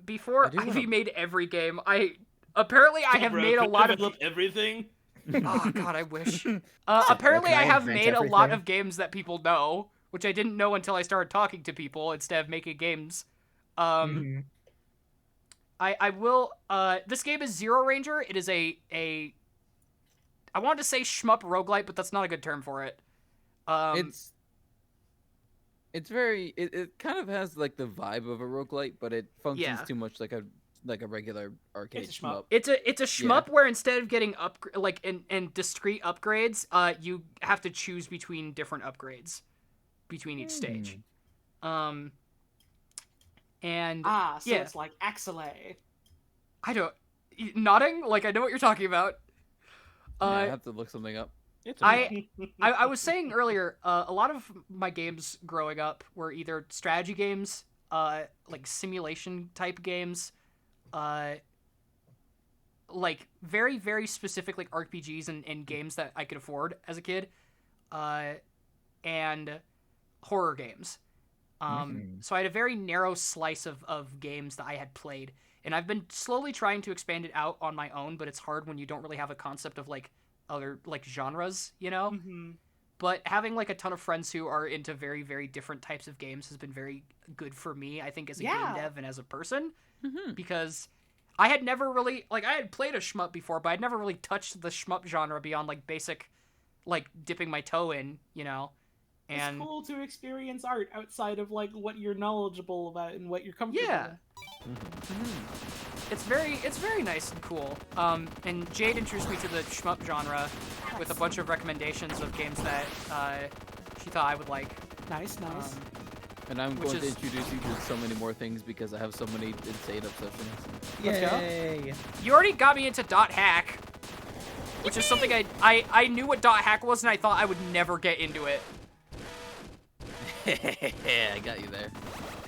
Speaker 3: Before
Speaker 6: I do
Speaker 3: Ivy
Speaker 6: wanna-
Speaker 3: made every game, I have made a lot of
Speaker 10: develop everything.
Speaker 3: Oh god, I wish. Apparently, I
Speaker 4: I
Speaker 3: have
Speaker 4: invent
Speaker 3: made a lot
Speaker 4: everything?
Speaker 3: of games that people know, which I didn't know until I started talking to people instead of making games. I will. This game is Zero Ranger. It is a. I wanted to say shmup roguelite, but that's not a good term for it.
Speaker 6: It's very. It kind of has like the vibe of a roguelite, but it functions
Speaker 3: Yeah.
Speaker 6: too much like a regular arcade
Speaker 9: It's a shmup.
Speaker 6: shmup.
Speaker 3: It's a shmup where instead of getting in discrete upgrades, you have to choose between different upgrades between each stage. And
Speaker 9: So
Speaker 3: yeah.
Speaker 9: it's like Axelay.
Speaker 3: I don't nodding like I know what you're talking about.
Speaker 6: Yeah, I have to look something up.
Speaker 3: I was saying earlier, a lot of my games growing up were either strategy games, like simulation type games, like very, very specific like RPGs and games that I could afford as a kid, and horror games. So I had a very narrow slice of games that I had played, and I've been slowly trying to expand it out on my own, but it's hard when you don't really have a concept of like other like genres, you know? But having like a ton of friends who are into very, very different types of games has been very good for me, I think, as a game dev and as a person, because I had never really, like, I had played a shmup before, but I'd never really touched the shmup genre beyond like basic, like dipping my toe in, you know? And
Speaker 9: It's cool to experience art outside of like what you're knowledgeable about and what you're comfortable
Speaker 3: yeah.
Speaker 9: with.
Speaker 3: It's very nice and cool. And Jade introduced me to the shmup genre with a bunch of recommendations of games that she thought I would like.
Speaker 9: Nice.
Speaker 6: And I'm
Speaker 3: Which
Speaker 6: going to
Speaker 3: is-
Speaker 6: introduce you to so many more things because I have so many insane obsessions.
Speaker 3: Let's go.
Speaker 4: Yay!
Speaker 3: You already got me into dot hack, which is something I knew what dot hack was, and I thought I would never get into it.
Speaker 6: I got you there.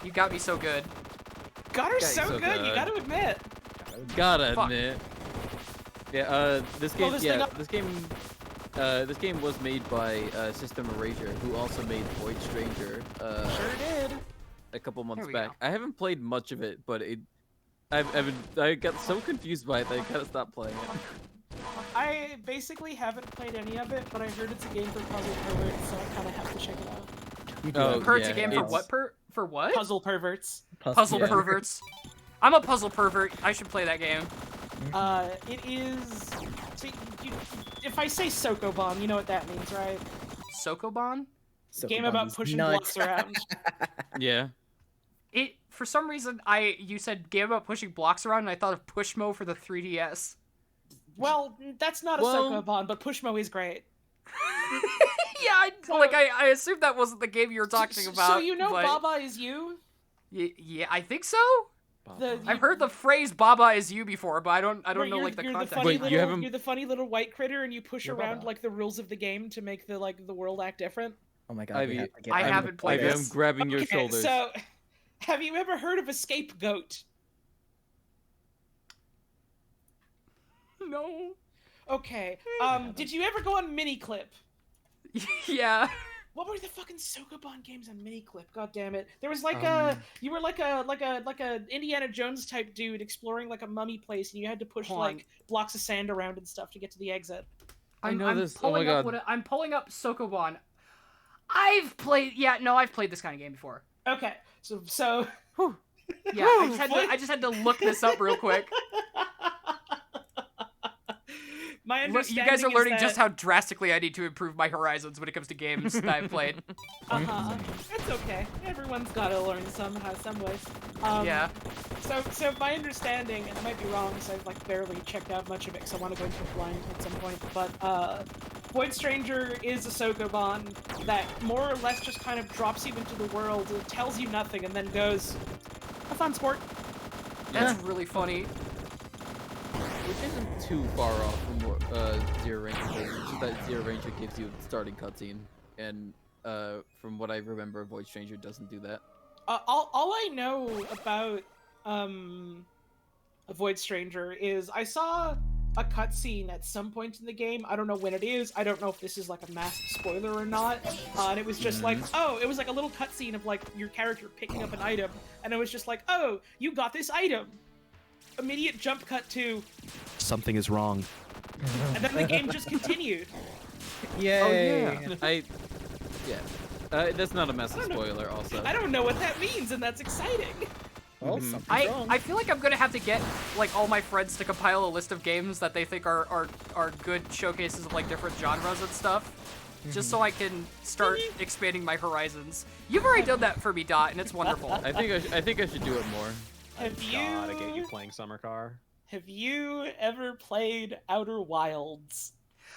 Speaker 3: You got me so good.
Speaker 9: Got her
Speaker 6: Got you
Speaker 9: so
Speaker 6: so
Speaker 9: good, you
Speaker 6: good.
Speaker 9: gotta admit.
Speaker 6: Gotta
Speaker 3: Fuck.
Speaker 6: admit. Yeah, this game,
Speaker 9: this thing
Speaker 6: yeah,
Speaker 9: up.
Speaker 6: this game was made by System Erasure, who also made Void Stranger
Speaker 9: Sure did.
Speaker 6: a couple months
Speaker 3: we
Speaker 6: back.
Speaker 3: go.
Speaker 6: I haven't played much of it, but I got so confused by it that I kind of stopped playing it.
Speaker 9: I basically haven't played any of it, but I heard it's a game for puzzle perverts, so I kind of have to check it out.
Speaker 4: You do
Speaker 6: Oh,
Speaker 4: have
Speaker 3: Heard
Speaker 6: yeah,
Speaker 3: a game for
Speaker 6: it's-
Speaker 3: what for what?
Speaker 9: Puzzle perverts.
Speaker 3: Puzzle
Speaker 6: yeah.
Speaker 3: perverts. I'm a puzzle pervert. I should play that game.
Speaker 9: It is. So if I say Sokoban, you know what that means, right?
Speaker 3: Sokoban?
Speaker 9: Game about pushing blocks around.
Speaker 6: Yeah.
Speaker 3: It for some reason you said game about pushing blocks around, and I thought of Pushmo for the 3DS.
Speaker 9: Well, that's not a
Speaker 6: Well-
Speaker 9: Sokoban, but Pushmo is great.
Speaker 3: Yeah, I assumed that wasn't the game you were talking about.
Speaker 9: So you know
Speaker 3: but...
Speaker 9: Baba is you?
Speaker 3: Yeah, I think so.
Speaker 9: I've
Speaker 3: Heard the phrase "Baba is you" before, but I don't know
Speaker 9: you're,
Speaker 3: like the
Speaker 9: you're
Speaker 3: context.
Speaker 9: funny
Speaker 6: Wait, you
Speaker 9: little,
Speaker 6: haven't-
Speaker 9: You're the funny little white critter, and you push
Speaker 4: You're
Speaker 9: around
Speaker 4: Baba.
Speaker 9: like the rules of the game to make the world act different.
Speaker 4: Oh my god,
Speaker 6: Ivy,
Speaker 4: we have to get
Speaker 3: I
Speaker 4: Ivy to
Speaker 3: haven't
Speaker 4: play
Speaker 3: played
Speaker 6: I'm
Speaker 3: this.
Speaker 6: grabbing your
Speaker 9: Okay,
Speaker 6: shoulders.
Speaker 9: so have you ever heard of a scapegoat?
Speaker 3: No.
Speaker 9: Okay. Did you ever go on Miniclip?
Speaker 3: Yeah.
Speaker 9: What were the fucking Sokoban games on Miniclip? God damn it! There was like you were like a Indiana Jones type dude exploring like a mummy place, and you had to push
Speaker 3: Hold on.
Speaker 9: like blocks of sand around and stuff to get to the exit.
Speaker 6: I know
Speaker 3: I'm
Speaker 6: this. Oh my
Speaker 3: pulling up
Speaker 6: god.
Speaker 3: I'm pulling up Sokoban. I've played this kind of game before.
Speaker 9: Okay, so
Speaker 3: Yeah, I just had to look this up real quick.
Speaker 9: my
Speaker 3: Look, you
Speaker 9: understanding
Speaker 3: guys are
Speaker 9: is
Speaker 3: learning
Speaker 9: that,
Speaker 3: just how drastically I need to improve my horizons when it comes to games that I've played.
Speaker 9: It's okay. Everyone's got to learn somehow, some ways.
Speaker 3: Yeah.
Speaker 9: So my understanding, and I might be wrong, because I've like barely checked out much of it, because I want to go into it blind at some point. But Void Stranger is a Sokoban that more or less just kind of drops you into the world, and tells you nothing, and then goes, "Have fun, sport."
Speaker 3: That's really funny.
Speaker 6: Which isn't too far off from what Zero Ranger does. It's just that Zero Ranger gives you a starting cutscene, and from what I remember, Void Stranger doesn't do that.
Speaker 9: All I know about a Void Stranger is I saw a cutscene at some point in the game. I don't know when it is. I don't know if this is like a massive spoiler or not. And it was just like, oh, it was like a little cutscene of like your character picking up an item, and it was just like, oh, you got this item. Immediate jump cut to,
Speaker 5: Something is wrong.
Speaker 9: and then the game just continued.
Speaker 4: Yay!
Speaker 6: That's not a massive spoiler. Also,
Speaker 9: I don't know what that means, and that's exciting.
Speaker 4: Well, something's wrong.
Speaker 3: I feel like I'm gonna have to get like all my friends to compile a list of games that they think are good showcases of like different genres and stuff, just so I can start expanding my horizons. You've already done that for me, Dot, and it's wonderful.
Speaker 6: I think I should do it more.
Speaker 9: Have
Speaker 5: Gotta get you
Speaker 9: you
Speaker 5: playing Summer Car.
Speaker 9: have you ever played Outer Wilds?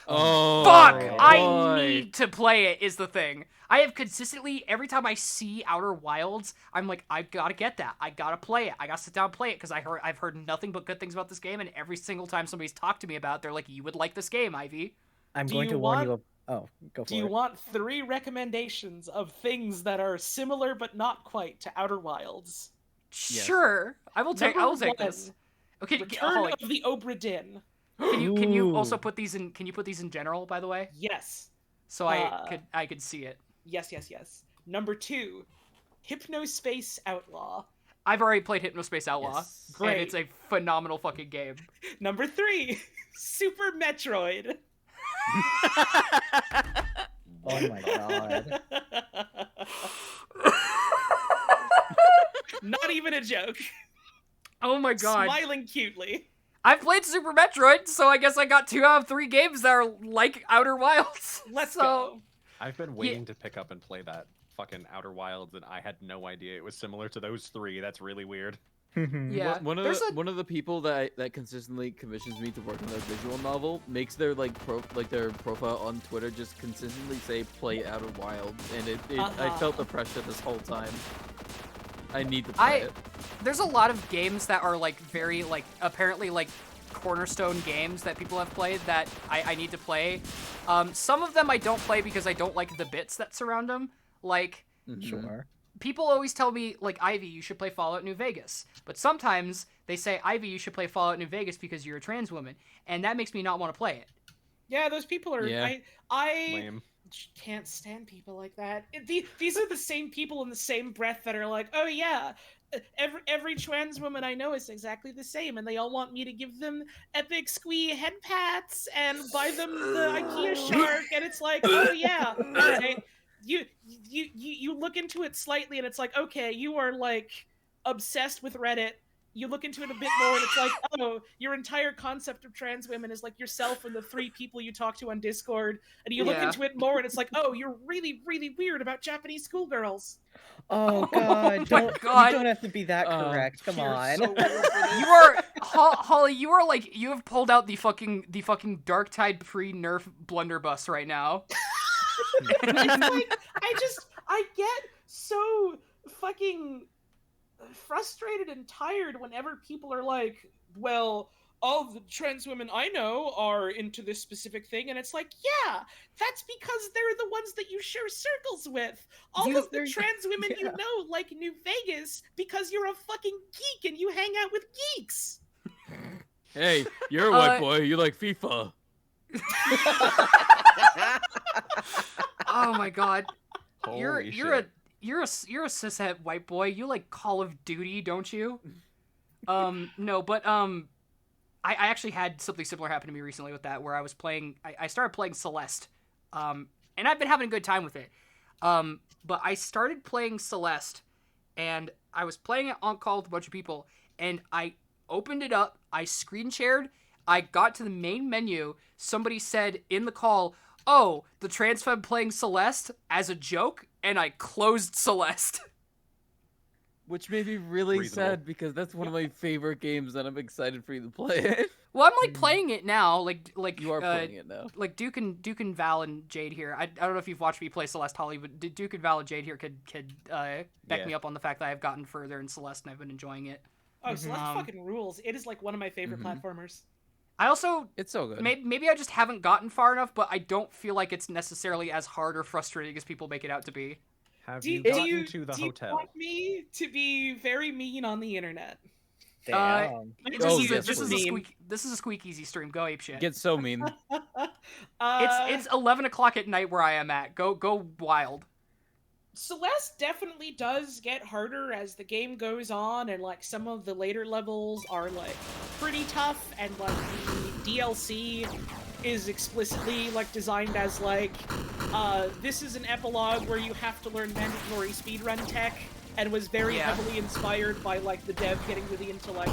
Speaker 6: Oh,
Speaker 3: Fuck! I
Speaker 6: boy.
Speaker 3: need to play it, is the thing. I have consistently, every time I see Outer Wilds, I'm like, I gotta get that. I gotta play it. I gotta sit down and play it, because I've heard nothing but good things about this game, and every single time somebody's talked to me about it, they're like, you would like this game, Ivy.
Speaker 4: I'm
Speaker 9: Do
Speaker 4: going
Speaker 9: you
Speaker 4: to warn
Speaker 9: want-
Speaker 4: you of... Oh, go for
Speaker 9: Do you
Speaker 4: it.
Speaker 9: want 3 recommendations of things that are similar but not quite to Outer Wilds?
Speaker 3: Sure. I will take
Speaker 9: Number
Speaker 3: this.
Speaker 9: one,
Speaker 3: Okay,
Speaker 9: Return
Speaker 3: Holly,
Speaker 9: of the Obra Dinn.
Speaker 3: can you
Speaker 4: Ooh.
Speaker 3: also put these in general, by the way?
Speaker 9: Yes.
Speaker 3: So I could see it.
Speaker 9: Yes. Number 2, Hypnospace Outlaw.
Speaker 3: I've already played Hypnospace Outlaw,
Speaker 6: Yes.
Speaker 3: and
Speaker 9: Great.
Speaker 3: it's a phenomenal fucking game.
Speaker 9: Number 3, Super Metroid.
Speaker 4: Oh my god.
Speaker 9: Not even a joke.
Speaker 3: Oh my god.
Speaker 9: Smiling cutely.
Speaker 3: I've played Super Metroid, so I guess I got 2 out of 3 games that are like Outer Wilds.
Speaker 9: Let's
Speaker 3: So,
Speaker 9: go.
Speaker 5: I've been waiting to pick up and play that fucking Outer Wilds, and I had no idea it was similar to those 3. That's really weird.
Speaker 3: Yeah,
Speaker 6: One of the people that consistently commissions me to work on their visual novel makes their their profile on Twitter just consistently say "play Outer Wilds," and I felt the pressure this whole time. I need to play it.
Speaker 3: There's a lot of games that are like very like apparently like cornerstone games that people have played that I need to play. Some of them I don't play because I don't like the bits that surround them. Like,
Speaker 4: Sure.
Speaker 3: people always tell me, like, Ivy, you should play Fallout New Vegas. But sometimes they say, Ivy, you should play Fallout New Vegas because you're a trans woman. And that makes me not want to play it.
Speaker 9: Yeah, those people are.
Speaker 6: Yeah.
Speaker 9: I
Speaker 5: Lame.
Speaker 9: can't stand people like that. These are the same people in the same breath that are like, oh yeah, every trans woman I know is exactly the same, and they all want me to give them epic squee head pats and buy them the IKEA shark, and it's like, oh yeah, okay. You look into it slightly, and it's like, okay, you are like obsessed with Reddit. You look into it a bit more, and it's like, oh, your entire concept of trans women is like yourself and the 3 people you talk to on Discord. And you look into it more, and it's like, oh, you're really, really weird about Japanese schoolgirls.
Speaker 4: Oh God!
Speaker 3: my
Speaker 4: Don't,
Speaker 3: God.
Speaker 4: You don't have to be that correct. Come on.
Speaker 3: You are Holly. You are like you have pulled out the fucking Darktide pre-nerf blunderbuss right now.
Speaker 9: I get so fucking frustrated and tired whenever people are like, well, all the trans women I know are into this specific thing, and it's like, yeah, that's because they're the ones that you share circles with. All of the trans women you know like New Vegas because you're a fucking geek and you hang out with geeks.
Speaker 6: Hey, you're a white boy. You like FIFA.
Speaker 3: Oh my God.
Speaker 5: Holy
Speaker 3: You're
Speaker 5: shit.
Speaker 3: a cishet white boy. You like Call of Duty, don't you? No, but I actually had something similar happen to me recently with that, where I was playing. I started playing Celeste, and I've been having a good time with it. But I started playing Celeste, and I was playing it on call with a bunch of people, and I opened it up. I screen shared. I got to the main menu. Somebody said in the call, "Oh, the transpheb playing Celeste," as a joke, and I closed Celeste.
Speaker 6: Which made me really
Speaker 5: Reasonable.
Speaker 6: sad because that's one of my favorite games and I'm excited for you to play it.
Speaker 3: Well, I'm like playing it now, like
Speaker 6: You are playing it now.
Speaker 3: Like Duke and Val and Jade here. I don't know if you've watched me play Celeste, Holly, but Duke and Val and Jade here could back me up on the fact that I've gotten further in Celeste and I've been enjoying it.
Speaker 9: Oh, Celeste fucking rules. It is like one of my favorite platformers.
Speaker 3: I also
Speaker 6: It's so good.
Speaker 3: maybe I just haven't gotten far enough, but I don't feel like it's necessarily as hard or frustrating as people make it out to be.
Speaker 5: Have
Speaker 9: Do
Speaker 5: you
Speaker 9: you,
Speaker 5: gotten to the
Speaker 9: do you
Speaker 5: hotel?
Speaker 9: want me to be very mean on the internet?
Speaker 4: Damn.
Speaker 6: Oh,
Speaker 3: This
Speaker 6: yes,
Speaker 3: is a
Speaker 9: please.
Speaker 3: squeak easy stream. Go ape shit.
Speaker 6: Get so mean.
Speaker 3: It's 11 o'clock at night where I am at. Go wild.
Speaker 9: Celeste definitely does get harder as the game goes on, and like some of the later levels are like pretty tough, and like the DLC is explicitly like designed as like this is an epilogue where you have to learn mandatory speedrun tech, and was very heavily inspired by like the dev getting really into like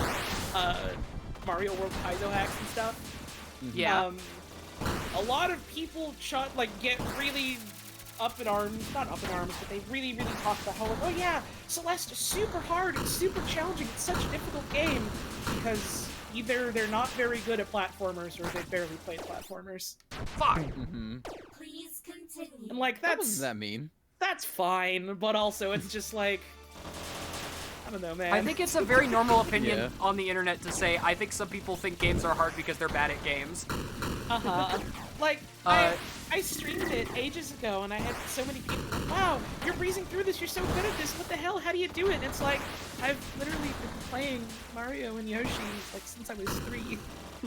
Speaker 9: Mario World Kaizo hacks and stuff.
Speaker 3: Yeah.
Speaker 9: A lot of people get really up in arms, not up in arms, but they really, really talk about how, like, oh yeah, Celeste is super hard, it's super challenging, it's such a difficult game, because either they're not very good at platformers, or they barely played platformers.
Speaker 3: Fuck.
Speaker 11: Please continue.
Speaker 9: And like,
Speaker 6: What does that mean?
Speaker 9: that's fine, but also it's just like, I don't know, man.
Speaker 3: I think it's a very normal opinion
Speaker 6: Yeah.
Speaker 3: on the internet to say, I think some people think games are hard because they're bad at games.
Speaker 9: Like, I streamed it ages ago, and I had so many people, wow, you're breezing through this, you're so good at this, what the hell, how do you do it? And it's like, I've literally been playing Mario and Yoshi, like, since I was 3.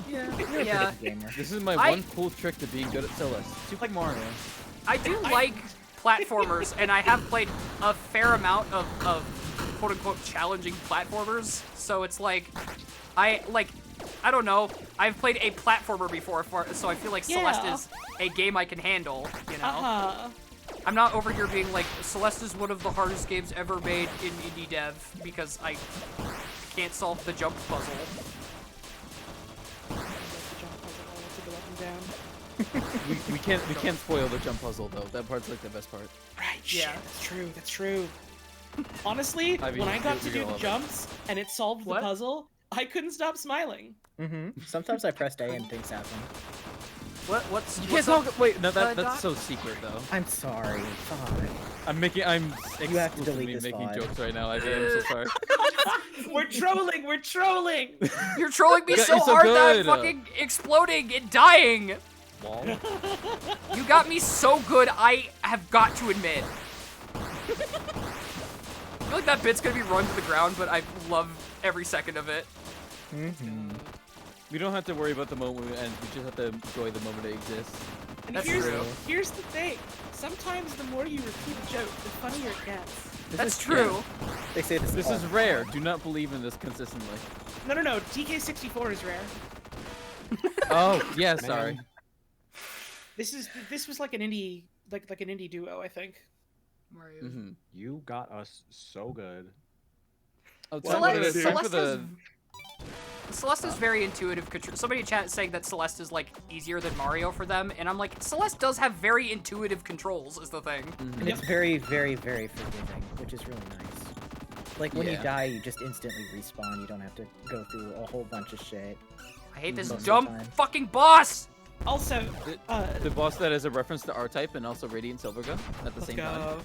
Speaker 3: Yeah.
Speaker 6: This is my one cool trick to being good at Celeste. Super Mario.
Speaker 3: I do like platformers, and I have played a fair amount of quote-unquote challenging platformers, so it's like, I don't know, I've played a platformer before, so I feel like Celeste is a game I can handle, you know? I'm not over here being like, Celeste is one of the hardest games ever made in indie dev, because I can't solve the jump puzzle.
Speaker 6: We can't spoil the jump puzzle though. That part's like the best part.
Speaker 9: Right,
Speaker 3: Yeah.
Speaker 9: shit, that's true, that's true. Honestly,
Speaker 6: I mean,
Speaker 9: when I got
Speaker 6: you're
Speaker 9: to do
Speaker 6: gonna
Speaker 9: the
Speaker 6: love it.
Speaker 9: jumps and it solved
Speaker 3: What?
Speaker 9: the puzzle, I couldn't stop smiling.
Speaker 4: Sometimes I pressed A and things happen.
Speaker 3: What's
Speaker 6: You
Speaker 3: what's
Speaker 6: can't
Speaker 3: up?
Speaker 6: talk. Wait, no,
Speaker 3: Doc?
Speaker 6: that's so secret though.
Speaker 4: I'm sorry. God.
Speaker 6: I'm
Speaker 4: You have to
Speaker 6: exclusively
Speaker 4: delete this
Speaker 6: making
Speaker 4: VOD.
Speaker 6: jokes right now. I'm so sorry.
Speaker 9: We're trolling, we're trolling!
Speaker 3: You're trolling me
Speaker 6: Got
Speaker 3: so
Speaker 6: you so
Speaker 3: hard that I'm
Speaker 6: good.
Speaker 3: fucking exploding and dying.
Speaker 5: Wall.
Speaker 3: You got me so good, I have got to admit. I feel like that bit's gonna be run to the ground, but I love every second of it.
Speaker 6: We don't have to worry about the moment when it ends. We just have to enjoy the moment it exists.
Speaker 9: And
Speaker 3: That's
Speaker 9: here's,
Speaker 3: true.
Speaker 9: here's the thing. Sometimes the more you repeat a joke, the funnier it gets.
Speaker 3: That's true.
Speaker 4: They say this.
Speaker 6: This
Speaker 4: all
Speaker 6: is
Speaker 4: the
Speaker 6: rare.
Speaker 4: time.
Speaker 6: Do not believe in this consistently.
Speaker 9: No, DK64 is rare.
Speaker 6: Oh, yeah, sorry.
Speaker 9: This was like an indie like an indie duo, I think.
Speaker 3: Mario.
Speaker 6: Mm-hmm.
Speaker 5: You got us so good.
Speaker 6: Oh,
Speaker 3: Celeste is very intuitive control. Somebody in chat is saying that Celeste is like easier than Mario for them, and I'm like, Celeste does have very intuitive controls, is the thing.
Speaker 4: And it's very, very, very forgiving, which is really nice. Like when you
Speaker 6: Yeah.
Speaker 4: die, you just instantly respawn. You don't have to go through a whole bunch of shit.
Speaker 3: I hate this
Speaker 4: Most of the
Speaker 3: dumb
Speaker 4: time.
Speaker 3: fucking boss.
Speaker 9: Also,
Speaker 6: the boss that is a reference to R-Type and also Radiant Silvergun at the
Speaker 9: let's
Speaker 6: same
Speaker 9: go.
Speaker 6: time.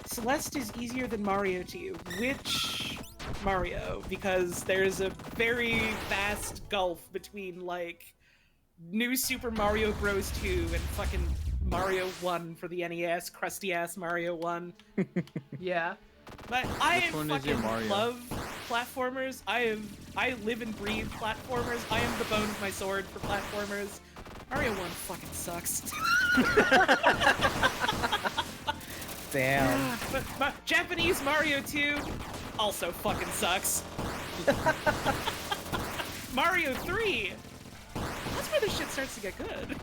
Speaker 9: Celeste is easier than Mario to you. Which Mario? Because there's a very vast gulf between like New Super Mario Bros. 2 and fucking Mario 1 for the NES, crusty ass Mario 1.
Speaker 3: Yeah.
Speaker 9: But I
Speaker 6: Which one is your
Speaker 9: fucking
Speaker 6: Mario?
Speaker 9: love platformers. I live and breathe platformers. I am the bone of my sword for platformers. Mario 1 fucking sucks.
Speaker 4: Damn.
Speaker 9: But Japanese Mario 2 also fucking sucks. Mario 3. That's where the shit starts to get good.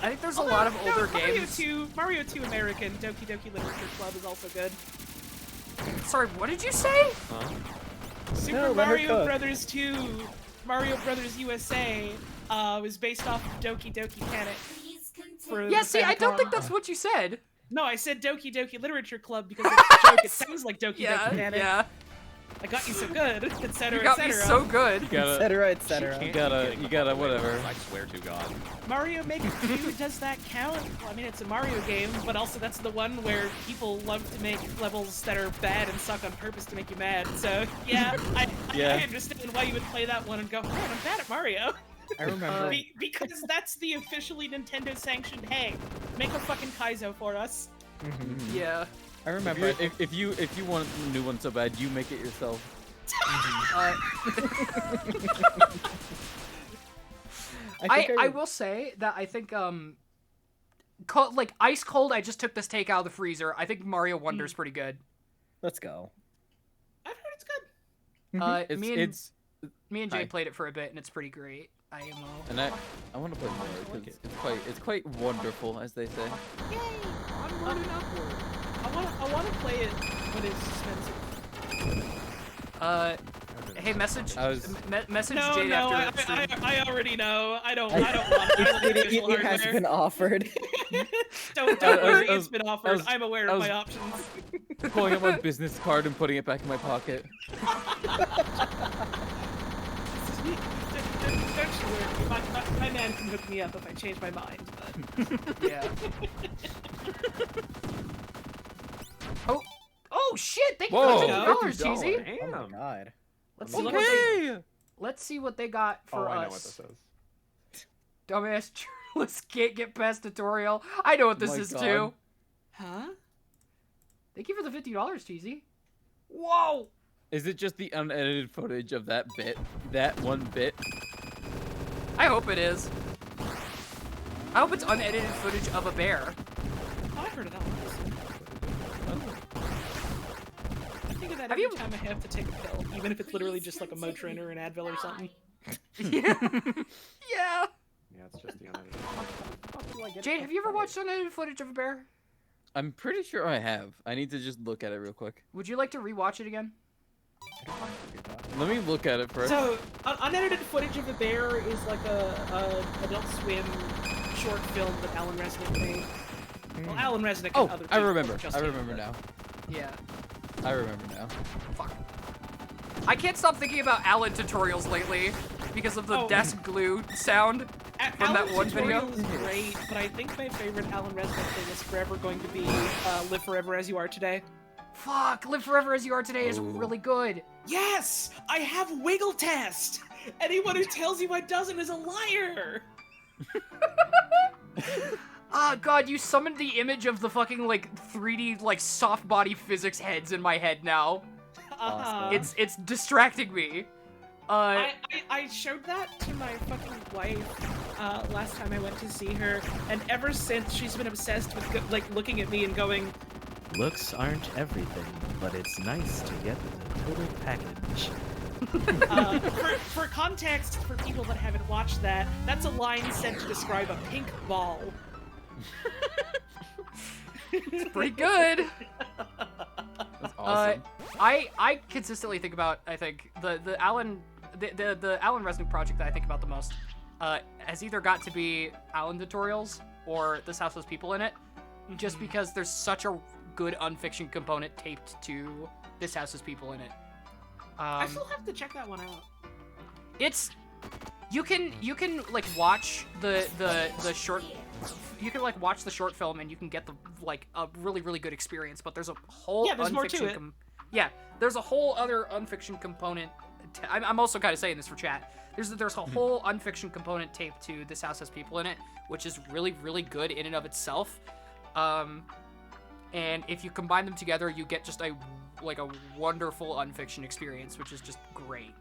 Speaker 3: I think there's a lot of older games.
Speaker 9: Mario 2 American Doki Doki Literature Club is also good.
Speaker 3: Sorry, what did you say?
Speaker 9: Super
Speaker 4: No, let her
Speaker 9: Mario
Speaker 4: cook.
Speaker 9: Brothers 2, Mario Brothers USA was based off of Doki Doki Panic.
Speaker 11: Please continue.
Speaker 9: For
Speaker 3: Yeah,
Speaker 9: the
Speaker 3: see, I don't think
Speaker 9: Famicom.
Speaker 3: that's what you said.
Speaker 9: No, I said Doki Doki Literature Club because it's a joke. It sounds like Doki
Speaker 3: Yeah,
Speaker 9: Doki Panic.
Speaker 3: yeah.
Speaker 9: I got you so good, etc.
Speaker 3: You got me
Speaker 9: etc.
Speaker 3: so good.
Speaker 6: You gotta,
Speaker 4: Etc. Etc.
Speaker 6: you gotta, whatever.
Speaker 5: I swear to God.
Speaker 9: Mario Maker 2, does that count? Well, I mean, it's a Mario game, but also that's the one where people love to make levels that are bad and suck on purpose to make you mad. So, yeah, I understand why you would play that one and go, man, I'm bad at Mario.
Speaker 4: I remember.
Speaker 9: Because that's the officially Nintendo sanctioned, hey, make a fucking Kaizo for us.
Speaker 3: Yeah.
Speaker 4: I remember.
Speaker 6: If you want a new one so bad, you make it yourself.
Speaker 3: I will say that I think like ice cold. I just took this take out of the freezer. I think Mario Wonder's pretty good.
Speaker 4: Let's go.
Speaker 9: I've heard it's good.
Speaker 3: Me and Jay
Speaker 6: Hi.
Speaker 3: played it for a bit, and it's pretty great. IMO.
Speaker 6: And I want to play more because it's quite wonderful, as they say.
Speaker 9: I want to play it when it's expensive.
Speaker 3: Hey, message message
Speaker 9: No,
Speaker 3: Jade
Speaker 9: no,
Speaker 3: after stream.
Speaker 9: I already know. I don't want it.
Speaker 4: It has been offered.
Speaker 9: Don't worry, it's been offered. I'm aware of my options.
Speaker 6: Pulling up my business card and putting it back in my pocket.
Speaker 9: Don't you worry. My man can hook me up if I change my mind. But...
Speaker 3: Yeah. Oh shit! Thank you
Speaker 6: Whoa,
Speaker 3: for $50,
Speaker 5: $50.
Speaker 3: Cheesy.
Speaker 4: Oh my god.
Speaker 3: Let's see what they.
Speaker 6: Okay.
Speaker 3: Let's see what they got for
Speaker 5: I know
Speaker 3: us.
Speaker 5: what this is.
Speaker 3: Dumbass journalists can't get past tutorial. I know what this
Speaker 6: My
Speaker 3: is
Speaker 6: God.
Speaker 3: too.
Speaker 9: Huh?
Speaker 3: Thank you for the $50, Cheesy. Whoa!
Speaker 6: Is it just the unedited footage of that bit? That one bit?
Speaker 3: I hope it is. I hope it's unedited footage of a bear.
Speaker 9: Oh, I've heard of that one. I think of that
Speaker 3: Have
Speaker 9: every
Speaker 3: you-
Speaker 9: time I have to take a pill, even if it's literally just like a Motrin or an Advil or something.
Speaker 3: Yeah. Yeah.
Speaker 5: Yeah, it's just the unedited.
Speaker 3: Jade, have you ever watched unedited footage of a bear?
Speaker 6: I'm pretty sure I have. I need to just look at it real quick.
Speaker 3: Would you like to rewatch it again?
Speaker 6: Let me look at it first.
Speaker 9: So, unedited footage of the bear is like a Adult Swim short film that Alan Resnick made. Well, Alan Resnick
Speaker 6: Oh,
Speaker 9: and other
Speaker 6: I
Speaker 9: people
Speaker 6: remember.
Speaker 9: just
Speaker 6: I
Speaker 9: him,
Speaker 6: remember
Speaker 9: but-
Speaker 6: now.
Speaker 3: Yeah.
Speaker 6: I remember now.
Speaker 3: Fuck. I can't stop thinking about Alan tutorials lately because of the
Speaker 9: Oh.
Speaker 3: desk glue sound from that
Speaker 9: Alan's
Speaker 3: one video.
Speaker 9: tutorial is great, but I think my favorite Alan Resnick thing is forever going to be Live Forever As You Are Today.
Speaker 3: Fuck, Live Forever As You Are Today is
Speaker 6: Ooh.
Speaker 3: really good.
Speaker 9: Yes! I have Wiggle Test! Anyone who tells you I doesn't is a liar!
Speaker 3: Ah, God, you summoned the image of the fucking, like, 3D, like, soft body physics heads in my head now.
Speaker 9: Uh-huh.
Speaker 3: It's distracting me.
Speaker 9: I showed that to my fucking wife last time I went to see her, and ever since she's been obsessed with like looking at me and going,
Speaker 12: Looks aren't everything, but it's nice to get the total package.
Speaker 9: for context, for people that haven't watched that, that's a line said to describe a pink ball.
Speaker 3: It's pretty good.
Speaker 6: That's awesome.
Speaker 3: I consistently think about, I think, the Alan Resnick project that I think about the most has either got to be Alan tutorials or This House Has People in It, just because there's such a good unfiction component taped to This House Has People in It.
Speaker 9: I still have to check that one out.
Speaker 3: It's you can like watch the short. You can like watch the short film and you can get the like a really good experience, but there's a whole
Speaker 9: there's more to
Speaker 3: unfiction
Speaker 9: it.
Speaker 3: there's a whole other unfiction component. I'm also kind of saying this for chat. There's a whole unfiction component taped to This House Has People in It, which is really good in and of itself. And if you combine them together, you get just a wonderful unfiction experience, which is just great.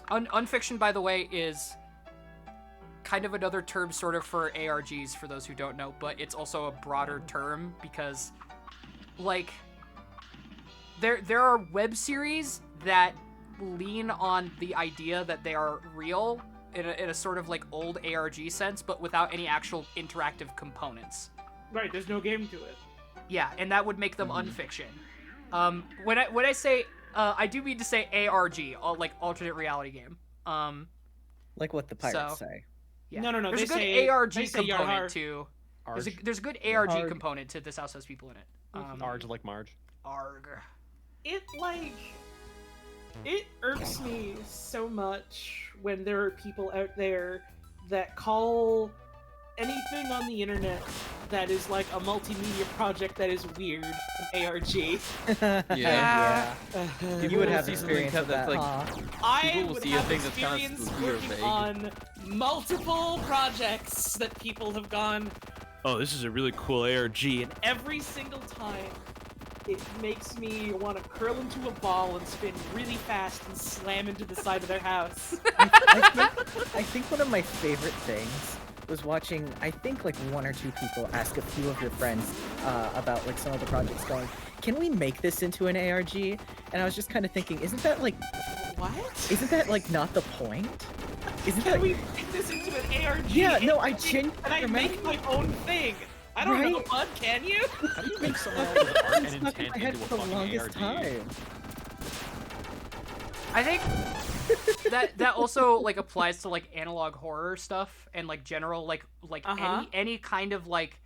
Speaker 3: Unfiction, by the way, is kind of another term sort of for ARGs, for those who don't know, but it's also a broader term because, like, there are web series that lean on the idea that they are real in a sort of like old ARG sense, but without any actual interactive components.
Speaker 9: Right, there's no game to it.
Speaker 3: Yeah, and that would make them unfiction. When I say I do mean to say ARG, like alternate reality game.
Speaker 4: Like what the pirates
Speaker 3: So-
Speaker 4: say.
Speaker 3: Yeah.
Speaker 9: No,
Speaker 3: There's
Speaker 9: they
Speaker 3: a good
Speaker 9: say-
Speaker 3: ARG
Speaker 9: they say
Speaker 3: component
Speaker 9: Yarhar.
Speaker 3: to.
Speaker 5: Arg.
Speaker 3: There's a good ARG
Speaker 4: Arg.
Speaker 3: component to This House Has People in It.
Speaker 5: Arg like Marge.
Speaker 3: ARG.
Speaker 9: It irks me so much when there are people out there that call anything on the internet that is like a multimedia project that is weird an ARG.
Speaker 6: Yeah.
Speaker 4: You
Speaker 6: People
Speaker 4: would
Speaker 6: will
Speaker 4: have
Speaker 6: see something
Speaker 4: experience
Speaker 6: that-
Speaker 4: with
Speaker 6: that's
Speaker 4: that,
Speaker 6: like-
Speaker 4: huh?
Speaker 9: I
Speaker 6: People will
Speaker 9: would
Speaker 6: see a
Speaker 9: have
Speaker 6: thing that's kinda
Speaker 9: experience
Speaker 6: spooky or
Speaker 9: working
Speaker 6: vague.
Speaker 9: on multiple projects that people have gone, oh, this is a really cool ARG, and every single time it makes me want to curl into a ball and spin really fast and slam into the side of their house.
Speaker 4: I think one of my favorite things was watching, I think like one or two people ask a few of your friends about like some of the projects going, can we make this into an ARG? And I was just kind of thinking, isn't that like,
Speaker 9: What?
Speaker 4: isn't that like not the point? Isn't
Speaker 9: Can
Speaker 4: that
Speaker 9: we make this into an ARG?
Speaker 4: Yeah, no, I
Speaker 9: and I
Speaker 4: genuinely
Speaker 9: make my own thing. I don't know,
Speaker 4: Right?
Speaker 9: bud, can you?
Speaker 5: How do you make someone else's art and
Speaker 4: It's stuck in
Speaker 5: intent
Speaker 4: my head
Speaker 5: into a
Speaker 4: for the
Speaker 5: fucking
Speaker 4: longest
Speaker 5: ARG?
Speaker 4: time.
Speaker 3: I think that also like applies to like analog horror stuff and like general like
Speaker 9: Uh-huh.
Speaker 3: any kind of like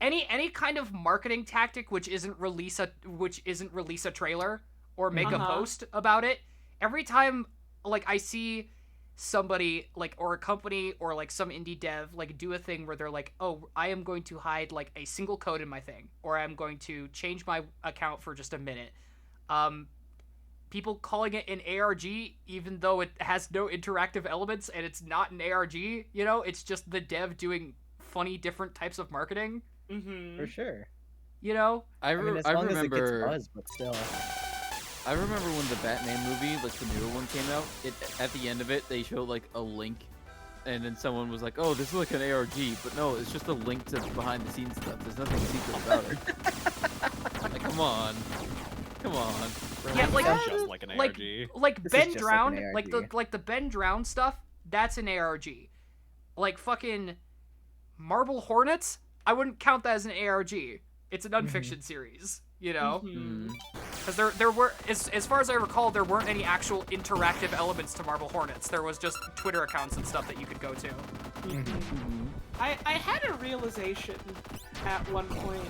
Speaker 3: any kind of marketing tactic which isn't release a trailer or make a
Speaker 9: Uh-huh.
Speaker 3: post about it. Every time like I see somebody like or a company or like some indie dev like do a thing where they're like, oh, I am going to hide like a single code in my thing, or I'm going to change my account for just a minute. People calling it an ARG even though it has no interactive elements and it's not an ARG, you know, it's just the dev doing funny different types of marketing,
Speaker 9: Mm-hmm.
Speaker 4: For sure.
Speaker 3: you know?
Speaker 4: I mean, as long as it gets
Speaker 6: remember.
Speaker 4: buzz, but still.
Speaker 6: I remember when the Batman movie, like the newer one, came out. It at the end of it, they showed like a link, and then someone was like, "Oh, this is like an ARG," but no, it's just a link to behind the scenes stuff. There's nothing secret about it. Like, come on.
Speaker 3: Yeah, like
Speaker 5: Just like an ARG.
Speaker 3: like
Speaker 4: This is
Speaker 3: Ben
Speaker 4: just like
Speaker 3: Drowned,
Speaker 4: an
Speaker 3: like
Speaker 4: ARG.
Speaker 3: the Ben Drowned stuff, that's an ARG. Like fucking Marble Hornets, I wouldn't count that as an ARG. It's an unfiction series, you know?
Speaker 9: Mhm.
Speaker 3: Because there were, as far as I recall, there weren't any actual interactive elements to Marble Hornets. There was just Twitter accounts and stuff that you could go to.
Speaker 9: I had a realization at one point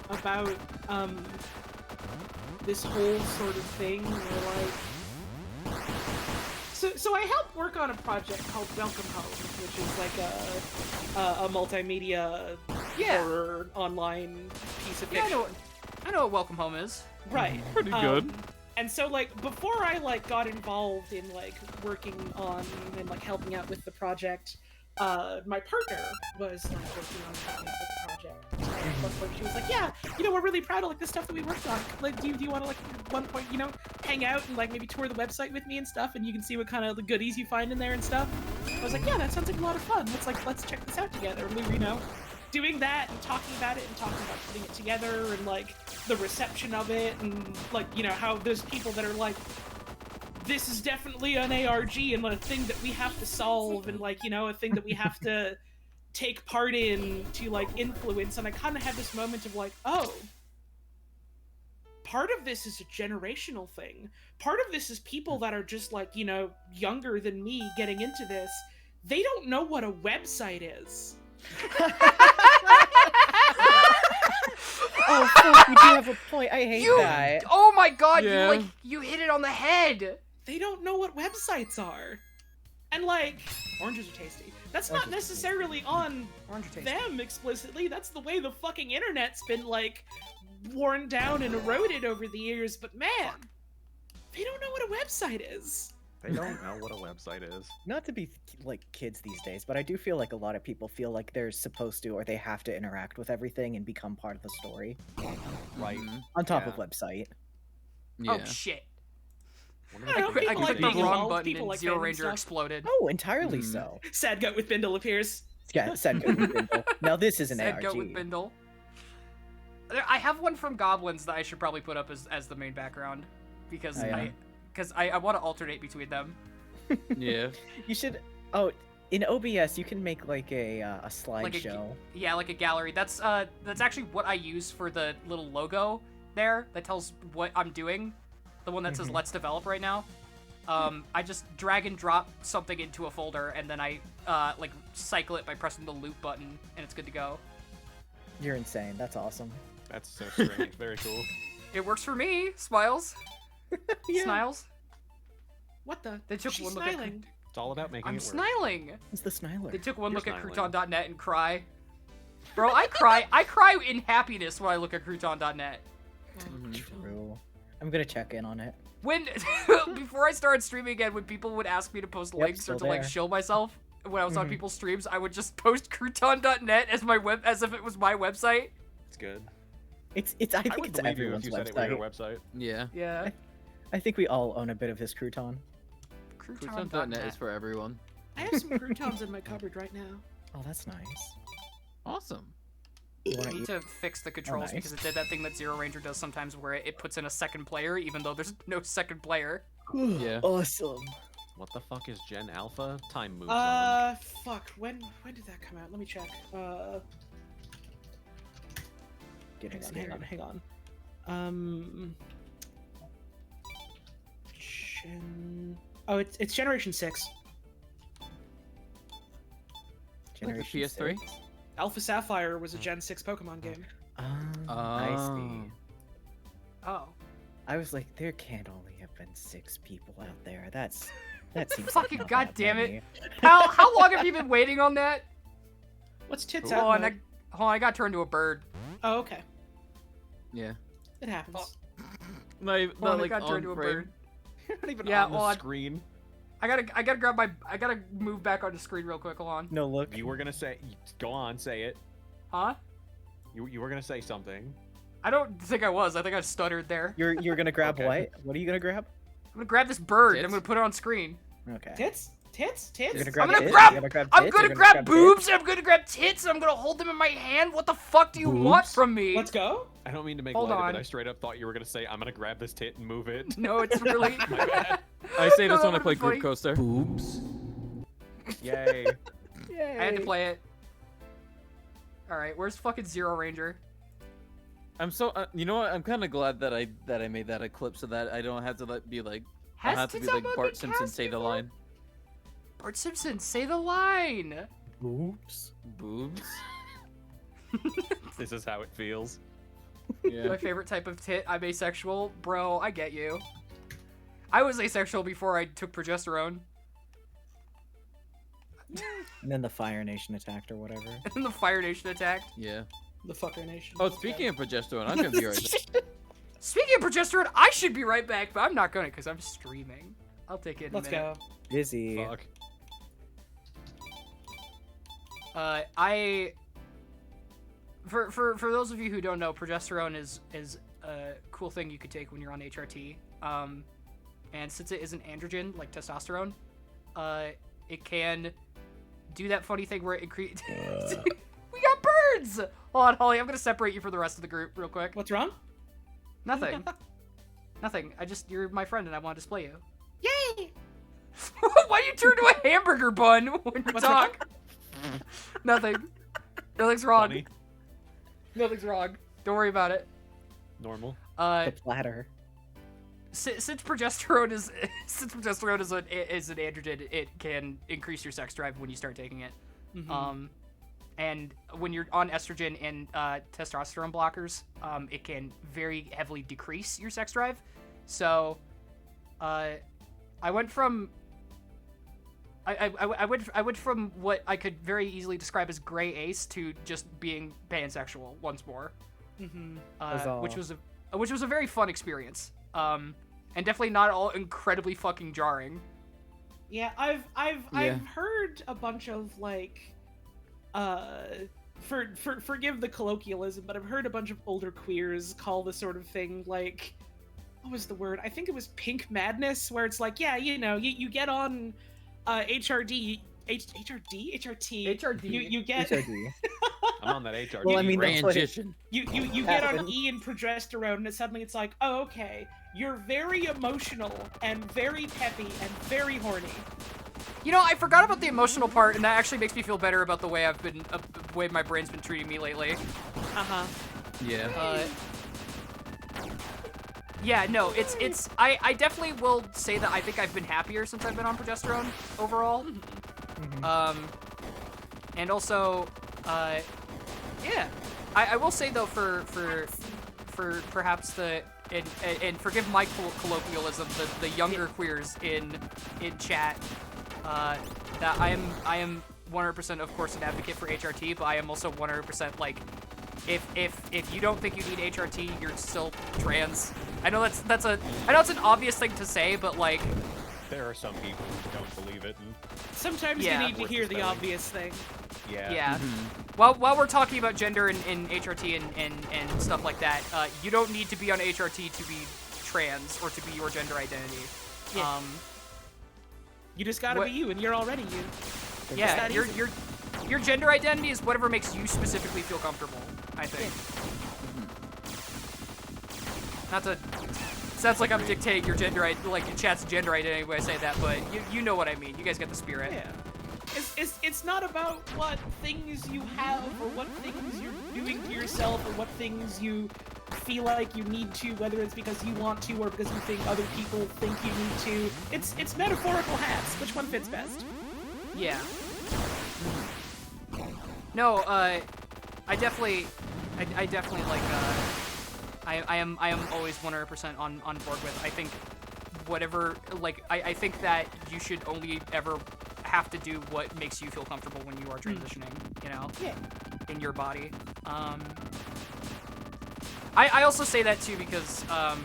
Speaker 9: about this whole sort of thing where like so I helped work on a project called Welcome Home, which is like a multimedia horror online piece of fiction.
Speaker 3: I know what Welcome Home is.
Speaker 9: Right.
Speaker 6: Pretty good.
Speaker 9: And so like before I like got involved in like working on and like helping out with the project, my partner was like working on helping out with the project. And at one point she was like, "Yeah, you know, we're really proud of like the stuff that we worked on. Like, do you want to like at one point, you know, hang out and like maybe tour the website with me and stuff, and you can see what kind of the goodies you find in there and stuff?" I was like, "Yeah, that sounds like a lot of fun. Let's check this out together." And we were, you know, doing that and talking about it and talking about putting it together and like the reception of it and like, you know, how there's people that are like, this is definitely an ARG and a thing that we have to solve and like, you know, a thing that we have to take part in to like influence. And I kind of had this moment of like, oh, part of this is a generational thing. Part of this is people that are just like, you know, younger than me getting into this. They don't know what a website is.
Speaker 4: Oh, fuck, you do have a point. I hate that.
Speaker 3: Oh my god,
Speaker 6: Yeah.
Speaker 3: you hit it on the head.
Speaker 9: They don't know what websites are. And like, oranges are tasty. That's not necessarily on them explicitly. That's the way the fucking internet's been like worn down and eroded over the years. But man, they don't know what a website is.
Speaker 5: They don't know what a website is.
Speaker 4: Not to be like kids these days, but I do feel like a lot of people feel like they're supposed to or they have to interact with everything and become part of the story.
Speaker 5: Right.
Speaker 4: On top of website.
Speaker 6: Yeah.
Speaker 3: Oh shit.
Speaker 9: I don't know,
Speaker 3: I
Speaker 9: people like
Speaker 3: clicked the
Speaker 9: being
Speaker 3: wrong
Speaker 9: involved,
Speaker 3: button
Speaker 9: people
Speaker 3: and
Speaker 9: like
Speaker 3: Zero
Speaker 9: fandom
Speaker 3: Ranger
Speaker 9: stuff.
Speaker 3: exploded.
Speaker 4: Oh, entirely so.
Speaker 9: Sad Goat with Bindle appears.
Speaker 4: Yeah, sad goat with Bindle. Now this is an
Speaker 3: Sad
Speaker 4: ARG.
Speaker 3: Goat with Bindle. I have one from Goblins that I should probably put up as the main background because
Speaker 4: Oh, yeah.
Speaker 3: I want to alternate between them.
Speaker 6: Yeah.
Speaker 4: You should. Oh, in OBS you can make like a slideshow.
Speaker 3: Yeah, like a gallery. That's actually what I use for the little logo there that tells what I'm doing. The one that says
Speaker 4: Mhm.
Speaker 3: Let's Develop right now. I just drag and drop something into a folder and then I like cycle it by pressing the loop button and it's good to go.
Speaker 4: You're insane. That's awesome.
Speaker 5: That's so strange. Very cool.
Speaker 3: It works for me, Smiles.
Speaker 4: Yeah.
Speaker 3: Sniles.
Speaker 9: What the?
Speaker 3: They took
Speaker 9: She's
Speaker 3: one look at
Speaker 9: smiling.
Speaker 5: It's all about making
Speaker 3: I'm
Speaker 5: it work.
Speaker 3: smiling.
Speaker 4: It's the Sniler.
Speaker 3: They took one
Speaker 5: You're
Speaker 3: look at
Speaker 5: smiling.
Speaker 3: Crouton.net and cry. Bro, I cry in happiness when I look at Crouton.net.
Speaker 4: True. I'm gonna check in on it.
Speaker 3: When before I started streaming again, when people would ask me to post
Speaker 4: Yep,
Speaker 3: links or
Speaker 4: still
Speaker 3: to like
Speaker 4: there.
Speaker 3: show myself when I was on
Speaker 4: Mhm.
Speaker 3: people's streams, I would just post Crouton.net as my as if it was my website.
Speaker 5: It's good.
Speaker 4: I
Speaker 5: I
Speaker 4: think
Speaker 5: would
Speaker 4: it's
Speaker 5: believe you if
Speaker 4: everyone's
Speaker 5: you said it were your
Speaker 4: website.
Speaker 5: website.
Speaker 6: Yeah.
Speaker 3: Yeah.
Speaker 4: I think we all own a bit of this crouton.
Speaker 6: Crouton.net is for everyone.
Speaker 9: I have some croutons in my cupboard right now.
Speaker 4: Oh, that's nice.
Speaker 6: Awesome.
Speaker 4: You
Speaker 3: I
Speaker 4: wanna
Speaker 3: need
Speaker 4: eat?
Speaker 3: to fix the controls
Speaker 4: nice.
Speaker 3: because it did that thing that Zero Ranger does sometimes where it puts in a second player even though there's no second player.
Speaker 6: Yeah.
Speaker 4: Awesome.
Speaker 5: What the fuck is Gen Alpha? Time moves on.
Speaker 9: Fuck. When did that come out? Let me check.
Speaker 4: Getting
Speaker 9: Hang on. Oh, it's Generation 6.
Speaker 4: Generation
Speaker 6: PS3?
Speaker 4: 6?
Speaker 9: Alpha Sapphire was a Gen 6 Pokemon game.
Speaker 4: I see.
Speaker 3: Oh.
Speaker 4: I was like, there can't only have been 6 people out there. That seems
Speaker 3: Fucking
Speaker 4: like not that
Speaker 3: goddamn
Speaker 4: many.
Speaker 3: it. How long have you been waiting on that?
Speaker 9: What's tits
Speaker 3: Hold
Speaker 9: out
Speaker 3: on,
Speaker 9: mode?
Speaker 3: I got turned to a bird.
Speaker 9: Oh, okay.
Speaker 6: Yeah.
Speaker 9: It happens.
Speaker 6: Not,
Speaker 3: Hold
Speaker 6: not
Speaker 3: on, I
Speaker 6: like
Speaker 3: got
Speaker 6: on
Speaker 3: turned to a
Speaker 6: frame.
Speaker 3: bird.
Speaker 5: You're not even
Speaker 3: Yeah,
Speaker 5: on the
Speaker 3: well,
Speaker 5: screen.
Speaker 3: I gotta grab I gotta move back on the screen real quick. Hold on.
Speaker 4: No, look.
Speaker 5: You were gonna say. Go on, say it.
Speaker 3: Huh?
Speaker 5: You were gonna say something.
Speaker 3: I don't think I was. I think I stuttered there.
Speaker 4: You're gonna grab
Speaker 5: Okay.
Speaker 4: what? What are you gonna grab?
Speaker 3: I'm gonna grab this bird and I'm
Speaker 6: Tits?
Speaker 3: gonna put it on screen.
Speaker 4: Okay.
Speaker 9: Tits? Tits?
Speaker 4: You're
Speaker 9: Tits?
Speaker 4: gonna grab
Speaker 3: I'm gonna
Speaker 4: tits?
Speaker 3: grab-
Speaker 4: You're gonna grab
Speaker 3: I'm
Speaker 4: tits?
Speaker 3: gonna
Speaker 4: You're
Speaker 3: grab
Speaker 4: tits?
Speaker 3: boobs and I'm gonna grab tits and I'm gonna hold them in my hand. What the fuck do you want
Speaker 6: Boobs?
Speaker 3: from me?
Speaker 9: Let's go.
Speaker 5: I don't mean to make
Speaker 3: Hold
Speaker 5: light of
Speaker 3: on.
Speaker 5: it. I straight up thought you were gonna say, "I'm gonna grab this tit and move it."
Speaker 3: No, it's really.
Speaker 5: My bad.
Speaker 6: I say this
Speaker 3: No,
Speaker 6: when I play
Speaker 3: it's funny.
Speaker 6: Group Coaster.
Speaker 12: Boobs.
Speaker 5: Yay.
Speaker 3: I had to play it. All right, where's fucking Zero Ranger?
Speaker 6: I'm so you know what? I'm kind of glad that I made that a clip so that I don't have to be like I have to be like Bart Simpson say the line.
Speaker 3: Bart Simpson, say the line.
Speaker 4: Boobs.
Speaker 6: Boobs.
Speaker 5: This is how it feels.
Speaker 6: Yeah.
Speaker 3: My favorite type of tit. I'm asexual, bro. I get you. I was asexual before I took progesterone.
Speaker 4: And then the Fire Nation attacked or whatever.
Speaker 3: And the Fire Nation attacked.
Speaker 6: Yeah.
Speaker 9: The fucker nation.
Speaker 6: Oh, speaking of progesterone, I'm gonna be right back.
Speaker 3: Speaking of progesterone, I should be right back, but I'm not gonna because I'm streaming. I'll take it in
Speaker 9: Let's
Speaker 3: a minute.
Speaker 9: go.
Speaker 4: Busy.
Speaker 5: Fuck.
Speaker 3: For those of you who don't know, progesterone is a cool thing you could take when you're on HRT. And since it is an androgen like testosterone, it can do that funny thing where it increases. We got birds. Hold on, Holly. I'm gonna separate you from the rest of the group real quick.
Speaker 9: What's wrong?
Speaker 3: Nothing. Nothing. You're my friend, and I want to display you.
Speaker 9: Yay!
Speaker 3: Why do you turn to a hamburger bun when you
Speaker 9: What's
Speaker 3: talk? Nothing. Nothing's wrong.
Speaker 5: Funny.
Speaker 3: Nothing's wrong. Don't worry about it.
Speaker 5: Normal.
Speaker 4: The platter.
Speaker 3: Since progesterone is an androgen, it can increase your sex drive when you start taking it.
Speaker 9: Mm-hmm.
Speaker 3: And when you're on estrogen and testosterone blockers, it can very heavily decrease your sex drive. So, I went from I went from what I could very easily describe as gray ace to just being pansexual once more, which was a very fun experience, and definitely not all incredibly fucking jarring.
Speaker 9: Yeah, I've heard a bunch of like, forgive the colloquialism, but I've heard a bunch of older queers call this sort of thing like, what was the word? I think it was pink madness, where it's like, yeah, you know, you get on HRT. You get.
Speaker 4: HRD.
Speaker 5: I'm on that HRT.
Speaker 4: Well, I mean, that's what it-
Speaker 6: Transition.
Speaker 9: You get on E and progesterone, and suddenly it's like, oh, okay, you're very emotional and very peppy and very horny.
Speaker 3: You know, I forgot about the emotional part, and that actually makes me feel better about the way the way my brain's been treating me lately.
Speaker 6: Yeah.
Speaker 3: Yeah, no, it's I definitely will say that I think I've been happier since I've been on progesterone overall. And also, yeah, I will say though for perhaps and forgive my colloquialism, the younger queers in chat, that I am 100% of course an advocate for HRT, but I am also 100% like, if you don't think you need HRT, you're still trans. I know I know it's an obvious thing to say, but like,
Speaker 5: there are some people who don't believe it. And
Speaker 9: Sometimes
Speaker 3: Yeah.
Speaker 9: you need to hear the obvious thing.
Speaker 3: yeah. While we're talking about gender and HRT and stuff like that, you don't need to be on HRT to be trans or to be your gender identity.
Speaker 9: Yeah. You just gotta
Speaker 3: what-
Speaker 9: be you, and you're already you.
Speaker 3: Yeah,
Speaker 9: that easy.
Speaker 3: your gender identity is whatever makes you specifically feel comfortable, I think. Not to sounds like I'm dictating your gender like chat's gender identity when I say that, but you know what I mean. You guys get the spirit.
Speaker 9: Yeah. It's not about what things you have or what things you're doing to yourself or what things you feel like you need to, whether it's because you want to or because you think other people think you need to. It's metaphorical hats. Which one fits best?
Speaker 3: Yeah. No, I definitely like, I am always 100% on board with. I think whatever, like, I think that you should only ever have to do what makes you feel comfortable when you are transitioning, you know?
Speaker 9: Yeah.
Speaker 3: In your body. I also say that too because, I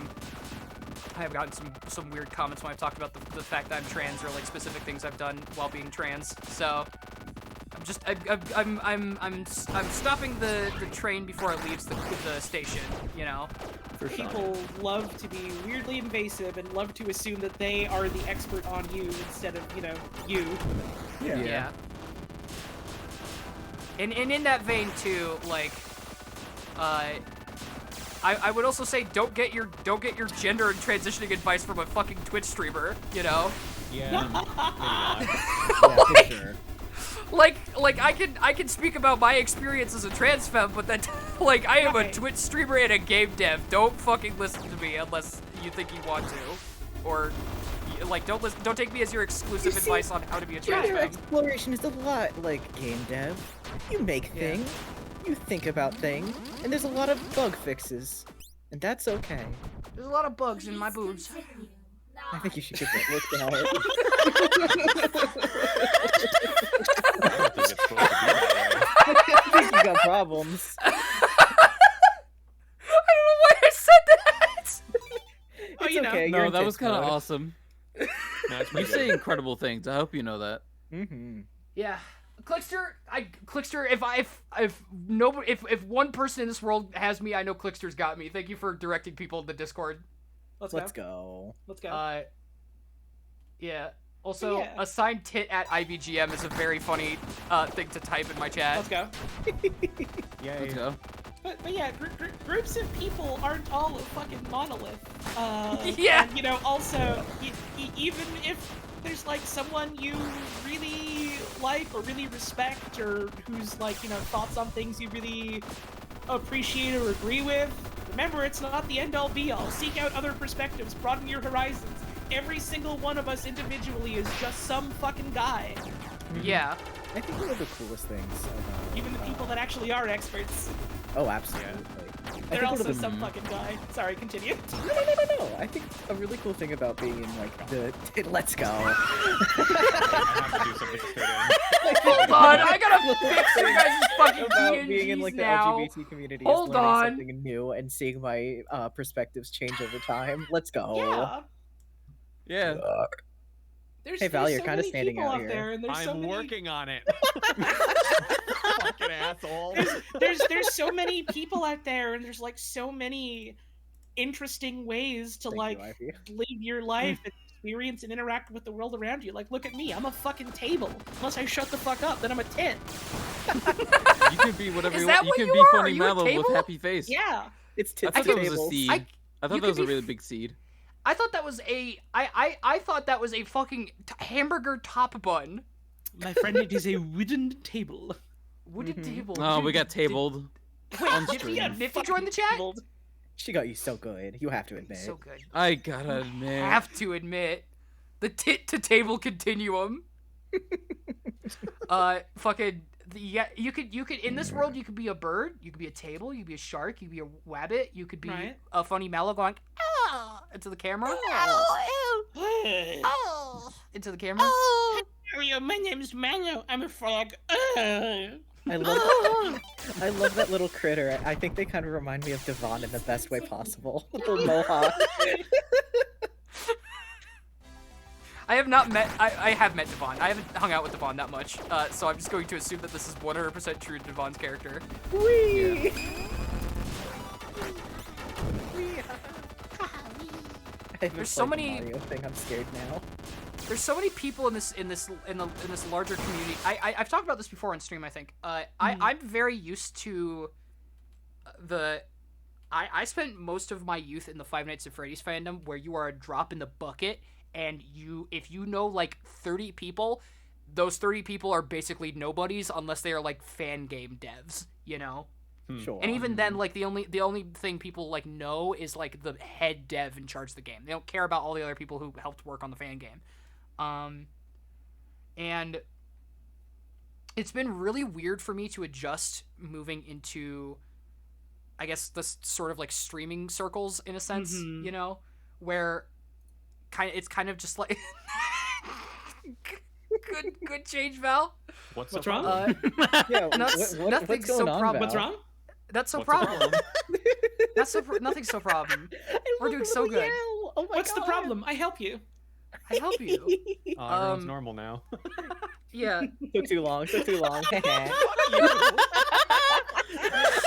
Speaker 3: have gotten some weird comments when I've talked about the fact that I'm trans or like specific things I've done while being trans. So I'm stopping the train before it leaves the station, you know.
Speaker 9: People love to be weirdly invasive and love to assume that they are the expert on you instead of, you know, you.
Speaker 3: Yeah. And in that vein too, like, I would also say don't get your gender and transitioning advice from a fucking Twitch streamer, you know?
Speaker 5: Yeah.
Speaker 4: Yeah, for sure.
Speaker 3: like I can speak about my experience as a trans femme, but that like I am a Twitch streamer and a game dev. Don't fucking listen to me unless you think you want to, or like don't take me as your exclusive advice on how to be a trans
Speaker 4: Gender
Speaker 3: femme.
Speaker 4: exploration is a lot like game dev. You make things, you think about things, and there's a lot of bug fixes, and that's okay.
Speaker 3: There's a lot of bugs in my boobs.
Speaker 4: I think you should get that looked at. I think you got problems.
Speaker 3: I don't know why I said that.
Speaker 4: It's
Speaker 9: you know.
Speaker 4: okay.
Speaker 6: No,
Speaker 4: you're in
Speaker 6: that was
Speaker 4: tits
Speaker 6: kind of
Speaker 4: mode.
Speaker 6: awesome.
Speaker 5: No, it's
Speaker 6: You
Speaker 5: pretty
Speaker 6: say
Speaker 5: good.
Speaker 6: incredible things. I hope you know that.
Speaker 4: Mm-hmm.
Speaker 3: Yeah, Clickster. If one person in this world has me, I know Clickster's got me. Thank you for directing people to the Discord.
Speaker 4: Let's go.
Speaker 9: Let's go.
Speaker 3: Yeah. Also,
Speaker 9: Yeah.
Speaker 3: assigned tit at IBGM is a very funny thing to type in my chat.
Speaker 9: Let's go.
Speaker 5: Yay.
Speaker 6: Let's go.
Speaker 9: But yeah, groups of people aren't all a fucking monolith.
Speaker 3: Yeah.
Speaker 9: And, you know, also, even if there's like someone you really like or really respect, or who's like, you know, thoughts on things you really appreciate or agree with, remember, it's not the end-all be-all. Seek out other perspectives, broaden your horizons. Every single one of us individually is just some fucking guy.
Speaker 3: Yeah.
Speaker 4: I think one of the coolest things about
Speaker 9: Even the people that actually are experts.
Speaker 4: Oh, absolutely.
Speaker 9: They're
Speaker 4: one of
Speaker 9: also
Speaker 4: the-
Speaker 9: some fucking guy. Sorry, continue.
Speaker 4: No. I think a really cool thing about being in like the let's go.
Speaker 5: I have to do something straight in.
Speaker 3: Hold on, I gotta fix your guys' fucking
Speaker 4: About
Speaker 3: D&Ds
Speaker 4: being in like the
Speaker 3: now.
Speaker 4: LGBT community
Speaker 3: Hold
Speaker 4: is learning
Speaker 3: on.
Speaker 4: something new and seeing my perspectives change over time. Let's go.
Speaker 9: Yeah.
Speaker 6: Yeah.
Speaker 4: Hey, Val,
Speaker 9: there's
Speaker 4: you're
Speaker 9: so
Speaker 4: kinda
Speaker 9: many
Speaker 4: standing
Speaker 9: people
Speaker 4: out
Speaker 9: out
Speaker 4: here.
Speaker 9: there, and there's so
Speaker 5: I'm
Speaker 9: many...
Speaker 5: working on it. Fucking asshole.
Speaker 9: there's so many people out there, and there's like so many interesting ways to
Speaker 4: Thank you,
Speaker 9: like
Speaker 4: Ivy.
Speaker 9: live your life and experience and interact with the world around you. Like, look at me, I'm a fucking table. Unless I shut the fuck up, then I'm a tit.
Speaker 6: You can be whatever
Speaker 3: Is
Speaker 6: you
Speaker 3: that
Speaker 6: want. You
Speaker 3: what
Speaker 6: can
Speaker 3: you
Speaker 6: be
Speaker 3: are? Are
Speaker 6: funny
Speaker 3: you a
Speaker 6: mellow with
Speaker 3: table?
Speaker 6: happy face.
Speaker 9: Yeah.
Speaker 4: It's
Speaker 6: I
Speaker 4: tits
Speaker 6: thought
Speaker 4: to
Speaker 6: that was a
Speaker 4: tables.
Speaker 6: seed. I thought
Speaker 3: you
Speaker 6: that was
Speaker 3: could
Speaker 6: a
Speaker 3: be
Speaker 6: really big seed.
Speaker 3: I thought that was I thought that was a fucking hamburger top bun.
Speaker 10: My friend, it is a wooden table.
Speaker 3: Wooden table.
Speaker 6: Oh, we
Speaker 3: Dude,
Speaker 6: got tabled on
Speaker 3: Nifty,
Speaker 6: stream.
Speaker 3: Nifty joined the chat?
Speaker 4: She got you so good. You have to admit.
Speaker 3: So good.
Speaker 6: I gotta admit.
Speaker 3: Have to admit. The tit to table continuum. Fucking yeah, you could in this world you could be a bird, you could be a table, you could be a shark, you could be a wabbit, you could be
Speaker 9: Right.
Speaker 3: a funny mallow going into the camera.
Speaker 9: Hey.
Speaker 3: Into the camera.
Speaker 9: Mario, my name's Mario. I'm a frog.
Speaker 4: I love that little critter. I think they kind of remind me of Devon in the best way possible. The mohawk.
Speaker 3: I have not met. I have met Devon. I haven't hung out with Devon that much, so I'm just going to assume that this is 100% true to Devon's character.
Speaker 4: Whee!
Speaker 3: There's so many.
Speaker 4: Mario thing. I'm scared now.
Speaker 3: There's so many people in this larger community. I've talked about this before on stream. I think. I'm very used to the. I spent most of my youth in the Five Nights at Freddy's fandom, where you are a drop in the bucket, and if you know like 30 people, those 30 people are basically nobodies unless they are like fan game devs, you know.
Speaker 4: Sure.
Speaker 3: And even then, like the only thing people like know is like the head dev in charge of the game. They don't care about all the other people who helped work on the fan game. And it's been really weird for me to adjust moving into, I guess, this sort of like streaming circles in a sense, you know, where it's kind of just like good change, Val.
Speaker 5: What's
Speaker 9: wrong?
Speaker 4: Yeah,
Speaker 3: Nothing's
Speaker 4: what's
Speaker 3: so
Speaker 4: going on,
Speaker 3: problem.
Speaker 4: Val?
Speaker 9: What's wrong?
Speaker 3: That's so
Speaker 5: What's the
Speaker 3: problem. Nothing's so problem. We're doing so good.
Speaker 4: Oh my
Speaker 9: What's the
Speaker 4: God.
Speaker 9: problem? I help you.
Speaker 3: I help you.
Speaker 5: Everyone's normal now.
Speaker 3: Yeah.
Speaker 4: Took too long.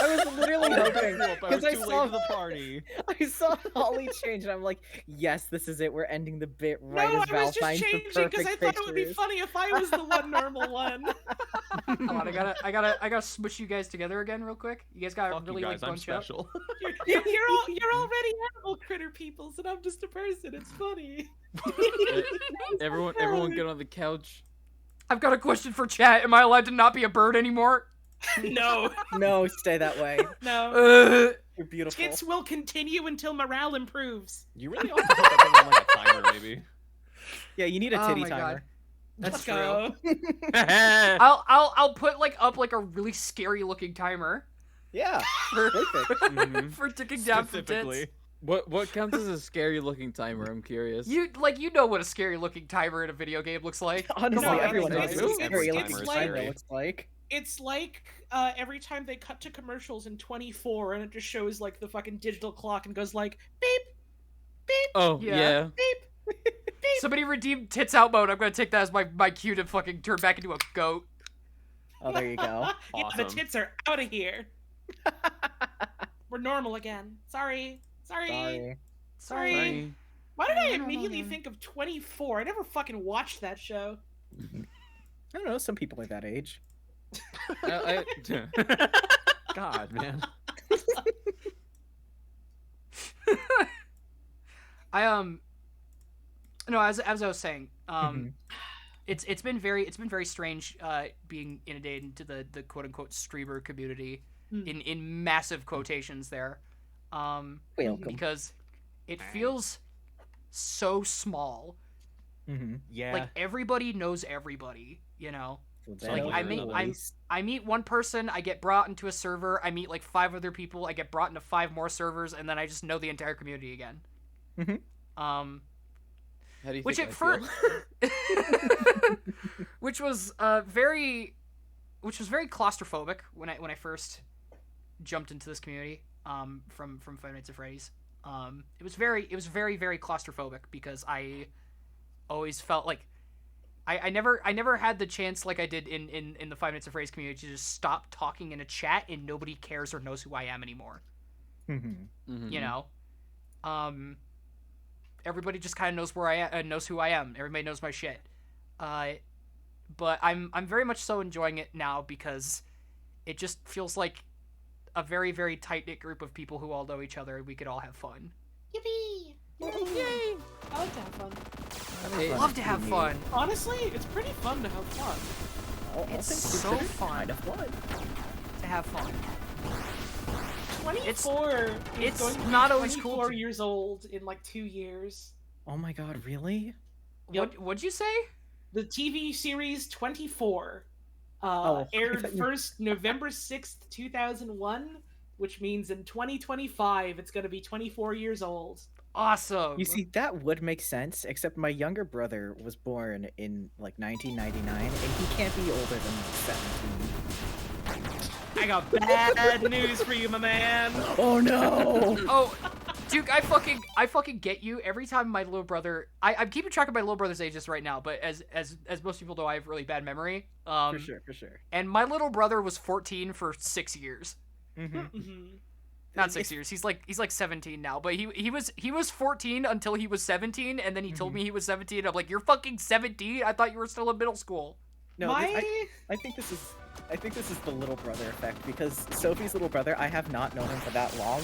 Speaker 4: I was literally hoping because I
Speaker 5: too late
Speaker 4: saw
Speaker 5: to the party.
Speaker 4: I saw Holly change, and I'm like, yes, this is it. We're ending the bit right
Speaker 9: No,
Speaker 4: as
Speaker 9: I
Speaker 4: Val
Speaker 9: was just
Speaker 4: finds the
Speaker 9: changing
Speaker 4: perfect
Speaker 9: because I thought it would be
Speaker 4: pictures.
Speaker 9: funny if I was the one normal one.
Speaker 3: Hold on, I gotta smush you guys together again real quick. You guys got
Speaker 5: Fuck
Speaker 3: really
Speaker 5: you guys,
Speaker 3: like
Speaker 5: I'm
Speaker 3: bunch up.
Speaker 5: special.
Speaker 9: You're already animal critter peoples, and I'm just a person. It's funny.
Speaker 6: Everyone get on the couch.
Speaker 3: I've got a question for chat. Am I allowed to not be a bird anymore?
Speaker 9: No.
Speaker 4: No, stay that way.
Speaker 9: No.
Speaker 4: You're beautiful.
Speaker 9: Tits will continue until morale improves.
Speaker 5: You really ought to put that thing on like a timer, maybe.
Speaker 4: Yeah, you need a
Speaker 3: Oh
Speaker 4: titty
Speaker 3: my God.
Speaker 4: timer.
Speaker 3: That's
Speaker 9: Let's
Speaker 3: true.
Speaker 9: go.
Speaker 3: I'll put like up like a really scary looking timer
Speaker 4: Yeah,
Speaker 3: for,
Speaker 6: Mhm.
Speaker 3: for ticking down for
Speaker 5: Specifically.
Speaker 3: tits.
Speaker 6: What counts as a scary looking timer? I'm curious.
Speaker 3: You know what a scary looking timer in a video game looks like.
Speaker 4: Honestly,
Speaker 9: No,
Speaker 4: everyone knows
Speaker 9: it's-
Speaker 4: what a
Speaker 9: it's-
Speaker 4: scary
Speaker 9: it's
Speaker 4: looking
Speaker 9: like-
Speaker 4: timer looks like.
Speaker 9: It's like every time they cut to commercials in 24 and it just shows like the fucking digital clock and goes like beep, beep,
Speaker 6: Oh
Speaker 3: Yeah.
Speaker 6: yeah.
Speaker 9: beep, beep.
Speaker 3: Somebody redeemed tits out mode. I'm gonna take that as my cue to fucking turn back into a goat.
Speaker 4: Oh, there you go.
Speaker 9: Yeah, the
Speaker 5: Awesome.
Speaker 9: tits are out of here. We're normal again. Sorry.
Speaker 4: Sorry.
Speaker 3: Sorry.
Speaker 9: Why did I immediately think of 24? I never fucking watched that show.
Speaker 4: I don't know. Some people are that age.
Speaker 5: God, man.
Speaker 3: No, as I was saying,
Speaker 4: Mhm.
Speaker 3: it's been very strange being inundated into the quote unquote streamer community in massive quotations there.
Speaker 4: Welcome.
Speaker 3: Because it feels so small.
Speaker 4: Mm-hmm.
Speaker 5: Yeah.
Speaker 3: Like everybody knows everybody, you know. So like
Speaker 5: Literally.
Speaker 3: I meet one person, I get brought into a server, I meet like 5 other people, I get brought into 5 more servers, and then I just know the entire community again.
Speaker 4: Mhm.
Speaker 6: How do you
Speaker 3: Which
Speaker 6: think
Speaker 3: at
Speaker 6: I
Speaker 3: first,
Speaker 6: feel?
Speaker 3: which was very claustrophobic when I first jumped into this community from Five Nights at Freddy's. It was very claustrophobic because I always felt like I never had the chance like I did in the Five Nights at Freddy's community to just stop talking in a chat and nobody cares or knows who I am anymore.
Speaker 4: Mm-hmm.
Speaker 3: You know, everybody just kind of knows where I am, knows who I am. Everybody knows my shit. But I'm very much so enjoying it now because it just feels like a very, very tight-knit group of people who all know each other and we could all have fun.
Speaker 9: Yippee! Yay! I like to have fun.
Speaker 3: I love to have fun.
Speaker 9: Honestly, it's pretty fun to have fun.
Speaker 3: It's so fun
Speaker 4: Kind of fun.
Speaker 3: to have fun.
Speaker 9: 24
Speaker 3: it's
Speaker 9: is going to be
Speaker 3: not always cool
Speaker 9: 24
Speaker 3: to-
Speaker 9: years old in like 2 years.
Speaker 4: Oh my god, really?
Speaker 3: What'd you say?
Speaker 9: The TV series 24
Speaker 4: Oh, I
Speaker 9: aired
Speaker 4: thought you-
Speaker 9: first November 6th, 2001, which means in 2025 it's going to be 24 years old.
Speaker 3: Awesome.
Speaker 4: You see, that would make sense, except my younger brother was born in, like, 1999, and he can't be older than 17.
Speaker 9: I got bad news for you, my man.
Speaker 4: Oh no!
Speaker 3: Oh, Duke, I fucking get you. Every time my little brother, I'm keeping track of my little brother's ages right now, but as most people know, I have really bad memory.
Speaker 4: For sure.
Speaker 3: And my little brother was 14 for 6 years.
Speaker 4: Mm-hmm.
Speaker 3: Not 6 years. He's like 17 now, but he was 14 until he was 17, and then he told me he was 17. I'm like, you're fucking 17? I thought you were still in middle school.
Speaker 4: No, I think this is the little brother effect, because Sophie's little brother, I have not known him for that long,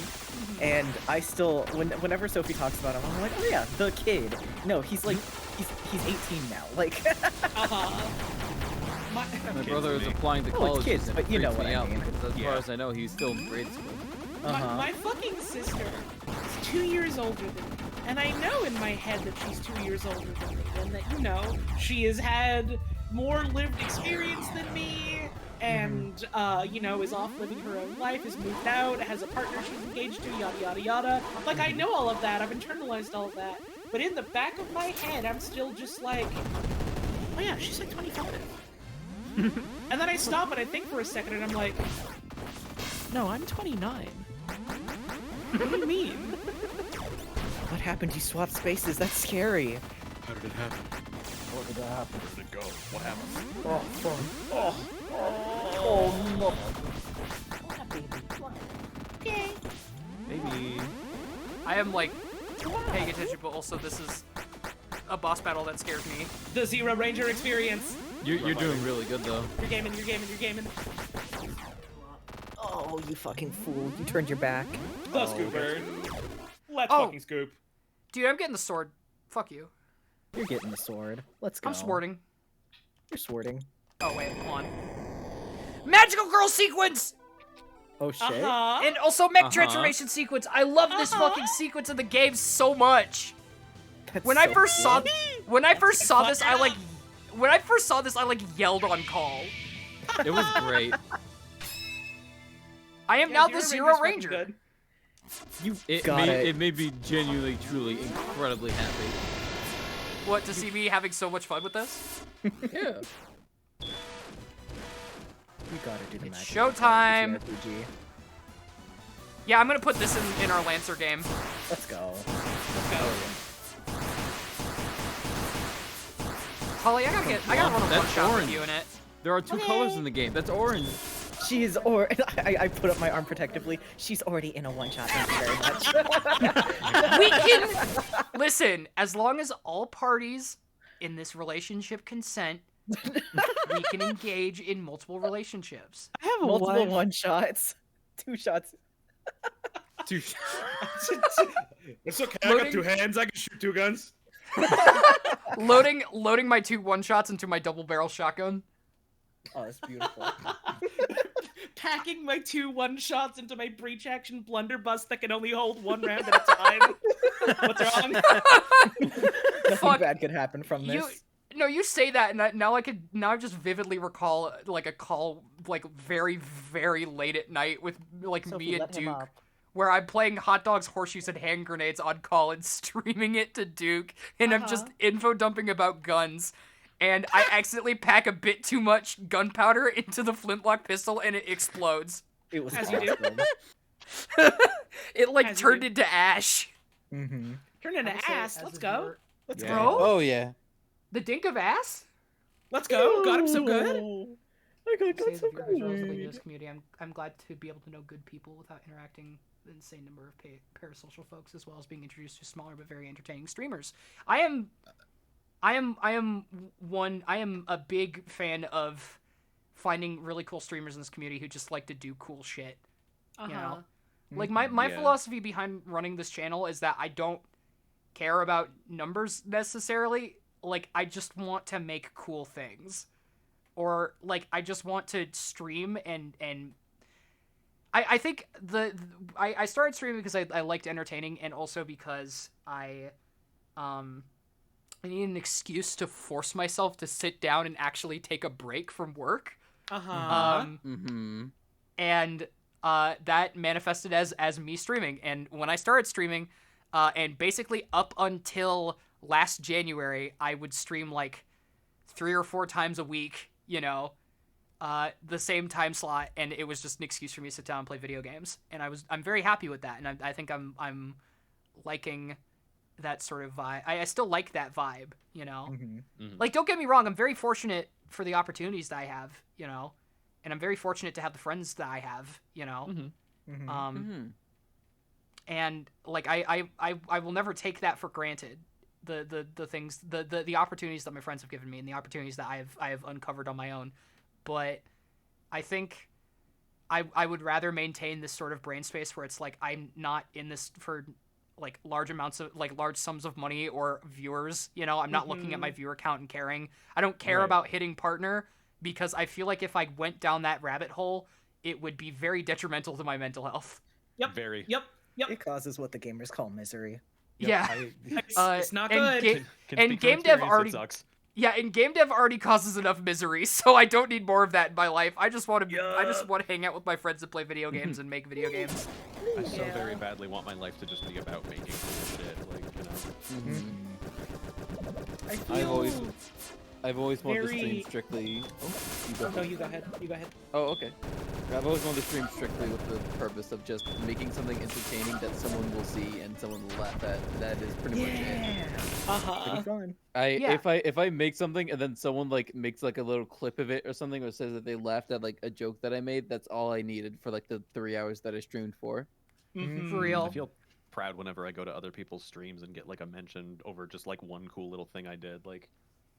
Speaker 4: and I still, whenever Sophie talks about him, I'm like, oh yeah, the kid. No, he's like, he's 18 now, like.
Speaker 6: My brother is applying to
Speaker 4: Oh, it's
Speaker 6: college.
Speaker 4: kids,
Speaker 6: and
Speaker 4: but you know
Speaker 6: freaks
Speaker 4: what
Speaker 6: me
Speaker 4: I
Speaker 6: out
Speaker 4: mean.
Speaker 6: because as far as I know, he's still in grade school.
Speaker 9: My fucking sister is 2 years older than me, and I know in my head that she's 2 years older than me, and that, you know, she has had more lived experience than me, and, you know, is off living her own life, has moved out, has a partner she's engaged to, yada yada yada. Like, I know all of that, I've internalized all of that, but in the back of my head, I'm still just like, oh yeah, she's like 25. And then I stop and I think for a second, and I'm like, no, I'm 29. What do you mean?
Speaker 4: What happened? You swapped spaces? That's scary.
Speaker 5: How did it happen? What did that happen? Where did it go? What happened?
Speaker 4: Oh, fuck. Oh, no.
Speaker 9: Okay.
Speaker 5: Maybe.
Speaker 3: I am like paying attention, but also this is a boss battle that scares me.
Speaker 9: The Zero Ranger experience.
Speaker 6: You're doing really good though.
Speaker 9: You're gaming.
Speaker 4: Oh, you fucking fool. You turned your back.
Speaker 9: The Scooper. Let's
Speaker 3: Oh.
Speaker 9: fucking scoop.
Speaker 3: Dude, I'm getting the sword. Fuck you.
Speaker 4: You're getting the sword. Let's go.
Speaker 3: I'm swording.
Speaker 4: You're swording.
Speaker 3: Oh wait, hold on. Magical girl sequence!
Speaker 4: Oh shit.
Speaker 9: Uh-huh.
Speaker 3: And also mech
Speaker 6: Uh-huh.
Speaker 3: transformation sequence. I love this fucking sequence of the game so much.
Speaker 4: That's
Speaker 3: When I
Speaker 4: so
Speaker 3: first saw
Speaker 4: cool.
Speaker 3: when I first saw
Speaker 10: fuck
Speaker 3: this, I like yelled on call.
Speaker 6: It was great.
Speaker 3: I am
Speaker 9: Yeah,
Speaker 3: now the
Speaker 9: Zero
Speaker 3: Zero
Speaker 9: Ranger's
Speaker 3: Ranger.
Speaker 9: fucking good.
Speaker 4: You got it.
Speaker 6: It made me genuinely, truly, incredibly happy.
Speaker 3: What, to see me having so much fun with this?
Speaker 6: Yeah.
Speaker 4: You gotta do the
Speaker 3: It's
Speaker 4: magic
Speaker 3: showtime.
Speaker 4: RPG.
Speaker 3: Yeah, I'm gonna put this in our Lancer game.
Speaker 4: Let's go.
Speaker 3: Holly, I gotta run a
Speaker 6: That's
Speaker 3: one shot with
Speaker 6: orange.
Speaker 3: you in it.
Speaker 6: There are two colors in the game. That's orange.
Speaker 4: She is I put up my arm protectively. She's already in a one-shot. Thank you very much.
Speaker 3: We can listen, as long as all parties in this relationship consent, we can engage in multiple relationships.
Speaker 9: I have a
Speaker 4: Multiple
Speaker 9: wife.
Speaker 4: one-shots. 2 shots.
Speaker 6: Two.
Speaker 10: It's okay. I got 2 hands. I can shoot 2 guns.
Speaker 3: Loading my 2 one-shots into my double barrel shotgun.
Speaker 4: Oh, that's beautiful.
Speaker 9: Packing my 2 one-shots into my breach action blunderbuss that can only hold 1 round at a time. What's wrong?
Speaker 4: Nothing
Speaker 3: Fuck.
Speaker 4: bad could happen from this.
Speaker 3: You say that, and now I just vividly recall like a call like very, very late at night with like
Speaker 4: Sophie,
Speaker 3: me and
Speaker 4: let him
Speaker 3: Duke,
Speaker 4: up.
Speaker 3: where I'm playing hot dogs, horseshoes, and hand grenades on call and streaming it to Duke, and I'm just info dumping about guns, and I accidentally pack a bit too much gunpowder into the flintlock pistol, and it explodes.
Speaker 4: It was
Speaker 9: As you do.
Speaker 4: awesome.
Speaker 3: It like
Speaker 9: As you
Speaker 3: turned
Speaker 9: do.
Speaker 3: into ash.
Speaker 4: Mm-hmm.
Speaker 9: Turn into ass. Let's go. Let's
Speaker 6: Yeah.
Speaker 9: go.
Speaker 6: Oh yeah.
Speaker 3: The dink of ass.
Speaker 9: Let's go. Got him so good.
Speaker 4: I got
Speaker 3: Say
Speaker 4: so
Speaker 3: the viewers relatively new to
Speaker 4: good.
Speaker 3: this community. I'm glad to be able to know good people without interacting with an insane number of parasocial folks, as well as being introduced to smaller but very entertaining streamers. I am a big fan of finding really cool streamers in this community who just like to do cool shit. You know, like my
Speaker 5: Yeah.
Speaker 3: philosophy behind running this channel is that I don't care about numbers necessarily. Like, I just want to make cool things. Or, like, I just want to stream and I think I started streaming because I liked entertaining, and also because I need an excuse to force myself to sit down and actually take a break from work. And that manifested as me streaming. And when I started streaming, and basically up until last January, I would stream like 3 or 4 times a week, you know, the same time slot, and it was just an excuse for me to sit down and play video games. And I'm very happy with that, and I think I'm liking that sort of vibe. I still like that vibe, you know. Like, don't get me wrong, I'm very fortunate for the opportunities that I have, you know, and I'm very fortunate to have the friends that I have, you know. And like I will never take that for granted. The things, the opportunities that my friends have given me, and the opportunities that I have uncovered on my own. But I think I would rather maintain this sort of brain space where it's like I'm not in this for like large sums of money or viewers, you know. I'm not looking at my viewer count and caring. I don't care about hitting partner, because I feel like if I went down that rabbit hole, it would be very detrimental to my mental health.
Speaker 9: Yep.
Speaker 5: Very.
Speaker 9: Yep.
Speaker 4: It causes what the gamers call misery.
Speaker 3: Yeah.
Speaker 9: It's not
Speaker 3: and
Speaker 9: good.
Speaker 3: and game dev already Yeah, and game dev already causes enough misery, so I don't need more of that in my life. I just want to hang out with my friends and play video games and make video games.
Speaker 5: I so very badly want my life to just be about making cool shit, like, you know.
Speaker 6: I've always wanted to stream
Speaker 9: Very-
Speaker 6: strictly.
Speaker 9: No, you go ahead. You go ahead.
Speaker 6: Oh, okay. I've always wanted to stream strictly with the purpose of just making something entertaining that someone will see and someone will laugh at. That is pretty much it.
Speaker 9: Uh-huh.
Speaker 4: Fun.
Speaker 6: If I make something and then someone like makes like a little clip of it or something, or says that they laughed at like a joke that I made, that's all I needed for like the 3 hours that I streamed for.
Speaker 3: For real.
Speaker 5: I feel proud whenever I go to other people's streams and get like a mention over just like one cool little thing I did. Like,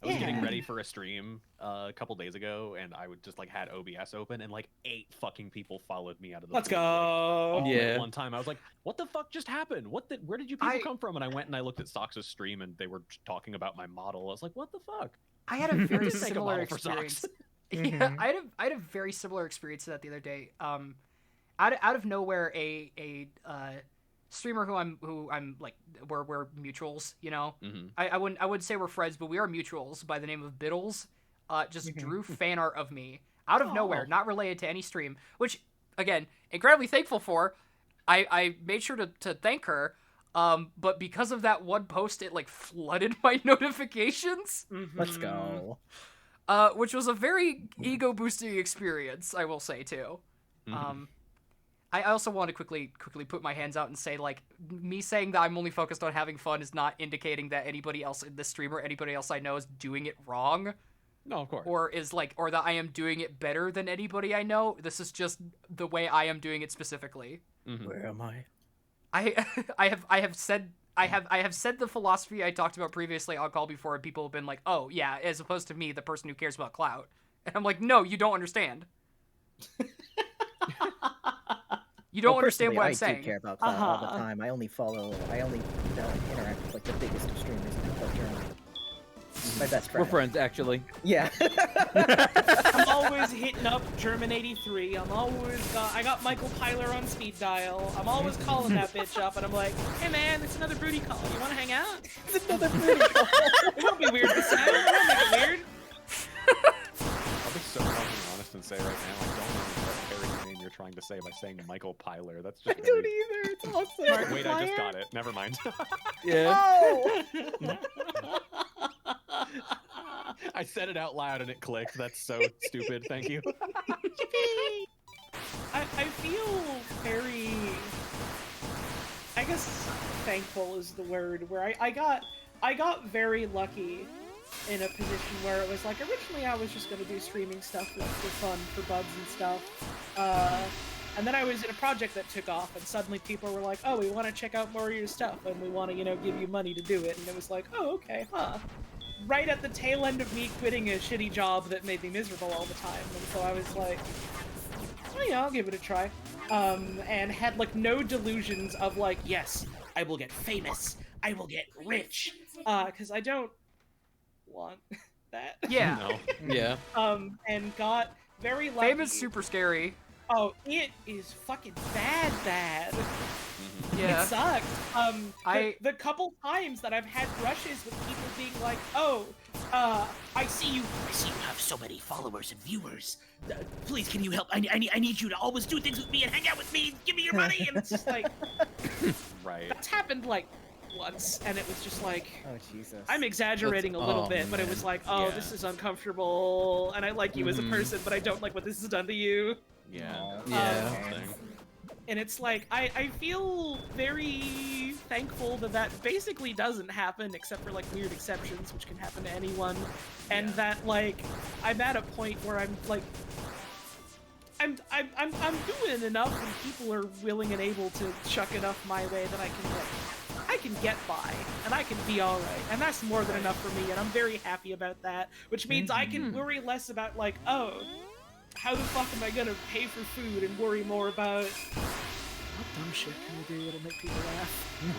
Speaker 5: I was getting ready for a stream a couple days ago, and I would just like had OBS open, and like 8 fucking people followed me out of the
Speaker 9: Let's
Speaker 5: blue,
Speaker 9: go.
Speaker 5: like, all at
Speaker 6: Yeah.
Speaker 5: one time. I was like, what the fuck just happened? Where did you people come from? And I went and I looked at Sox's stream, and they were talking about my model. I was like, what the fuck?
Speaker 3: I had a very
Speaker 5: Just make a
Speaker 3: similar
Speaker 5: model for socks.
Speaker 3: experience. Yeah, I had a very similar experience to that the other day. Out of nowhere, a streamer who I'm like we're mutuals, you know.
Speaker 5: Mhm.
Speaker 3: I wouldn't say we're friends, but we are mutuals by the name of Biddles. Just drew fan art of me out of nowhere, not related to any stream, which again, incredibly thankful for. I made sure to thank her. But because of that one post, it like flooded my notifications.
Speaker 4: Let's go.
Speaker 3: Which was a very ego boosting experience, I will say too. I also want to quickly put my hands out and say, like, me saying that I'm only focused on having fun is not indicating that anybody else in this stream or anybody else I know is doing it wrong.
Speaker 5: No, of course.
Speaker 3: Or that I am doing it better than anybody I know. This is just the way I am doing it specifically.
Speaker 4: Where am I?
Speaker 3: I have said the philosophy I talked about previously on call before, and people have been like, "Oh yeah," as opposed to me, the person who cares about clout. And I'm like, "No, you don't understand. You don't understand what I'm saying."
Speaker 4: I do care about clout all the time. I only interact with like the biggest of streamers in the culture. My best friend.
Speaker 6: We're friends, actually.
Speaker 4: Yeah.
Speaker 9: I'm always hitting up German83. I got Michael Pyler on speed dial. I'm always calling that bitch up, and I'm like, hey man, it's another Broody call. You want to hang out?
Speaker 4: It's another Broody call.
Speaker 9: It won't be weird this time. It won't make it weird.
Speaker 5: I'll be so fucking honest and say right now, I don't know what Harry's name you're trying to say by saying Michael Pyler. That's just.
Speaker 4: I don't either. It's awesome.
Speaker 5: Wait, I just got it. Never mind.
Speaker 6: Yeah.
Speaker 4: Oh!
Speaker 5: I said it out loud and it clicked. That's so stupid. Thank you.
Speaker 9: I feel very, I guess thankful is the word, where I got very lucky in a position where it was like, originally I was just going to do streaming stuff like for fun, for buds and stuff. And then I was in a project that took off, and suddenly people were like, oh, we want to check out more of your stuff, and we want to, give you money to do it. And it was like, oh, okay, huh. Right at the tail end of me quitting a shitty job that made me miserable all the time. And so I was like, oh yeah, I'll give it a try. And had like no delusions of like, yes, I will get famous, I will get rich. Because I don't want that.
Speaker 3: Yeah.
Speaker 5: No.
Speaker 6: Yeah.
Speaker 9: And got very lucky.
Speaker 3: Fame is super scary.
Speaker 9: Oh, it is fucking bad.
Speaker 3: Yeah.
Speaker 9: It sucks. The couple times that I've had brushes with people being like, oh, I see you have so many followers and viewers. Please, can you help? I need you to always do things with me and hang out with me. Give me your money. And it's just like,
Speaker 5: right.
Speaker 9: That's happened like once, and it was just like,
Speaker 4: oh Jesus.
Speaker 9: I'm exaggerating a little bit, but it was like, oh, this is uncomfortable, and I like you as a person, but I don't like what this has done to you.
Speaker 5: Yeah.
Speaker 6: Yeah.
Speaker 9: And it's like, I feel very thankful that basically doesn't happen, except for like weird exceptions, which can happen to anyone. And that like, I'm at a point where I'm like, I'm doing enough, and people are willing and able to chuck enough my way that I can get by, and I can be all right, and that's more than enough for me, and I'm very happy about that. Which means I can worry less about like, oh, how the fuck am I gonna pay for food, and worry more about what dumb shit can I do that'll make people laugh.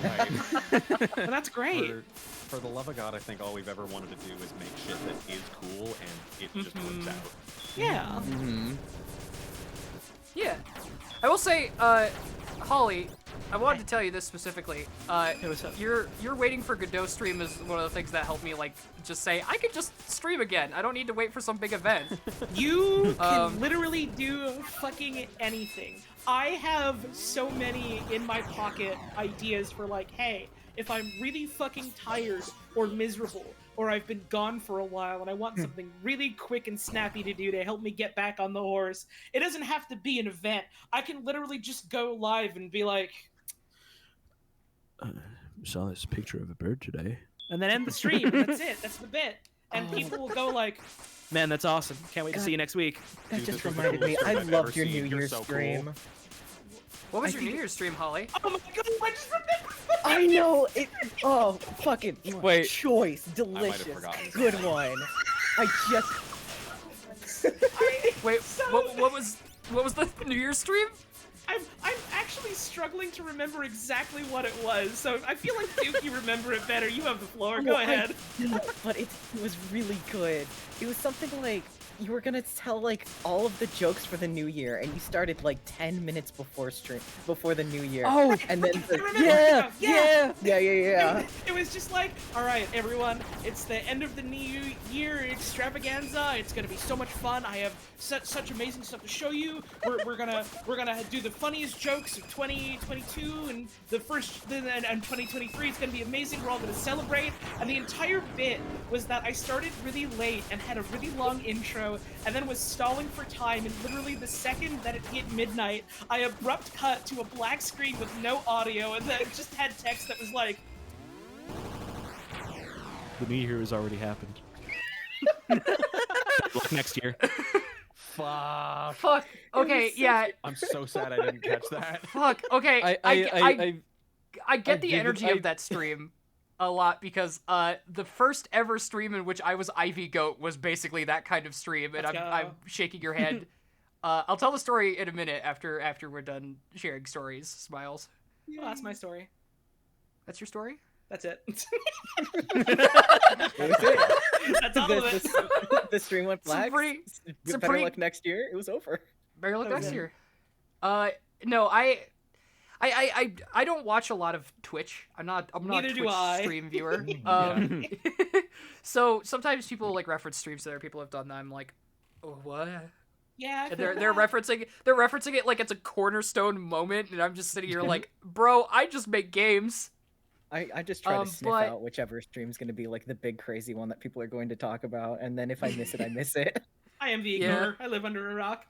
Speaker 5: Right.
Speaker 9: And that's great.
Speaker 5: For the love of God, I think all we've ever wanted to do is make shit that is cool, and it just works out.
Speaker 9: Yeah.
Speaker 3: Yeah. I will say, Holly, I wanted to tell you this specifically. You're waiting for Godot stream is one of the things that helped me like just say I could just stream again. I don't need to wait for some big event.
Speaker 9: You can literally do fucking anything. I have so many in my pocket ideas for like, hey, if I'm really fucking tired or miserable, or I've been gone for a while and I want something really quick and snappy to do to help me get back on the horse, it doesn't have to be an event. I can literally just go live and be like,
Speaker 12: saw this picture of a bird today.
Speaker 9: and then end the stream. That's it. That's the bit. And people will go like, man, that's awesome. Can't wait to see you next week.
Speaker 4: That just reminded me, I loved your New Year's stream.
Speaker 3: What was your New Year's stream, Holly?
Speaker 9: Oh my god, I just remembered.
Speaker 4: I know it. Oh, fucking
Speaker 6: Wait.
Speaker 4: choice, delicious, good one. I just.
Speaker 3: Wait, what was the New Year's stream?
Speaker 9: I'm actually actually struggling to remember exactly what it was, so I feel like Duke, you remember it better. You have the floor. Go ahead.
Speaker 4: But it was really good. It was something like you were gonna tell like all of the jokes for the new year, and you started like 10 minutes before the new year.
Speaker 9: Oh,
Speaker 4: and then
Speaker 9: I remember.
Speaker 4: yeah.
Speaker 9: It was just like, all right, everyone, it's the end of the new year extravaganza. It's gonna be so much fun. I have such amazing stuff to show you. We're gonna do the funniest jokes of 2022 and and 2023. It's gonna be amazing. We're all gonna celebrate. And the entire bit was that I started really late and had a really long intro, and then was stalling for time. And literally the second that it hit midnight, I abrupt cut to a black screen with no audio, and then just had text that was like,
Speaker 12: The new year has already happened. Look next year.
Speaker 5: Fuck.
Speaker 3: Okay, yeah.
Speaker 5: I'm so sad I didn't catch that.
Speaker 3: Fuck. Okay. I get the
Speaker 6: give it-
Speaker 3: energy of that stream a lot because the first ever stream in which I was Ivy Goat was basically that kind of stream, and I'm shaking your head. I'll tell the story in a minute after we're done sharing stories. Smiles.
Speaker 9: oh, that's my story.
Speaker 3: That's your story?
Speaker 9: That's it.
Speaker 4: It was it.
Speaker 9: That's all of it.
Speaker 4: The stream went black. Better luck next year. It was over.
Speaker 3: Better luck
Speaker 9: That was
Speaker 3: next
Speaker 9: it.
Speaker 3: year. No, I don't watch a lot of Twitch. I'm not
Speaker 9: Neither
Speaker 3: a
Speaker 9: do
Speaker 3: Twitch
Speaker 9: I.
Speaker 3: stream viewer. So sometimes people like reference streams that other people have done that I'm like, oh, what?
Speaker 9: Yeah,
Speaker 3: And they're referencing it like it's a cornerstone moment, and I'm just sitting here like, bro, I just make games.
Speaker 4: I just try to sniff out whichever stream's going to be like the big crazy one that people are going to talk about, and then if I miss it, I miss it.
Speaker 9: I am the ignorer. I live under a rock.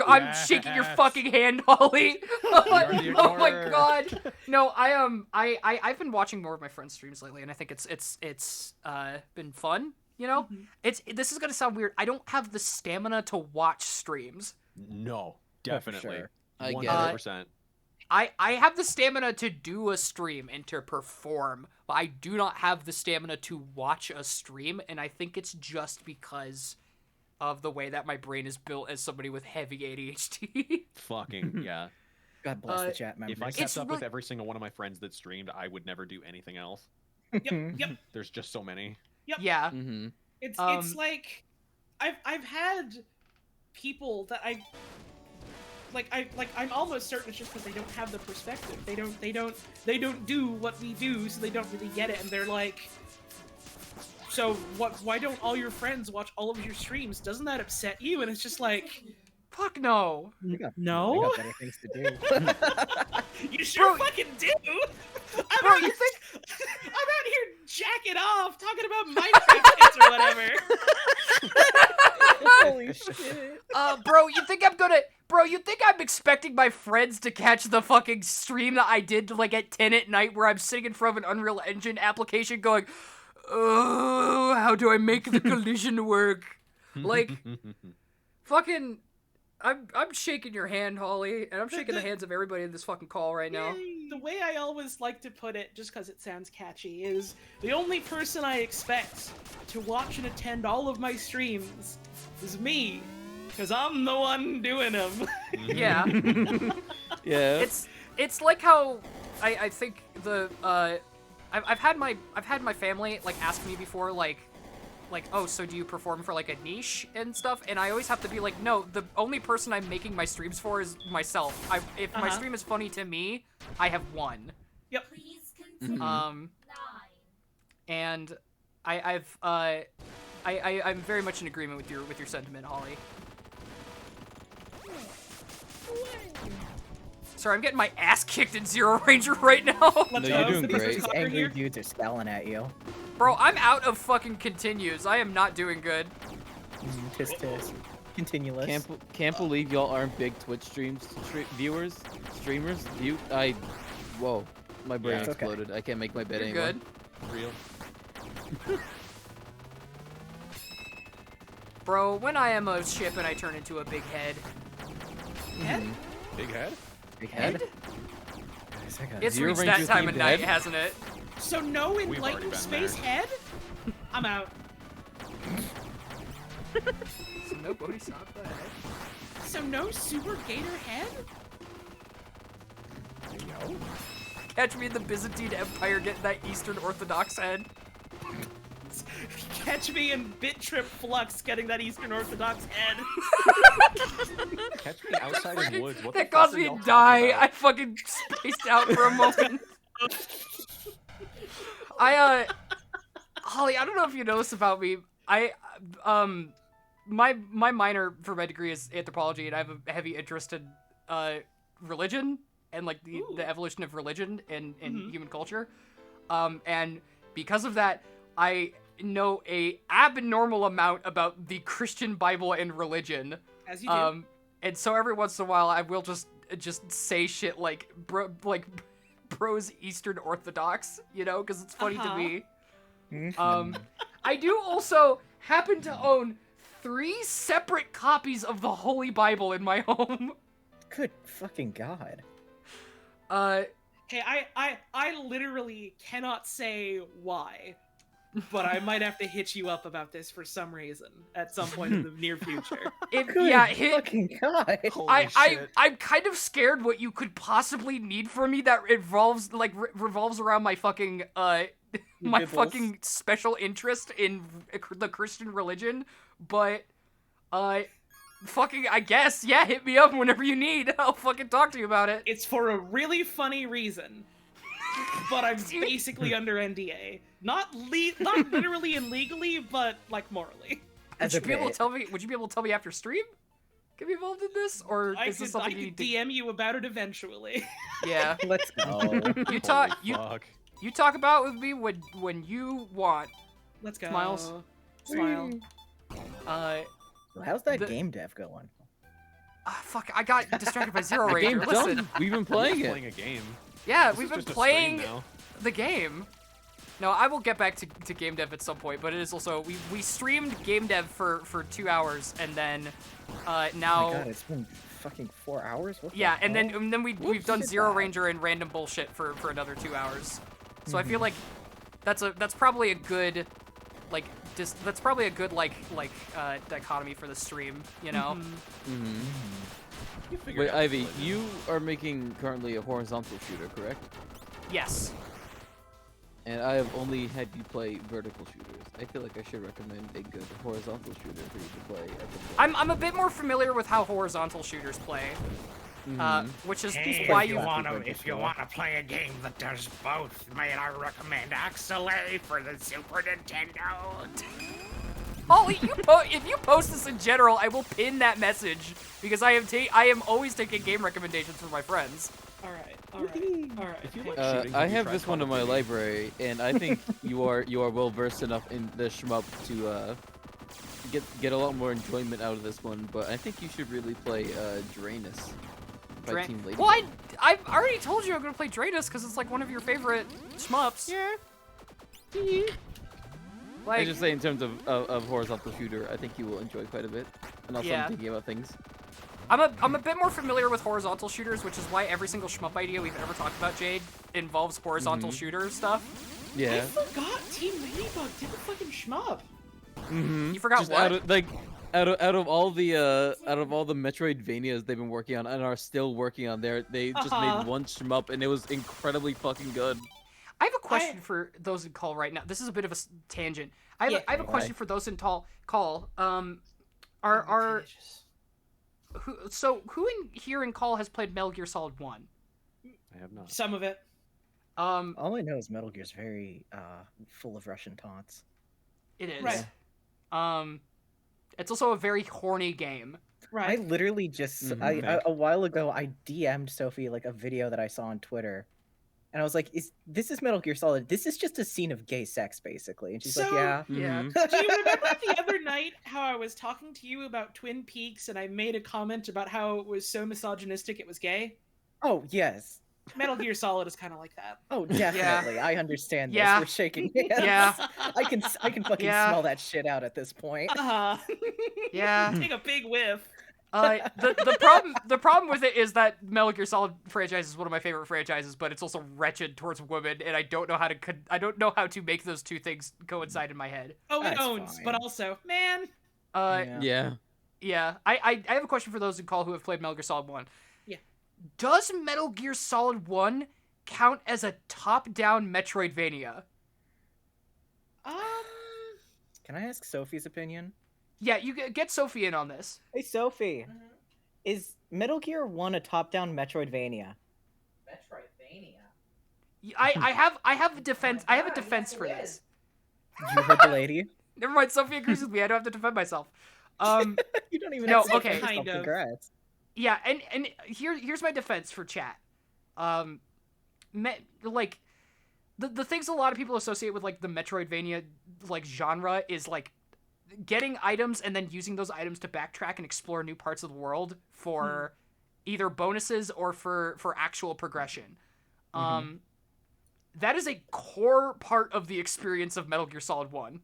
Speaker 3: I'm shaking your fucking hand, Holly. Oh my god. No, I've been watching more of my friends' streams lately, and I think it's been fun. You know, this is gonna sound weird. I don't have the stamina to watch streams.
Speaker 5: No, definitely.
Speaker 4: Sure.
Speaker 6: I get it.
Speaker 5: 100%.
Speaker 3: I have the stamina to do a stream and to perform, but I do not have the stamina to watch a stream, and I think it's just because of the way that my brain is built as somebody with heavy ADHD.
Speaker 5: Fucking yeah.
Speaker 4: God bless the chat members.
Speaker 5: If I kept up with every single one of my friends that streamed, I would never do anything else.
Speaker 9: Yep.
Speaker 5: There's just so many.
Speaker 9: Yep.
Speaker 3: Yeah.
Speaker 6: Mm-hmm.
Speaker 9: It's like I've had people that I'm almost certain it's just because they don't have the perspective. They don't do what we do, so they don't really get it, and they're like, so why don't all your friends watch all of your streams? Doesn't that upset you? And it's just like,
Speaker 3: fuck no.
Speaker 9: No?
Speaker 4: I got better things to do.
Speaker 9: You sure fucking do.
Speaker 3: Bro, you think
Speaker 9: I'm out here jacking off talking about Minecraft kids or whatever.
Speaker 4: Holy shit.
Speaker 3: Bro, you think I'm expecting my friends to catch the fucking stream that I did like at 10 at night where I'm sitting in front of an Unreal Engine application going, oh, how do I make the collision work? Like, fucking, I'm shaking your hand, Holly, and I'm shaking the hands of everybody in this fucking call right now.
Speaker 9: The way I always like to put it, just because it sounds catchy, is the only person I expect to watch and attend all of my streams is me, because I'm the one doing them.
Speaker 3: Yeah.
Speaker 6: Yeah.
Speaker 3: It's like how I think the I've had my family like ask me before like, oh, so do you perform for like a niche and stuff? And I always have to be like, no, the only person I'm making my streams for is myself. If my stream is funny to me, I have won.
Speaker 9: Yep.
Speaker 11: Please continue.
Speaker 3: And I'm very much in agreement with your sentiment, Holly. Sorry, I'm getting my ass kicked in Zero Ranger right now.
Speaker 6: No, you're doing great.
Speaker 4: These angry dudes are scowling at you.
Speaker 3: Bro, I'm out of fucking continues. I am not doing good.
Speaker 4: Tisk. Continuous.
Speaker 6: Can't believe y'all aren't big Twitch streamers. Whoa, my brain
Speaker 4: Yeah, it's okay.
Speaker 6: exploded. I can't make my bed
Speaker 3: You're
Speaker 6: anymore.
Speaker 3: good.
Speaker 5: Real.
Speaker 3: Bro, when I am a ship and I turn into a big head.
Speaker 9: Head?
Speaker 5: Big head?
Speaker 4: Big head?
Speaker 3: It's
Speaker 6: Zero
Speaker 3: reached
Speaker 6: Ranger
Speaker 3: that time of
Speaker 6: themed
Speaker 3: night,
Speaker 6: head?
Speaker 3: hasn't it?
Speaker 9: So no
Speaker 5: We've already
Speaker 9: enlightened
Speaker 5: been
Speaker 9: space
Speaker 5: there.
Speaker 9: head? I'm out.
Speaker 3: So no Bodhisattva head?
Speaker 9: So no super gator head?
Speaker 3: Catch me in the Byzantine Empire getting that Eastern Orthodox head.
Speaker 9: Catch me in Bit Trip Flux getting that Eastern Orthodox head.
Speaker 5: Catch me outside in woods. What the
Speaker 3: That
Speaker 5: fuck
Speaker 3: caused
Speaker 5: are
Speaker 3: me
Speaker 5: y'all
Speaker 3: to
Speaker 5: talking
Speaker 3: die.
Speaker 5: about?
Speaker 3: I fucking spaced out for a moment. Holly, I don't know if you know this about me. My minor for my degree is anthropology, and I have a heavy interest in religion and like the evolution of religion in human culture. And because of that, I know a abnormal amount about the Christian Bible and religion.
Speaker 9: As you do.
Speaker 3: And so every once in a while, I will just say shit like bro's Eastern Orthodox, you know, because it's funny to me. I do also happen to own 3 separate copies of the Holy Bible in my home.
Speaker 4: Good fucking god.
Speaker 9: Hey, I literally cannot say why, but I might have to hit you up about this for some reason at some point in the near future.
Speaker 4: Fucking god.
Speaker 3: I'm kind of scared what you could possibly need from me that involves revolves around my fucking my fucking special interest in the Christian religion, but fucking, I guess, yeah, hit me up whenever you need. I'll fucking talk to you about it.
Speaker 9: It's for a really funny reason, but I'm basically under NDA. Not literally and legally, but like morally.
Speaker 3: Would you be able to tell me? Would you be able to tell me after stream? Get me involved in this, or is this something you
Speaker 9: could DM you about it eventually.
Speaker 3: Yeah.
Speaker 4: Let's go.
Speaker 3: You talk about it with me when you want.
Speaker 9: Let's go.
Speaker 3: Smiles. Smile.
Speaker 4: How's that game dev going?
Speaker 3: Fuck, I got distracted by Zero
Speaker 6: The
Speaker 3: Ranger.
Speaker 6: game's
Speaker 3: Listen.
Speaker 6: done. We've been playing it.
Speaker 5: Playing a game.
Speaker 3: Yeah,
Speaker 5: This
Speaker 3: we've
Speaker 5: is
Speaker 3: been
Speaker 5: just a
Speaker 3: playing
Speaker 5: stream now.
Speaker 3: the game. No, I will get back to game dev at some point, but it is also we streamed game dev for 2 hours, and then now.
Speaker 4: Oh my god, it's been fucking 4 hours. What the
Speaker 3: Yeah, and
Speaker 4: hell?
Speaker 3: then we've done
Speaker 4: did
Speaker 3: Zero
Speaker 4: that?
Speaker 3: Ranger and random bullshit for another 2 hours. So I feel like that's probably a good that's probably a good dichotomy for the stream, you know.
Speaker 6: Wait, Ivy, you are making currently a horizontal shooter, correct?
Speaker 3: Yes.
Speaker 6: And I have only had you play vertical shooters. I feel like I should recommend a good horizontal shooter for you to play.
Speaker 3: I'm a bit more familiar with how horizontal shooters play, which is why you
Speaker 13: If you want to play a game that does both, may I recommend Axelay for the Super Nintendo?
Speaker 3: Holly, if you post this in general, I will pin that message because I am always taking game recommendations from my friends.
Speaker 9: All right.
Speaker 6: I have this one in my library, and I think you are well versed enough in the shmup to get a lot more enjoyment out of this one. But I think you should really play Draenus by Team Lady.
Speaker 3: Well, I already told you I'm gonna play Draenus because it's like one of your favorite shmups.
Speaker 6: Yeah. I just say in terms of horizontal shooter, I think you will enjoy quite a bit. And also I'm thinking about things.
Speaker 3: I'm a bit more familiar with horizontal shooters, which is why every single shmup idea we've ever talked about, Jade, involves horizontal shooter stuff.
Speaker 6: Yeah.
Speaker 9: I forgot Team Ladybug did the fucking shmup.
Speaker 3: You forgot
Speaker 6: Just
Speaker 3: what?
Speaker 6: Out of all the Metroidvanias they've been working on and are still working on, they just made one shmup and it was incredibly fucking good.
Speaker 3: I have a question for those in call right now. This is a bit of a tangent. I have a question for those in call. Who in here in call has played Metal Gear Solid 1?
Speaker 5: I have not.
Speaker 9: Some of it.
Speaker 4: All I know is Metal Gear's very full of Russian taunts.
Speaker 3: It is.
Speaker 9: Right.
Speaker 3: It's also a very horny game.
Speaker 9: Right.
Speaker 4: I literally just a while ago I DM'd Sophie like a video that I saw on Twitter. And I was like, this is Metal Gear Solid. This is just a scene of gay sex, basically. And she's like, yeah.
Speaker 3: Yeah.
Speaker 9: Do you remember the other night how I was talking to you about Twin Peaks and I made a comment about how it was so misogynistic it was gay?
Speaker 4: Oh, yes.
Speaker 9: Metal Gear Solid is kind of like that.
Speaker 4: Oh, definitely. I understand this.
Speaker 3: Yeah.
Speaker 4: We're shaking hands.
Speaker 3: Yeah.
Speaker 4: I can fucking smell that shit out at this point.
Speaker 3: Yeah.
Speaker 9: Take a big whiff.
Speaker 3: The problem with it is that Metal Gear Solid franchise is one of my favorite franchises, but it's also wretched towards women, and I don't know how to make those two things coincide in my head.
Speaker 9: Oh, it owns, but also, man.
Speaker 3: Yeah. I have a question for those in call who have played Metal Gear Solid 1.
Speaker 9: Yeah.
Speaker 3: Does Metal Gear Solid 1 count as a top-down Metroidvania?
Speaker 4: Can I ask Sophie's opinion?
Speaker 3: Yeah, you get Sophie in on this.
Speaker 4: Hey, Sophie. Is Metal Gear 1 a top-down Metroidvania?
Speaker 3: I have a defense. I have a defense for this.
Speaker 4: You heard the lady?
Speaker 3: Never mind. Sophie agrees with me. I don't have to defend myself.
Speaker 4: You don't even
Speaker 3: no.
Speaker 4: have to
Speaker 3: Okay.
Speaker 4: defend yourself. Congrats.
Speaker 3: Yeah, and here's my defense for chat. Like the things a lot of people associate with like the Metroidvania like genre is like getting items and then using those items to backtrack and explore new parts of the world for either bonuses or for actual progression. That is a core part of the experience of Metal Gear Solid 1.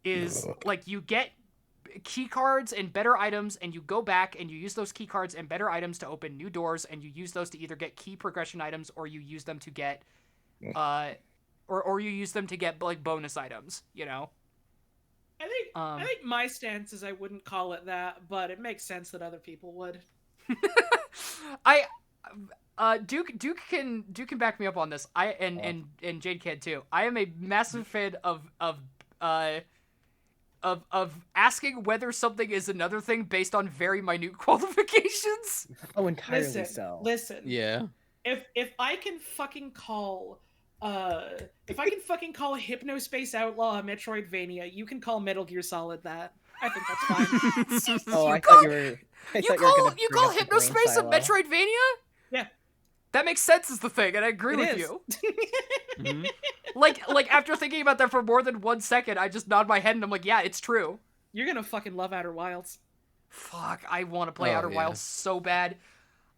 Speaker 3: Is like you get key cards and better items, and you go back and you use those key cards and better items to open new doors, and you use those to either get key progression items or you use them to get or you use them to get like bonus items, you know.
Speaker 9: I think my stance is I wouldn't call it that, but it makes sense that other people would.
Speaker 3: Duke can back me up on this. And Jade can too. I am a massive fan of asking whether something is another thing based on very minute qualifications.
Speaker 4: Oh, entirely so.
Speaker 9: Listen.
Speaker 6: Yeah.
Speaker 9: If I can fucking call Hypnospace Outlaw a Metroidvania, you can call Metal Gear Solid that. I think that's fine.
Speaker 4: I thought you were.
Speaker 3: You call Hypnospace a Metroidvania?
Speaker 9: Yeah.
Speaker 3: That makes sense is the thing, and I agree with you. Like after thinking about that for more than 1 second, I just nod my head and I'm like, yeah, it's true.
Speaker 9: You're gonna fucking love Outer Wilds.
Speaker 3: Fuck, I want to play Outer Wilds so bad.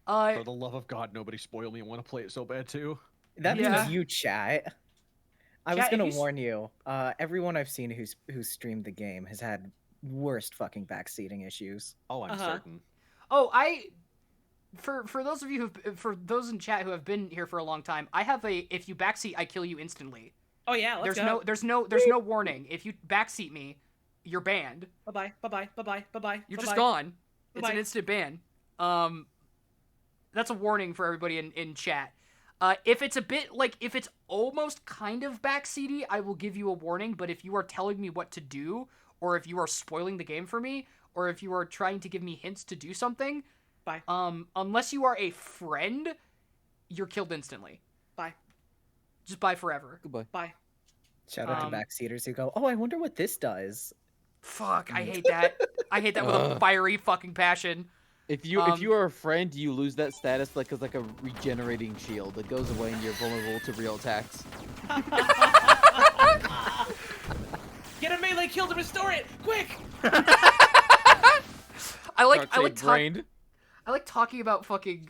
Speaker 5: For the love of God, nobody spoil me. I want to play it so bad too.
Speaker 4: That means you, chat. I was
Speaker 9: Chat,
Speaker 4: gonna warn you. Everyone I've seen who's streamed the game has had worst fucking backseating issues.
Speaker 5: Oh, I'm certain.
Speaker 3: Oh, for those of you for those in chat who have been here for a long time, I have a if you backseat, I kill you instantly.
Speaker 9: Oh yeah, let's go.
Speaker 3: There's no warning. If you backseat me, you're banned.
Speaker 9: Bye bye.
Speaker 3: You're just gone. It's an instant ban. That's a warning for everybody in chat. If it's a bit like if it's almost kind of backseaty, I will give you a warning. But if you are telling me what to do, or if you are spoiling the game for me, or if you are trying to give me hints to do something,
Speaker 9: bye.
Speaker 3: Unless you are a friend, you're killed instantly.
Speaker 9: Bye.
Speaker 3: Just bye forever.
Speaker 6: Goodbye.
Speaker 9: Bye.
Speaker 4: Shout out to backseaters who go, oh, I wonder what this does.
Speaker 3: Fuck, I hate that. I hate that with a fiery fucking passion.
Speaker 6: If you are a friend, you lose that status like as like a regenerating shield. It goes away and you're vulnerable to real attacks.
Speaker 9: Get a melee kill to restore it, quick!
Speaker 3: I like talking about fucking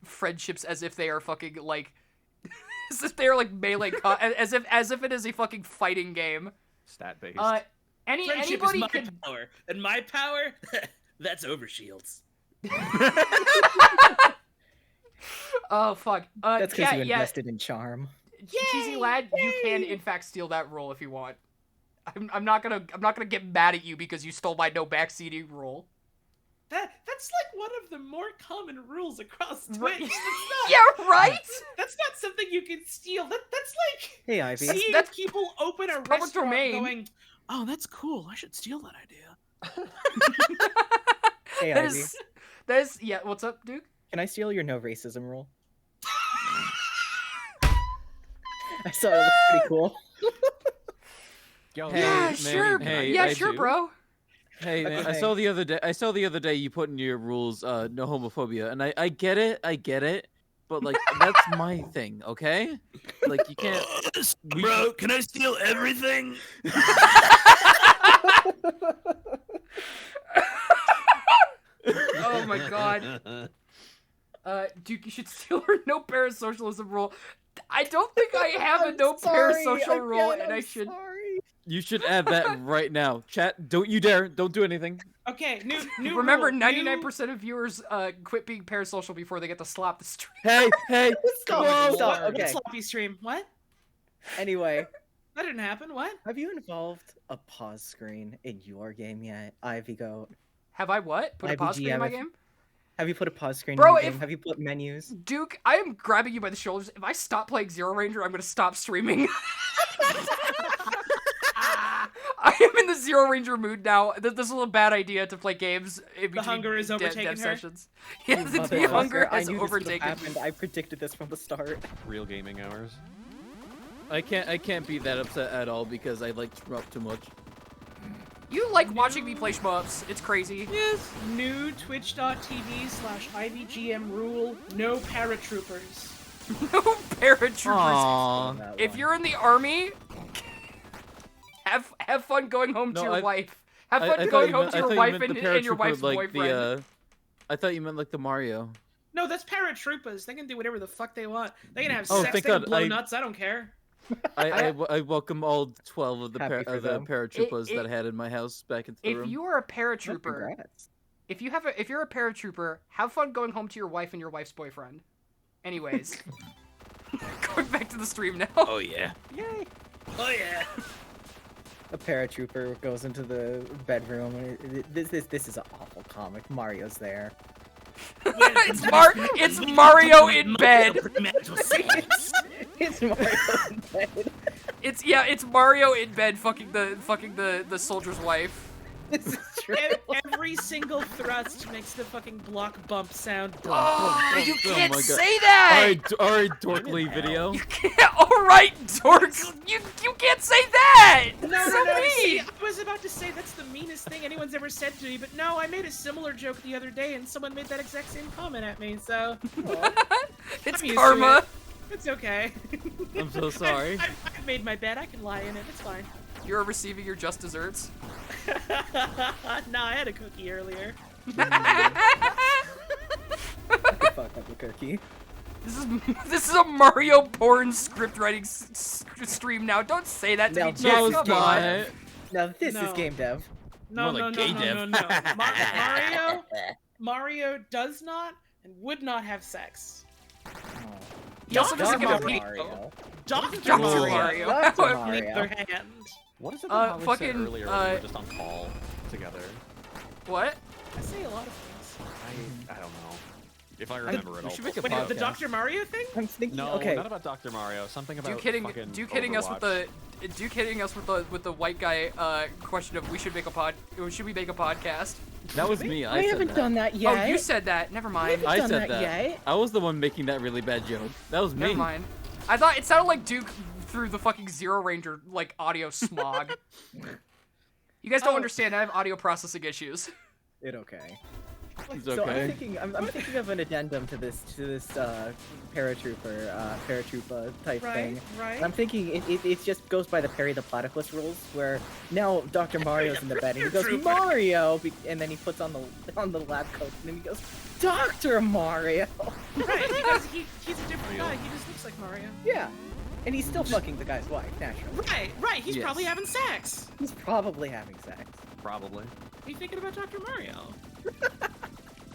Speaker 3: friendships as if they are fucking like as if they are like melee as if it is a fucking fighting game.
Speaker 5: Stat based.
Speaker 3: Anybody
Speaker 10: is my power, and my power that's overshields.
Speaker 3: Oh fuck.
Speaker 4: That's because you invested in charm.
Speaker 3: Cheesy lad, you can in fact steal that rule if you want. I'm not gonna get mad at you because you stole my no backseating rule.
Speaker 9: That's like one of the more common rules across Twitch. That's not,
Speaker 3: yeah, right.
Speaker 9: That's not something you can steal. That's like
Speaker 4: hey, Ivy.
Speaker 9: Seeing
Speaker 3: That's
Speaker 9: people open a
Speaker 3: public
Speaker 9: restaurant
Speaker 3: domain.
Speaker 9: going, oh, that's cool. I should steal that idea.
Speaker 4: Hey, Ivy.
Speaker 3: That is yeah. What's up, Duke?
Speaker 4: Can I steal your no racism rule? I saw it looked pretty cool.
Speaker 5: Yo,
Speaker 3: Yeah, sure.
Speaker 6: Hey,
Speaker 3: yeah,
Speaker 6: I
Speaker 3: sure,
Speaker 6: do.
Speaker 3: bro.
Speaker 6: Hey, man, I saw the other day you put in your rules no homophobia, and I get it, but like that's my thing, okay? Like you can't.
Speaker 10: Bro, can I steal everything?
Speaker 3: Oh my god. Duke, you should steal her no parasocialism rule. I don't think I have a no parasocial rule, and I should.
Speaker 6: You should add that right now. Chat, don't you dare! Don't do anything.
Speaker 9: Okay, new
Speaker 3: Remember,
Speaker 9: rule,
Speaker 3: 99% of viewers quit being parasocial before they get to slap the stream.
Speaker 6: Hey,
Speaker 4: Stop. Okay.
Speaker 9: Sloppy stream. What?
Speaker 4: Anyway,
Speaker 9: That didn't happen. What?
Speaker 4: have you involved a pause screen in your game yet, Ivy Goat?
Speaker 3: Have I what? Put a pause screen in my game?
Speaker 4: Have you put a pause screen
Speaker 3: Bro,
Speaker 4: in your game? Have you put menus?
Speaker 3: Duke, I am grabbing you by the shoulders. If I stop playing Zero Ranger, I'm gonna stop streaming. I am in the Zero Ranger mood now. This is a bad idea to play games in between
Speaker 9: hunger is overtaking
Speaker 3: dev
Speaker 9: her?
Speaker 3: sessions. Yes, the
Speaker 4: Motherfucker,
Speaker 3: hunger
Speaker 4: I
Speaker 3: has
Speaker 4: knew this would've
Speaker 3: overtaken me.
Speaker 4: happened. I predicted this from the start.
Speaker 5: Real gaming hours.
Speaker 6: I can't be that upset at all because I like shmup too much.
Speaker 3: You like watching me play shmups. It's crazy.
Speaker 9: Yes. New twitch.tv/IVGM rule, no paratroopers.
Speaker 3: No paratroopers.
Speaker 6: Aw.
Speaker 3: If you're in the army, have fun going home to
Speaker 6: No,
Speaker 3: your wife. Have
Speaker 6: I
Speaker 3: fun
Speaker 6: thought
Speaker 3: going
Speaker 6: you
Speaker 3: home
Speaker 6: meant-
Speaker 3: to
Speaker 6: I
Speaker 3: your
Speaker 6: thought you
Speaker 3: wife
Speaker 6: meant the
Speaker 3: and your
Speaker 6: paratrooper,
Speaker 3: wife's
Speaker 6: like
Speaker 3: boyfriend.
Speaker 6: I thought you meant like the Mario.
Speaker 9: No, that's paratroopers. They can do whatever the fuck they want. They can have
Speaker 6: Oh,
Speaker 9: sex,
Speaker 6: thank
Speaker 9: they can
Speaker 6: God,
Speaker 9: blow
Speaker 6: I-
Speaker 9: nuts, I don't care.
Speaker 6: I welcome all 12 of the
Speaker 4: Happy for them.
Speaker 6: paratroopers that I had in my house back into the
Speaker 3: If
Speaker 6: room.
Speaker 3: you are a paratrooper,
Speaker 4: Congrats.
Speaker 3: if you're a paratrooper, have fun going home to your wife and your wife's boyfriend. Anyways, going back to the stream now.
Speaker 6: Oh yeah.
Speaker 4: Yay!
Speaker 9: Oh yeah.
Speaker 4: A paratrooper goes into the bedroom. And this is an awful comic. Mario's there.
Speaker 3: It's Mario in bed.
Speaker 4: It's Mario in bed.
Speaker 3: It's Mario in bed fucking the soldier's wife.
Speaker 4: This is true.
Speaker 9: Every single thrust makes the fucking block bump sound.
Speaker 3: Oh, you
Speaker 6: Oh
Speaker 3: can't
Speaker 6: my God.
Speaker 3: say that.
Speaker 6: All right, Dorkly video.
Speaker 3: All right, dorks, you can't say that.
Speaker 9: No,
Speaker 3: That's
Speaker 9: no,
Speaker 3: so
Speaker 9: no.
Speaker 3: mean.
Speaker 9: See, I was about to say that's the meanest thing anyone's ever said to me, but no, I made a similar joke the other day, and someone made that exact same comment at me. So
Speaker 3: It's
Speaker 9: I'm used to
Speaker 3: karma.
Speaker 9: it. It's okay.
Speaker 6: I'm so sorry.
Speaker 9: I've made my bed. I can lie in it. It's fine.
Speaker 3: You're receiving your just desserts.
Speaker 9: Nah, I had a cookie earlier.
Speaker 4: I could fuck up a cookie.
Speaker 3: This is a Mario porn script writing stream now. Don't say that to
Speaker 4: Now
Speaker 3: me,
Speaker 4: this
Speaker 3: Jack.
Speaker 6: No,
Speaker 4: is
Speaker 3: Come
Speaker 6: it's
Speaker 3: on.
Speaker 6: not.
Speaker 4: Now this
Speaker 9: No.
Speaker 4: is game dev.
Speaker 9: No,
Speaker 6: More
Speaker 9: no,
Speaker 6: like
Speaker 9: no,
Speaker 6: gay
Speaker 9: no, no,
Speaker 6: dev.
Speaker 9: no. Mario does not and would not have sex.
Speaker 3: He also doesn't get a
Speaker 4: Mario.
Speaker 3: peek.
Speaker 9: Dr.
Speaker 3: Dr.
Speaker 9: Mario.
Speaker 3: Mario.
Speaker 4: Dr.
Speaker 9: On the
Speaker 4: Mario.
Speaker 9: other hand.
Speaker 5: What is it that Holly said
Speaker 3: fucking,
Speaker 5: earlier when we were just on call together?
Speaker 3: What?
Speaker 9: I say a lot of things.
Speaker 5: I don't know. If I remember it,
Speaker 6: We
Speaker 5: I'll
Speaker 6: should make a
Speaker 9: Wait, the
Speaker 6: podcast.
Speaker 9: Dr. Mario thing?
Speaker 4: I'm thinking.
Speaker 5: No,
Speaker 4: okay.
Speaker 5: not about Dr. Mario. Something about
Speaker 3: Duke hitting us with
Speaker 5: Overwatch.
Speaker 3: Duke hitting us with the white guy question of should we make a podcast?
Speaker 6: That was me.
Speaker 4: I
Speaker 6: I said
Speaker 4: haven't
Speaker 6: that.
Speaker 4: done that yet.
Speaker 3: Oh, you said that. Never mind.
Speaker 4: I
Speaker 6: I
Speaker 4: done
Speaker 6: said
Speaker 4: that
Speaker 6: that.
Speaker 4: yet.
Speaker 6: I was the one making that really bad joke. That was me.
Speaker 3: Never mind. I thought it sounded like Duke through the fucking Zero Ranger like audio smog. You guys don't understand. I have audio processing issues.
Speaker 4: It okay.
Speaker 6: It's
Speaker 4: So
Speaker 6: okay.
Speaker 4: I'm thinking of an addendum to this paratrooper type
Speaker 9: Right,
Speaker 4: thing.
Speaker 9: right.
Speaker 4: And I'm thinking it just goes by the Perry the Platypus rules, where now Dr. Mario's in the bed and he goes
Speaker 9: Paratrooper.
Speaker 4: Mario, and then he puts on the lab coat and then he goes Dr. Mario.
Speaker 9: Right, because he's a different guy. He just looks like Mario.
Speaker 4: Yeah, and he's still fucking the guy's wife naturally.
Speaker 9: Right. He's
Speaker 6: Yes.
Speaker 9: probably having sex.
Speaker 4: He's probably having sex.
Speaker 5: Probably.
Speaker 9: Are you thinking about Dr. Mario?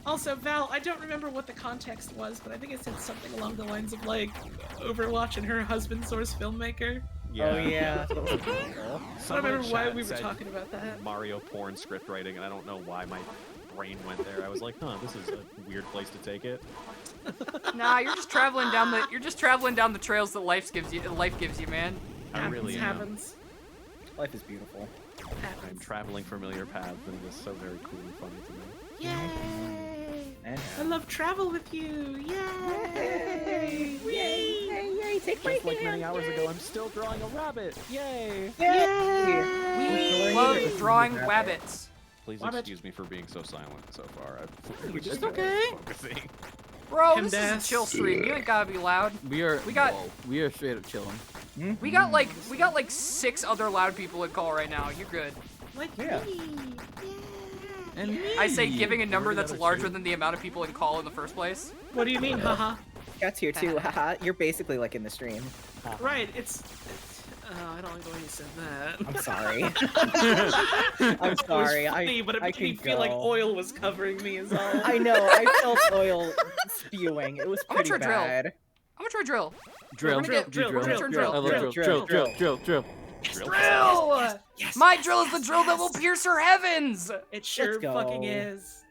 Speaker 9: Also, Val, I don't remember what the context was, but I think it said something along the lines of like Overwatch and her husband source filmmaker.
Speaker 4: Oh yeah.
Speaker 9: I don't remember why we were talking about that.
Speaker 5: Mario porn script writing, and I don't know why my brain went there. I was like, huh, this is a weird place to take it.
Speaker 3: Nah, you're just traveling down the trails that life gives you, man.
Speaker 5: I really am.
Speaker 9: Happens.
Speaker 4: Life is beautiful.
Speaker 5: I'm traveling familiar paths, and it is so very cool and funny to me.
Speaker 9: Yay!
Speaker 4: And
Speaker 9: I love travel with you. Yay! Yay!
Speaker 4: Take
Speaker 5: Just like many hours ago, I'm still drawing a rabbit. Yay!
Speaker 3: We love drawing wabbits.
Speaker 5: Please
Speaker 9: Wabbit.
Speaker 5: excuse me for being so silent so far. I've
Speaker 6: It's okay.
Speaker 5: focusing.
Speaker 3: Bro,
Speaker 9: Him
Speaker 3: this is a
Speaker 9: das.
Speaker 3: chill stream. You ain't gotta be loud.
Speaker 6: We are
Speaker 3: Whoa.
Speaker 6: we are straight up chilling.
Speaker 3: We got like 6 other loud people in call right now. You're good.
Speaker 9: Like
Speaker 4: Yeah.
Speaker 9: me.
Speaker 6: And
Speaker 3: I say
Speaker 6: me.
Speaker 3: giving a number
Speaker 5: the
Speaker 3: that's
Speaker 5: other
Speaker 3: larger
Speaker 5: two?
Speaker 3: than the amount of people in call in the first place.
Speaker 9: What do you mean, haha?
Speaker 4: Cat's here too. Haha. You're basically like in the stream.
Speaker 9: Right, it's oh, I don't like the way you said that.
Speaker 4: I'm sorry. I'm
Speaker 9: It was
Speaker 4: sorry.
Speaker 9: funny, but it
Speaker 4: I
Speaker 9: made me
Speaker 4: can
Speaker 9: feel like
Speaker 4: go.
Speaker 9: oil was covering me as all.
Speaker 4: I know. I felt oil spewing. It was
Speaker 3: I'm gonna
Speaker 4: pretty
Speaker 3: try drill.
Speaker 4: bad.
Speaker 3: I'm gonna try drill.
Speaker 6: Drill,
Speaker 3: We're gonna get-
Speaker 6: drill,
Speaker 3: we're gonna turn drill.
Speaker 6: I love drill, drill, drill, drill, drill.
Speaker 5: Drill.
Speaker 3: Drill! My drill is the drill that will pierce her heavens!
Speaker 9: It sure
Speaker 4: go.
Speaker 9: fucking is.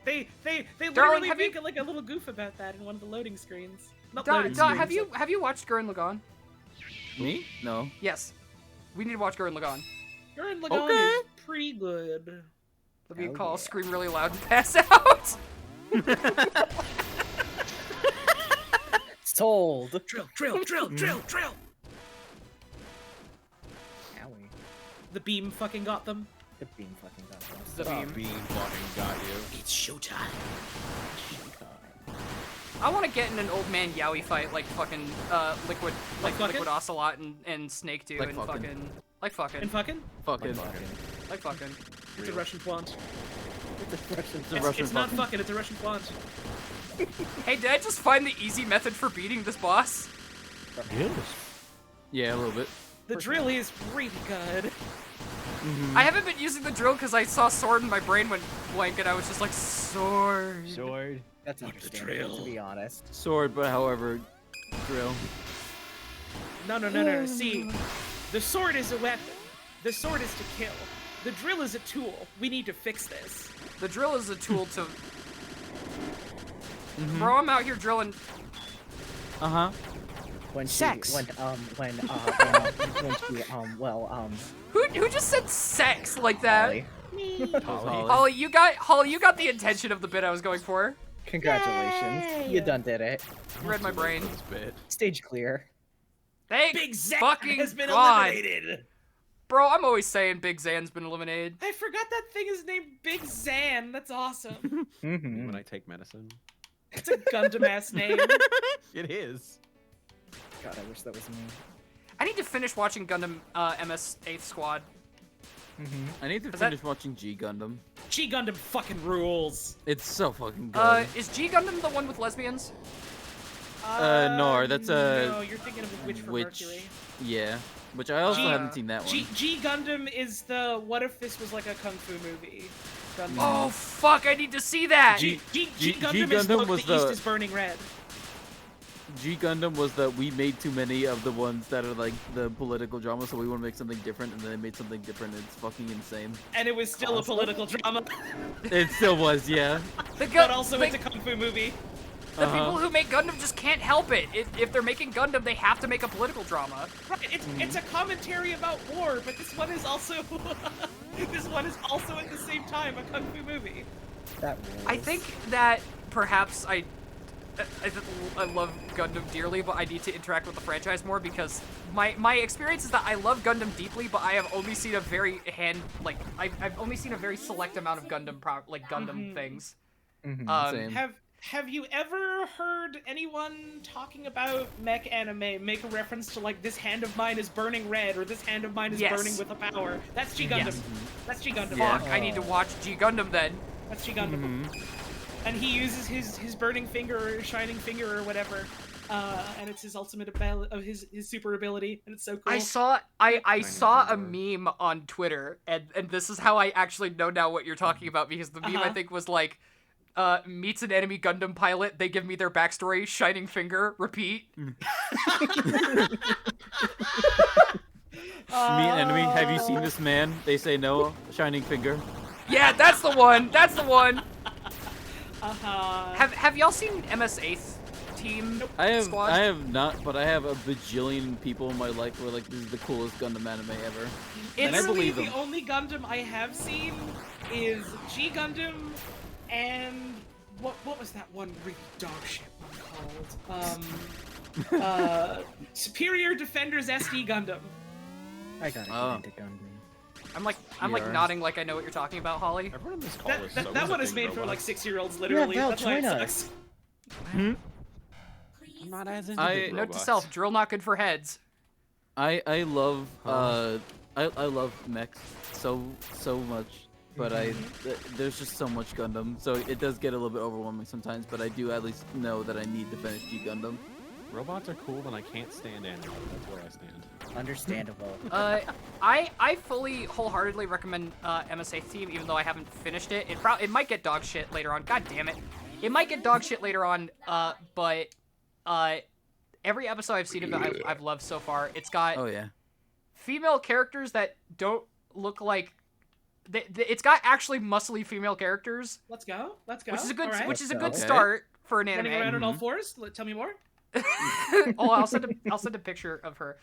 Speaker 9: They
Speaker 3: Darling,
Speaker 9: literally
Speaker 3: have
Speaker 9: make like a little goof about that in one of the loading screens. Not
Speaker 3: Da,
Speaker 9: loading
Speaker 3: Da,
Speaker 9: screens.
Speaker 3: have you watched Gurren Lagann?
Speaker 6: Me? No.
Speaker 3: Yes. We need to watch Gurren Lagann.
Speaker 9: Gurren Lagann
Speaker 6: Okay.
Speaker 9: is pretty good.
Speaker 3: Let me
Speaker 4: Oh,
Speaker 3: call,
Speaker 4: yeah.
Speaker 3: scream really loud, and pass out.
Speaker 4: Sold.
Speaker 9: Drill, drill, drill, drill, drill.
Speaker 4: Owie.
Speaker 9: The beam fucking got them.
Speaker 4: The beam fucking got us.
Speaker 3: The beam.
Speaker 5: Bean fucking got you.
Speaker 9: It's showtime.
Speaker 3: I want to get in an old man Yowie fight like fucking Liquid
Speaker 9: fucking?
Speaker 3: Liquid Ocelot and Snake do
Speaker 6: Like
Speaker 3: and
Speaker 6: fucking.
Speaker 3: fucking like fucking
Speaker 9: And fucking?
Speaker 6: Fucking.
Speaker 3: like fucking.
Speaker 9: It's a Russian plant.
Speaker 6: It's a Russian
Speaker 9: It's not
Speaker 6: fucking.
Speaker 9: fucking, it's a Russian plant.
Speaker 3: Hey, did I just find the easy method for beating this boss?
Speaker 12: Yes.
Speaker 6: Yeah, a little bit.
Speaker 9: The drill is really good.
Speaker 3: I haven't been using the drill because I saw sword and my brain went blank and I was just like sword.
Speaker 5: Sword.
Speaker 4: That's understandable, to be honest.
Speaker 6: Sword, but however, drill.
Speaker 9: No. See, the sword is a weapon. The sword is to kill. The drill is a tool. We need to fix this.
Speaker 3: The drill is a tool to. Bro, I'm out here drilling.
Speaker 6: Uh huh.
Speaker 4: When
Speaker 9: Sex.
Speaker 4: She, when she,
Speaker 3: Who just said sex like that?
Speaker 4: Holly.
Speaker 3: Holly, you got the intention of the bit I was going for.
Speaker 4: Congratulations. You done did it.
Speaker 3: You read my brain.
Speaker 5: This bit.
Speaker 4: Stage clear.
Speaker 3: Thank
Speaker 9: Big Zan
Speaker 3: fucking
Speaker 9: has been
Speaker 3: God.
Speaker 9: eliminated.
Speaker 3: Bro, I'm always saying Big Zan's been eliminated.
Speaker 9: I forgot that thing is named Big Zan. That's awesome.
Speaker 4: Mm-hmm.
Speaker 5: When I take medicine.
Speaker 9: It's a Gundam ass name.
Speaker 5: It is.
Speaker 4: God, I wish that was me.
Speaker 3: I need to finish watching Gundam MS 8th Squad.
Speaker 6: I need to
Speaker 3: Is that-
Speaker 6: finish watching G Gundam.
Speaker 9: G Gundam fucking rules.
Speaker 6: It's so fucking good.
Speaker 3: Is G Gundam the one with lesbians?
Speaker 6: No, that's a
Speaker 9: No, you're thinking of a Witch from Mercury.
Speaker 6: Yeah, which I also
Speaker 9: G-
Speaker 6: haven't seen that one.
Speaker 9: G Gundam is the what if this was like a kung fu movie? Gundam.
Speaker 3: Oh fuck! I need to see that.
Speaker 6: G-
Speaker 9: G
Speaker 6: G-
Speaker 9: Gundam
Speaker 6: G
Speaker 9: is
Speaker 6: Gundam
Speaker 9: look,
Speaker 6: was
Speaker 9: the East
Speaker 6: the-
Speaker 9: is burning red.
Speaker 6: G Gundam was that we made too many of the ones that are like the political drama, so we want to make something different, and then they made something different. And it's fucking insane.
Speaker 9: And it was still a political drama,
Speaker 6: It still was, yeah.
Speaker 9: but also it's a kung fu movie.
Speaker 3: The people who make Gundam just can't help it. If they're making Gundam, they have to make a political drama.
Speaker 9: Right, it's a commentary about war, but this one is also this one is also at the same time a kung fu movie.
Speaker 4: That rules.
Speaker 3: I think that perhaps I love Gundam dearly, but I need to interact with the franchise more because my experience is that I love Gundam deeply, but I have only seen a very I've only seen a very select amount of Gundam things.
Speaker 6: Same.
Speaker 9: Have you ever heard anyone talking about mech anime make a reference to like this hand of mine is burning red or this hand of mine is
Speaker 3: Yes.
Speaker 9: burning with a power? That's G Gundam.
Speaker 3: Yes.
Speaker 9: That's G Gundam.
Speaker 3: Fuck, I need to watch G Gundam then.
Speaker 9: That's G Gundam. And he uses his burning finger or shining finger or whatever, and it's his ultimate his super ability, and it's so cool.
Speaker 3: I saw a meme on Twitter, and this is how I actually know now what you're talking about because the meme I think was like, meets an enemy Gundam pilot, they give me their backstory, shining finger, repeat.
Speaker 6: Me and enemy, have you seen this man? They say no, shining finger.
Speaker 3: Yeah, that's the one. That's the one.
Speaker 9: Uh-huh.
Speaker 3: Have y'all seen MS 8th Team Squad?
Speaker 6: I have not, but I have a bajillion people in my life who are like, this is the coolest Gundam anime ever. And I
Speaker 9: Literally,
Speaker 6: believe
Speaker 9: the
Speaker 6: them.
Speaker 9: only Gundam I have seen is G Gundam and what was that one really dog shit one called? Superior Defenders SD Gundam.
Speaker 4: I gotta get into Gundam.
Speaker 3: I'm like nodding like I know what you're talking about, Holly.
Speaker 5: Everyone in this call is so
Speaker 9: That one is made for like 6-year-olds, literally.
Speaker 4: Val,
Speaker 9: That's why it
Speaker 4: join
Speaker 9: sucks.
Speaker 5: I'm not as into big
Speaker 3: Note to
Speaker 5: robots.
Speaker 3: self: drill not good for heads.
Speaker 6: I love I love mechs so much, but there's just so much Gundam, so it does get a little bit overwhelming sometimes. But I do at least know that I need to finish G Gundam.
Speaker 5: Robots are cool, but I can't stand anime. That's where I stand.
Speaker 4: Understandable.
Speaker 3: I fully wholeheartedly recommend MS 8th Team, even though I haven't finished it. It might get dog shit later on. God damn it! It might get dog shit later on. But every episode I've seen of it, I've loved so far. It's got
Speaker 6: Oh yeah.
Speaker 3: female characters that don't look like it's got actually muscly female characters.
Speaker 9: Let's go.
Speaker 3: Which is a good
Speaker 9: All right.
Speaker 3: good start for an anime.
Speaker 9: Running around on all fours. Tell me more.
Speaker 3: Oh, I'll send a picture of her.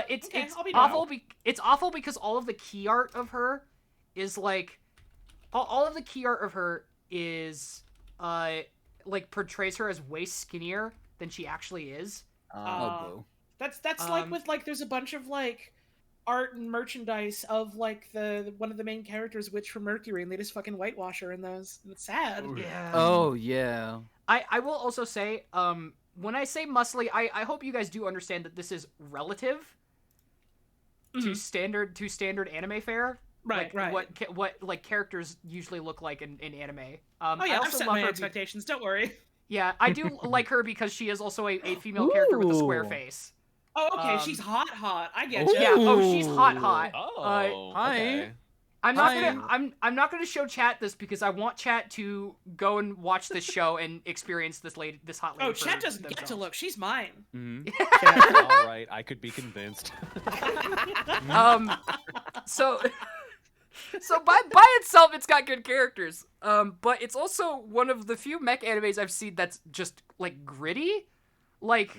Speaker 3: It's
Speaker 9: I'll be
Speaker 3: awful.
Speaker 9: down.
Speaker 3: It's awful because all of the key art of her is like, all of the key art of her is like portrays her as way skinnier than she actually is.
Speaker 9: That's like with like there's a bunch of like art and merchandise of like the one of the main characters, Witch from Mercury, and they just fucking whitewash her in those. And it's sad.
Speaker 3: Yeah.
Speaker 6: Oh yeah.
Speaker 3: I will also say, when I say muscly, I hope you guys do understand that this is relative to standard anime fare.
Speaker 9: Right,
Speaker 3: like,
Speaker 9: right.
Speaker 3: What like characters usually look like in anime.
Speaker 9: Oh yeah,
Speaker 3: I
Speaker 9: I've
Speaker 3: also
Speaker 9: set
Speaker 3: love
Speaker 9: my
Speaker 3: her
Speaker 9: expectations. Don't worry.
Speaker 3: Yeah, I do like her because she is also a female character with a square
Speaker 4: Ooh. face.
Speaker 9: Oh, okay. She's hot. I get you.
Speaker 3: Yeah. Oh, she's hot.
Speaker 5: Oh, okay.
Speaker 3: I'm not gonna show chat this because I want chat to go and watch this show and experience this hot lady.
Speaker 9: Oh, chat doesn't get to look. She's mine.
Speaker 5: All right, I could be convinced.
Speaker 3: So by itself, it's got good characters. But it's also one of the few mech animes I've seen that's just like gritty, like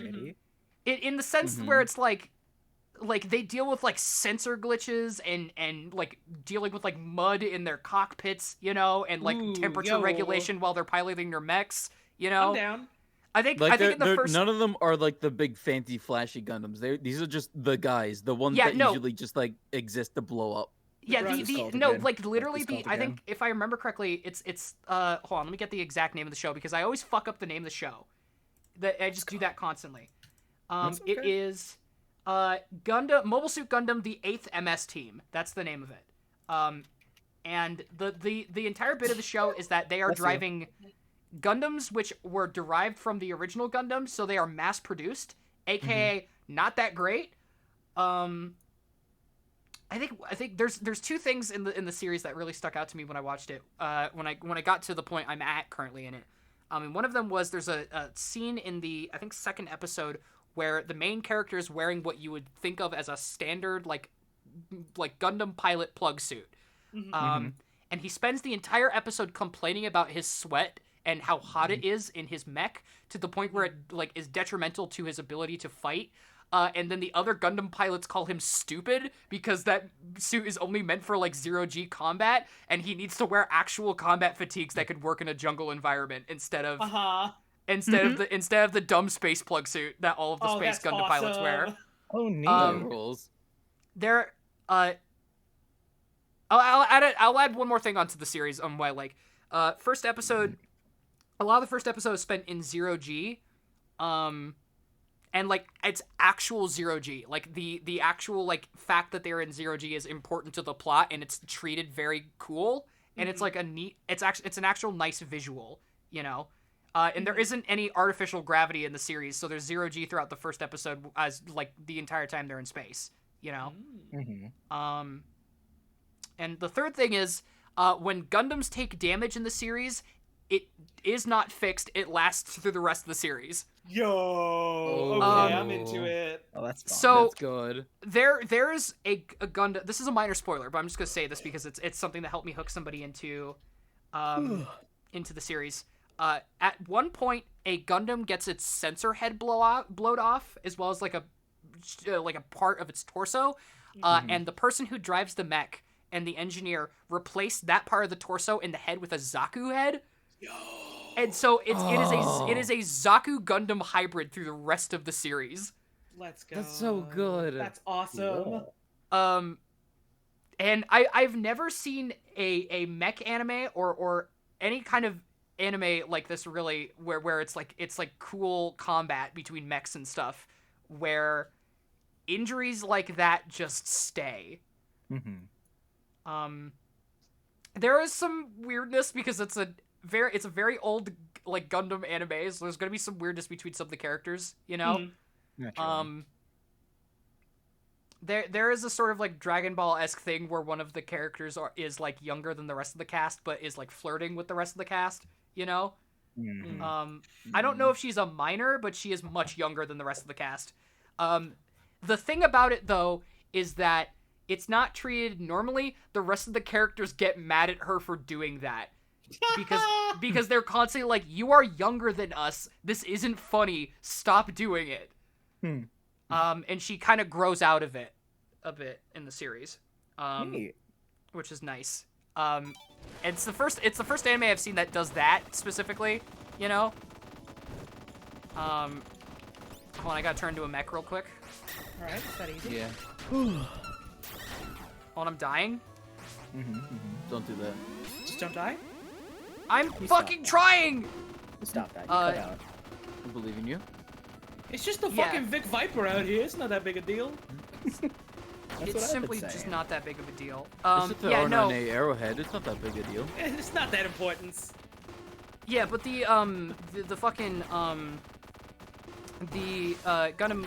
Speaker 3: in the sense where it's like they deal with like sensor glitches and like dealing with like mud in their cockpits, you know, and like temperature regulation while they're piloting their mechs, you know.
Speaker 9: I'm down.
Speaker 3: I think
Speaker 6: Like
Speaker 3: in the first
Speaker 6: none of them are like the big fancy flashy Gundams. These are just the guys, the ones that usually just like exist to blow up.
Speaker 3: Yeah, like literally I think if I remember correctly, it's hold on, let me get the exact name of the show because I always fuck up the name of the show. I just do that constantly. It is Gundam Mobile Suit Gundam the 8th MS Team. That's the name of it. And the entire bit of the show is that they are driving Gundams which were derived from the original Gundams, so they are mass produced, aka not that great. I think there's two things in the series that really stuck out to me when I watched it. When I got to the point I'm at currently in it. And one of them was there's a scene in the I think second episode where the main character is wearing what you would think of as a standard like Gundam pilot plug suit. And he spends the entire episode complaining about his sweat and how hot it is in his mech to the point where it like is detrimental to his ability to fight. And then the other Gundam pilots call him stupid because that suit is only meant for like 0G combat, and he needs to wear actual combat fatigues that could work in a jungle environment instead of the dumb space plug suit that all of the space Gundam pilots wear.
Speaker 4: Oh, neat.
Speaker 6: Rules.
Speaker 3: There, I'll add one more thing onto the series on why first episode, a lot of the first episode is spent in 0G, and like it's actual 0G, like the actual like fact that they're in 0G is important to the plot, and it's treated very cool, and it's like it's an actual nice visual, you know. And there isn't any artificial gravity in the series, so there's 0G throughout the first episode as like the entire time they're in space, you know. And the third thing is when Gundams take damage in the series, it is not fixed. It lasts through the rest of the series.
Speaker 9: Okay, I'm into it.
Speaker 4: Oh, that's fun.
Speaker 3: So
Speaker 6: that's good.
Speaker 3: There's a Gundam. This is a minor spoiler, but I'm just gonna say this because it's something that helped me hook somebody into the series. At one point, a Gundam gets its sensor head blowed off, as well as like a part of its torso, and the person who drives the mech and the engineer replaced that part of the torso in the head with a Zaku head. And so it is a Zaku Gundam hybrid through the rest of the series.
Speaker 9: Let's go.
Speaker 6: That's so good.
Speaker 9: That's awesome.
Speaker 3: And I've never seen a mech anime or any kind of anime like this really where it's like cool combat between mechs and stuff where injuries like that just stay. There is some weirdness because it's a very old like Gundam anime, so there's gonna be some weirdness between some of the characters, you know. There is a sort of like Dragon Ball-esque thing where one of the characters is like younger than the rest of the cast, but is like flirting with the rest of the cast, you know. I don't know if she's a minor, but she is much younger than the rest of the cast. The thing about it though is that it's not treated normally. The rest of the characters get mad at her for doing that. Because they're constantly like, you are younger than us. This isn't funny. Stop doing it. And she kind of grows out of it a bit in the series, which is nice. And it's the first anime I've seen that does that specifically. You know. Hold on, I gotta turn to a mech real quick.
Speaker 9: All right, is that easy?
Speaker 6: Yeah.
Speaker 3: Hold on, I'm dying.
Speaker 6: Don't do that.
Speaker 9: Just don't die.
Speaker 3: I'm fucking trying!
Speaker 4: Stop that. You cut out.
Speaker 6: I believe in you.
Speaker 9: It's just the fucking Vic Viper out here. It's not that big a deal.
Speaker 3: It's simply just not that big of a deal.
Speaker 6: It's just the
Speaker 3: yeah, no.
Speaker 6: R9A Arrowhead. It's not that big a deal.
Speaker 9: It's not that important.
Speaker 3: Yeah, but the fucking Gundam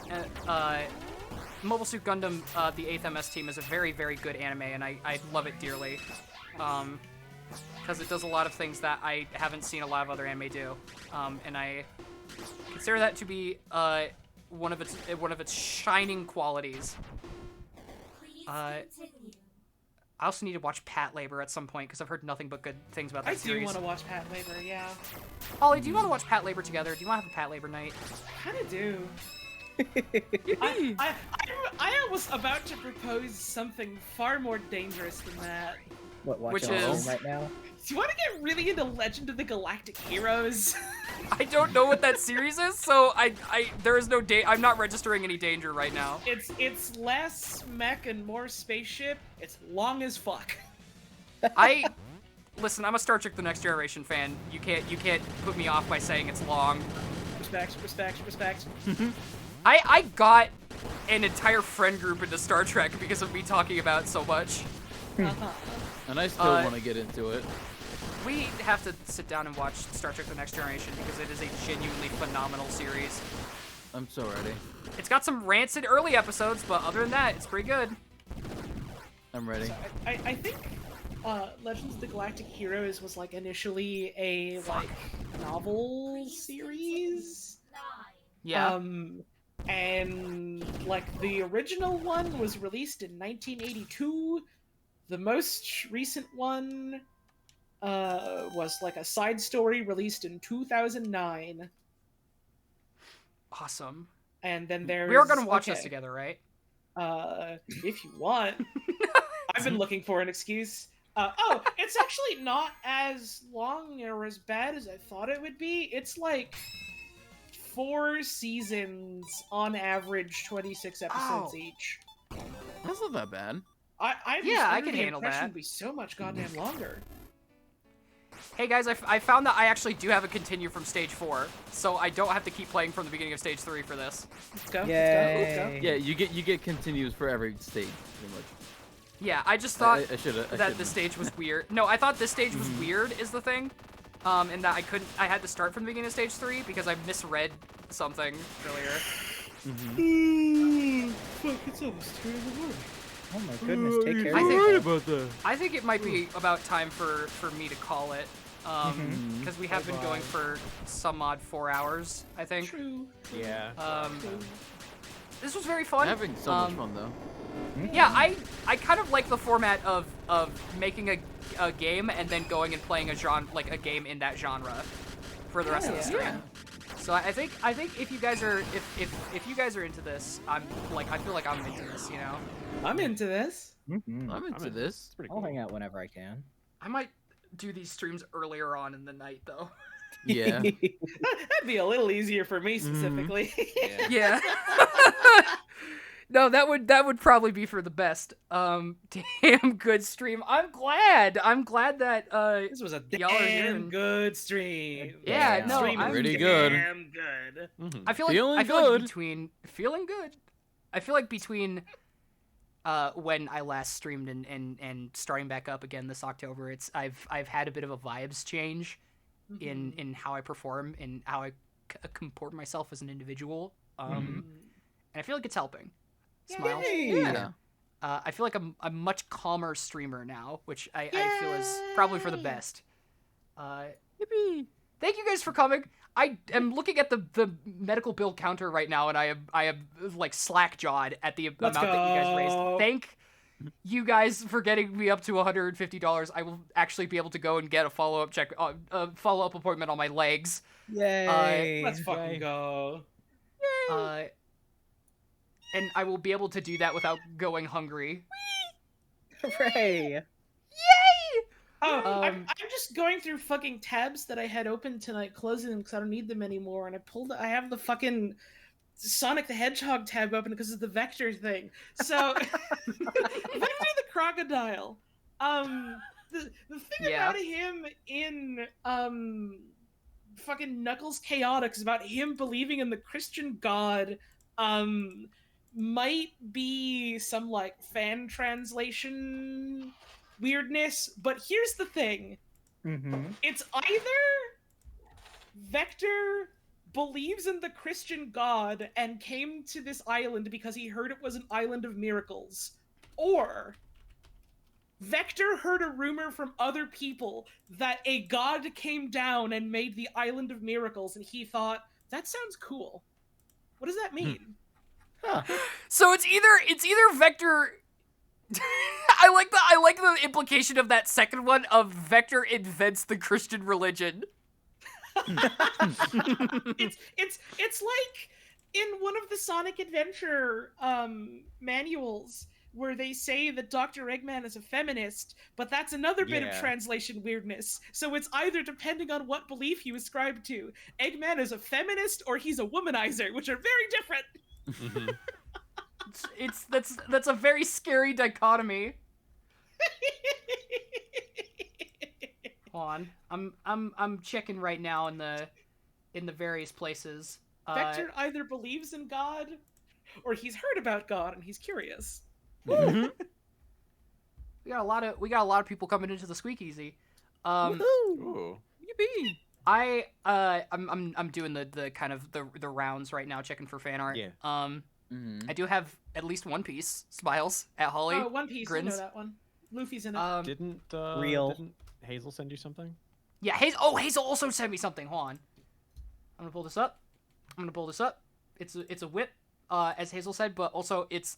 Speaker 3: Mobile Suit Gundam the 8th MS team is a very, very good anime, and I love it dearly. Because it does a lot of things that I haven't seen a lot of other anime do. And I consider that to be one of its shining qualities. I also need to watch Pat Labor at some point because I've heard nothing but good things about that series.
Speaker 9: I do want to watch Pat Labor, yeah.
Speaker 3: Ollie, do you want to watch Pat Labor together? Do you want to have a Pat Labor night?
Speaker 9: Kind of do. I was about to propose something far more dangerous than that.
Speaker 4: What,
Speaker 3: which
Speaker 4: watching
Speaker 3: is
Speaker 4: right now?
Speaker 9: Do you want to get really into Legend of the Galactic Heroes?
Speaker 3: I don't know what that series is, so there is no I'm not registering any danger right now.
Speaker 9: It's less mech and more spaceship. It's long as fuck.
Speaker 3: Listen, I'm a Star Trek: The Next Generation fan. You can't put me off by saying it's long.
Speaker 9: Respect.
Speaker 3: I got an entire friend group into Star Trek because of me talking about it so much.
Speaker 6: And I still want to get into it.
Speaker 3: We have to sit down and watch Star Trek: The Next Generation because it is a genuinely phenomenal series.
Speaker 6: I'm so ready.
Speaker 3: It's got some rancid early episodes, but other than that, it's pretty good.
Speaker 6: I'm ready.
Speaker 9: So I think Legends of the Galactic Heroes was like initially a novel series.
Speaker 3: Yeah.
Speaker 9: And like the original one was released in 1982. The most recent one was like a side story released in 2009.
Speaker 3: Awesome.
Speaker 9: And then there's...
Speaker 3: We are going to watch this together, right?
Speaker 9: If you want. I've been looking for an excuse. It's actually not as long or as bad as I thought it would be. It's like 4 seasons on average, 26 episodes each.
Speaker 6: That's not that bad.
Speaker 9: I can handle that. Would be so much goddamn longer.
Speaker 3: Hey guys, I found that I actually do have a continue from stage 4, so I don't have to keep playing from the beginning of stage 3 for this.
Speaker 9: Let's go.
Speaker 4: Yay.
Speaker 9: Let's go.
Speaker 6: Yeah, you get continues for every stage, pretty much.
Speaker 3: Yeah, I just thought
Speaker 6: I
Speaker 3: that the stage was weird. No, I thought this stage was weird is the thing, and that I had to start from the beginning of stage 3 because I misread something earlier.
Speaker 10: Fuck, it's almost 2 in the morning.
Speaker 4: Oh my goodness, take care of yourself.
Speaker 3: I think it might be about time for me to call it, because we have been going for some odd 4 hours, I think.
Speaker 9: True.
Speaker 5: Yeah.
Speaker 3: This was very fun.
Speaker 6: Having so much fun though.
Speaker 3: Yeah, I kind of like the format of making a game and then going and playing a game in that genre for the rest of the stream.
Speaker 9: Yeah.
Speaker 3: So I think if you guys are if you guys are into this, I feel like I'm into this, you know.
Speaker 9: I'm into this.
Speaker 6: I'm into this.
Speaker 5: It's pretty
Speaker 4: I'll
Speaker 5: cool.
Speaker 4: hang out whenever I can.
Speaker 3: I might do these streams earlier on in the night though.
Speaker 6: Yeah.
Speaker 9: That'd be a little easier for me specifically.
Speaker 3: Yeah. No, that would probably be for the best. Damn good stream. I'm glad that
Speaker 9: This was a
Speaker 3: y'all are here
Speaker 9: damn
Speaker 3: and-
Speaker 9: good stream.
Speaker 3: Yeah, no,
Speaker 9: Stream
Speaker 3: I'm
Speaker 9: was
Speaker 6: pretty good.
Speaker 9: Damn good.
Speaker 3: I feel like
Speaker 6: Feeling
Speaker 3: I feel like
Speaker 6: good.
Speaker 3: between feeling good. I feel like between when I last streamed and starting back up again this October, I've had a bit of a vibes change in how I perform and how I comport myself as an individual. And I feel like it's helping. Smile.
Speaker 6: Yeah.
Speaker 3: I feel like I'm a much calmer streamer now, which I feel is probably for the best.
Speaker 6: Yippee.
Speaker 3: thank you guys for coming. I am looking at the medical bill counter right now, and I am like slack-jawed at the amount that you guys raised. Thank you guys for getting me up to $150. I will actually be able to go and get a follow-up follow-up appointment on my legs.
Speaker 4: Yay!
Speaker 9: Let's fucking go.
Speaker 3: And I will be able to do that without going hungry.
Speaker 4: Hooray!
Speaker 3: Yay!
Speaker 9: Oh, I'm just going through fucking tabs that I had open tonight, closing them because I don't need them anymore. And I have the fucking Sonic the Hedgehog tab open because of the Vector thing. So, Vector the Crocodile. The thing about him in fucking Knuckles Chaotix is about him believing in the Christian God. Might be some like fan translation weirdness, but here's the thing. It's either Vector believes in the Christian God and came to this island because he heard it was an island of miracles, or Vector heard a rumor from other people that a god came down and made the island of miracles, and he thought, that sounds cool. What does that mean?
Speaker 3: So it's either Vector. I like the implication of that second one of Vector invents the Christian religion.
Speaker 9: it's like in one of the Sonic Adventure manuals where they say that Dr. Eggman is a feminist, but that's another bit of translation weirdness. So it's either depending on what belief you ascribe to. Eggman is a feminist or he's a womanizer, which are very different.
Speaker 3: That's a very scary dichotomy. Hold on, I'm checking right now in the various places.
Speaker 9: Vector either believes in God, or he's heard about God and he's curious.
Speaker 3: We got a lot of people coming into the Squeakeasy.
Speaker 5: Ooh.
Speaker 3: Yippee! I'm doing the kind of the rounds right now, checking for fan art.
Speaker 5: Yeah.
Speaker 3: I do have at least One Piece smiles at Holly.
Speaker 9: Oh, One Piece,
Speaker 3: grins.
Speaker 9: I know that one. Luffy's in it.
Speaker 5: Didn't Hazel send you something?
Speaker 3: Yeah, Hazel also sent me something. Hold on. I'm gonna pull this up. It's a whip, as Hazel said, but also it's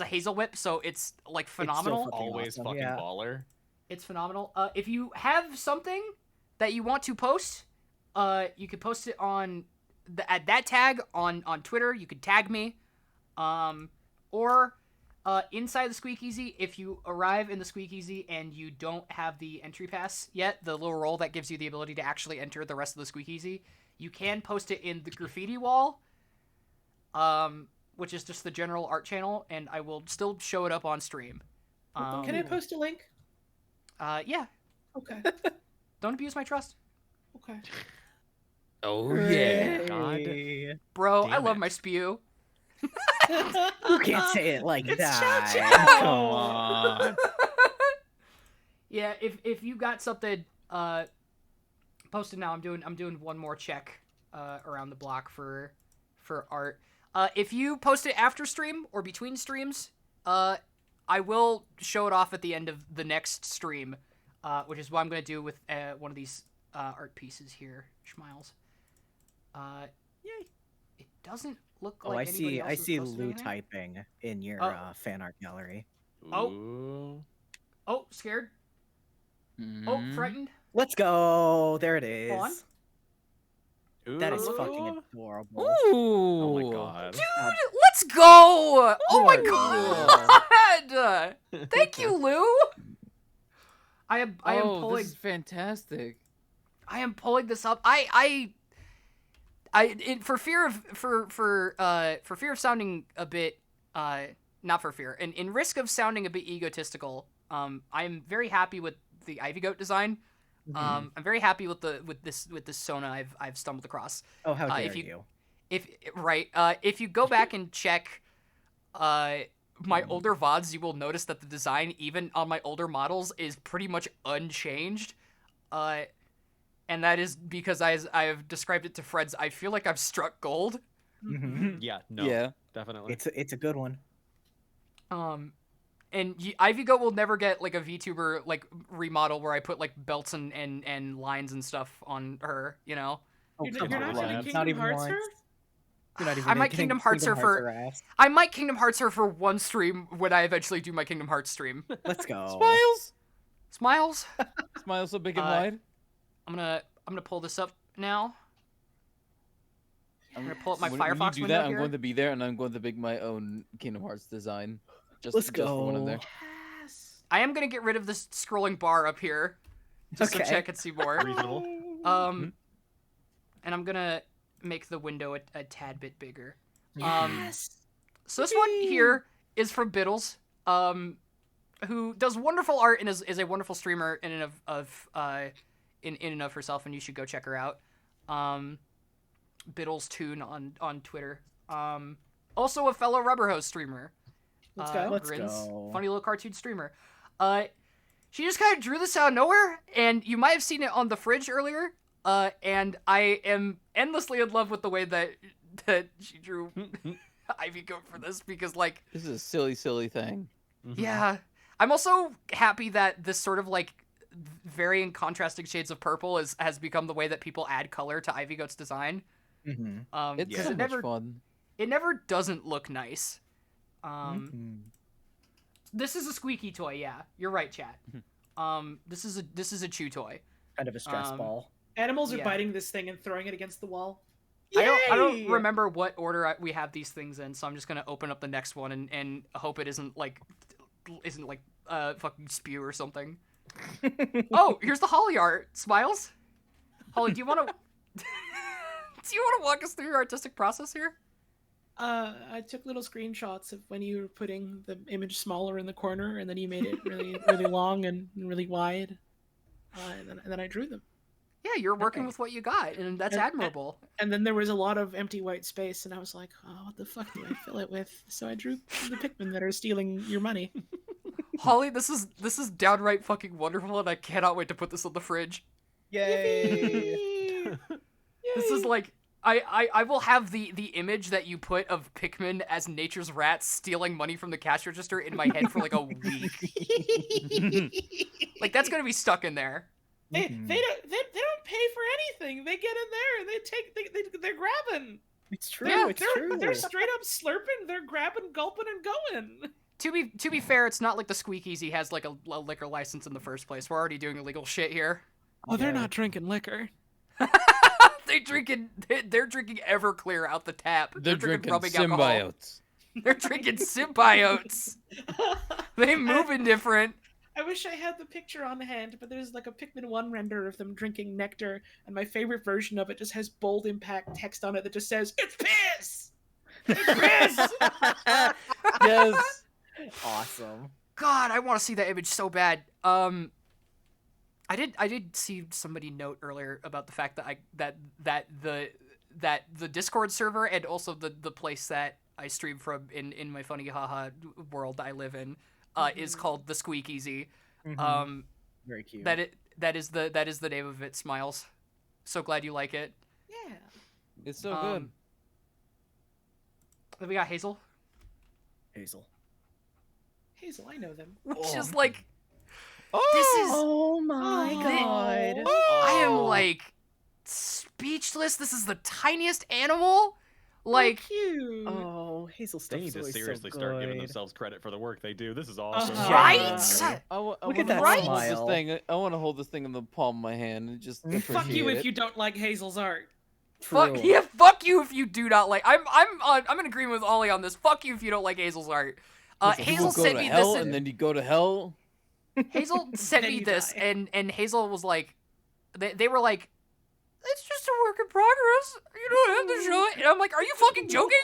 Speaker 3: a Hazel whip, so it's like phenomenal.
Speaker 5: Always
Speaker 4: awesome,
Speaker 5: fucking
Speaker 4: yeah.
Speaker 5: baller.
Speaker 3: It's phenomenal. If you have something that you want to post, you could post it on at that tag on Twitter. You could tag me, or inside the Squeakeasy. If you arrive in the Squeakeasy and you don't have the entry pass yet, the little roll that gives you the ability to actually enter the rest of the Squeakeasy, you can post it in the graffiti wall, which is just the general art channel, and I will still show it up on stream.
Speaker 9: Can I post a link?
Speaker 3: Yeah.
Speaker 9: Okay.
Speaker 3: Don't abuse my trust.
Speaker 9: Okay.
Speaker 6: Oh yeah.
Speaker 5: God.
Speaker 3: Bro,
Speaker 5: Damn
Speaker 3: I love
Speaker 5: it.
Speaker 3: my spew.
Speaker 4: You can't say it like
Speaker 9: It's
Speaker 4: that.
Speaker 9: Chow Chow.
Speaker 5: Come on.
Speaker 3: Yeah, if you got something posted now, I'm doing one more check around the block for art. If you post it after stream or between streams, I will show it off at the end of the next stream, which is what I'm going to do with one of these art pieces here, Schmiles. Yay! It doesn't look
Speaker 4: Oh,
Speaker 3: like
Speaker 4: I
Speaker 3: anybody
Speaker 4: see.
Speaker 3: else
Speaker 4: I
Speaker 3: has
Speaker 4: see
Speaker 3: posted
Speaker 4: Lou
Speaker 3: anything.
Speaker 4: typing in your
Speaker 3: Oh.
Speaker 4: fan art gallery.
Speaker 5: Ooh.
Speaker 3: Oh, scared. Oh, frightened.
Speaker 4: Let's go. There it is.
Speaker 3: Hold on.
Speaker 4: That is
Speaker 5: Ooh.
Speaker 4: fucking adorable.
Speaker 6: Ooh.
Speaker 5: Oh my god.
Speaker 3: Dude, let's go! Oh my
Speaker 4: Cool.
Speaker 3: god! Thank you, Lou. I am pulling.
Speaker 6: This is fantastic.
Speaker 3: I am pulling this up. For fear of sounding a bit not for fear, and in risk of sounding a bit egotistical, I'm very happy with the Ivy Goat design. I'm very happy with this Sona I've stumbled across.
Speaker 4: Oh, how dare
Speaker 3: if
Speaker 4: you?
Speaker 3: If you go back and check my older VODs, you will notice that the design, even on my older models, is pretty much unchanged. And that is because I've described it to friends, I feel like I've struck gold.
Speaker 5: Yeah, no.
Speaker 6: Yeah.
Speaker 5: Definitely.
Speaker 4: It's a good one.
Speaker 3: Ivy Goat will never get like a VTuber like remodel where I put like belts and lines and stuff on her, you know.
Speaker 4: Oh,
Speaker 9: You're
Speaker 4: come
Speaker 9: not
Speaker 4: on.
Speaker 9: gonna
Speaker 4: Not
Speaker 9: Kingdom
Speaker 4: even
Speaker 9: Hearts her?
Speaker 4: once. You're not even
Speaker 3: I might
Speaker 4: getting
Speaker 3: Kingdom Hearts her for
Speaker 4: ass.
Speaker 3: I might Kingdom Hearts her for one stream when I eventually do my Kingdom Hearts stream.
Speaker 4: Let's go.
Speaker 3: Smiles.
Speaker 6: Smiles so big and wide.
Speaker 3: I'm gonna pull this up now. I'm gonna pull up my
Speaker 6: When
Speaker 3: Firefox
Speaker 6: you do
Speaker 3: window
Speaker 6: that,
Speaker 3: here.
Speaker 6: I'm going to be there, and I'm going to make my own Kingdom Hearts design.
Speaker 4: Let's
Speaker 6: just for when I'm
Speaker 4: go.
Speaker 6: there.
Speaker 3: I am gonna get rid of this scrolling bar up here, just so
Speaker 4: Okay.
Speaker 3: check and see more.
Speaker 5: Reasonable.
Speaker 3: And I'm gonna make the window a tad bit bigger. So this one here is from Biddles, who does wonderful art and is a wonderful streamer in and of herself, and you should go check her out. Biddles Toon on Twitter. Also a fellow Rubber Hose streamer.
Speaker 9: Let's go.
Speaker 4: Let's
Speaker 3: Grins,
Speaker 4: go.
Speaker 3: funny little cartoon streamer. She just kind of drew this out of nowhere, and you might have seen it on the fridge earlier. And I am endlessly in love with the way that she drew Ivy Goat for this, because like
Speaker 6: This is a silly, silly thing.
Speaker 3: yeah, I'm also happy that this sort of like varying contrasting shades of purple has become the way that people add color to Ivy Goat's design.
Speaker 4: Mm-hmm.
Speaker 6: It's
Speaker 3: 'cause
Speaker 6: so
Speaker 3: it
Speaker 6: much
Speaker 3: never
Speaker 6: fun.
Speaker 3: it never doesn't look nice. This is a squeaky toy, yeah. You're right, chat. This is a chew toy.
Speaker 4: Kind of a stress ball.
Speaker 9: Animals are
Speaker 3: Yeah.
Speaker 9: biting this thing and throwing it against the wall.
Speaker 3: I don't
Speaker 9: Yay!
Speaker 3: remember what order we have these things in, so I'm just gonna open up the next one and hope it isn't like fucking spew or something. Oh, here's the Holly art. Smiles. Holly, do you want to walk us through your artistic process here?
Speaker 9: I took little screenshots of when you were putting the image smaller in the corner, and then you made it really, really long and really wide, and then I drew them.
Speaker 3: Yeah, you're working with what you got, and that's admirable.
Speaker 9: And then there was a lot of empty white space, and I was like, oh, what the fuck do I fill it with? So I drew the Pikmin that are stealing your money.
Speaker 3: Holly, this is downright fucking wonderful, and I cannot wait to put this on the fridge.
Speaker 4: Yay!
Speaker 3: This is like I will have the image that you put of Pikmin as nature's rats stealing money from the cash register in my head for like a week. Like that's gonna be stuck in there.
Speaker 9: They don't pay for anything. They get in there and they're grabbing.
Speaker 4: It's true.
Speaker 3: Yeah,
Speaker 4: it's
Speaker 9: They're
Speaker 4: true.
Speaker 9: straight up slurping. They're grabbing, gulping, and going.
Speaker 3: To be fair, it's not like the Squeakeasy has like a liquor license in the first place. We're already doing illegal shit here.
Speaker 9: Oh, they're not drinking liquor.
Speaker 3: They're drinking Everclear out the tap.
Speaker 6: They're drinking
Speaker 3: rubbing alcohol.
Speaker 6: symbiotes.
Speaker 3: They're drinking symbiotes. They moving different.
Speaker 9: I wish I had the picture on hand, but there's like a Pikmin 1 render of them drinking nectar, and my favorite version of it just has bold impact text on it that just says, "It's piss! It's piss!"
Speaker 6: Yes.
Speaker 4: Awesome.
Speaker 3: God, I want to see that image so bad. I did see somebody note earlier about the fact that the Discord server and also the place that I stream from in my funny haha world I live in is called the Squeakeasy.
Speaker 4: Very cute.
Speaker 3: That is the name of it. Smiles. So glad you like it.
Speaker 9: Yeah.
Speaker 6: It's so good.
Speaker 3: Then we got Hazel,
Speaker 9: Hazel, I know them.
Speaker 3: which is like
Speaker 4: Oh my god.
Speaker 3: I am like speechless. This is the tiniest animal. Like,
Speaker 9: cute.
Speaker 4: Oh, Hazel
Speaker 5: They
Speaker 4: stuff's
Speaker 5: need to
Speaker 4: always
Speaker 5: seriously
Speaker 4: so
Speaker 5: start giving
Speaker 4: good.
Speaker 5: themselves credit for the work they do. This is awesome.
Speaker 3: right?
Speaker 4: Look at that
Speaker 6: hold
Speaker 4: smile.
Speaker 6: this thing. I want to hold this thing in the palm of my hand and just
Speaker 9: Fuck you
Speaker 6: appreciate
Speaker 9: if
Speaker 6: it.
Speaker 9: you don't like Hazel's art.
Speaker 3: Fuck
Speaker 4: True.
Speaker 3: yeah, fuck you if you do not like. I'm in agreement with Ollie on this. Fuck you if you don't like Hazel's art.
Speaker 6: People
Speaker 3: Hazel
Speaker 6: go
Speaker 3: sent
Speaker 6: to
Speaker 3: me
Speaker 6: hell,
Speaker 3: this.
Speaker 6: and then you go to hell.
Speaker 3: Hazel sent
Speaker 9: Then
Speaker 3: me
Speaker 9: you
Speaker 3: this,
Speaker 9: die.
Speaker 3: and Hazel was like, they were like, it's just a work in progress. You don't have to show it. And I'm like, are you fucking joking?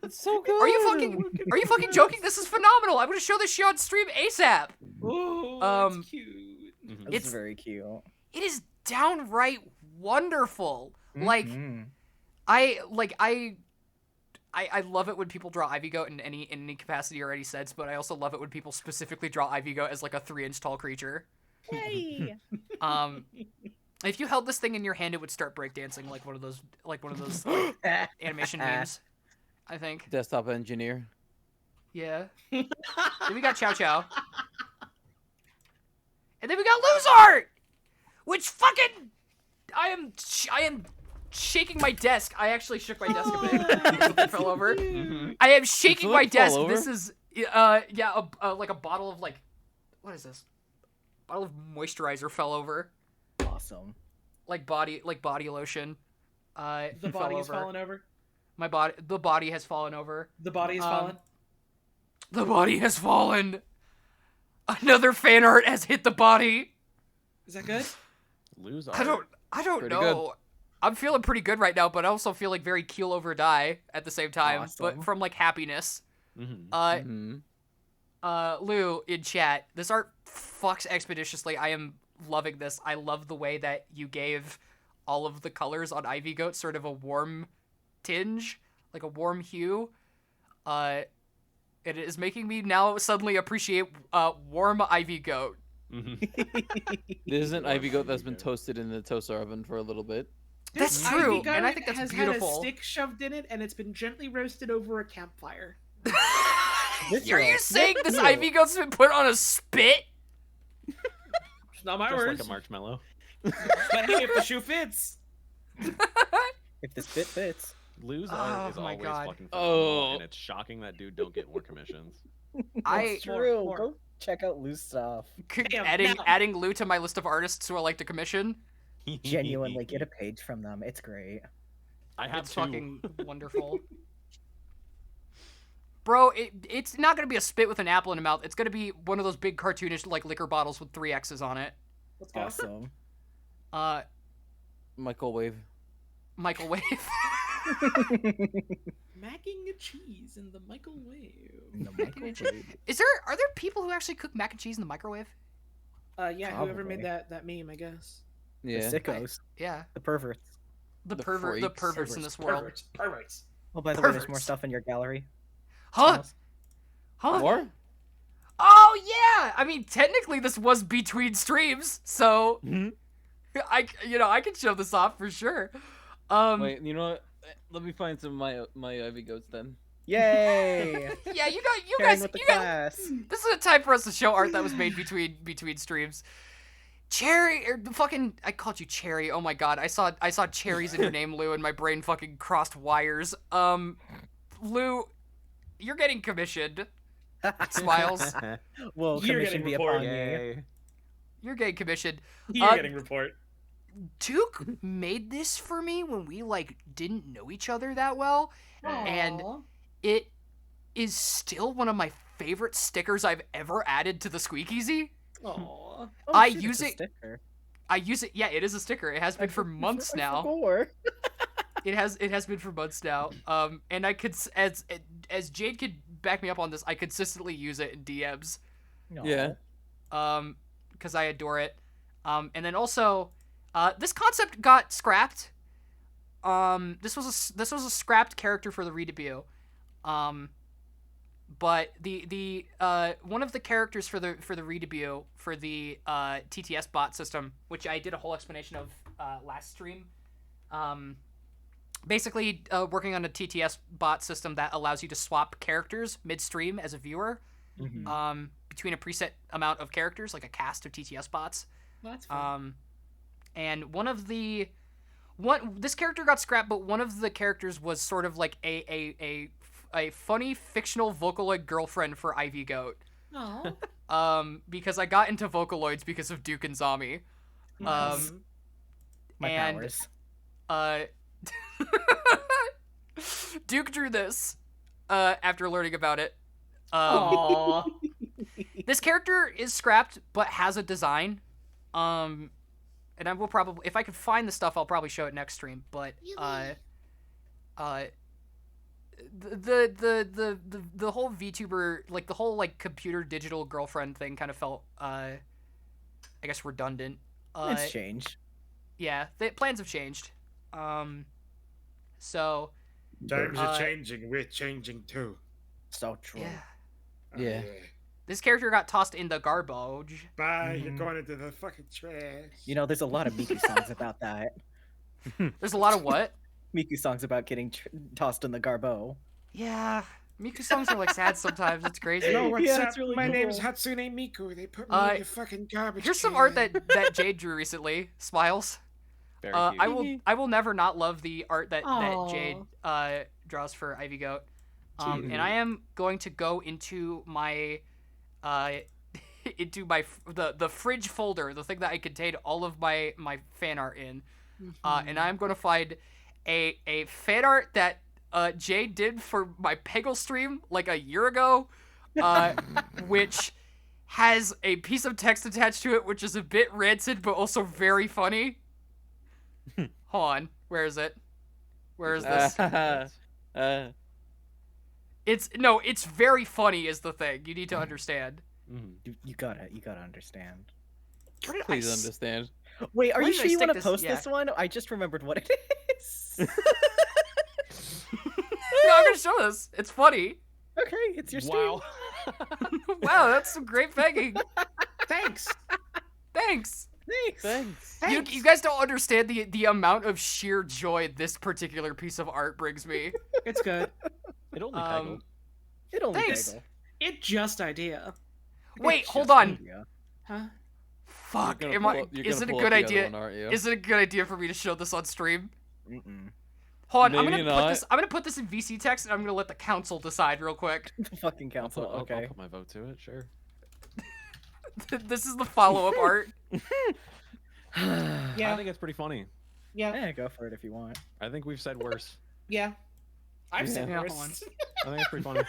Speaker 6: It's so good.
Speaker 3: Are you fucking joking? This is phenomenal. I'm gonna show this shit on stream ASAP.
Speaker 9: Ooh, that's cute.
Speaker 4: This
Speaker 3: It's
Speaker 4: is very cute.
Speaker 3: It is downright wonderful. Like,
Speaker 4: Mhm.
Speaker 3: I love it when people draw Ivy Goat in any capacity or any sense, but I also love it when people specifically draw Ivy Goat as like a 3-inch tall creature.
Speaker 9: Yay!
Speaker 3: If you held this thing in your hand, it would start breakdancing like one of those animation memes. I think.
Speaker 6: Desktop engineer.
Speaker 3: Yeah. Then we got Chow Chow. And then we got Luzart! Which fucking... I am shaking my desk. I actually shook my desk a bit. Something fell over. I am shaking my desk. This is, like a bottle of, like, what is this? Bottle of moisturizer fell over.
Speaker 4: Awesome.
Speaker 3: Like body lotion.
Speaker 9: The body has fallen over.
Speaker 3: The body has fallen over.
Speaker 9: The body has fallen.
Speaker 3: The body has fallen. Another fan art has hit the body.
Speaker 9: Is that good?
Speaker 5: Lose.
Speaker 3: I don't
Speaker 6: Pretty
Speaker 3: know.
Speaker 6: good.
Speaker 3: I'm feeling pretty good right now, but I also feel like very keel over die at the same time, but
Speaker 4: Awesome.
Speaker 3: from like happiness.
Speaker 5: Mm-hmm.
Speaker 3: Lou in chat, this art fucks expeditiously. I am loving this. I love the way that you gave all of the colors on Ivy Goat sort of a warm tinge, like a warm hue. It is making me now suddenly appreciate warm Ivy Goat.
Speaker 6: There's an Ivy Goat that's been toasted in the toaster oven for a little bit.
Speaker 3: That's
Speaker 9: This
Speaker 3: true,
Speaker 9: Ivy Goat
Speaker 3: and I think that's
Speaker 9: has
Speaker 3: beautiful.
Speaker 9: had a stick shoved in it, and it's been gently roasted over a campfire.
Speaker 3: Are you saying this Ivy Goat's been put on a spit?
Speaker 9: It's not my
Speaker 5: Just
Speaker 9: words.
Speaker 5: like a marshmallow.
Speaker 9: But hey, if the shoe fits.
Speaker 4: If the spit fits.
Speaker 5: Lou's
Speaker 3: Oh
Speaker 5: art is
Speaker 3: my
Speaker 5: always
Speaker 3: God.
Speaker 5: fucking phenomenal,
Speaker 6: Oh.
Speaker 5: and it's shocking that dude don't get more commissions.
Speaker 3: I
Speaker 4: True.
Speaker 9: more.
Speaker 4: Go check out Lou's stuff.
Speaker 9: Damn,
Speaker 3: adding
Speaker 9: now-
Speaker 3: adding Lou to my list of artists who I like to commission.
Speaker 4: Genuinely, get a page from them. It's great.
Speaker 5: I have
Speaker 3: It's
Speaker 5: two.
Speaker 3: fucking wonderful. Bro, it's not gonna be a spit with an apple in a mouth. It's gonna be one of those big cartoonish like liquor bottles with 3 X's on it.
Speaker 9: Let's go.
Speaker 4: Awesome.
Speaker 6: Microwave.
Speaker 3: Microwave.
Speaker 9: Macking a cheese in the microwave.
Speaker 4: The microwave.
Speaker 3: Are there people who actually cook mac and cheese in the microwave?
Speaker 9: Yeah, whoever
Speaker 4: Probably.
Speaker 9: made that meme, I guess.
Speaker 6: Yeah.
Speaker 4: The sickos.
Speaker 3: Yeah.
Speaker 4: The perverts.
Speaker 3: The
Speaker 6: The
Speaker 3: perverts
Speaker 6: freaks.
Speaker 3: in this world.
Speaker 9: Perverts.
Speaker 4: Oh, by the way, there's more
Speaker 3: Perverts.
Speaker 4: stuff in your gallery.
Speaker 3: Huh? Huh?
Speaker 6: More?
Speaker 3: Oh yeah! I mean, technically this was between streams, so I can show this off for sure.
Speaker 6: Wait, you know what? Let me find some of my Ivy Goats then.
Speaker 4: Yay!
Speaker 3: Yeah, you
Speaker 4: Sharing
Speaker 3: guys,
Speaker 4: with the
Speaker 3: you guys.
Speaker 4: class.
Speaker 3: This is a time for us to show art that was made between streams. Cherry, or the fucking, I called you Cherry. Oh my god, I saw cherries in your name, Lou, and my brain fucking crossed wires. Lou, you're getting commissioned. Smiles.
Speaker 4: Well,
Speaker 9: You're
Speaker 4: commission
Speaker 9: getting
Speaker 4: be upon
Speaker 9: reported.
Speaker 4: you.
Speaker 5: Yay.
Speaker 3: You're getting commissioned.
Speaker 9: You're getting report.
Speaker 3: Duke made this for me when we like didn't know each other that well, and
Speaker 9: Aw.
Speaker 3: it is still one of my favorite stickers I've ever added to the Squeakeasy.
Speaker 9: Aw.
Speaker 4: Oh,
Speaker 3: I
Speaker 4: shit,
Speaker 3: use
Speaker 4: it's a
Speaker 3: it-
Speaker 4: sticker.
Speaker 3: I use it. Yeah, it is a sticker. It has been for months
Speaker 4: I
Speaker 3: now.
Speaker 4: forgot.
Speaker 3: It has been for months now. And I could as Jade could back me up on this. I consistently use it in DMs.
Speaker 6: Yeah.
Speaker 3: Because I adore it. And then also, this concept got scrapped. This was a scrapped character for the re-debut. But the one of the characters for the re-debut for the TTS bot system, which I did a whole explanation of last stream. Basically, working on a TTS bot system that allows you to swap characters midstream as a viewer, between a preset amount of characters, like a cast of TTS bots.
Speaker 9: Well, that's fun.
Speaker 3: And this character got scrapped, but one of the characters was sort of like a funny fictional Vocaloid girlfriend for Ivy Goat.
Speaker 9: Aw.
Speaker 3: Because I got into Vocaloids because of Duke and Zami.
Speaker 9: Nice.
Speaker 4: My
Speaker 3: and,
Speaker 4: powers.
Speaker 3: Duke drew this after learning about it.
Speaker 9: Aw.
Speaker 3: This character is scrapped but has a design. And I will probably, if I can find the stuff, I'll probably show it next stream. But the whole VTuber, like the whole like computer digital girlfriend thing, kind of felt I guess redundant.
Speaker 4: It's changed.
Speaker 3: Yeah, the plans have changed. So
Speaker 13: Times are changing. We're changing too.
Speaker 4: So true.
Speaker 3: yeah,
Speaker 6: Yeah.
Speaker 3: this character got tossed in the garbage.
Speaker 13: Bye. You're going into the fucking trash.
Speaker 4: You know, there's a lot of Miku songs about that.
Speaker 3: There's a lot of what?
Speaker 4: Miku songs about getting tossed in the garbo.
Speaker 3: Yeah, Miku songs are like sad sometimes. It's crazy.
Speaker 9: No, what's
Speaker 4: Yeah,
Speaker 9: up?
Speaker 4: it's really
Speaker 9: My name's
Speaker 4: cool.
Speaker 9: Hatsune Miku. They put me
Speaker 3: Uh,
Speaker 9: in the fucking garbage
Speaker 3: Here's some
Speaker 9: can.
Speaker 3: art that Jade drew recently. Smiles.
Speaker 5: Very
Speaker 3: I will never not love the art that
Speaker 9: Aw.
Speaker 3: Jade draws for Ivy Goat. And I am going to go into my the fridge folder, the thing that I contain all of my fan art in. And I'm going to find a fan art that Jade did for my Peggle stream like a year ago, which has a piece of text attached to it, which is a bit rancid but also very funny. Hold on, where is it? Where is this? It's very funny is the thing. You need to understand.
Speaker 4: You gotta understand.
Speaker 3: Where did I
Speaker 6: Please
Speaker 3: s-
Speaker 6: understand.
Speaker 4: Wait, are
Speaker 3: Where
Speaker 4: you
Speaker 3: did I
Speaker 4: sure you
Speaker 3: stick
Speaker 4: want to
Speaker 3: this?
Speaker 4: post
Speaker 3: Yeah.
Speaker 4: this one? I just remembered what it is.
Speaker 3: No, I'm gonna show this. It's funny.
Speaker 4: Okay, it's your stream.
Speaker 5: Wow.
Speaker 3: Wow, that's some great pegging.
Speaker 9: Thanks.
Speaker 3: Thanks.
Speaker 6: Thanks.
Speaker 3: You guys don't understand the amount of sheer joy this particular piece of art brings me.
Speaker 9: It's good.
Speaker 5: It only peggled.
Speaker 4: It only
Speaker 3: Thanks.
Speaker 4: bagel.
Speaker 9: It just idea.
Speaker 3: Wait,
Speaker 4: It's
Speaker 3: hold
Speaker 4: just
Speaker 3: on.
Speaker 4: idea.
Speaker 9: Huh?
Speaker 3: Fuck.
Speaker 6: You're
Speaker 3: Am
Speaker 6: gonna
Speaker 3: I?
Speaker 6: pull up- you're
Speaker 3: Is
Speaker 6: gonna
Speaker 3: it a
Speaker 6: pull
Speaker 3: good
Speaker 6: up the other
Speaker 3: idea?
Speaker 6: one, aren't you?
Speaker 3: Is it a good idea for me to show this on stream?
Speaker 4: Mm-mm.
Speaker 3: Hold on. I'm
Speaker 6: Maybe
Speaker 3: gonna put
Speaker 6: not.
Speaker 3: this. I'm gonna put this in VC text, and I'm gonna let the council decide real quick.
Speaker 4: The fucking
Speaker 5: I'll
Speaker 4: council.
Speaker 5: put
Speaker 4: Okay.
Speaker 5: my vote to it. Sure.
Speaker 3: This is the follow-up art.
Speaker 5: I
Speaker 9: Yeah.
Speaker 5: think it's pretty funny.
Speaker 9: Yeah.
Speaker 4: Yeah, go for it if you want.
Speaker 5: I think we've said worse.
Speaker 9: Yeah. I've said
Speaker 3: Yeah,
Speaker 9: worse.
Speaker 3: hold on.
Speaker 5: I think it's pretty funny.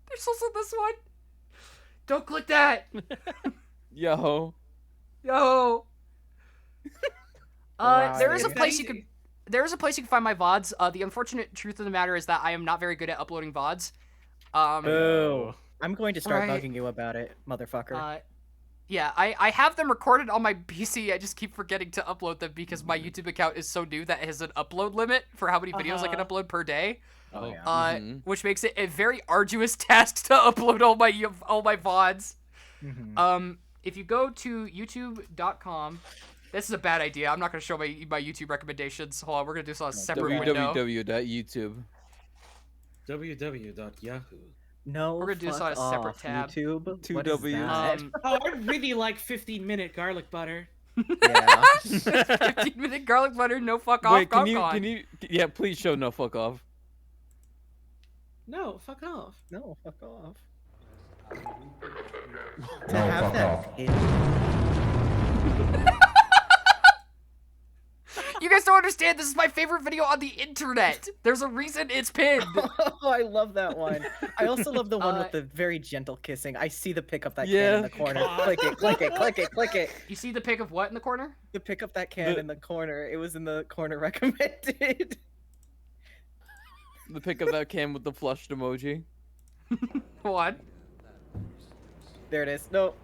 Speaker 3: There's also this one. Don't click that.
Speaker 6: Yo.
Speaker 3: Yo. There is a
Speaker 9: It's
Speaker 3: place you
Speaker 9: easy.
Speaker 3: can. There is a place you can find my VODs. The unfortunate truth of the matter is that I am not very good at uploading VODs.
Speaker 4: Boo. I'm going to start
Speaker 3: Right.
Speaker 4: bugging you about it, motherfucker.
Speaker 3: Yeah, I have them recorded on my PC. I just keep forgetting to upload them because my YouTube account is so new that it has an upload limit for how many videos I can upload per day.
Speaker 4: Oh, yeah.
Speaker 3: Which makes it a very arduous task to upload all my VODs.
Speaker 4: Mhm.
Speaker 3: If you go to youtube.com, this is a bad idea. I'm not going to show my YouTube recommendations. Hold on, we're going to do this on a separate window.
Speaker 6: www.youtube.
Speaker 10: www.yahoo.
Speaker 4: No,
Speaker 3: We're gonna do this on a
Speaker 4: fuck
Speaker 3: separate
Speaker 4: off,
Speaker 3: tab.
Speaker 4: YouTube.
Speaker 6: Two
Speaker 4: What is
Speaker 6: Ws.
Speaker 4: that?
Speaker 9: Oh, I really like 15-minute garlic butter.
Speaker 4: Yeah.
Speaker 3: 15-minute garlic butter, no fuck off.
Speaker 6: Wait, can you,
Speaker 3: Gong
Speaker 6: can
Speaker 3: Gong.
Speaker 6: you, yeah, please show no fuck off.
Speaker 9: No, fuck off.
Speaker 4: No, fuck off. To have that pin-
Speaker 3: You guys don't understand. This is my favorite video on the internet. There's a reason it's pinned.
Speaker 4: Oh, I love that one. I also love the one
Speaker 3: Uh,
Speaker 4: with the very gentle kissing. I see the pick up that can
Speaker 6: Yeah.
Speaker 4: in the corner. Click it, click it, click it, click it.
Speaker 3: You see the pic of what in the corner?
Speaker 4: The pick up that can in the corner. It was in the corner recommended.
Speaker 6: The pick of that can with the flushed emoji.
Speaker 3: Hold on.
Speaker 4: There it is. No.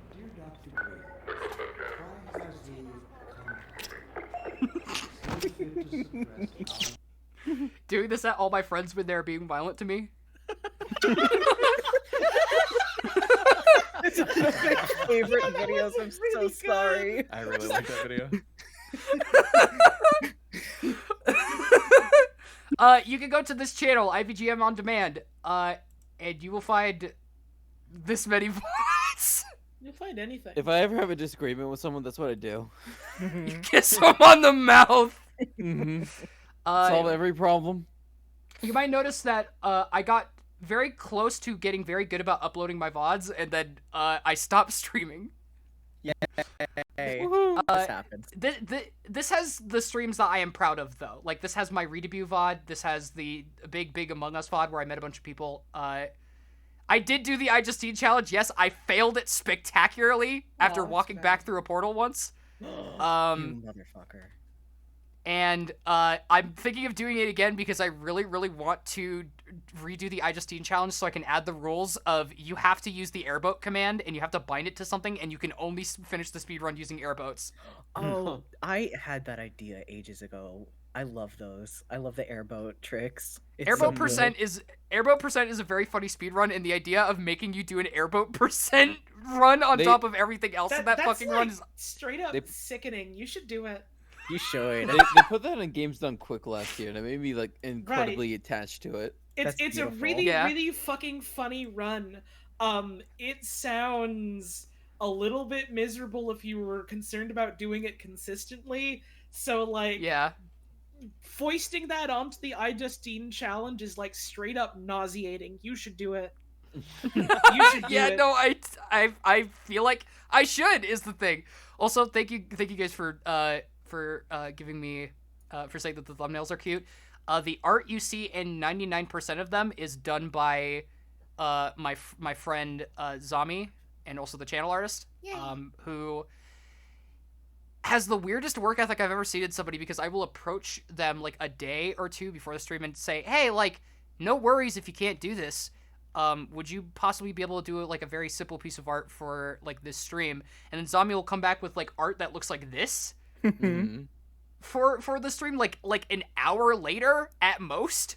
Speaker 3: Doing this at all my friends when they're being violent to me.
Speaker 4: It's one of my favorite videos. I'm so sorry.
Speaker 5: I really like that video.
Speaker 3: You can go to this channel, IVGM on demand, and you will find this many VODs.
Speaker 9: You'll find anything.
Speaker 6: If I ever have a disagreement with someone, that's what I do.
Speaker 3: Kiss them on the mouth.
Speaker 6: Mm-hmm. Solve every problem.
Speaker 3: You might notice that I got very close to getting very good about uploading my VODs, and then I stopped streaming.
Speaker 4: Hey,
Speaker 3: Uh,
Speaker 4: this happens.
Speaker 3: This has the streams that I am proud of, though. Like, this has my Redebut VOD. This has the Big Among Us VOD where I met a bunch of people. I did do the I Just Eat challenge. Yes, I failed it spectacularly after
Speaker 9: that's
Speaker 3: walking
Speaker 9: bad.
Speaker 3: back through a portal once.
Speaker 4: You motherfucker.
Speaker 3: And I'm thinking of doing it again because I really, really want to redo the I Just Eat challenge so I can add the rules of you have to use the airboat command and you have to bind it to something and you can only finish the speedrun using airboats.
Speaker 4: Oh, I had that idea ages ago. I love those. I love the airboat tricks. It's so
Speaker 3: Airboat
Speaker 4: good.
Speaker 3: percent is a very funny speedrun, and the idea of making you do an airboat percent run on
Speaker 6: They-
Speaker 3: top of everything else in that
Speaker 9: that's
Speaker 3: fucking
Speaker 9: like
Speaker 3: run is
Speaker 9: straight up
Speaker 6: They-
Speaker 9: sickening. You should do it.
Speaker 4: You should.
Speaker 6: They put that in Games Done Quick last year, and it made me like incredibly attached to it.
Speaker 9: It's
Speaker 4: That's
Speaker 9: a
Speaker 4: beautiful.
Speaker 9: really
Speaker 3: Yeah.
Speaker 9: really fucking funny run. It sounds a little bit miserable if you were concerned about doing it consistently. So like
Speaker 3: Yeah.
Speaker 9: foisting that onto the iJustine challenge is like straight up nauseating. You should do it. You should do
Speaker 3: Yeah,
Speaker 9: it.
Speaker 3: no, I feel like I should is the thing. Also, thank you guys for giving me for saying that the thumbnails are cute. The art you see in 99% of them is done by my friend Zami, and also the channel artist, who has the weirdest work ethic I've ever seen in somebody, because I will approach them like a day or two before the stream and say, hey, like, no worries if you can't do this. Would you possibly be able to do like a very simple piece of art for like this stream? And then Zami will come back with like art that looks like this for the stream, like an hour later at most.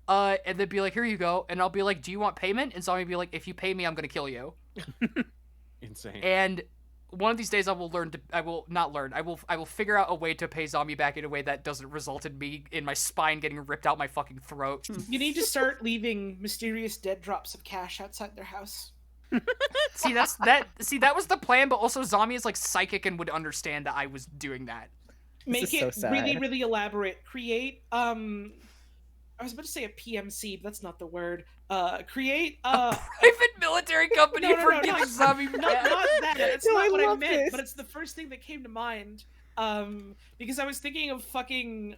Speaker 3: And then be like, here you go. And I'll be like, do you want payment? And Zami will be like, if you pay me, I'm gonna kill you.
Speaker 5: Insane.
Speaker 3: And one of these days I will figure out a way to pay Zami back in a way that doesn't result in me in my spine getting ripped out my fucking throat.
Speaker 9: You need to start leaving mysterious dead drops of cash outside their house.
Speaker 3: See, that was the plan, but also Zami is like psychic and would understand that I was doing that.
Speaker 9: Make it really, really elaborate. Create I was about to say a PMC, but that's not the word. Create
Speaker 3: a private military company for giving Zami
Speaker 9: not that. That's
Speaker 4: No,
Speaker 9: not
Speaker 4: I
Speaker 9: what I
Speaker 4: love
Speaker 9: meant,
Speaker 4: this.
Speaker 9: but it's the first thing that came to mind. Because I was thinking of fucking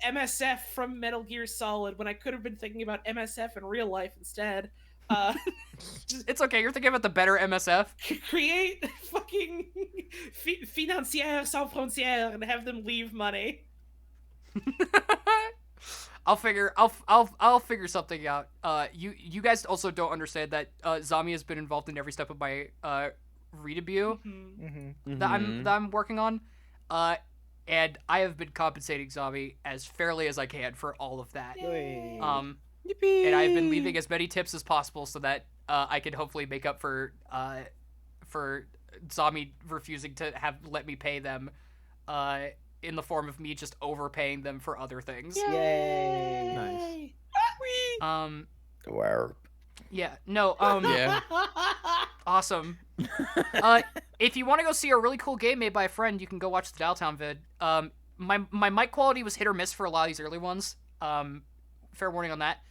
Speaker 9: MSF from Metal Gear Solid when I could have been thinking about MSF in real life instead.
Speaker 3: It's okay, you're thinking about the better MSF.
Speaker 9: Create fucking Financière Sans Frontières and have them leave money.
Speaker 3: I'll figure something out. You guys also don't understand that Zami has been involved in every step of my re-debut that I'm working on, and I have been compensating Zami as fairly as I can for all of that.
Speaker 4: Yay.
Speaker 3: And I've been leaving as many tips as possible so that I can hopefully make up for Zami refusing to let me pay them, in the form of me just overpaying them for other things.
Speaker 4: Yay!
Speaker 5: Nice.
Speaker 4: Warp.
Speaker 3: Yeah. No.
Speaker 6: Yeah.
Speaker 3: Awesome. If you want to go see a really cool game made by a friend, you can go watch the Dialtown vid. My mic quality was hit or miss for a lot of these early ones. Fair warning on that.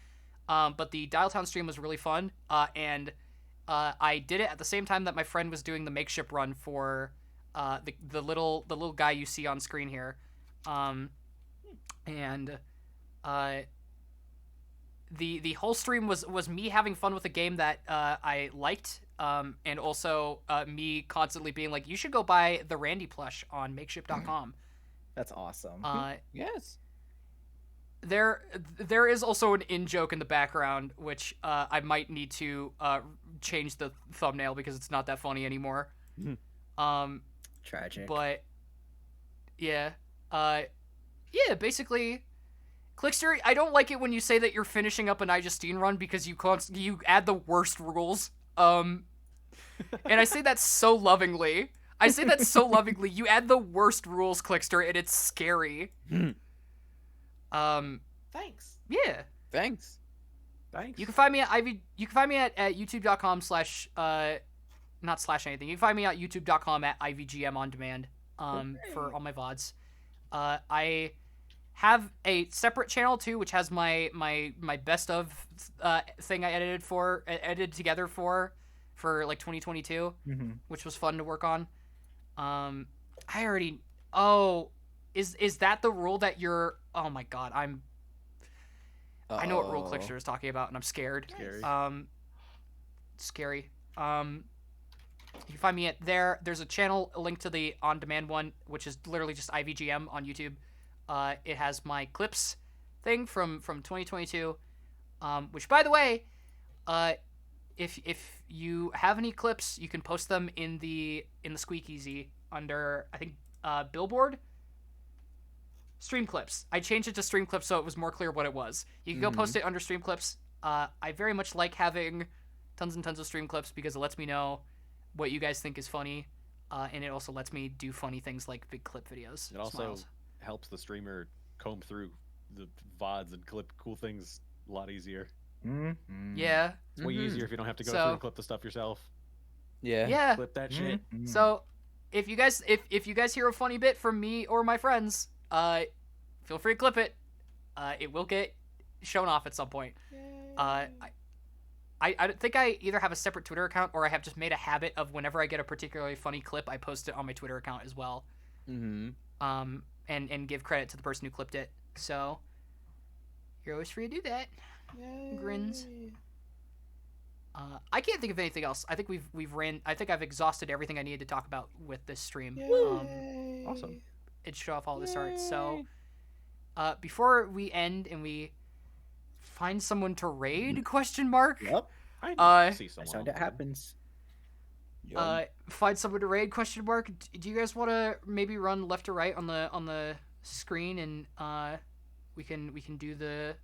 Speaker 3: But the Dialtown stream was really fun. And I did it at the same time that my friend was doing the makeshift run for the little guy you see on screen here. The whole stream was me having fun with a game that I liked, and also me constantly being like, you should go buy the Randy plush on makeshift.com.
Speaker 4: That's awesome.
Speaker 6: Yes.
Speaker 3: There is also an in-joke in the background, which I might need to change the thumbnail because it's not that funny anymore.
Speaker 4: Tragic.
Speaker 3: But yeah, basically, Clickster, I don't like it when you say that you're finishing up an iJustine run because you add the worst rules. And I say that so lovingly. You add the worst rules, Clickster, and it's scary.
Speaker 9: Thanks.
Speaker 3: Yeah.
Speaker 6: Thanks.
Speaker 5: Thanks.
Speaker 3: You can find me at at youtube.com/ not slash anything. You can find me at youtube.com at IVGM on demand for all my VODs. I have a separate channel too, which has my best of thing I edited together for like 2022, which was fun to work on. Is that the rule that you're? Oh my god, I know what rule Clickster is talking about, and I'm scared. Scary. You can find me at there. There's a channel linked to the on-demand one, which is literally just IVGM on YouTube. It has my clips thing from 2022, which, by the way, if you have any clips, you can post them in the Squeakeasy under, I think, Billboard. Stream clips. I changed it to stream clips so it was more clear what it was. You can go post it under stream clips. I very much like having tons and tons of stream clips because it lets me know what you guys think is funny, and it also lets me do funny things like big clip videos.
Speaker 5: It also
Speaker 3: Smiles.
Speaker 5: helps the streamer comb through the VODs and clip cool things a lot easier.
Speaker 3: Yeah.
Speaker 5: It's way easier if you don't have to go
Speaker 3: So-
Speaker 5: through and clip the stuff yourself.
Speaker 3: Yeah.
Speaker 5: Clip that shit.
Speaker 3: So, if you guys hear a funny bit from me or my friends, feel free to clip it. It will get shown off at some point. I think I either have a separate Twitter account or I have just made a habit of whenever I get a particularly funny clip, I post it on my Twitter account as well. And give credit to the person who clipped it. So you're always free to do that. Grins. I can't think of anything else. I think I think I've exhausted everything I needed to talk about with this stream.
Speaker 5: Awesome.
Speaker 3: It showed off all this art. So before we end and we find someone to raid? Question mark.
Speaker 4: Yep.
Speaker 5: I see someone.
Speaker 4: That's how that happens.
Speaker 3: Find someone to raid? Question mark. Do you guys want to maybe run left to right on the screen and we can do the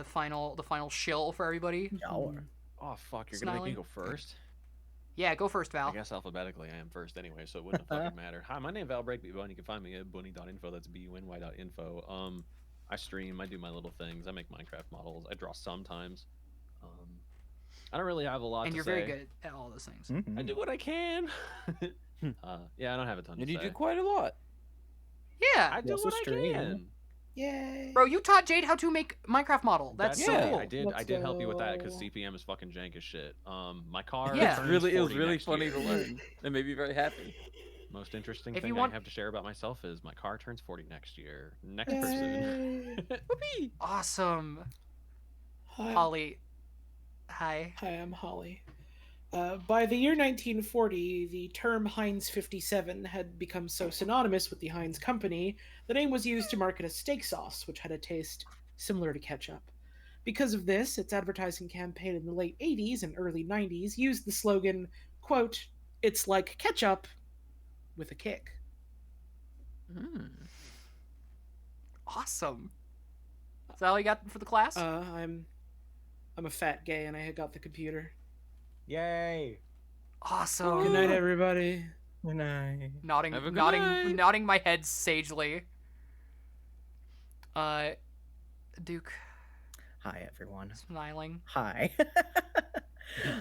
Speaker 3: final shill for everybody?
Speaker 5: Oh fuck! You're gonna make me go first.
Speaker 3: Yeah, go first, Val.
Speaker 5: I guess alphabetically I am first anyway, so it wouldn't have fucking mattered. Hi, my name is Val Breakbeat. You can find me at bunny.info. That's buny.info. I stream. I do my little things. I make Minecraft models. I draw sometimes. I don't really have a lot
Speaker 3: and
Speaker 5: to
Speaker 3: you're
Speaker 5: say.
Speaker 3: very good at all those things.
Speaker 5: I do what I can. Yeah, I don't have a ton to say.
Speaker 6: And you do quite a lot.
Speaker 3: Yeah.
Speaker 5: I do what I can.
Speaker 9: Yay.
Speaker 3: Bro, you taught Jade how to make Minecraft model. That's so cool.
Speaker 5: I did help you with that because CPM is fucking jank as shit. My car.
Speaker 3: Yeah.
Speaker 5: turns
Speaker 6: It was
Speaker 5: 40
Speaker 6: really
Speaker 5: next
Speaker 6: funny
Speaker 5: year.
Speaker 6: to learn. It made me very happy.
Speaker 5: Most interesting
Speaker 3: If
Speaker 5: thing
Speaker 3: you want-
Speaker 5: I have to share about myself is my car turns 40 next year. Next person.
Speaker 6: Whoopee!
Speaker 3: Awesome.
Speaker 9: Hi.
Speaker 3: Holly. Hi.
Speaker 9: Hi, I'm Holly. By the year 1940, the term Heinz 57 had become so synonymous with the Heinz company, the name was used to market a steak sauce, which had a taste similar to ketchup. Because of this, its advertising campaign in the late 80s and early 90s used the slogan, quote, "It's like ketchup with a kick."
Speaker 3: Awesome. Is that all you got for the class?
Speaker 9: I'm a fat gay and I got the computer.
Speaker 5: Yay!
Speaker 3: Awesome.
Speaker 9: Good night, everybody.
Speaker 4: Good night.
Speaker 3: Nodding,
Speaker 6: Have a good
Speaker 3: nodding,
Speaker 6: night.
Speaker 3: nodding my head sagely. Duke.
Speaker 4: Hi, everyone.
Speaker 3: Smiling.
Speaker 4: Hi.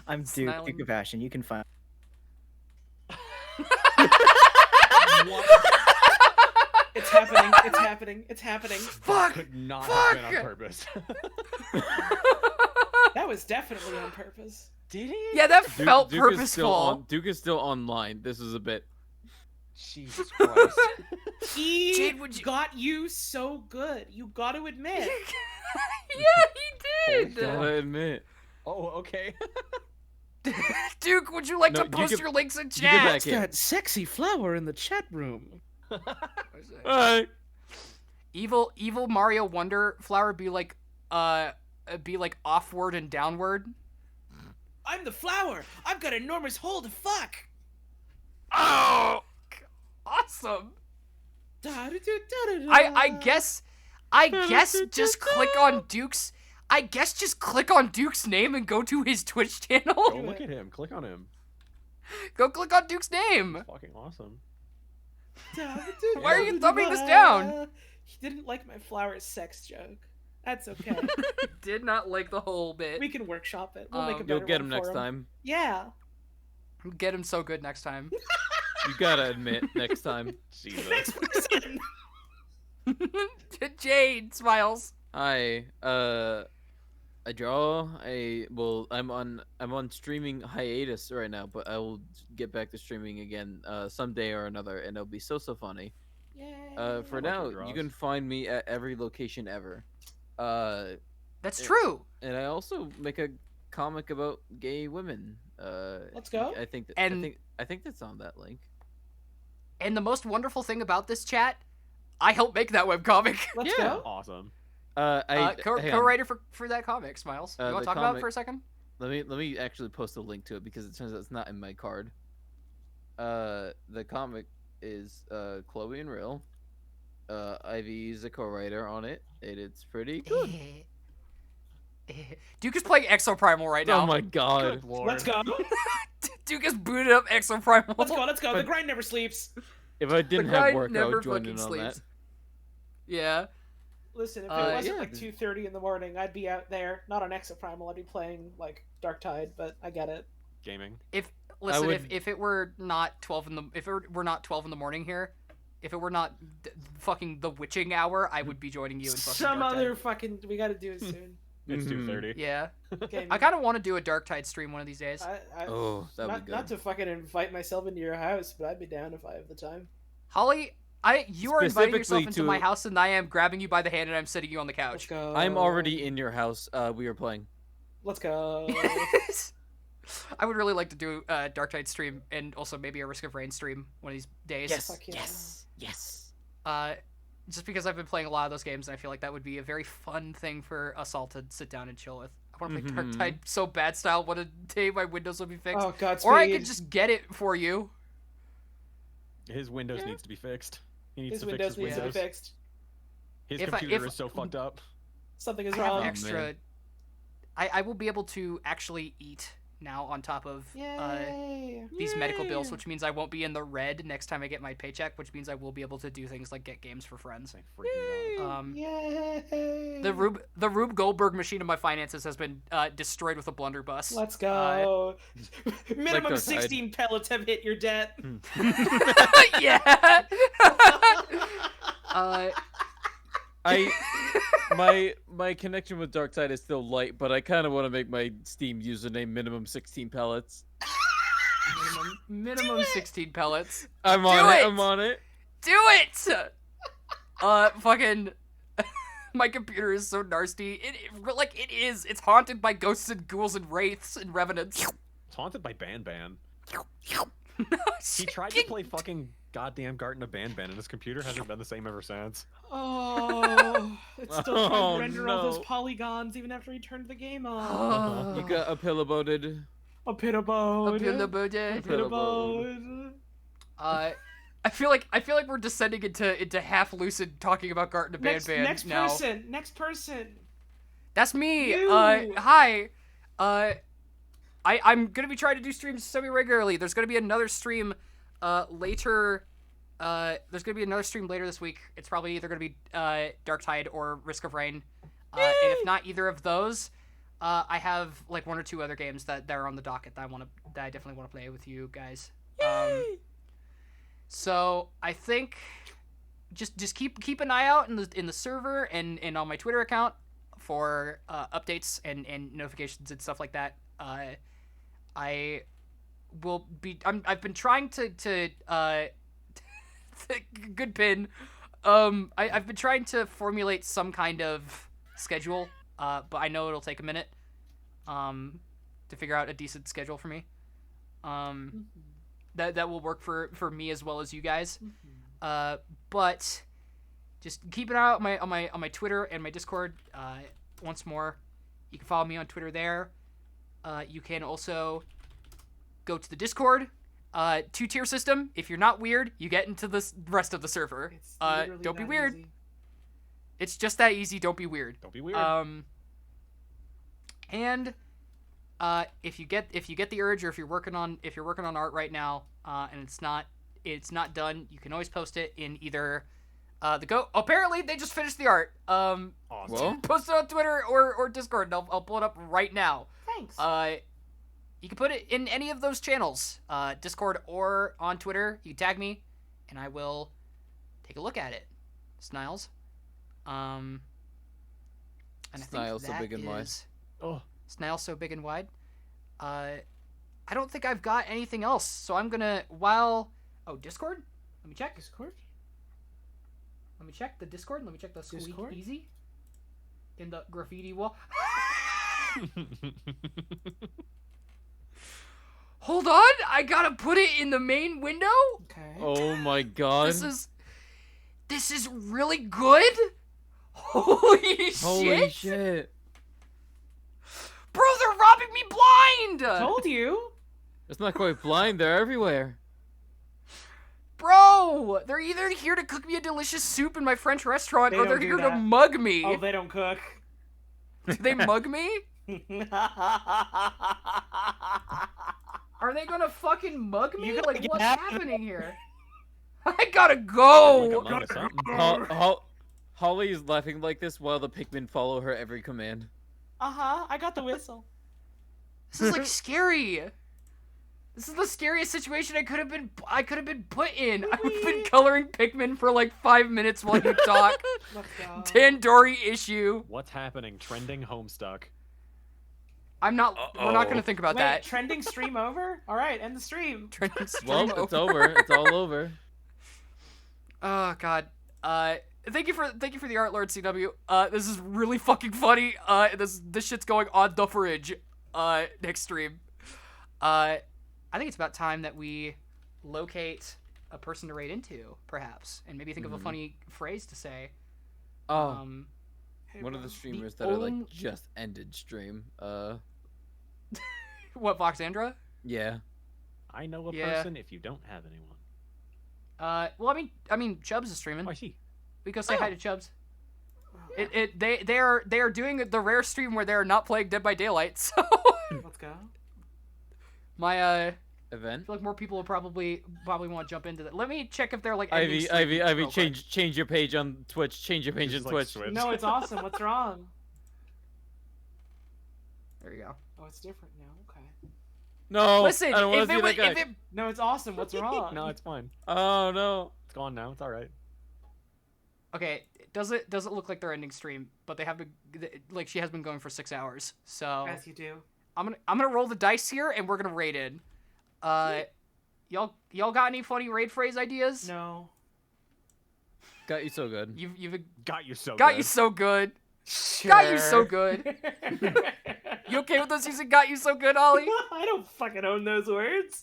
Speaker 4: I'm Duke,
Speaker 3: Smiling.
Speaker 4: Duke of Ashen. You can find...
Speaker 9: It's happening. It's happening. It's happening.
Speaker 3: Fuck!
Speaker 5: Could not
Speaker 3: Fuck!
Speaker 5: have been on purpose.
Speaker 9: That was definitely on purpose.
Speaker 5: Did he?
Speaker 3: Yeah, that felt
Speaker 6: Duke
Speaker 3: purposeful.
Speaker 6: Is still on, Duke is still online. This is a bit.
Speaker 5: Jesus Christ.
Speaker 9: He
Speaker 3: Jade, would you-
Speaker 9: got you so good. You got to admit.
Speaker 3: Yeah, he did.
Speaker 6: Gotta admit.
Speaker 5: Oh, okay.
Speaker 3: Duke, would you like
Speaker 6: No,
Speaker 3: to
Speaker 6: you
Speaker 3: post
Speaker 6: can-
Speaker 3: your links in
Speaker 6: you get
Speaker 3: chat?
Speaker 6: back in.
Speaker 9: That sexy flower in the chat room.
Speaker 6: Alright.
Speaker 3: Evil Mario Wonder Flower be like offward and downward.
Speaker 9: I'm the flower. I've got enormous hole to fuck.
Speaker 3: Oh, awesome. I guess just click on Duke's. I guess just click on Duke's name and go to his Twitch
Speaker 5: Go
Speaker 3: channel.
Speaker 5: look at him. Click on him.
Speaker 3: Go click on Duke's name.
Speaker 5: Fucking awesome.
Speaker 3: Why are you thumbing this down?
Speaker 9: He didn't like my flower sex joke. That's okay.
Speaker 3: Did not like the whole bit.
Speaker 9: We can workshop it. We'll make a
Speaker 3: You'll
Speaker 9: better
Speaker 6: You'll get
Speaker 9: one
Speaker 6: him
Speaker 9: for
Speaker 6: next time.
Speaker 9: Yeah.
Speaker 3: Get him so good next time.
Speaker 6: You gotta admit, next time.
Speaker 5: Jesus.
Speaker 3: Jade smiles.
Speaker 6: Hi. I draw. I'm on streaming hiatus right now, but I will get back to streaming again someday or another, and it'll be so funny. For now, you can find me at every location ever.
Speaker 3: That's true.
Speaker 6: And I also make a comic about gay women.
Speaker 9: Let's go.
Speaker 6: I think that,
Speaker 3: And-
Speaker 6: I think that's on that link.
Speaker 3: And the most wonderful thing about this chat, I helped make that webcomic.
Speaker 9: Let's
Speaker 6: Yeah.
Speaker 9: go.
Speaker 5: Awesome.
Speaker 6: Hang on.
Speaker 3: Co-writer for that comic, Smiles. You want
Speaker 6: The
Speaker 3: to talk about it
Speaker 6: comic-
Speaker 3: for a second?
Speaker 6: Let me actually post a link to it because it turns out it's not in my card. The comic is Chloe and Real. Ivy is a co-writer on it, and it's pretty good.
Speaker 3: Duke is playing Exoprimal right now.
Speaker 6: Oh my god!
Speaker 5: Good lord.
Speaker 9: Let's go.
Speaker 3: Duke is booted up Exoprimal.
Speaker 9: Let's go. Let's go. The grind never sleeps.
Speaker 6: If I didn't
Speaker 3: guy
Speaker 6: have work, I
Speaker 3: never
Speaker 6: would join
Speaker 3: fucking
Speaker 6: in on
Speaker 3: sleeps.
Speaker 6: that.
Speaker 3: Yeah.
Speaker 9: Listen, if it wasn't
Speaker 6: yeah.
Speaker 9: like 2:30 in the morning, I'd be out there. Not on Exoprimal, I'd be playing like Darktide, but I get it.
Speaker 5: Gaming.
Speaker 3: Listen,
Speaker 6: would-
Speaker 3: if it were not 12 in the morning here, if it were not fucking the witching hour, I would be joining you in fucking
Speaker 9: Some
Speaker 3: Darktide.
Speaker 9: other fucking. We gotta do it soon.
Speaker 5: It's 2:30.
Speaker 3: Yeah.
Speaker 9: Gaming.
Speaker 3: I kind of want to do a Darktide stream one of these days.
Speaker 6: Oh, that'd
Speaker 9: not,
Speaker 6: be good.
Speaker 9: not to fucking invite myself into your house, but I'd be down if I have the time.
Speaker 3: Holly, you are inviting yourself
Speaker 6: Specifically
Speaker 3: into
Speaker 6: to-
Speaker 3: my house, and I am grabbing you by the hand and I'm sitting you on the
Speaker 9: Let's
Speaker 3: couch.
Speaker 9: go.
Speaker 6: I'm already in your house. We are playing.
Speaker 9: Let's go.
Speaker 3: I would really like to do a Darktide stream and also maybe a Risk of Rain stream one of these days.
Speaker 9: Fuck yeah.
Speaker 6: Yes.
Speaker 3: Just because I've been playing a lot of those games, and I feel like that would be a very fun thing for us all to sit down and chill with. I want to play Darktide so bad style. What a day my Windows will be fixed.
Speaker 9: Oh, Godspeed.
Speaker 3: Or I could just get it for you.
Speaker 5: His Windows needs to be fixed. He needs
Speaker 9: His
Speaker 5: to
Speaker 9: Windows
Speaker 5: fix his
Speaker 9: needs to be
Speaker 5: Windows.
Speaker 9: fixed.
Speaker 5: His
Speaker 3: If I-
Speaker 5: computer
Speaker 3: if-
Speaker 5: is so fucked up.
Speaker 9: Something is
Speaker 3: I have
Speaker 9: wrong.
Speaker 3: extra.
Speaker 6: man.
Speaker 3: I will be able to actually eat now on top of
Speaker 9: Yay.
Speaker 3: these medical bills, which means I won't be in the red next time I get my paycheck, which means I will be able to do things like get games for friends.
Speaker 9: Yay.
Speaker 3: The Rube Goldberg machine of my finances has been destroyed with a blunderbuss.
Speaker 9: Let's go. Minimum
Speaker 6: Darktide.
Speaker 9: 16 pellets have hit your debt.
Speaker 3: Yeah.
Speaker 6: My connection with Darktide is still light, but I kind of want to make my Steam username minimum 16 pellets.
Speaker 3: Minimum 16 pellets.
Speaker 6: I'm
Speaker 3: Do
Speaker 6: on it.
Speaker 3: it!
Speaker 6: I'm on it.
Speaker 3: Do it! Fucking. My computer is so nasty. It is. It's haunted by ghosts and ghouls and wraiths and revenants.
Speaker 5: It's haunted by Ban. He tried to play fucking goddamn Garten of Ban, and his computer hasn't been the same ever since.
Speaker 9: Oh, it's still trying
Speaker 6: Oh,
Speaker 9: to render all those
Speaker 6: no.
Speaker 9: polygons even after he turned the game on.
Speaker 6: You got a pillow boated.
Speaker 9: A pit abode.
Speaker 3: I feel like we're descending into half lucid talking about Garten of Ban
Speaker 9: Next
Speaker 3: now.
Speaker 9: Next person.
Speaker 3: That's me.
Speaker 9: You.
Speaker 3: Hi. I'm gonna be trying to do streams semi-regularly. There's gonna be another stream later. There's gonna be another stream later this week. It's probably either gonna be Darktide or Risk of Rain. And if not either of those, I have like one or two other games that are on the docket that I definitely want to play with you guys. So I think just keep an eye out in the server and on my Twitter account for updates and notifications and stuff like that. I will be. I've been trying to good pin. I've been trying to formulate some kind of schedule, but I know it'll take a minute to figure out a decent schedule for me. That will work for me as well as you guys. But just keep an eye out on my Twitter and my Discord. Once more, you can follow me on Twitter there. You can also go to the Discord. 2-tier system. If you're not weird, you get into the rest of the server.
Speaker 9: Literally
Speaker 3: Don't be
Speaker 9: that
Speaker 3: weird.
Speaker 9: easy.
Speaker 3: It's just that easy. Don't be weird.
Speaker 5: Don't be weird.
Speaker 3: And if you get the urge, or if you're working on art right now, and it's not done, you can always post it in either apparently they just finished the art.
Speaker 5: Awesome.
Speaker 6: Well,
Speaker 3: Post it on Twitter or Discord, and I'll pull it up right now.
Speaker 9: Thanks.
Speaker 3: You can put it in any of those channels, Discord or on Twitter. You can tag me, and I will take a look at it. Sniles. And I think
Speaker 6: Sniles so
Speaker 3: that
Speaker 6: big and wide.
Speaker 3: is-
Speaker 5: Oh.
Speaker 3: Sniles so big and wide. I don't think I've got anything else, so I'm gonna Discord? Let me check.
Speaker 9: Discord?
Speaker 3: Let me check the Discord. Let me check the Squeak
Speaker 9: Discord?
Speaker 3: Easy. In the graffiti wall. Hold on! I gotta put it in the main window?
Speaker 9: Okay.
Speaker 6: oh my god.
Speaker 3: This is really good? Holy
Speaker 6: Holy shit.
Speaker 3: Bro, they're robbing me blind!
Speaker 9: Told you.
Speaker 6: It's not quite blind, they're everywhere.
Speaker 3: Bro! They're either here to cook me a delicious soup in my French restaurant,
Speaker 9: They
Speaker 3: or they're
Speaker 9: don't do
Speaker 3: here to
Speaker 9: that.
Speaker 3: mug me.
Speaker 9: Oh, they don't cook.
Speaker 3: Do they mug me? Are they gonna fucking mug me?
Speaker 9: You gotta
Speaker 3: Like,
Speaker 9: get
Speaker 3: what's
Speaker 9: out.
Speaker 3: happening here? I gotta go!
Speaker 5: Like a mug or something.
Speaker 6: Holly is laughing like this while the Pikmin follow her every command.
Speaker 9: I got the whistle.
Speaker 3: This is like scary. This is the scariest situation I could have been put in. I've been coloring Pikmin for like 5 minutes while you talk.
Speaker 9: Let's go.
Speaker 3: Tandoori issue.
Speaker 5: What's happening? Trending Homestuck.
Speaker 3: I'm not. We're not gonna think about
Speaker 9: Wait,
Speaker 3: that.
Speaker 9: trending stream over? All right, end the stream.
Speaker 3: Trending stream
Speaker 6: Well, it's over. It's all over.
Speaker 3: Oh God. Thank you for the art, Lord CW. This is really fucking funny. This shit's going on the fridge. Next stream. I think it's about time that we locate a person to raid into, perhaps, and maybe think of a funny phrase to say.
Speaker 6: Oh.
Speaker 9: Hey,
Speaker 6: One of
Speaker 9: bro.
Speaker 6: the streamers that are like just ended stream.
Speaker 3: What, Voxandra?
Speaker 6: Yeah.
Speaker 5: I know a
Speaker 3: Yeah.
Speaker 5: person if you don't have anyone.
Speaker 3: Well, I mean, Chubbs is streaming.
Speaker 5: Oh, I see.
Speaker 3: We go say hi to Chubbs. They are doing the rare stream where they are not playing Dead by Daylight. So
Speaker 9: Let's go.
Speaker 3: my
Speaker 6: Event.
Speaker 3: I feel like more people will probably want to jump into that. Let me check if they're like
Speaker 6: Ivy,
Speaker 3: ending streams real quick.
Speaker 6: change your page on Twitch. Change your page on
Speaker 5: Just, like,
Speaker 6: Twitch.
Speaker 5: switch.
Speaker 9: No, it's awesome. What's wrong?
Speaker 3: There you go.
Speaker 9: Oh, it's different now. Okay.
Speaker 6: No.
Speaker 3: Listen,
Speaker 6: I don't wanna
Speaker 3: if
Speaker 6: see
Speaker 3: it,
Speaker 6: that guy.
Speaker 3: if it
Speaker 9: No, it's awesome. What's wrong?
Speaker 5: No, it's fine.
Speaker 6: Oh no.
Speaker 5: It's gone now. It's all right.
Speaker 3: okay, does it look like they're ending stream? But they have been like she has been going for 6 hours. So
Speaker 9: As you do.
Speaker 3: I'm gonna roll the dice here and we're gonna raid in. Y'all got any funny raid phrase ideas?
Speaker 9: No.
Speaker 6: Got you so good.
Speaker 3: You've
Speaker 5: Got you so
Speaker 3: got
Speaker 5: good.
Speaker 3: you so good.
Speaker 9: Sure.
Speaker 3: Got you so good. You okay with us using "got you so good," Ollie?
Speaker 9: I don't fucking own those words.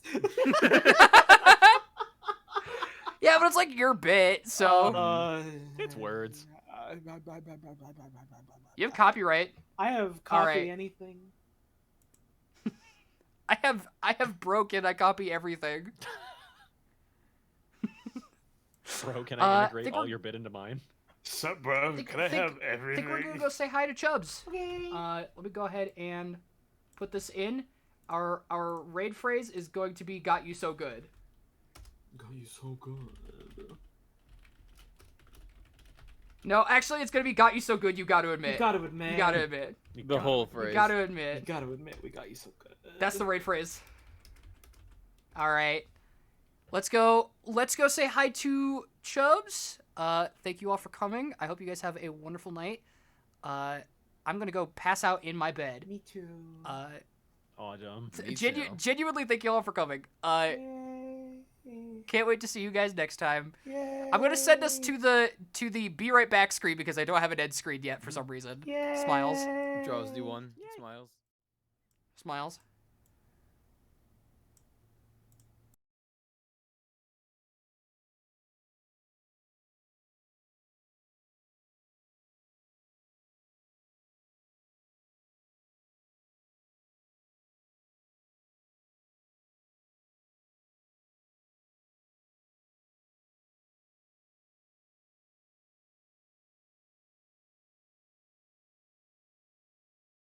Speaker 3: Yeah, but it's like your bit, so
Speaker 5: It's words.
Speaker 3: you have copyright.
Speaker 9: I have
Speaker 3: All
Speaker 9: copy
Speaker 3: right.
Speaker 9: anything.
Speaker 3: I have broken. I copy everything.
Speaker 5: Bro, can I
Speaker 3: I
Speaker 5: integrate
Speaker 3: think
Speaker 5: all
Speaker 3: we're-
Speaker 5: your bit into mine?
Speaker 13: Sup, bro?
Speaker 3: Think-
Speaker 13: Can I
Speaker 3: think-
Speaker 13: have
Speaker 3: I
Speaker 13: everything?
Speaker 3: think we're gonna go say hi to Chubbs.
Speaker 9: Okay.
Speaker 3: Let me go ahead and put this in. Our raid phrase is going to be "got you so good."
Speaker 9: Got you so good.
Speaker 3: No, actually, it's gonna be "got you so good." You got to admit.
Speaker 9: You gotta admit.
Speaker 3: You gotta admit.
Speaker 6: The whole
Speaker 3: You
Speaker 6: phrase.
Speaker 3: gotta
Speaker 9: You
Speaker 3: admit.
Speaker 9: gotta admit, we got you so good.
Speaker 3: That's the raid phrase. All right. Let's go say hi to Chubbs. Thank you all for coming. I hope you guys have a wonderful night. I'm gonna go pass out in my bed.
Speaker 9: Me too.
Speaker 5: Oh, dumb.
Speaker 6: Me too.
Speaker 3: Genuinely thank you all for coming. Can't wait to see you guys next time. I'm gonna send us to the be right back screen because I don't have an end screen yet for some reason. Smiles.
Speaker 6: Draws D1. Smiles.
Speaker 3: Smiles.